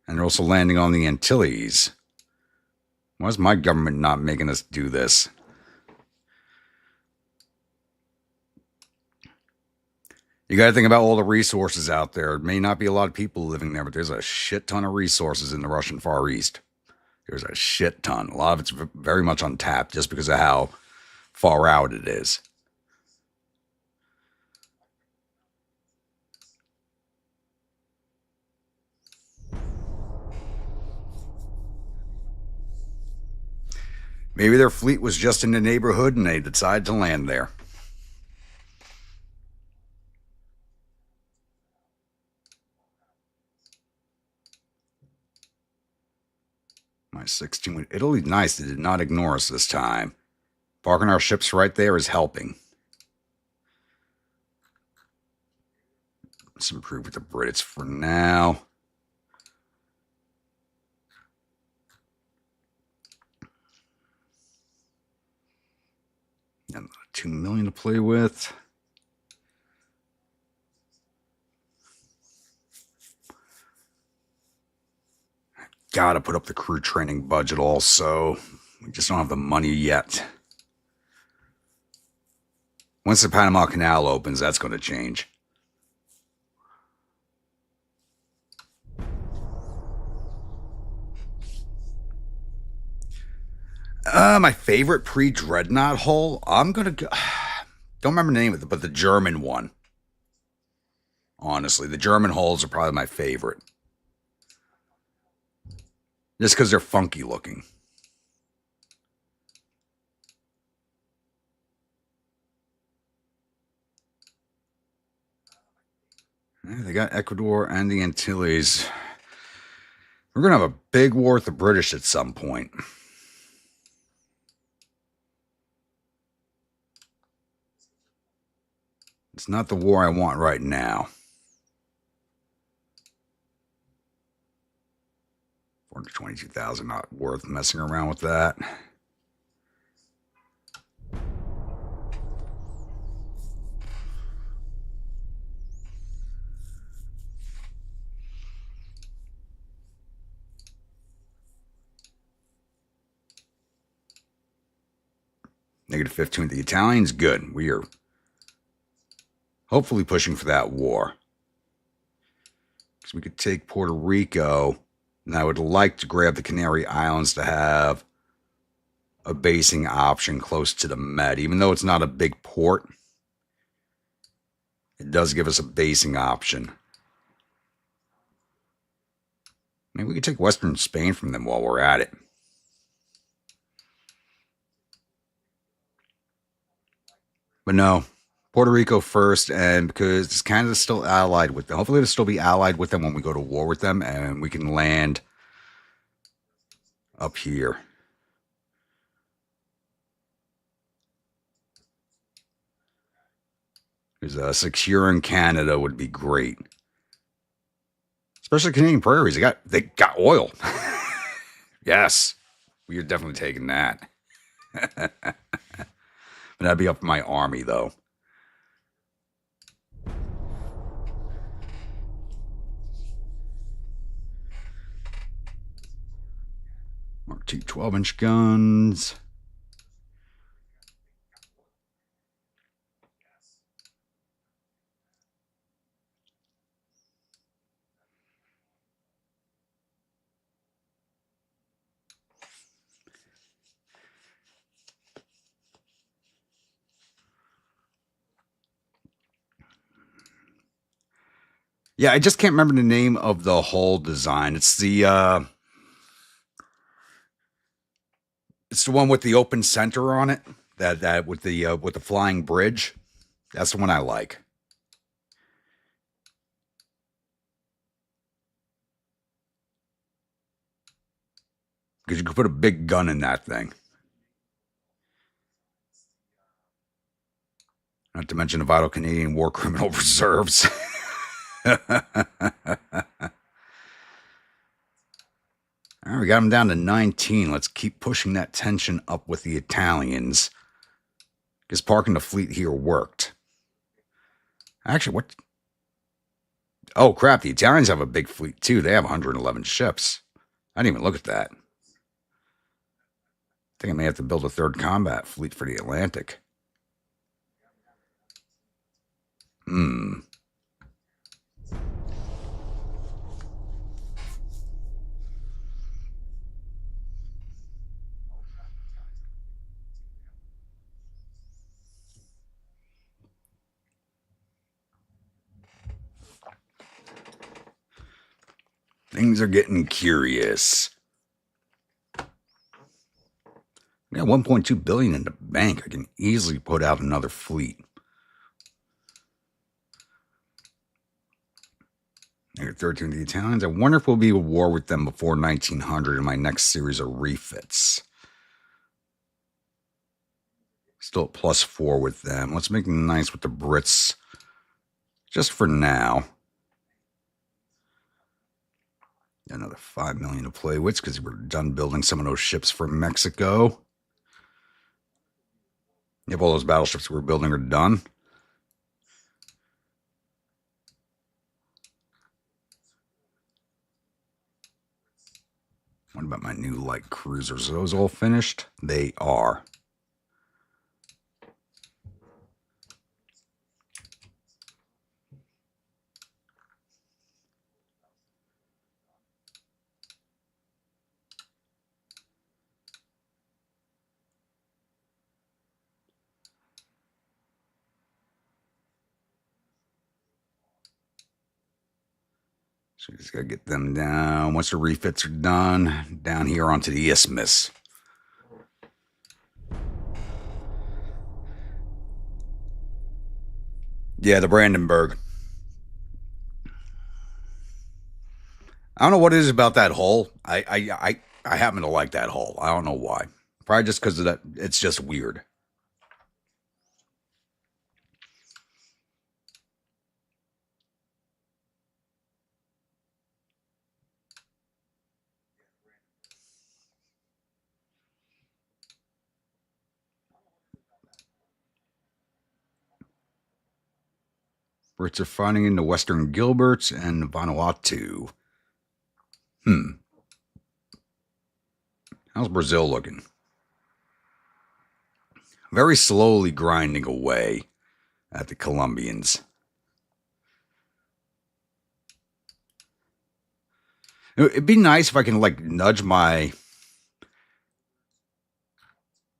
And they're also landing on the Antilles. Why is my government not making us do this? You got to think about all the resources out there. There may not be a lot of people living there, but there's a shit ton of resources in the Russian Far East. There's a shit ton. A lot of it's very much untapped just because of how far out it is. Maybe their fleet was just in the neighborhood and they decided to land there. My 16 with Italy. Nice. They did not ignore us this time. Parking our ships right there is helping. Let's improve with the Brits for now. And 2 million to play with. Gotta put up the crew training budget also. We just don't have the money yet. Once the Panama Canal opens, that's going to change. My favorite pre-Dreadnought hull, I'm going to go... Don't remember the name of it, but the German one. Honestly, the German hulls are probably my favorite. Just because they're funky looking. They got Ecuador and the Antilles. We're going to have a big war with the British at some point. It's not the war I want right now. 422,000, not worth messing around with that. -15 with the Italians. Good. We are hopefully pushing for that war. Because we could take Puerto Rico, and I would like to grab the Canary Islands to have a basing option close to the Med. Even though it's not a big port, it does give us a basing option. Maybe we could take Western Spain from them while we're at it. But no, Puerto Rico first, and because Canada's still allied with them. Hopefully, it'll still be allied with them when we go to war with them, and we can land up here. Because securing Canada would be great, especially Canadian prairies. They got oil. Yes, we are definitely taking that. But that'd be up to my army, though. Mark II 12-inch guns. Yeah, I just can't remember the name of the hull design. It's the one with the open center on it. That with the flying bridge. That's the one I like. Because you could put a big gun in that thing. Not to mention the vital Canadian war criminal reserves. All right, we got them down to 19. Let's keep pushing that tension up with the Italians. Because parking the fleet here worked. Actually, what? Oh, crap. The Italians have a big fleet, too. They have 111 ships. I didn't even look at that. I think I may have to build a third combat fleet for the Atlantic. Things are getting curious. We got 1.2 billion in the bank. I can easily put out another fleet. They're 13 to the Italians. I wonder if we'll be at war with them before 1900 in my next series of refits. Still at +4 with them. Let's make it nice with the Brits. Just for now. Another 5 million to play with because we're done building some of those ships for Mexico. Yep, all those battleships we're building are done. What about my new light cruisers? Are those all finished? They are. So we just got to get them down. Once the refits are done, down here onto the Isthmus. Yeah, the Brandenburg. I don't know what it is about that hull. I happen to like that hull. I don't know why. Probably just because of that. It's just weird. Brits are fighting in the Western Gilberts and Vanuatu. How's Brazil looking? Very slowly grinding away at the Colombians. It'd be nice if I can, like, nudge my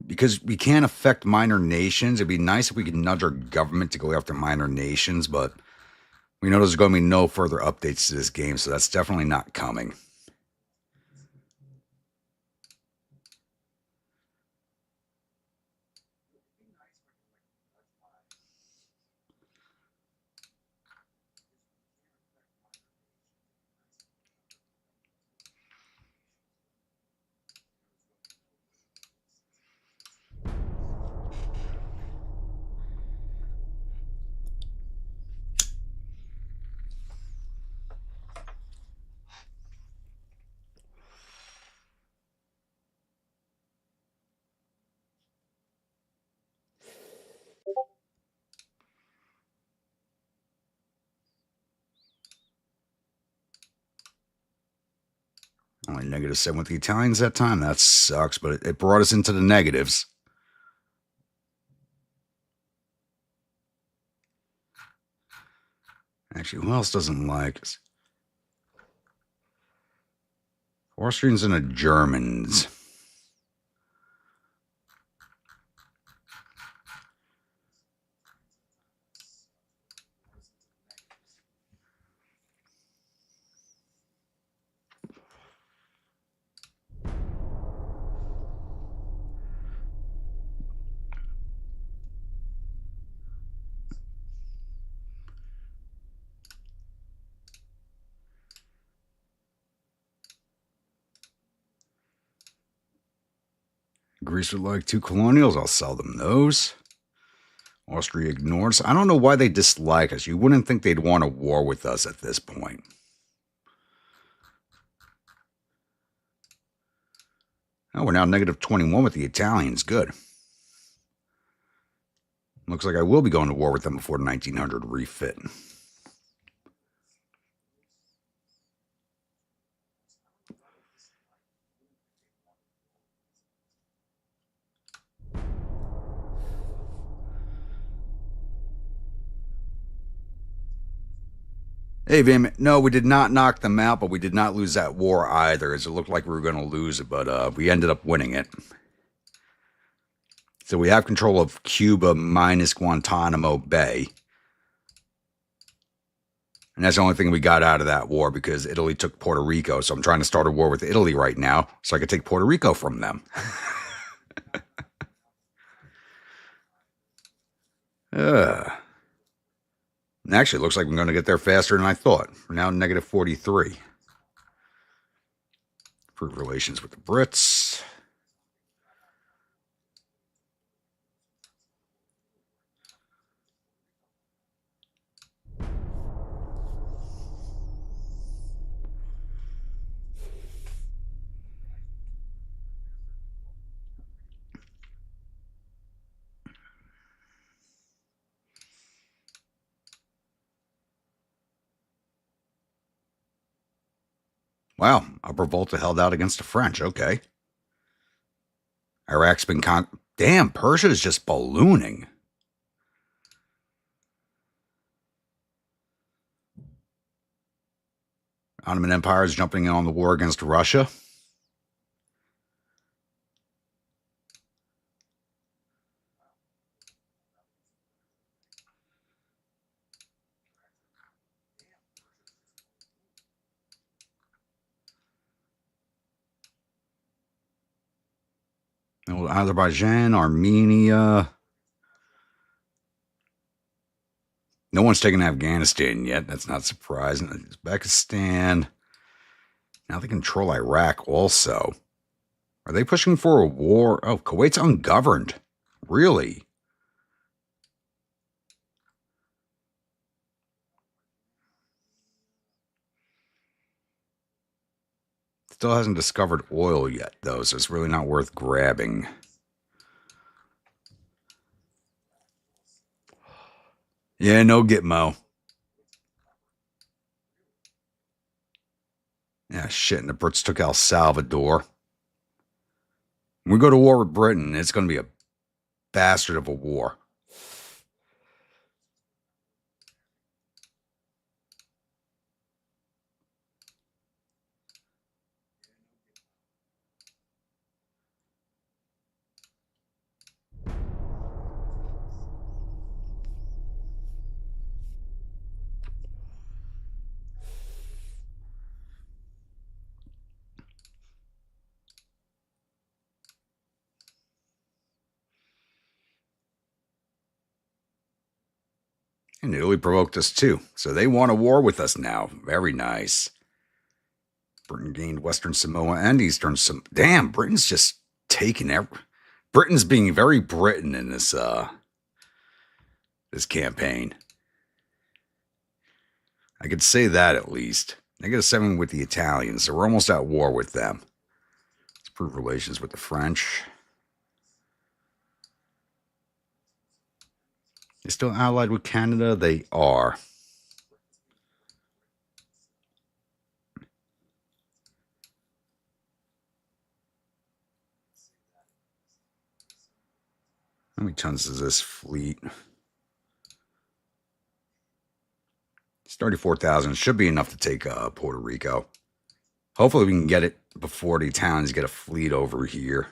because we can't affect minor nations. It'd be nice if we could nudge our government to go after minor nations, but we know there's going to be no further updates to this game, so that's definitely not coming. Only -7 with the Italians that time. That sucks, but it brought us into the negatives. Actually, who else doesn't like us? Austrians and the Germans. Greece would like 2 colonials. I'll sell them those. Austria ignores. I don't know why they dislike us. You wouldn't think they'd want a war with us at this point. Oh, we're now -21 with the Italians. Good. Looks like I will be going to war with them before 1900 refit. Hey, Vim. No, we did not knock them out, but we did not lose that war either, as it looked like we were going to lose it, but we ended up winning it. So we have control of Cuba minus Guantanamo Bay. And that's the only thing we got out of that war because Italy took Puerto Rico. So I'm trying to start a war with Italy right now so I could take Puerto Rico from them. Actually, it looks like I'm going to get there faster than I thought. We're now -43. Improve relations with the Brits. Wow, Upper Volta held out against the French. Okay. Iraq's been Damn, Persia is just ballooning. Ottoman Empire is jumping in on the war against Russia. Azerbaijan, Armenia. No one's taken Afghanistan yet. That's not surprising. Uzbekistan. Now they control Iraq also. Are they pushing for a war? Oh, Kuwait's ungoverned. Really? Still hasn't discovered oil yet, though, so it's really not worth grabbing. Yeah, no Gitmo. Yeah, shit, and the Brits took El Salvador. When we go to war with Britain, it's going to be a bastard of a war. And Italy provoked us too. So they want a war with us now. Very nice. Britain gained Western Samoa and Eastern Samoa. Damn, Britain's just taking every. Britain's being very Britain in this this campaign. I could say that at least. -7 with the Italians, so we're almost at war with them. Let's improve relations with the French. They're still allied with Canada? They are. How many tons is this fleet? It's 34,000. Should be enough to take Puerto Rico. Hopefully we can get it before the Italians get a fleet over here.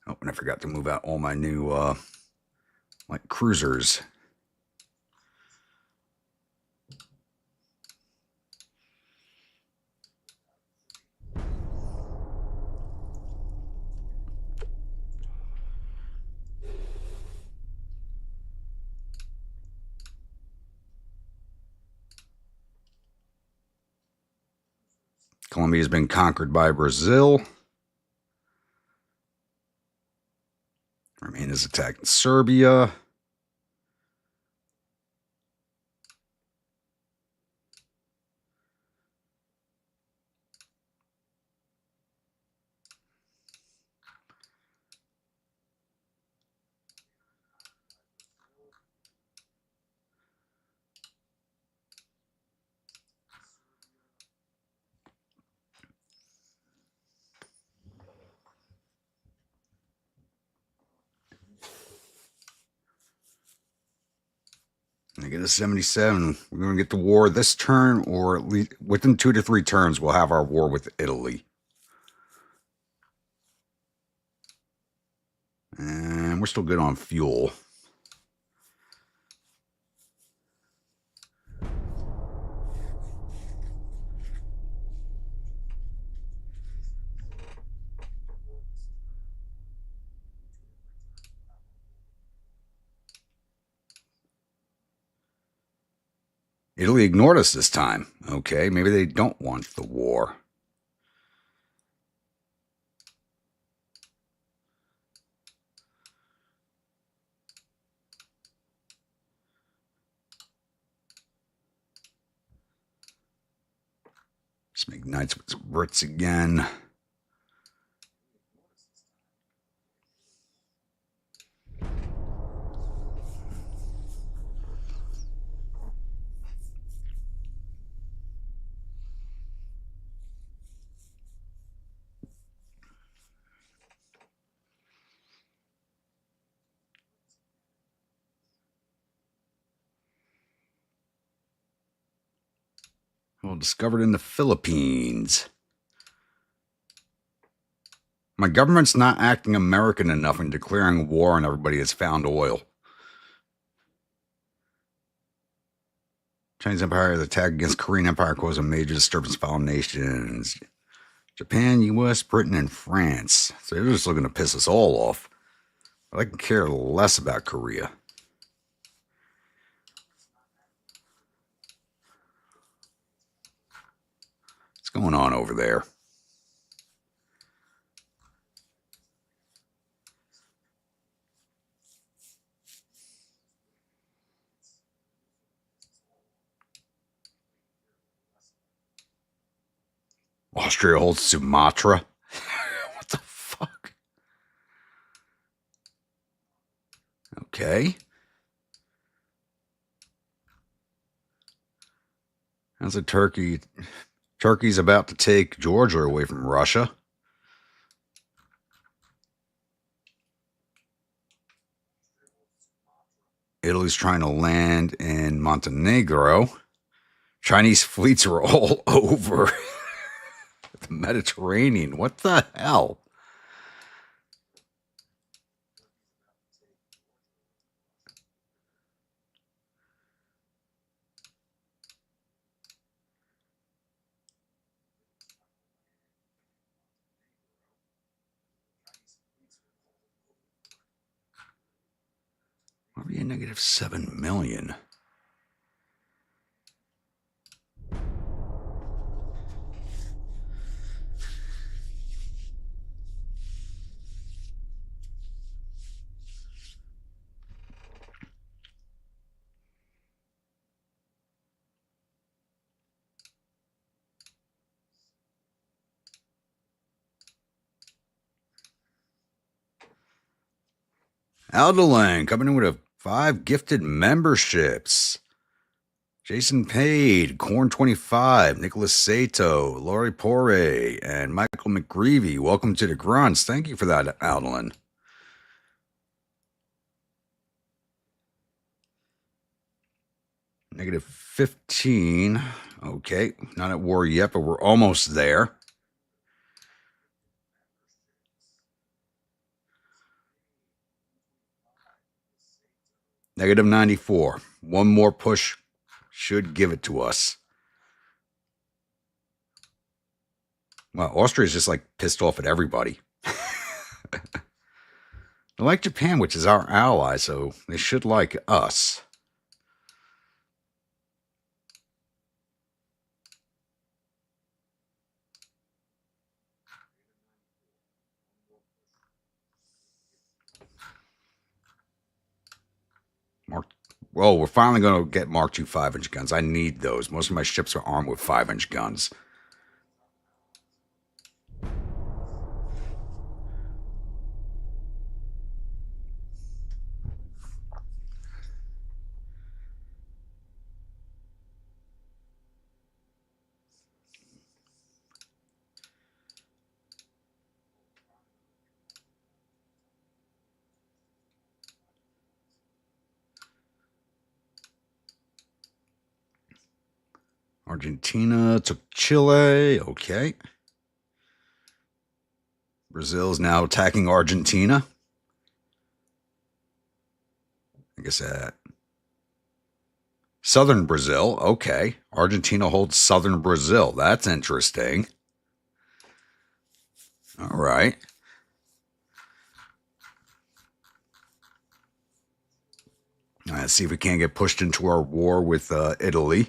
Oh, and I forgot to move out all my new like cruisers. Colombia has been conquered by Brazil. Remain is attacking Serbia. I get a 77. We're going to get the war this turn, or at least within 2 to 3 turns, we'll have our war with Italy. And we're still good on fuel. Italy ignored us this time. Okay, maybe they don't want the war. Just make knights with some Brits again. Well, discovered in the Philippines. My government's not acting American enough in declaring war on everybody that's found oil. Chinese Empire's attack against Korean Empire caused a major disturbance of all nations. Japan, US, Britain, and France. So they're just looking to piss us all off. But I can care less about Korea. What's going on over there? Austria holds Sumatra? What the fuck? Okay. How's a Turkey? Turkey's about to take Georgia away from Russia. Italy's trying to land in Montenegro. Chinese fleets are all over the Mediterranean. What the hell? negative 7 million? Aldelang coming in with a 5 gifted memberships. Jason Pade, Corn 25, Nicholas Sato, Laurie Porre, and Michael McGreevy. Welcome to the Grunts. Thank you for that, Aldelang. Negative 15. Okay, not at war yet, but we're almost there. Negative 94. One more push should give it to us. Well, Austria's just like pissed off at everybody. They like Japan, which is our ally, so they should like us. Well, we're finally going to get Mark II 5-inch guns. I need those. Most of my ships are armed with 5-inch guns. Argentina took Chile. Okay. Brazil is now attacking Argentina. I guess that. Southern Brazil. Okay. Argentina holds southern Brazil. That's interesting. All right. Let's see if we can't get pushed into our war with Italy.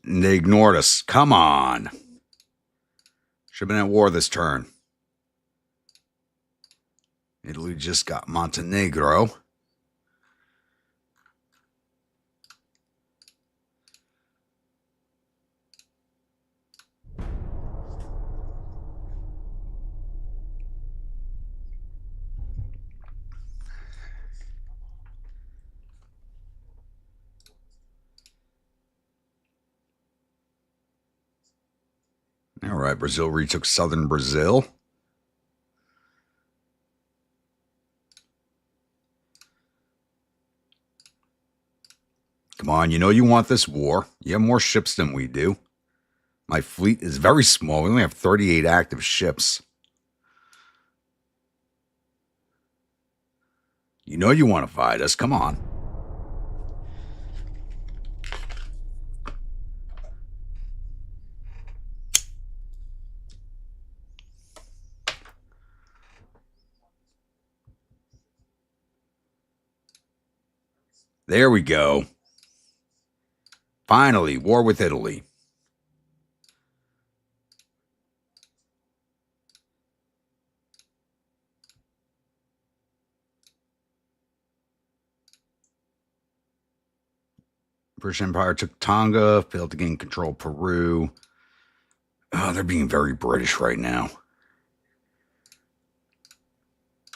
And they ignored us. Come on. Should have been at war this turn. Italy just got Montenegro. All right, Brazil retook southern Brazil. Come on, you know you want this war. You have more ships than we do. My fleet is very small. We only have 38 active ships. You know you want to fight us. Come on. There we go. Finally, war with Italy. British Empire took Tonga, failed to gain control of Peru. Oh, they're being very British right now.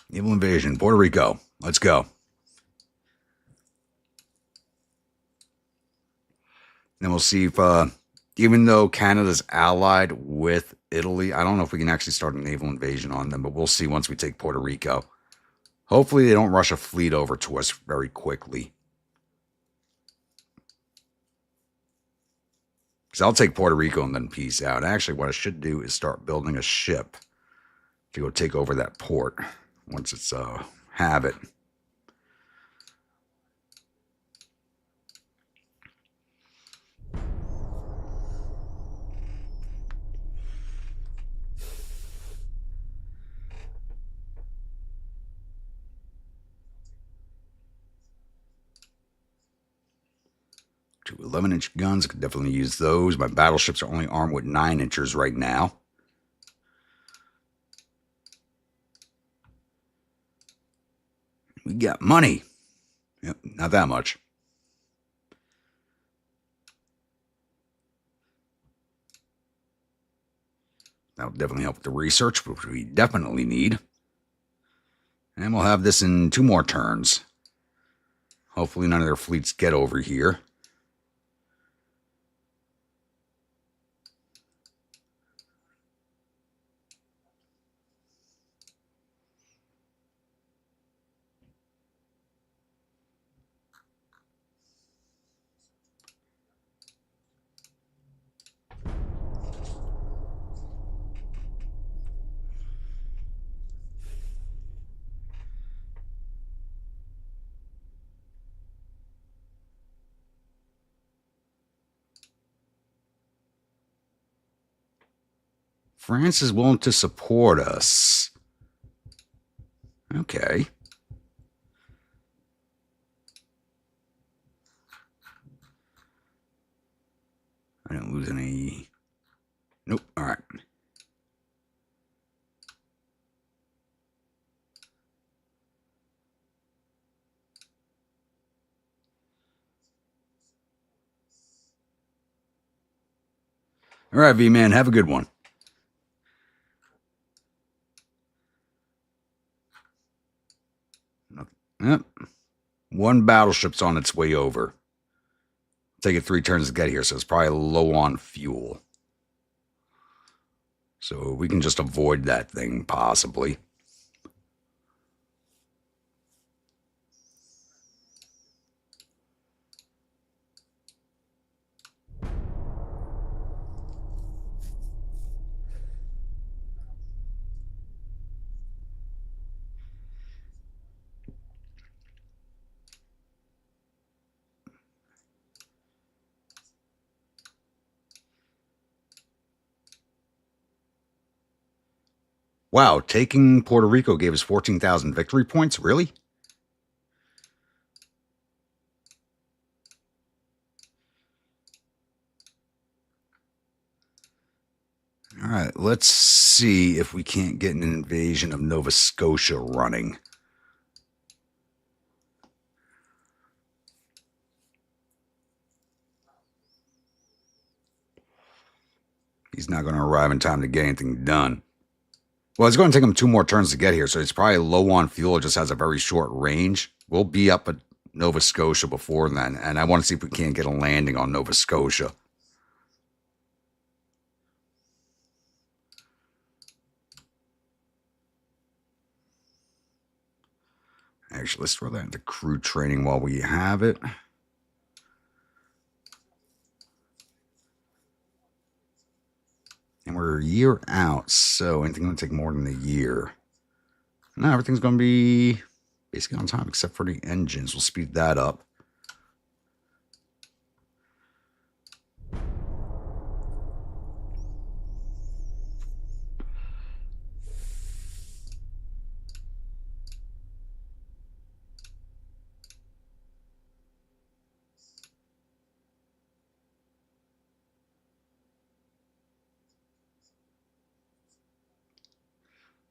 Naval invasion, Puerto Rico. Let's go. Then we'll see if, even though Canada's allied with Italy, I don't know if we can actually start a naval invasion on them, but we'll see once we take Puerto Rico. Hopefully they don't rush a fleet over to us very quickly. Because I'll take Puerto Rico and then peace out. Actually, what I should do is start building a ship to go take over that port once it's have it. Two 11-inch guns, I could definitely use those. My battleships are only armed with 9-inchers right now. We got money. Yep, not that much. That'll definitely help with the research, which we definitely need. And we'll have this in 2 more turns. Hopefully none of their fleets get over here. France is willing to support us. Okay. I didn't lose any. Nope. All right. All right, V-Man. Have a good one. Yep. 1 battleship's on its way over. Take it 3 turns to get here, so it's probably low on fuel. So we can just avoid that thing, possibly. Wow, taking Puerto Rico gave us 14,000 victory points? Really? All right, let's see if we can't get an invasion of Nova Scotia running. He's not going to arrive in time to get anything done. Well, it's going to take him 2 more turns to get here, so he's probably low on fuel. It just has a very short range. We'll be up at Nova Scotia before then, and I want to see if we can't get a landing on Nova Scotia. Actually, let's throw that into crew training while we have it. And we're a year out, so anything going to take more than a year. No, everything's going to be basically on time, except for the engines. We'll speed that up.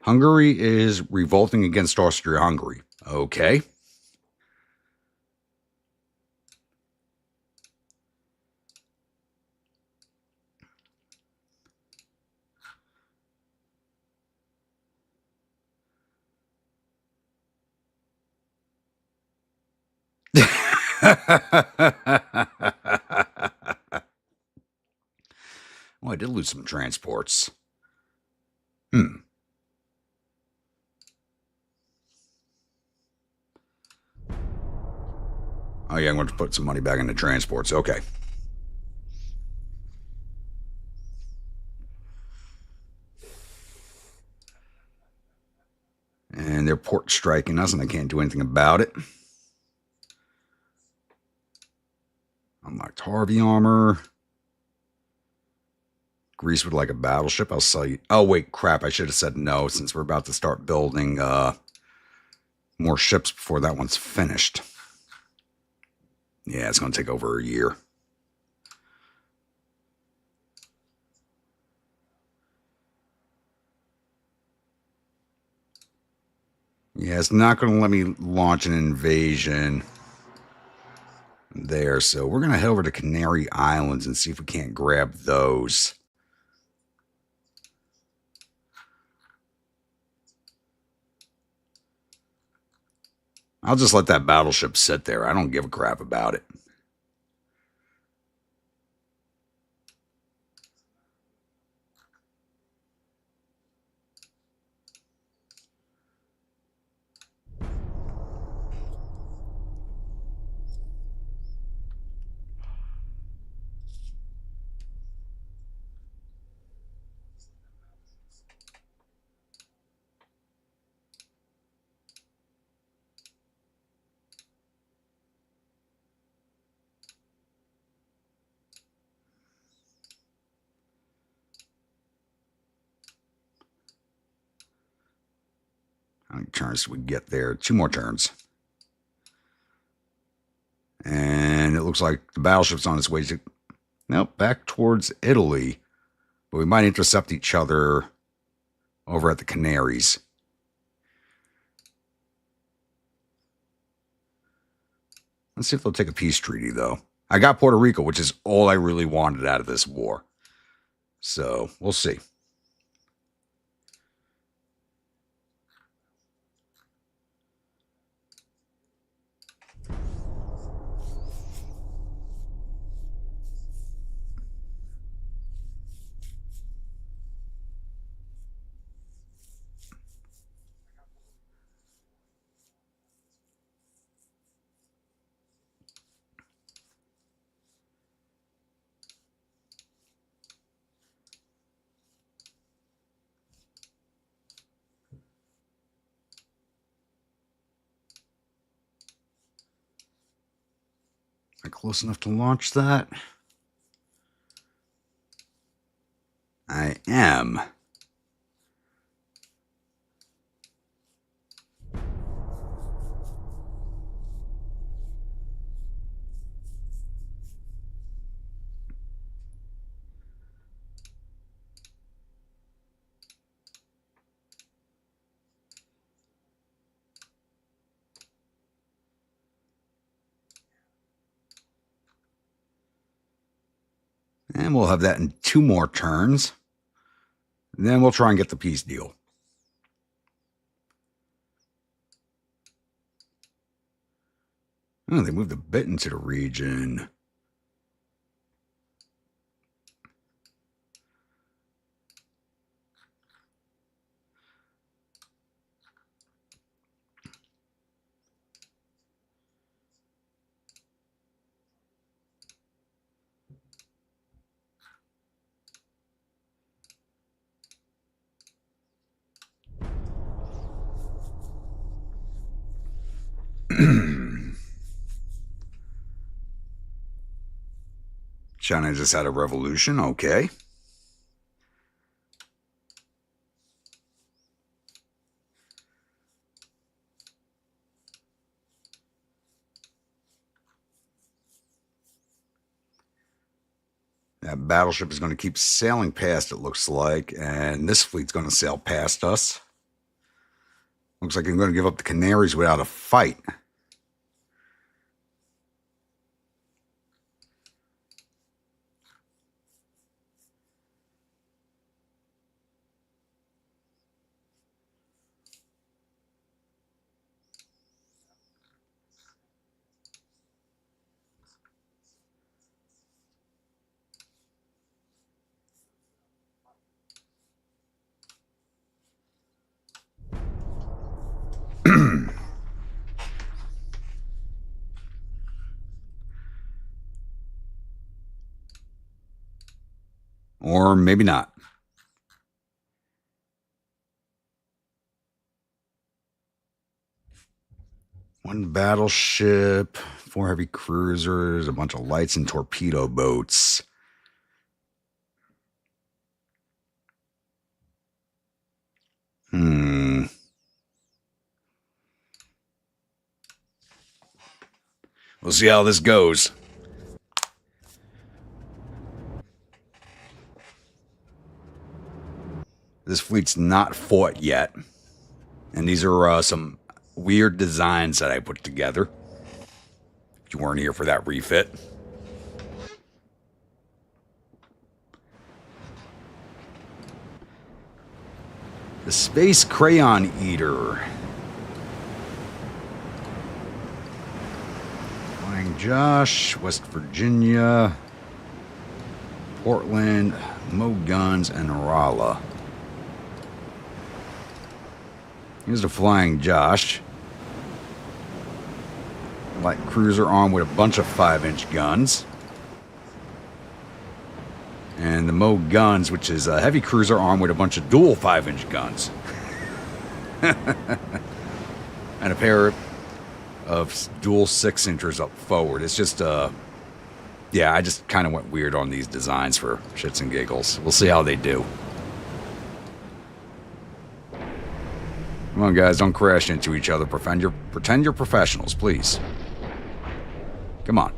Hungary is revolting against Austria-Hungary. Okay. Well, I did lose some transports. Oh, yeah, I'm going to put some money back into transports. Okay. And they're port striking us, and I can't do anything about it. Unlocked Harvey armor. Greece would like a battleship. I'll sell you. Oh, wait, crap. I should have said no, since we're about to start building more ships before that one's finished. Yeah, it's going to take over a year. Yeah, it's not going to let me launch an invasion there. So we're going to head over to Canary Islands and see if we can't grab those. I'll just let that battleship sit there. I don't give a crap about it. How many turns do we get there? 2 more turns. And it looks like the battleship's on its way to... Nope, back towards Italy. But we might intercept each other over at the Canaries. Let's see if they'll take a peace treaty, though. I got Puerto Rico, which is all I really wanted out of this war. So, we'll see. Am I close enough to launch that? I am. And we'll have that in 2 more turns. And then we'll try and get the peace deal. Oh, they moved a bit into the region. China just had a revolution. Okay. That battleship is going to keep sailing past, it looks like. And this fleet's going to sail past us. Looks like I'm going to give up the Canaries without a fight. Or maybe not. One battleship, 4 heavy cruisers, a bunch of lights and torpedo boats. We'll see how this goes. This fleet's not fought yet. And these are some weird designs that I put together. If you weren't here for that refit. The Space Crayon Eater. Flying Josh, West Virginia, Portland, Mo Guns, and Rolla. Here's the Flying Josh. Light cruiser armed with a bunch of 5-inch guns. And the Mo Guns, which is a heavy cruiser armed with a bunch of dual 5-inch guns. And a pair of dual 6-inchers up forward. It's just, yeah, I just kind of went weird on these designs for shits and giggles. We'll see how they do. Come on, guys, don't crash into each other. Pretend you're professionals, please. Come on.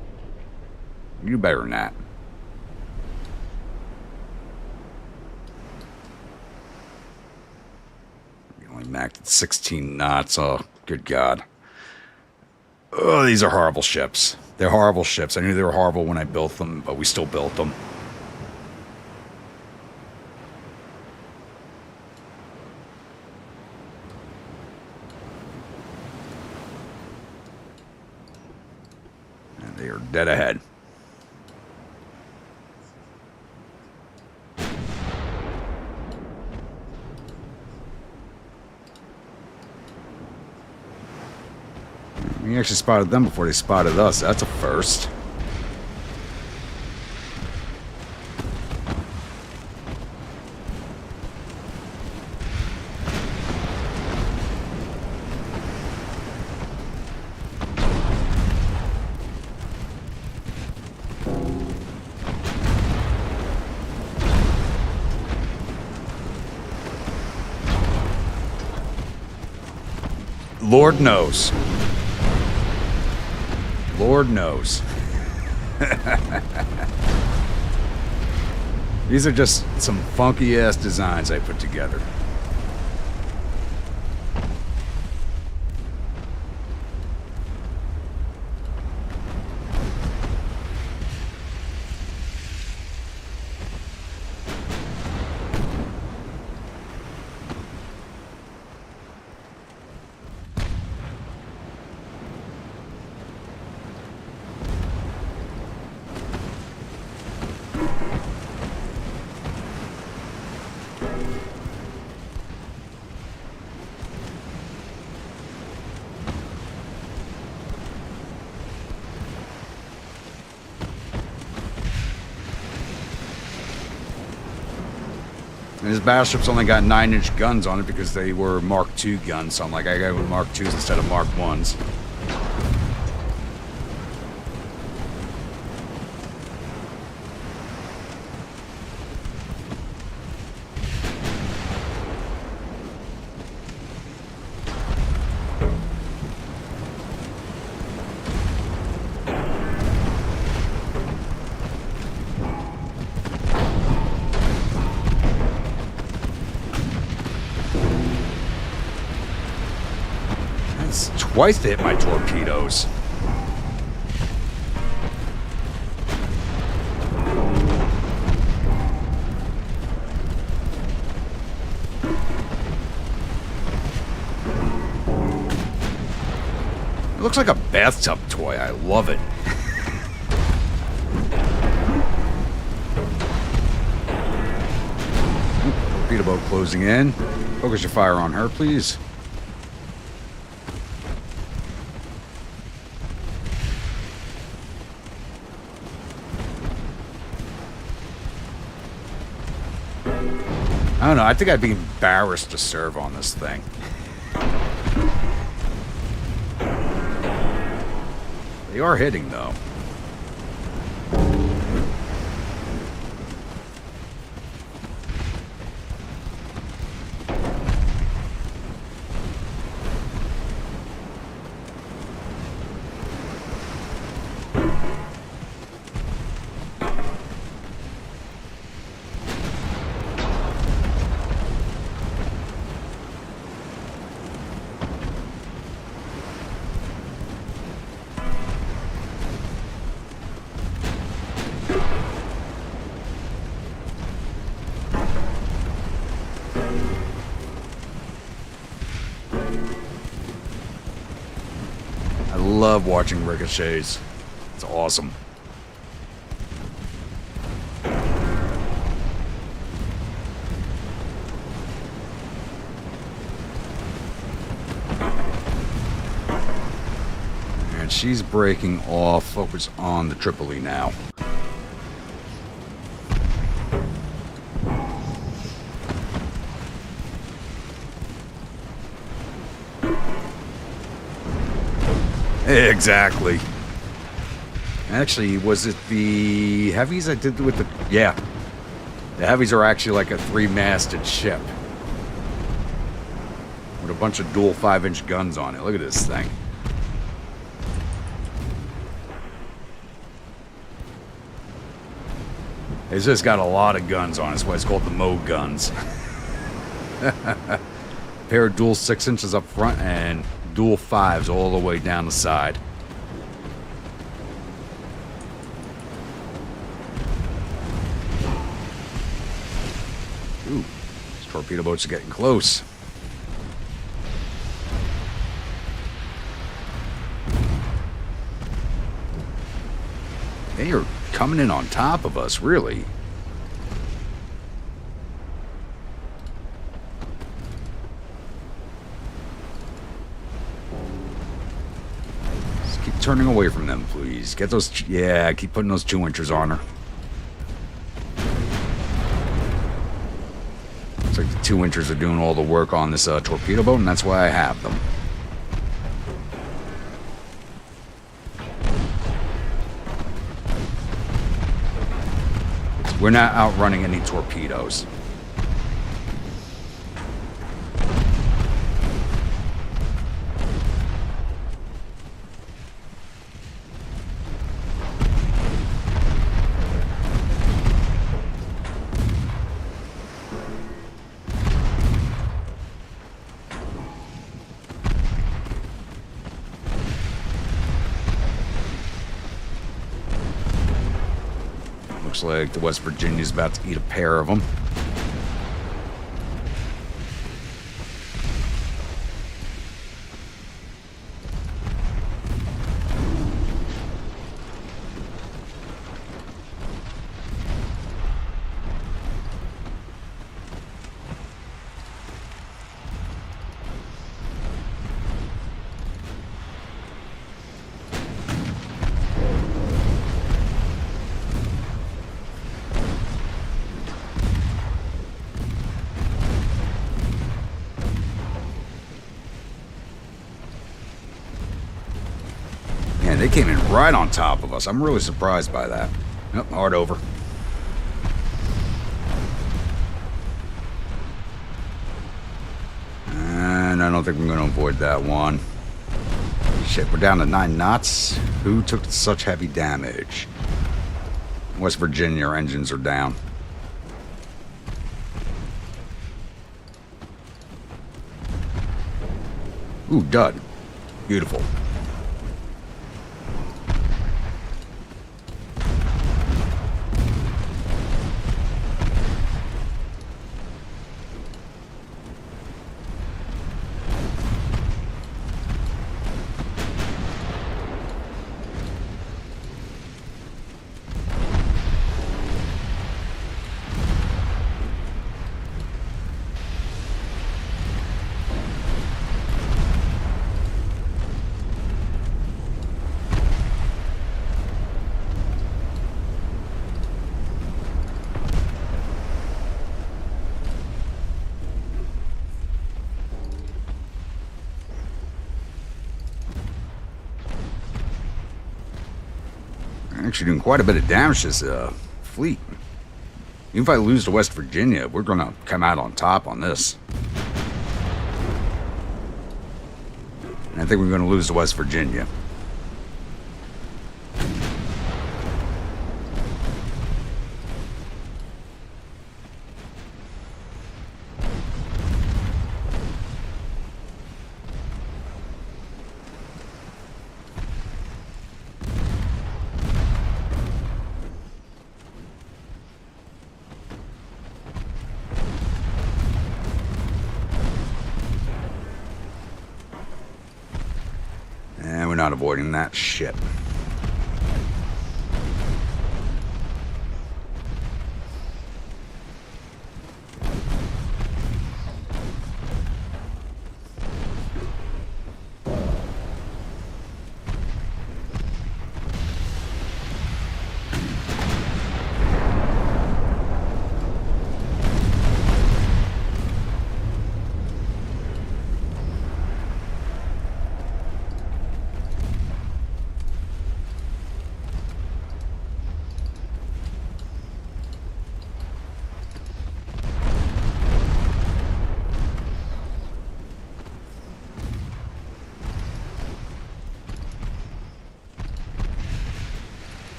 You do better than that. You only maxed at 16 knots. Oh, good God. Oh, these are horrible ships. They're horrible ships. I knew they were horrible when I built them, but we still built them. They are dead ahead. We actually spotted them before they spotted us. That's a first. Lord knows. Lord knows. These are just some funky ass designs I put together. And his battleship's only got 9-inch guns on it because they were Mark II guns. So I'm like, I got with Mark IIs instead of Mark Is. Twice to hit my torpedoes. It looks like a bathtub toy. I love it. Torpedo boat closing in. Focus your fire on her, please. I don't know. I think I'd be embarrassed to serve on this thing. They are hitting, though. I love watching ricochets. It's awesome. And she's breaking off. Focus on the Tripoli now. Exactly. Actually, was it the heavies I did with the... Yeah. The heavies are actually like a 3-masted ship. With a bunch of dual 5-inch guns on it. Look at this thing. It's just got a lot of guns on it. That's why it's called the Mo guns. Pair of dual 6 inches up front and dual 5s all the way down the side. Ooh, these torpedo boats are getting close. They are coming in on top of us, really. Turning away from them, please. Get those... Yeah, keep putting those 2-inchers on her. Looks like the 2-inchers are doing all the work on this torpedo boat, and that's why I have them. We're not outrunning any torpedoes. Looks like the West Virginia's about to eat a pair of them. Man, they came in right on top of us. I'm really surprised by that. Yep, hard over. And I don't think I'm going to avoid that one. Shit, we're down to 9 knots. Who took such heavy damage? West Virginia, our engines are down. Ooh, dud. Beautiful. actually doing quite a bit of damage to this fleet. Even if I lose to West Virginia, we're going to come out on top on this. And I think we're going to lose to West Virginia. And we're not avoiding that shit.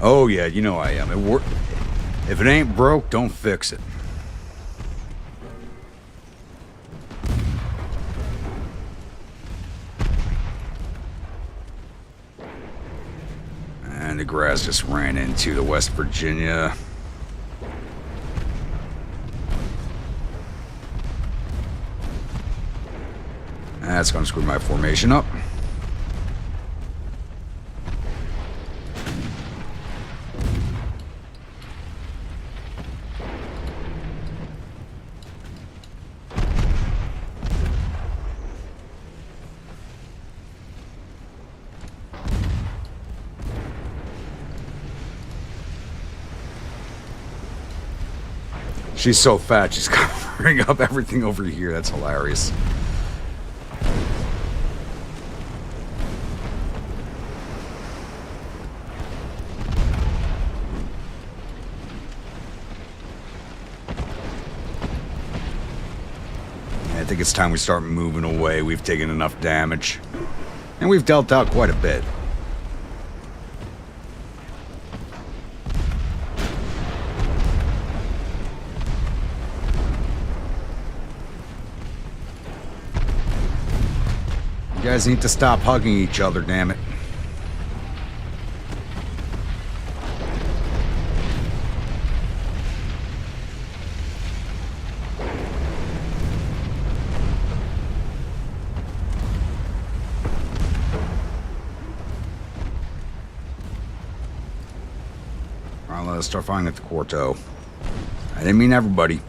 Oh yeah, you know I am. If it ain't broke, don't fix it. And the grass just ran into the West Virginia. That's gonna screw my formation up. She's so fat, she's covering up everything over here. That's hilarious. I think it's time we start moving away. We've taken enough damage. And we've dealt out quite a bit. You guys need to stop hugging each other, damn it. Alright, let's start firing at the Quarto. I didn't mean everybody.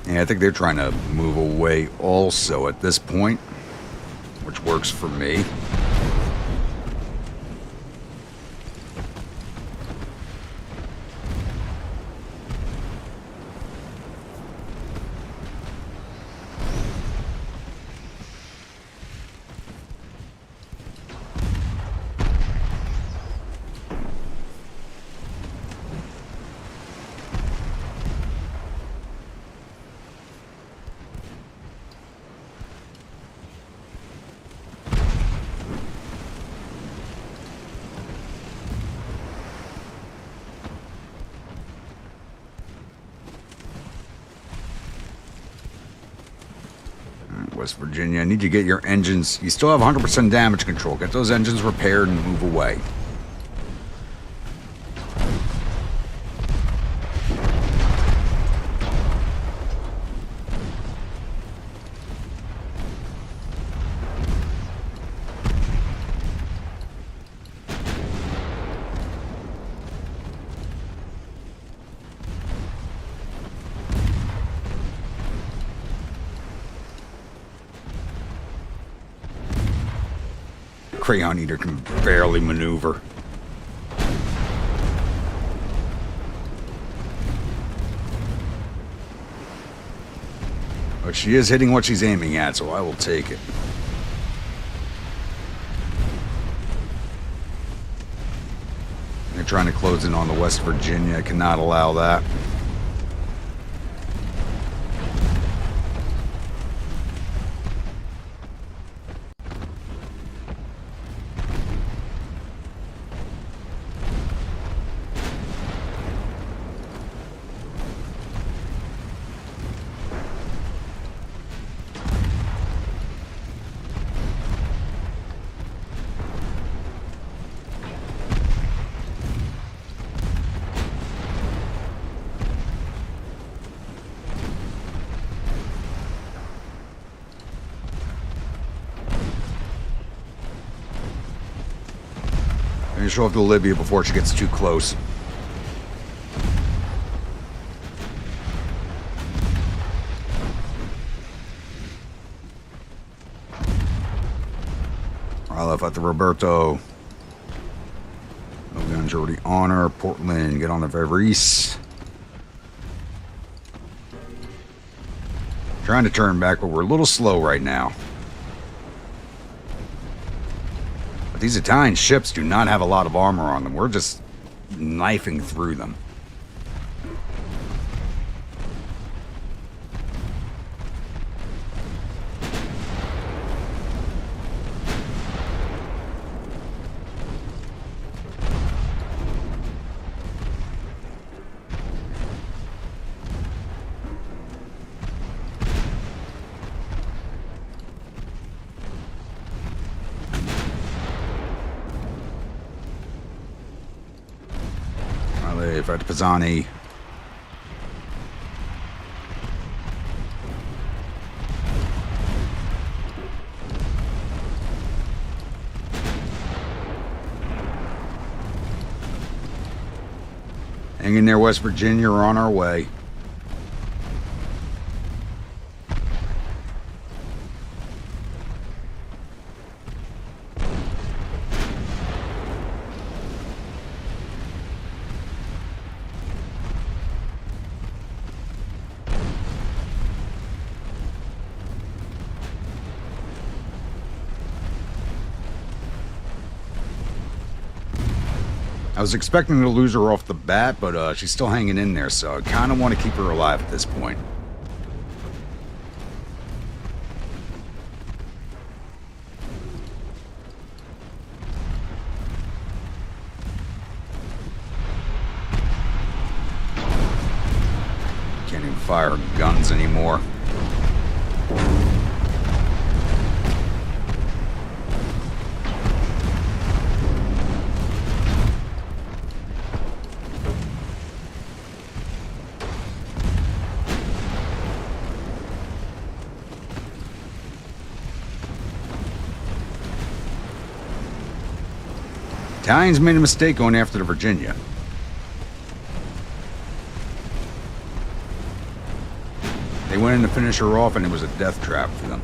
Yeah, I think they're trying to move away also at this point, which works for me. West Virginia. I need you to get your engines. You still have 100% damage control. Get those engines repaired and move away. Crayon Eater can barely maneuver. But she is hitting what she's aiming at, so I will take it. They're trying to close in on the West Virginia. I cannot allow that. Finish off the Libya before she gets too close. I left at the Roberto. No guns already on her. Portland, get on the Veverice. Trying to turn back, but we're a little slow right now. These Italian ships do not have a lot of armor on them. We're just knifing through them. Fred Pisani. Hang in there, West Virginia. We're on our way. I was expecting to lose her off the bat, but she's still hanging in there, so I kind of want to keep her alive at this point. Can't even fire guns anymore. Italians made a mistake going after the Virginia. They went in to finish her off, and it was a death trap for them.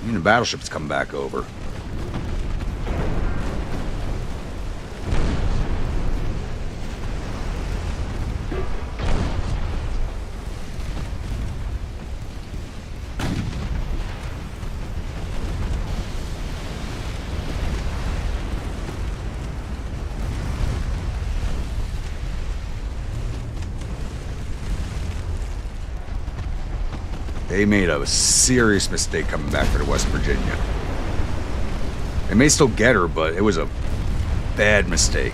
Even the battleships come back over. They made a serious mistake coming back for the West Virginia. They may still get her, but it was a bad mistake.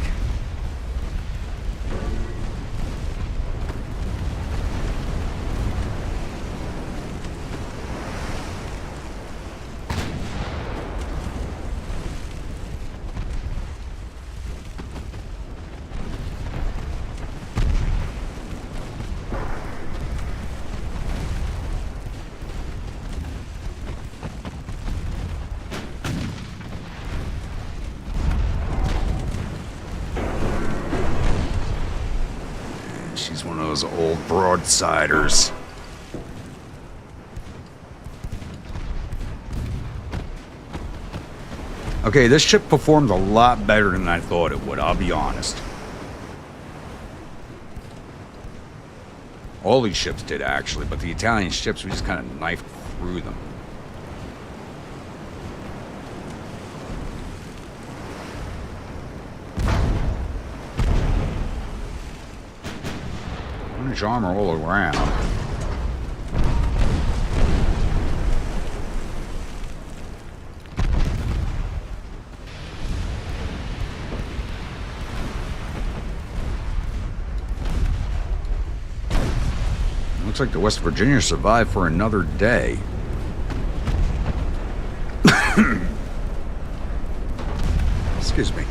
Those old broadsiders. Okay, this ship performed a lot better than I thought it would, I'll be honest. All these ships did, actually, but the Italian ships, we just kind of knifed through them. British armor all around. Looks like the West Virginia survived for another day. Excuse me.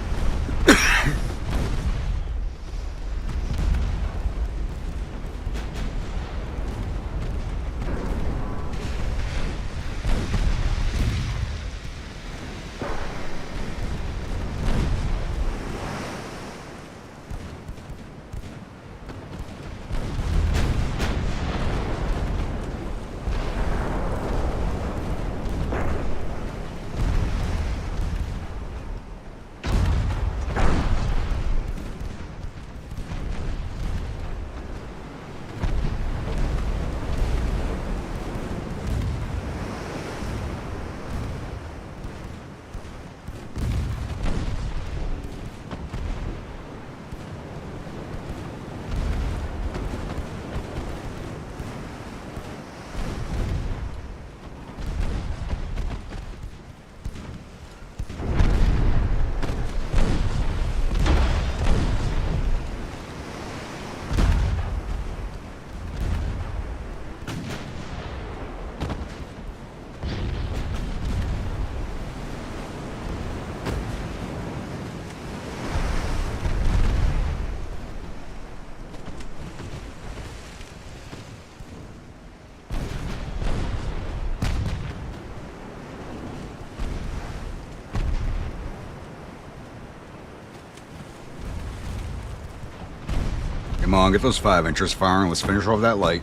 Come on, get those 5-inchers firing. Let's finish off that light.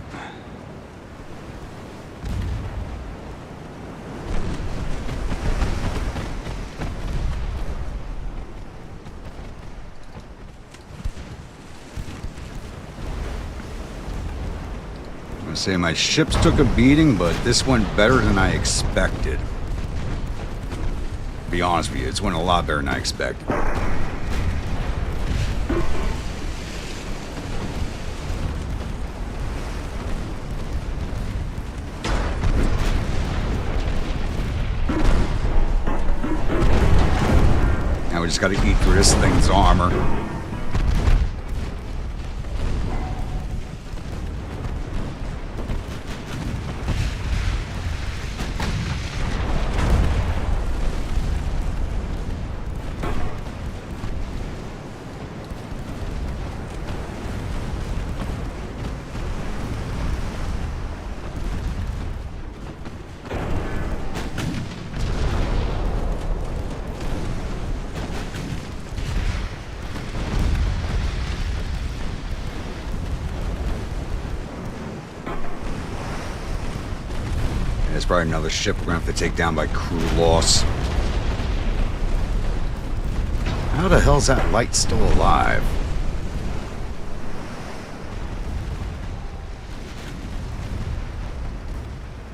I'm gonna say my ships took a beating, but this went better than I expected. To be honest with you, it's went a lot better than I expected. Just got to eat through this thing's armor. There's probably another ship we're gonna have to take down by crew loss. How the hell's that light still alive?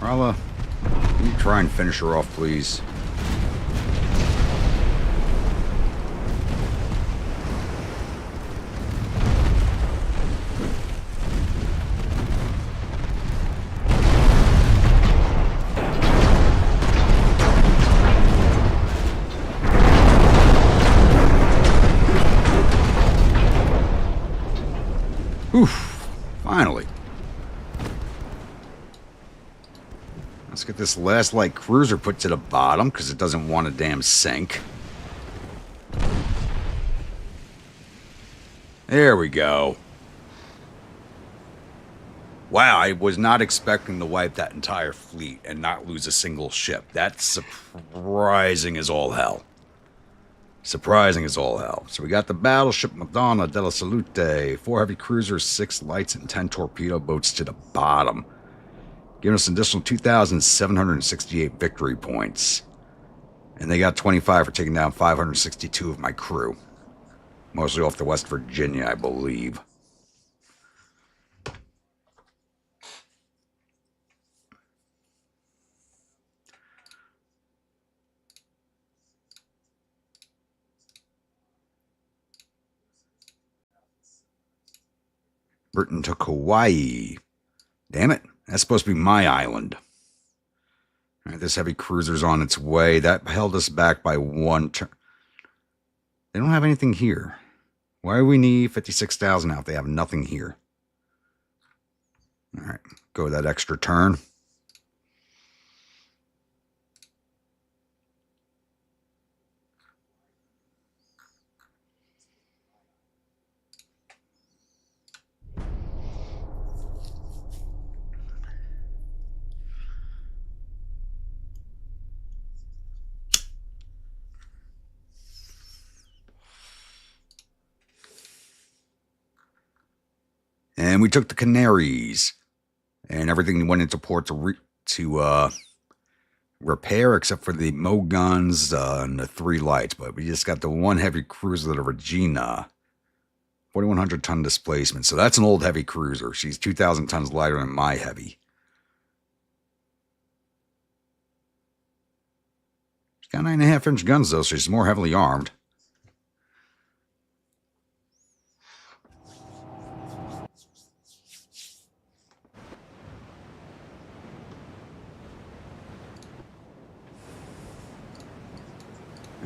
Rala, can you try and finish her off, please? Oof, finally. Let's get this last light cruiser put to the bottom because it doesn't want to damn sink. There we go. Wow, I was not expecting to wipe that entire fleet and not lose a single ship. That's surprising as all hell. Surprising as all hell. So we got the battleship Madonna della Salute, 4 heavy cruisers, 6 lights, and 10 torpedo boats to the bottom, giving us an additional 2,768 victory points. And they got 25 for taking down 562 of my crew. Mostly off the West Virginia, I believe. Britain took Hawaii. Damn it. That's supposed to be my island. All right, this heavy cruiser's on its way. That held us back by 1 turn. They don't have anything here. Why do we need 56,000 out? They have nothing here. All right, go that extra turn. And we took the Canaries, and everything went into port to repair, except for the Mo guns and the 3 lights. But we just got the 1 heavy cruiser, the Regina, 4,100 ton displacement. So that's an old heavy cruiser. She's 2,000 tons lighter than my heavy. She's got 9.5-inch guns though, so she's more heavily armed.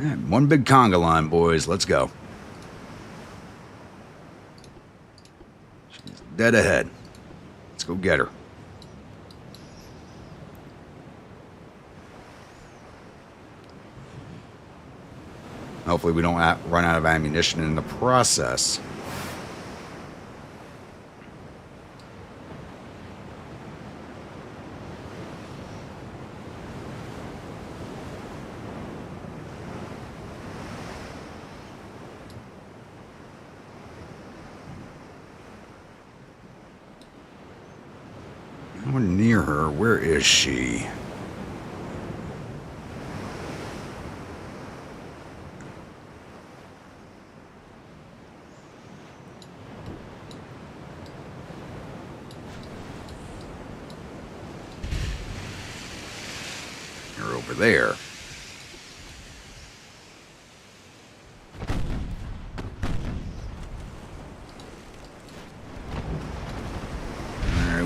Right, 1 big conga line, boys. Let's go. She's dead ahead. Let's go get her. Hopefully we don't run out of ammunition in the process. We're near her. Where is she? You're over there.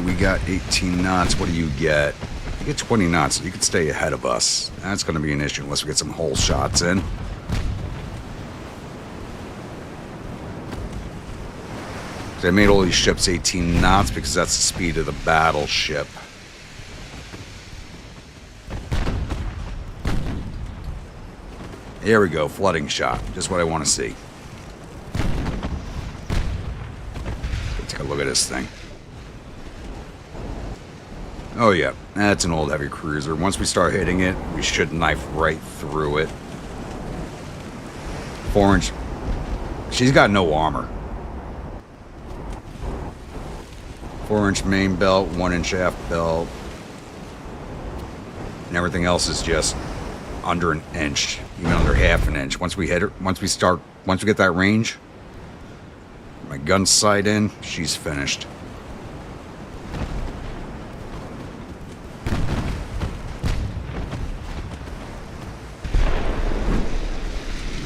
We got 18 knots. What do you get? You get 20 knots. So you can stay ahead of us. That's going to be an issue unless we get some hole shots in. They made all these ships 18 knots because that's the speed of the battleship. There we go. Flooding shot. Just what I want to see. Let's take a look at this thing. Oh yeah, that's an old heavy cruiser. Once we start hitting it, we should knife right through it. 4-inch. She's got no armor. 4-inch main belt, 1-inch aft belt. And everything else is just under an inch, even under half an inch. Once we hit her, once we get that range, my gun sight in, she's finished.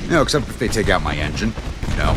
No, except if they take out my engine, you know.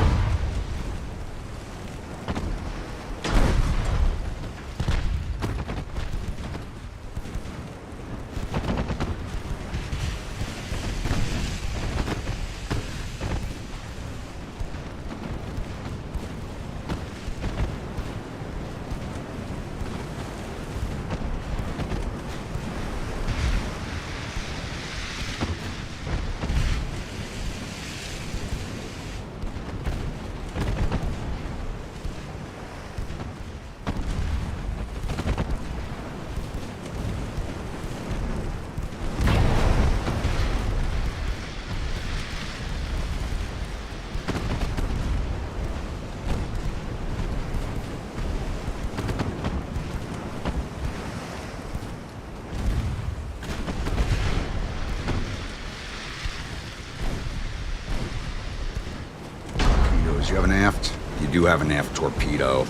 Unless you have an aft. You do have an aft torpedo.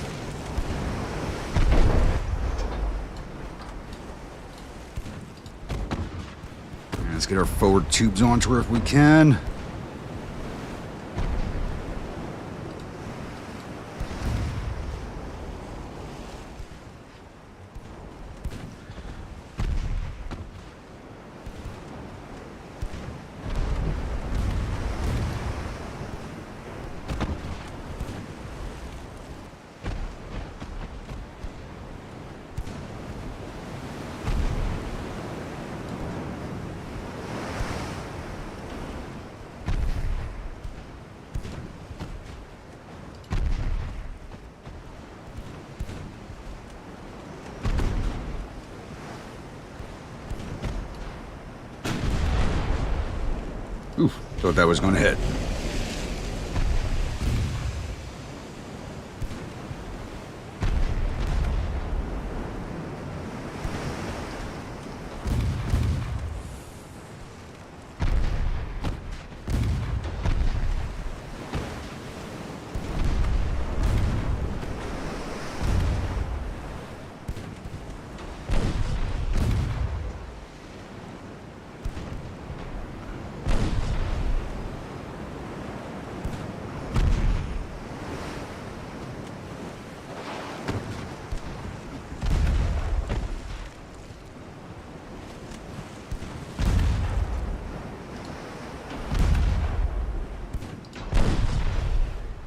And let's get our forward tubes onto her if we can. Oof, thought that was going to hit.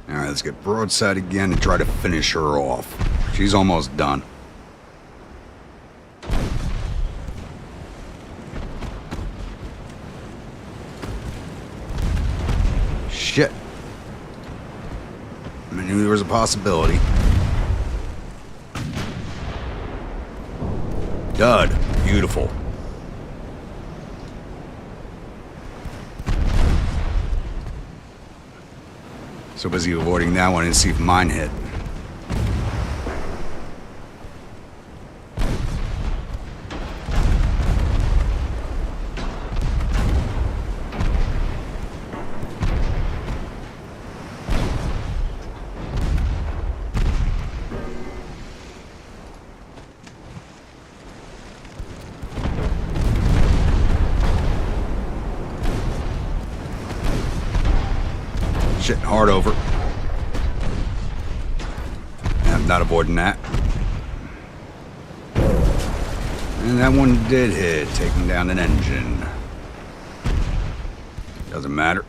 Alright, let's get broadside again and try to finish her off. She's almost done. Shit. I knew there was a possibility. Dud. Beautiful. So busy avoiding that one and see if mine hit. Shit, hard over. Yeah, I'm not avoiding that. And that one did hit, taking down an engine. Doesn't matter.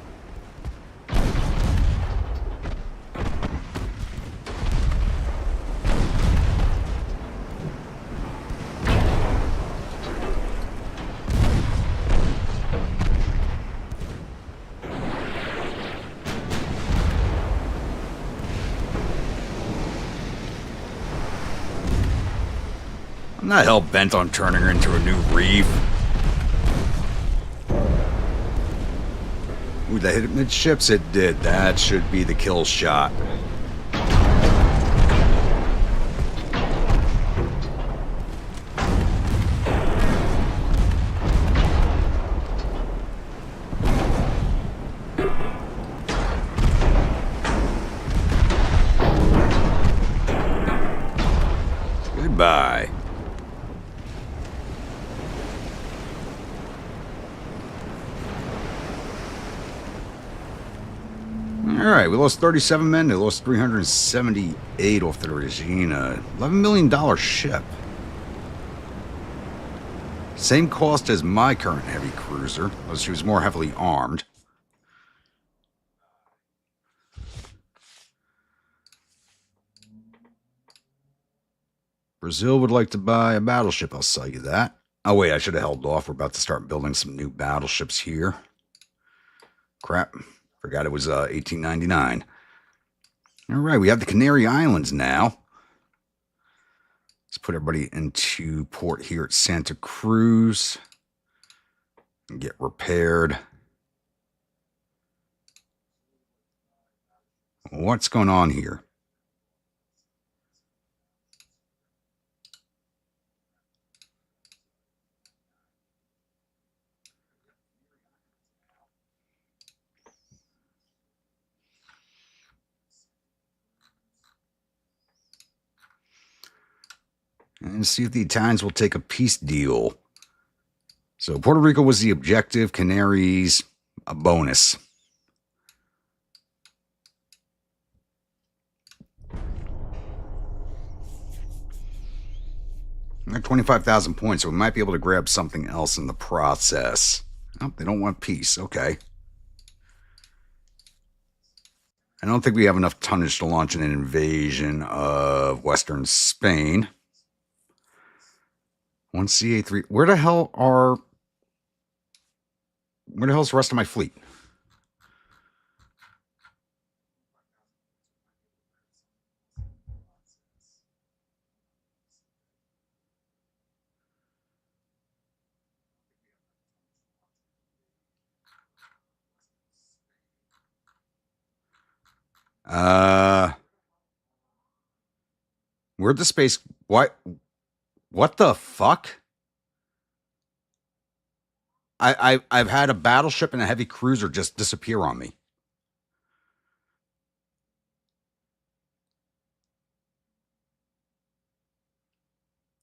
I'm not hell-bent on turning her into a new reef. Ooh, that hit it midships? It did. That should be the kill shot. Goodbye. Alright, we lost 37 men. They lost 378 off the Regina. $11 million ship. Same cost as my current heavy cruiser, though she was more heavily armed. Brazil would like to buy a battleship, I'll sell you that. Oh wait, I should have held off. We're about to start building some new battleships here. Crap. Forgot it was 1899. All right, we have the Canary Islands now. Let's put everybody into port here at Santa Cruz and get repaired. What's going on here? And see if the Italians will take a peace deal. So Puerto Rico was the objective, Canaries a bonus. They're 25,000 points, so we might be able to grab something else in the process. Oh, they don't want peace. Okay. I don't think we have enough tonnage to launch an invasion of Western Spain. 1 CA3. Where the hell's the rest of my fleet? Where'd the space? What the fuck? I've had a battleship and a heavy cruiser just disappear on me.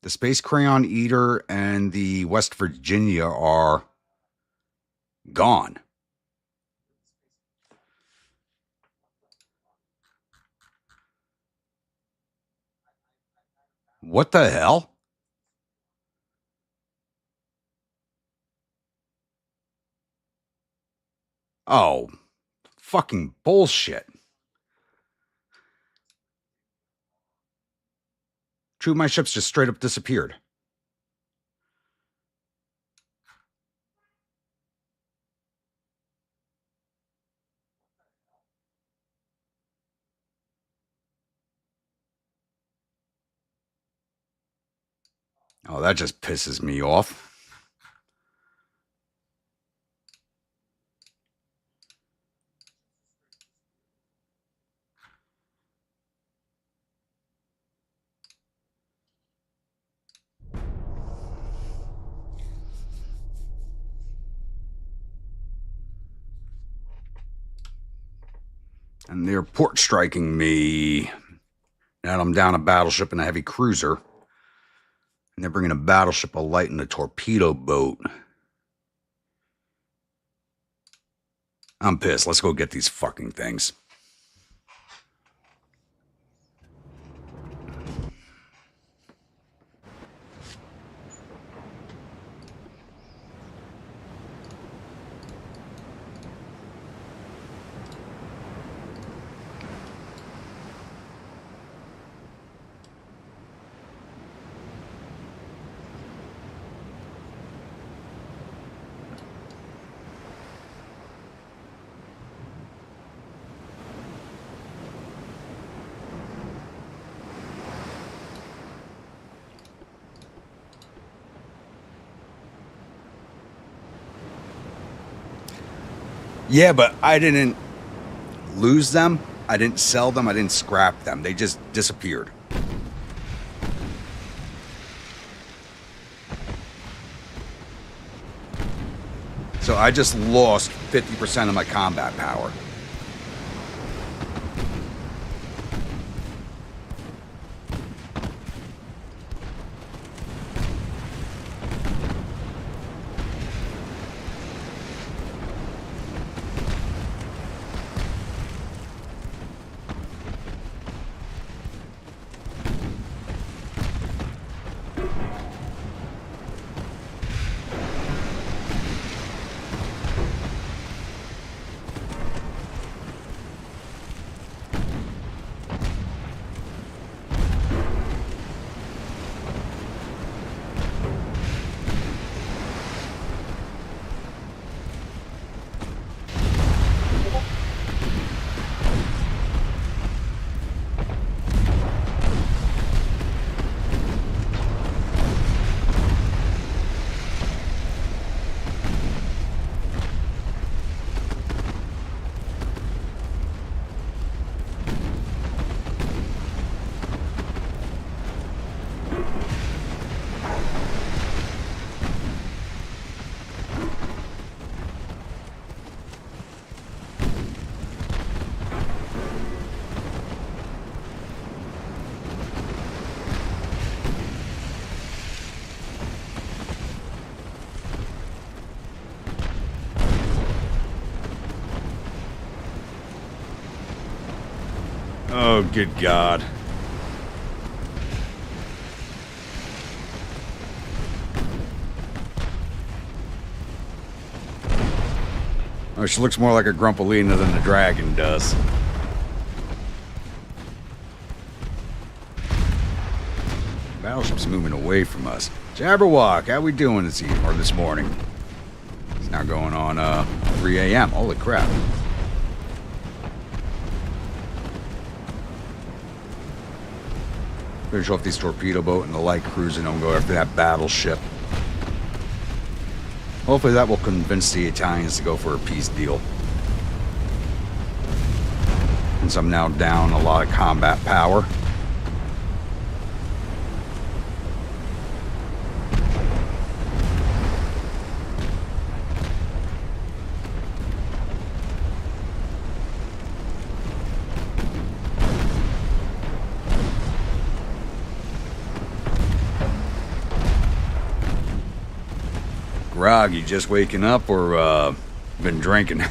The Space Crayon Eater and the West Virginia are gone. What the hell? Oh, fucking bullshit. Two of my ships just straight up disappeared. Oh, that just pisses me off. And they're port striking me. Now I'm down a battleship and a heavy cruiser. And they're bringing a battleship, a light, and a torpedo boat. I'm pissed. Let's go get these fucking things. Yeah, but I didn't lose them. I didn't sell them. I didn't scrap them. They just disappeared. So I just lost 50% of my combat power. Oh, good God. Oh, she looks more like a Grumpalina than the dragon does. Battleship's moving away from us. Jabberwock, how we doing this evening or this morning? It's now going on 3 a.m. Holy crap. Finish off these torpedo boat and the light cruiser and go after that battleship. Hopefully that will convince the Italians to go for a peace deal. Since I'm now down a lot of combat power. Grog, you just waking up or been drinking?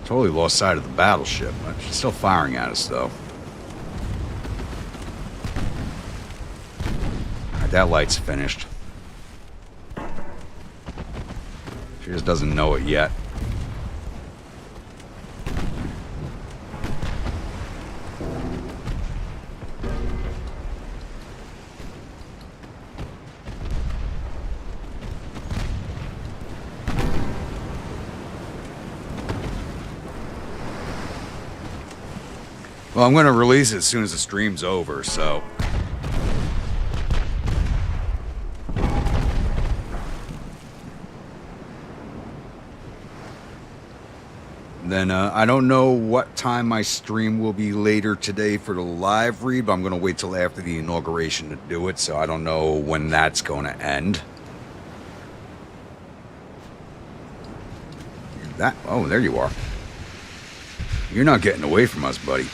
Totally lost sight of the battleship, but she's still firing at us though. Alright, that light's finished. She just doesn't know it yet. Well, I'm going to release it as soon as the stream's over, so... Then I don't know what time my stream will be later today for the live read, but I'm going to wait till after the inauguration to do it, so I don't know when that's going to end. Oh, there you are. You're not getting away from us, buddy.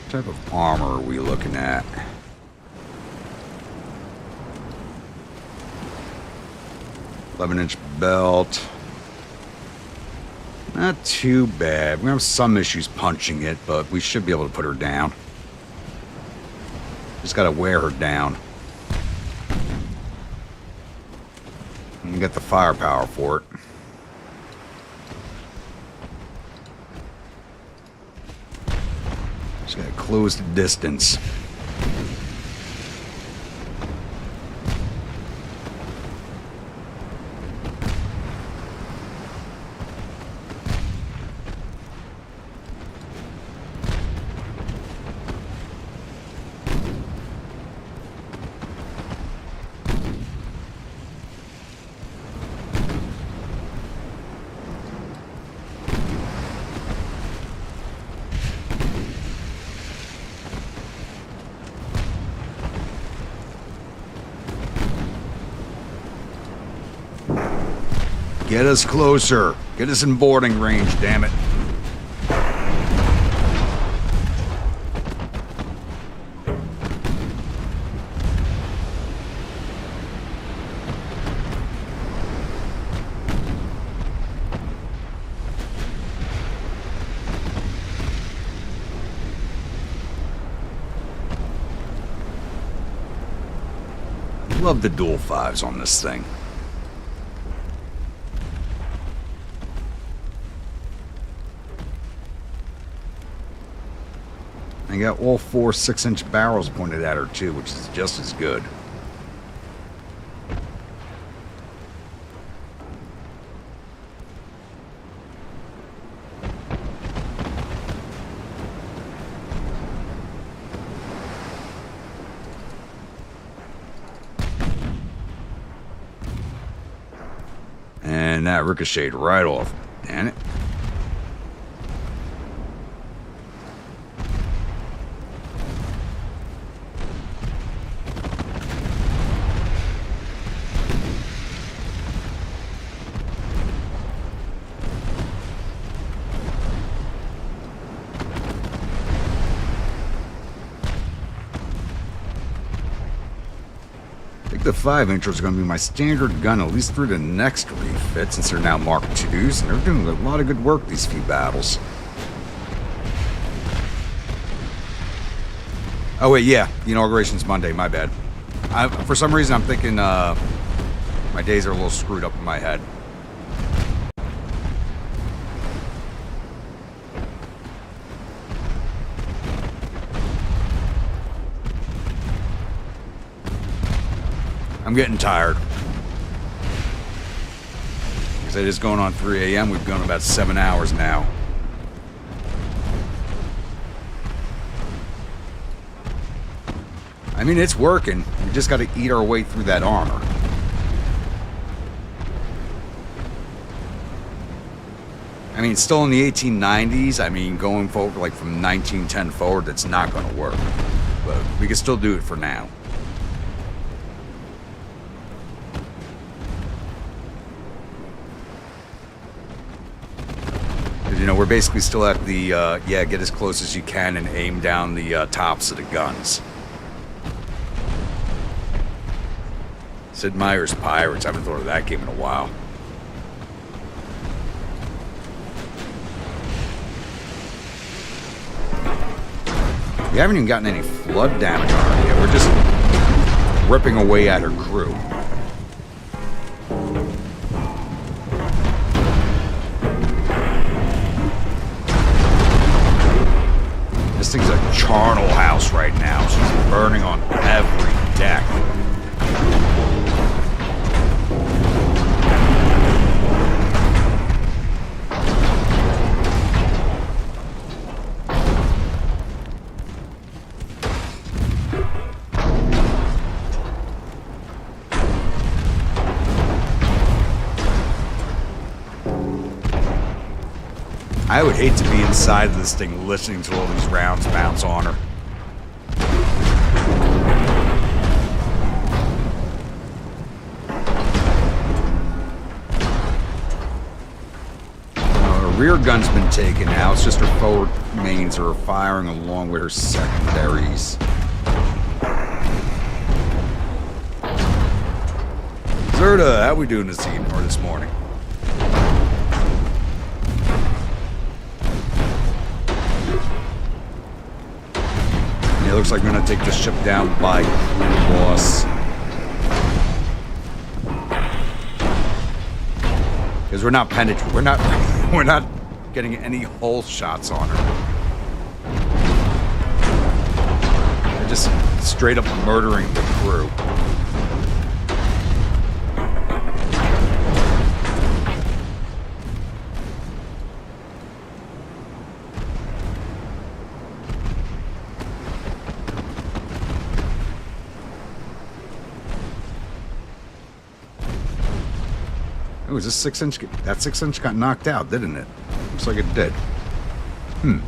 What type of armor are we looking at? "11-inch belt. Not too bad. We have some issues punching it, but we should be able to put her down. Just gotta wear her down. And get the firepower for it. Just gotta close the distance. Get us closer. Get us in boarding range, damn it. Love the dual fives on this thing. I got all 4 6-inch barrels pointed at her too, which is just as good. And that ricocheted right off. Damn it. the 5-inchers are going to be my standard gun, at least through the next refit, since they're now Mark IIs, and they're doing a lot of good work these few battles. Oh wait, yeah, the inauguration's Monday, my bad. For some reason, I'm thinking my days are a little screwed up in my head. I'm getting tired. Because it is going on 3 a.m. We've gone about 7 hours now. I mean, it's working. We just got to eat our way through that armor. I mean, still in the 1890s. I mean, going forward, like from 1910 forward, that's not going to work. But we can still do it for now. You know, we're basically still at the, yeah, get as close as you can and aim down the tops of the guns. Sid Meier's Pirates. I haven't thought of that game in a while. We haven't even gotten any flood damage on her yet. We're just ripping away at her crew. This thing's a charnel house right now. She's burning on every deck. I would hate to be inside of this thing listening to all these rounds bounce on her. Her rear gun's been taken out. It's just her forward mains are firing along with her secondaries. Zerda, how we doing this evening or this morning? It looks like we're gonna take the ship down by crew loss. Because we're not penetrating. We're not getting any hull shots on her. They're just straight up murdering the crew. Oh, is this 6-inch? That 6-inch got knocked out, didn't it? Looks like it did. I'm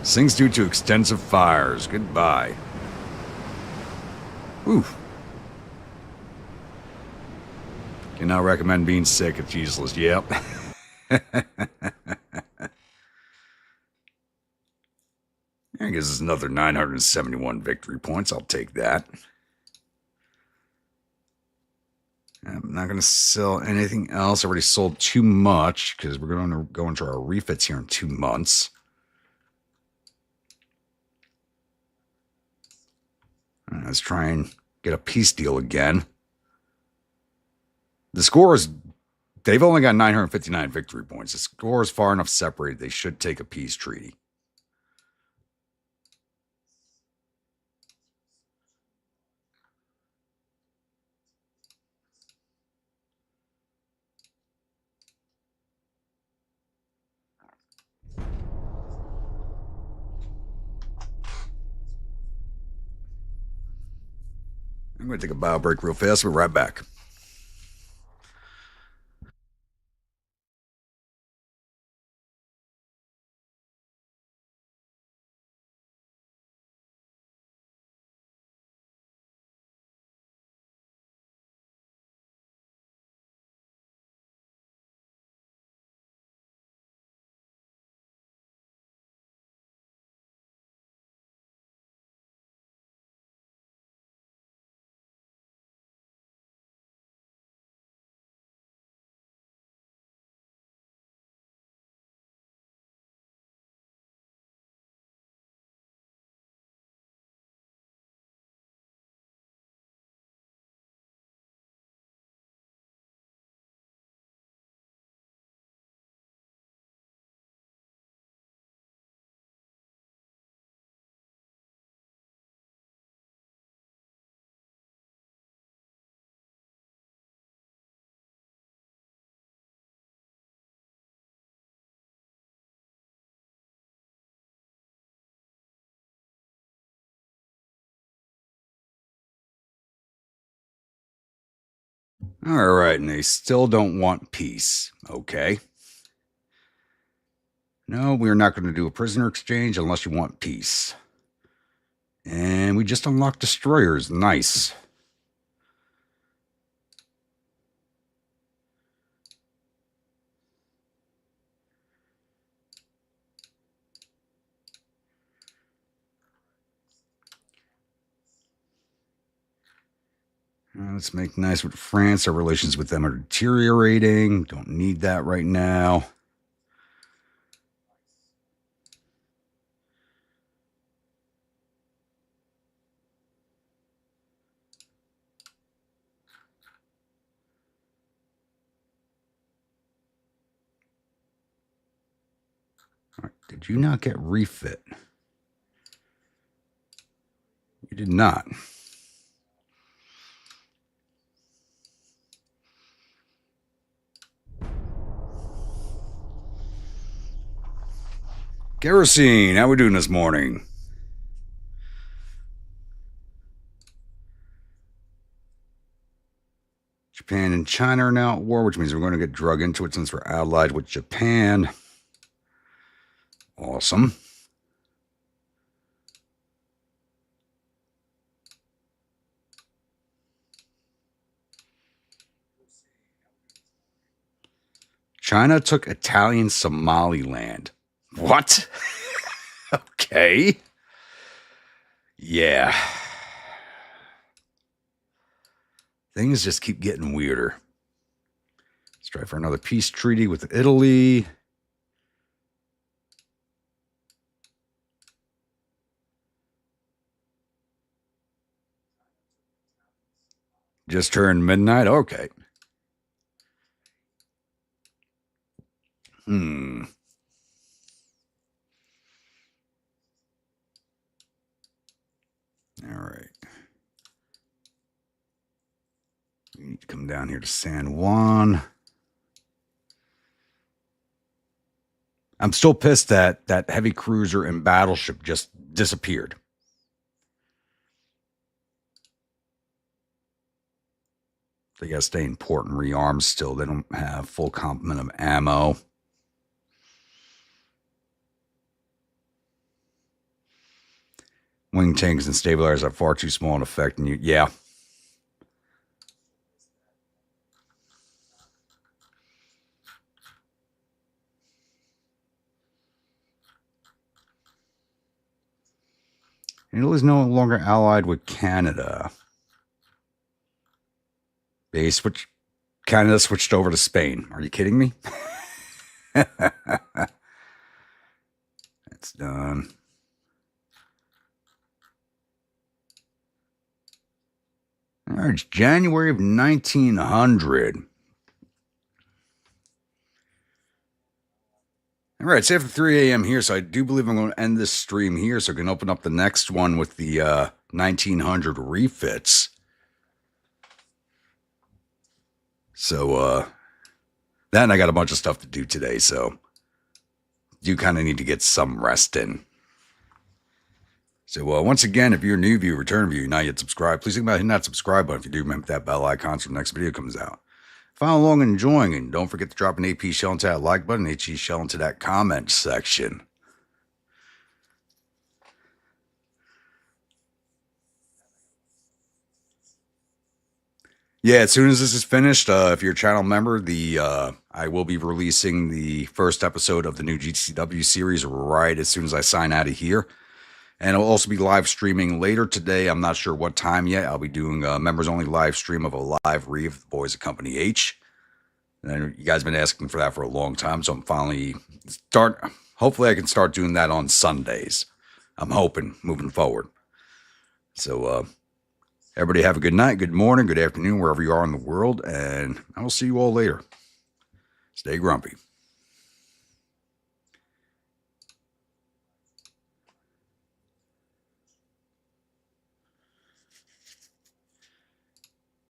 Sinks due to extensive fires. Goodbye. Oof. Cannot recommend being sick. It's useless. Yep. I guess it's another 971 victory points. I'll take that. I'm not going to sell anything else. I already sold too much because we're going to go into our refits here in 2 months. Let's try and get a peace deal again. The score is, they've only got 959 victory points. The score is far enough separated. They should take a peace treaty. I'm going to take a bio break real fast. We'll be right back. All right, and they still don't want peace. Okay. No, we're not going to do a prisoner exchange unless you want peace. And we just unlocked destroyers. Nice. Let's make nice with France. Our relations with them are deteriorating. Don't need that right now. All right, did you not get refit? You did not. Kerosene, how we doing this morning? Japan and China are now at war, which means we're going to get drug into it since we're allied with Japan. Awesome. China took Italian Somaliland. What? Okay. Yeah. Things just keep getting weirder. Let's try for another peace treaty with Italy. Just turned midnight? Okay. All right. We need to come down here to San Juan. I'm still pissed that that heavy cruiser and battleship just disappeared. They got to stay in port and rearm still. They don't have full complement of ammo. Wing tanks and stabilizers have far too small an effect. And yeah. Italy's no longer allied with Canada. Canada switched over to Spain. Are you kidding me? That's done. All right, it's January of 1900. All right, it's after 3 a.m. here, so I do believe I'm going to end this stream here so I can open up the next one with the 1900 refits. So, then I got a bunch of stuff to do today, so you kind of need to get some rest in. So, once again, if you're a new viewer, return viewer, not yet subscribed, please think about hitting that subscribe button. If you do, remember that bell icon so the next video comes out. Follow along and enjoying, and don't forget to drop an AP shell into that like button, HE shell into that comment section. Yeah, as soon as this is finished, if you're a channel member, I will be releasing the first episode of the new GCW series right as soon as I sign out of here. And I'll also be live streaming later today. I'm not sure what time yet. I'll be doing a members-only live stream of a live read of the Boys of Company H. And you guys have been asking for that for a long time, so I'm finally hopefully I can start doing that on Sundays. I'm hoping, moving forward. So, everybody have a good night, good morning, good afternoon, wherever you are in the world, and I will see you all later. Stay grumpy.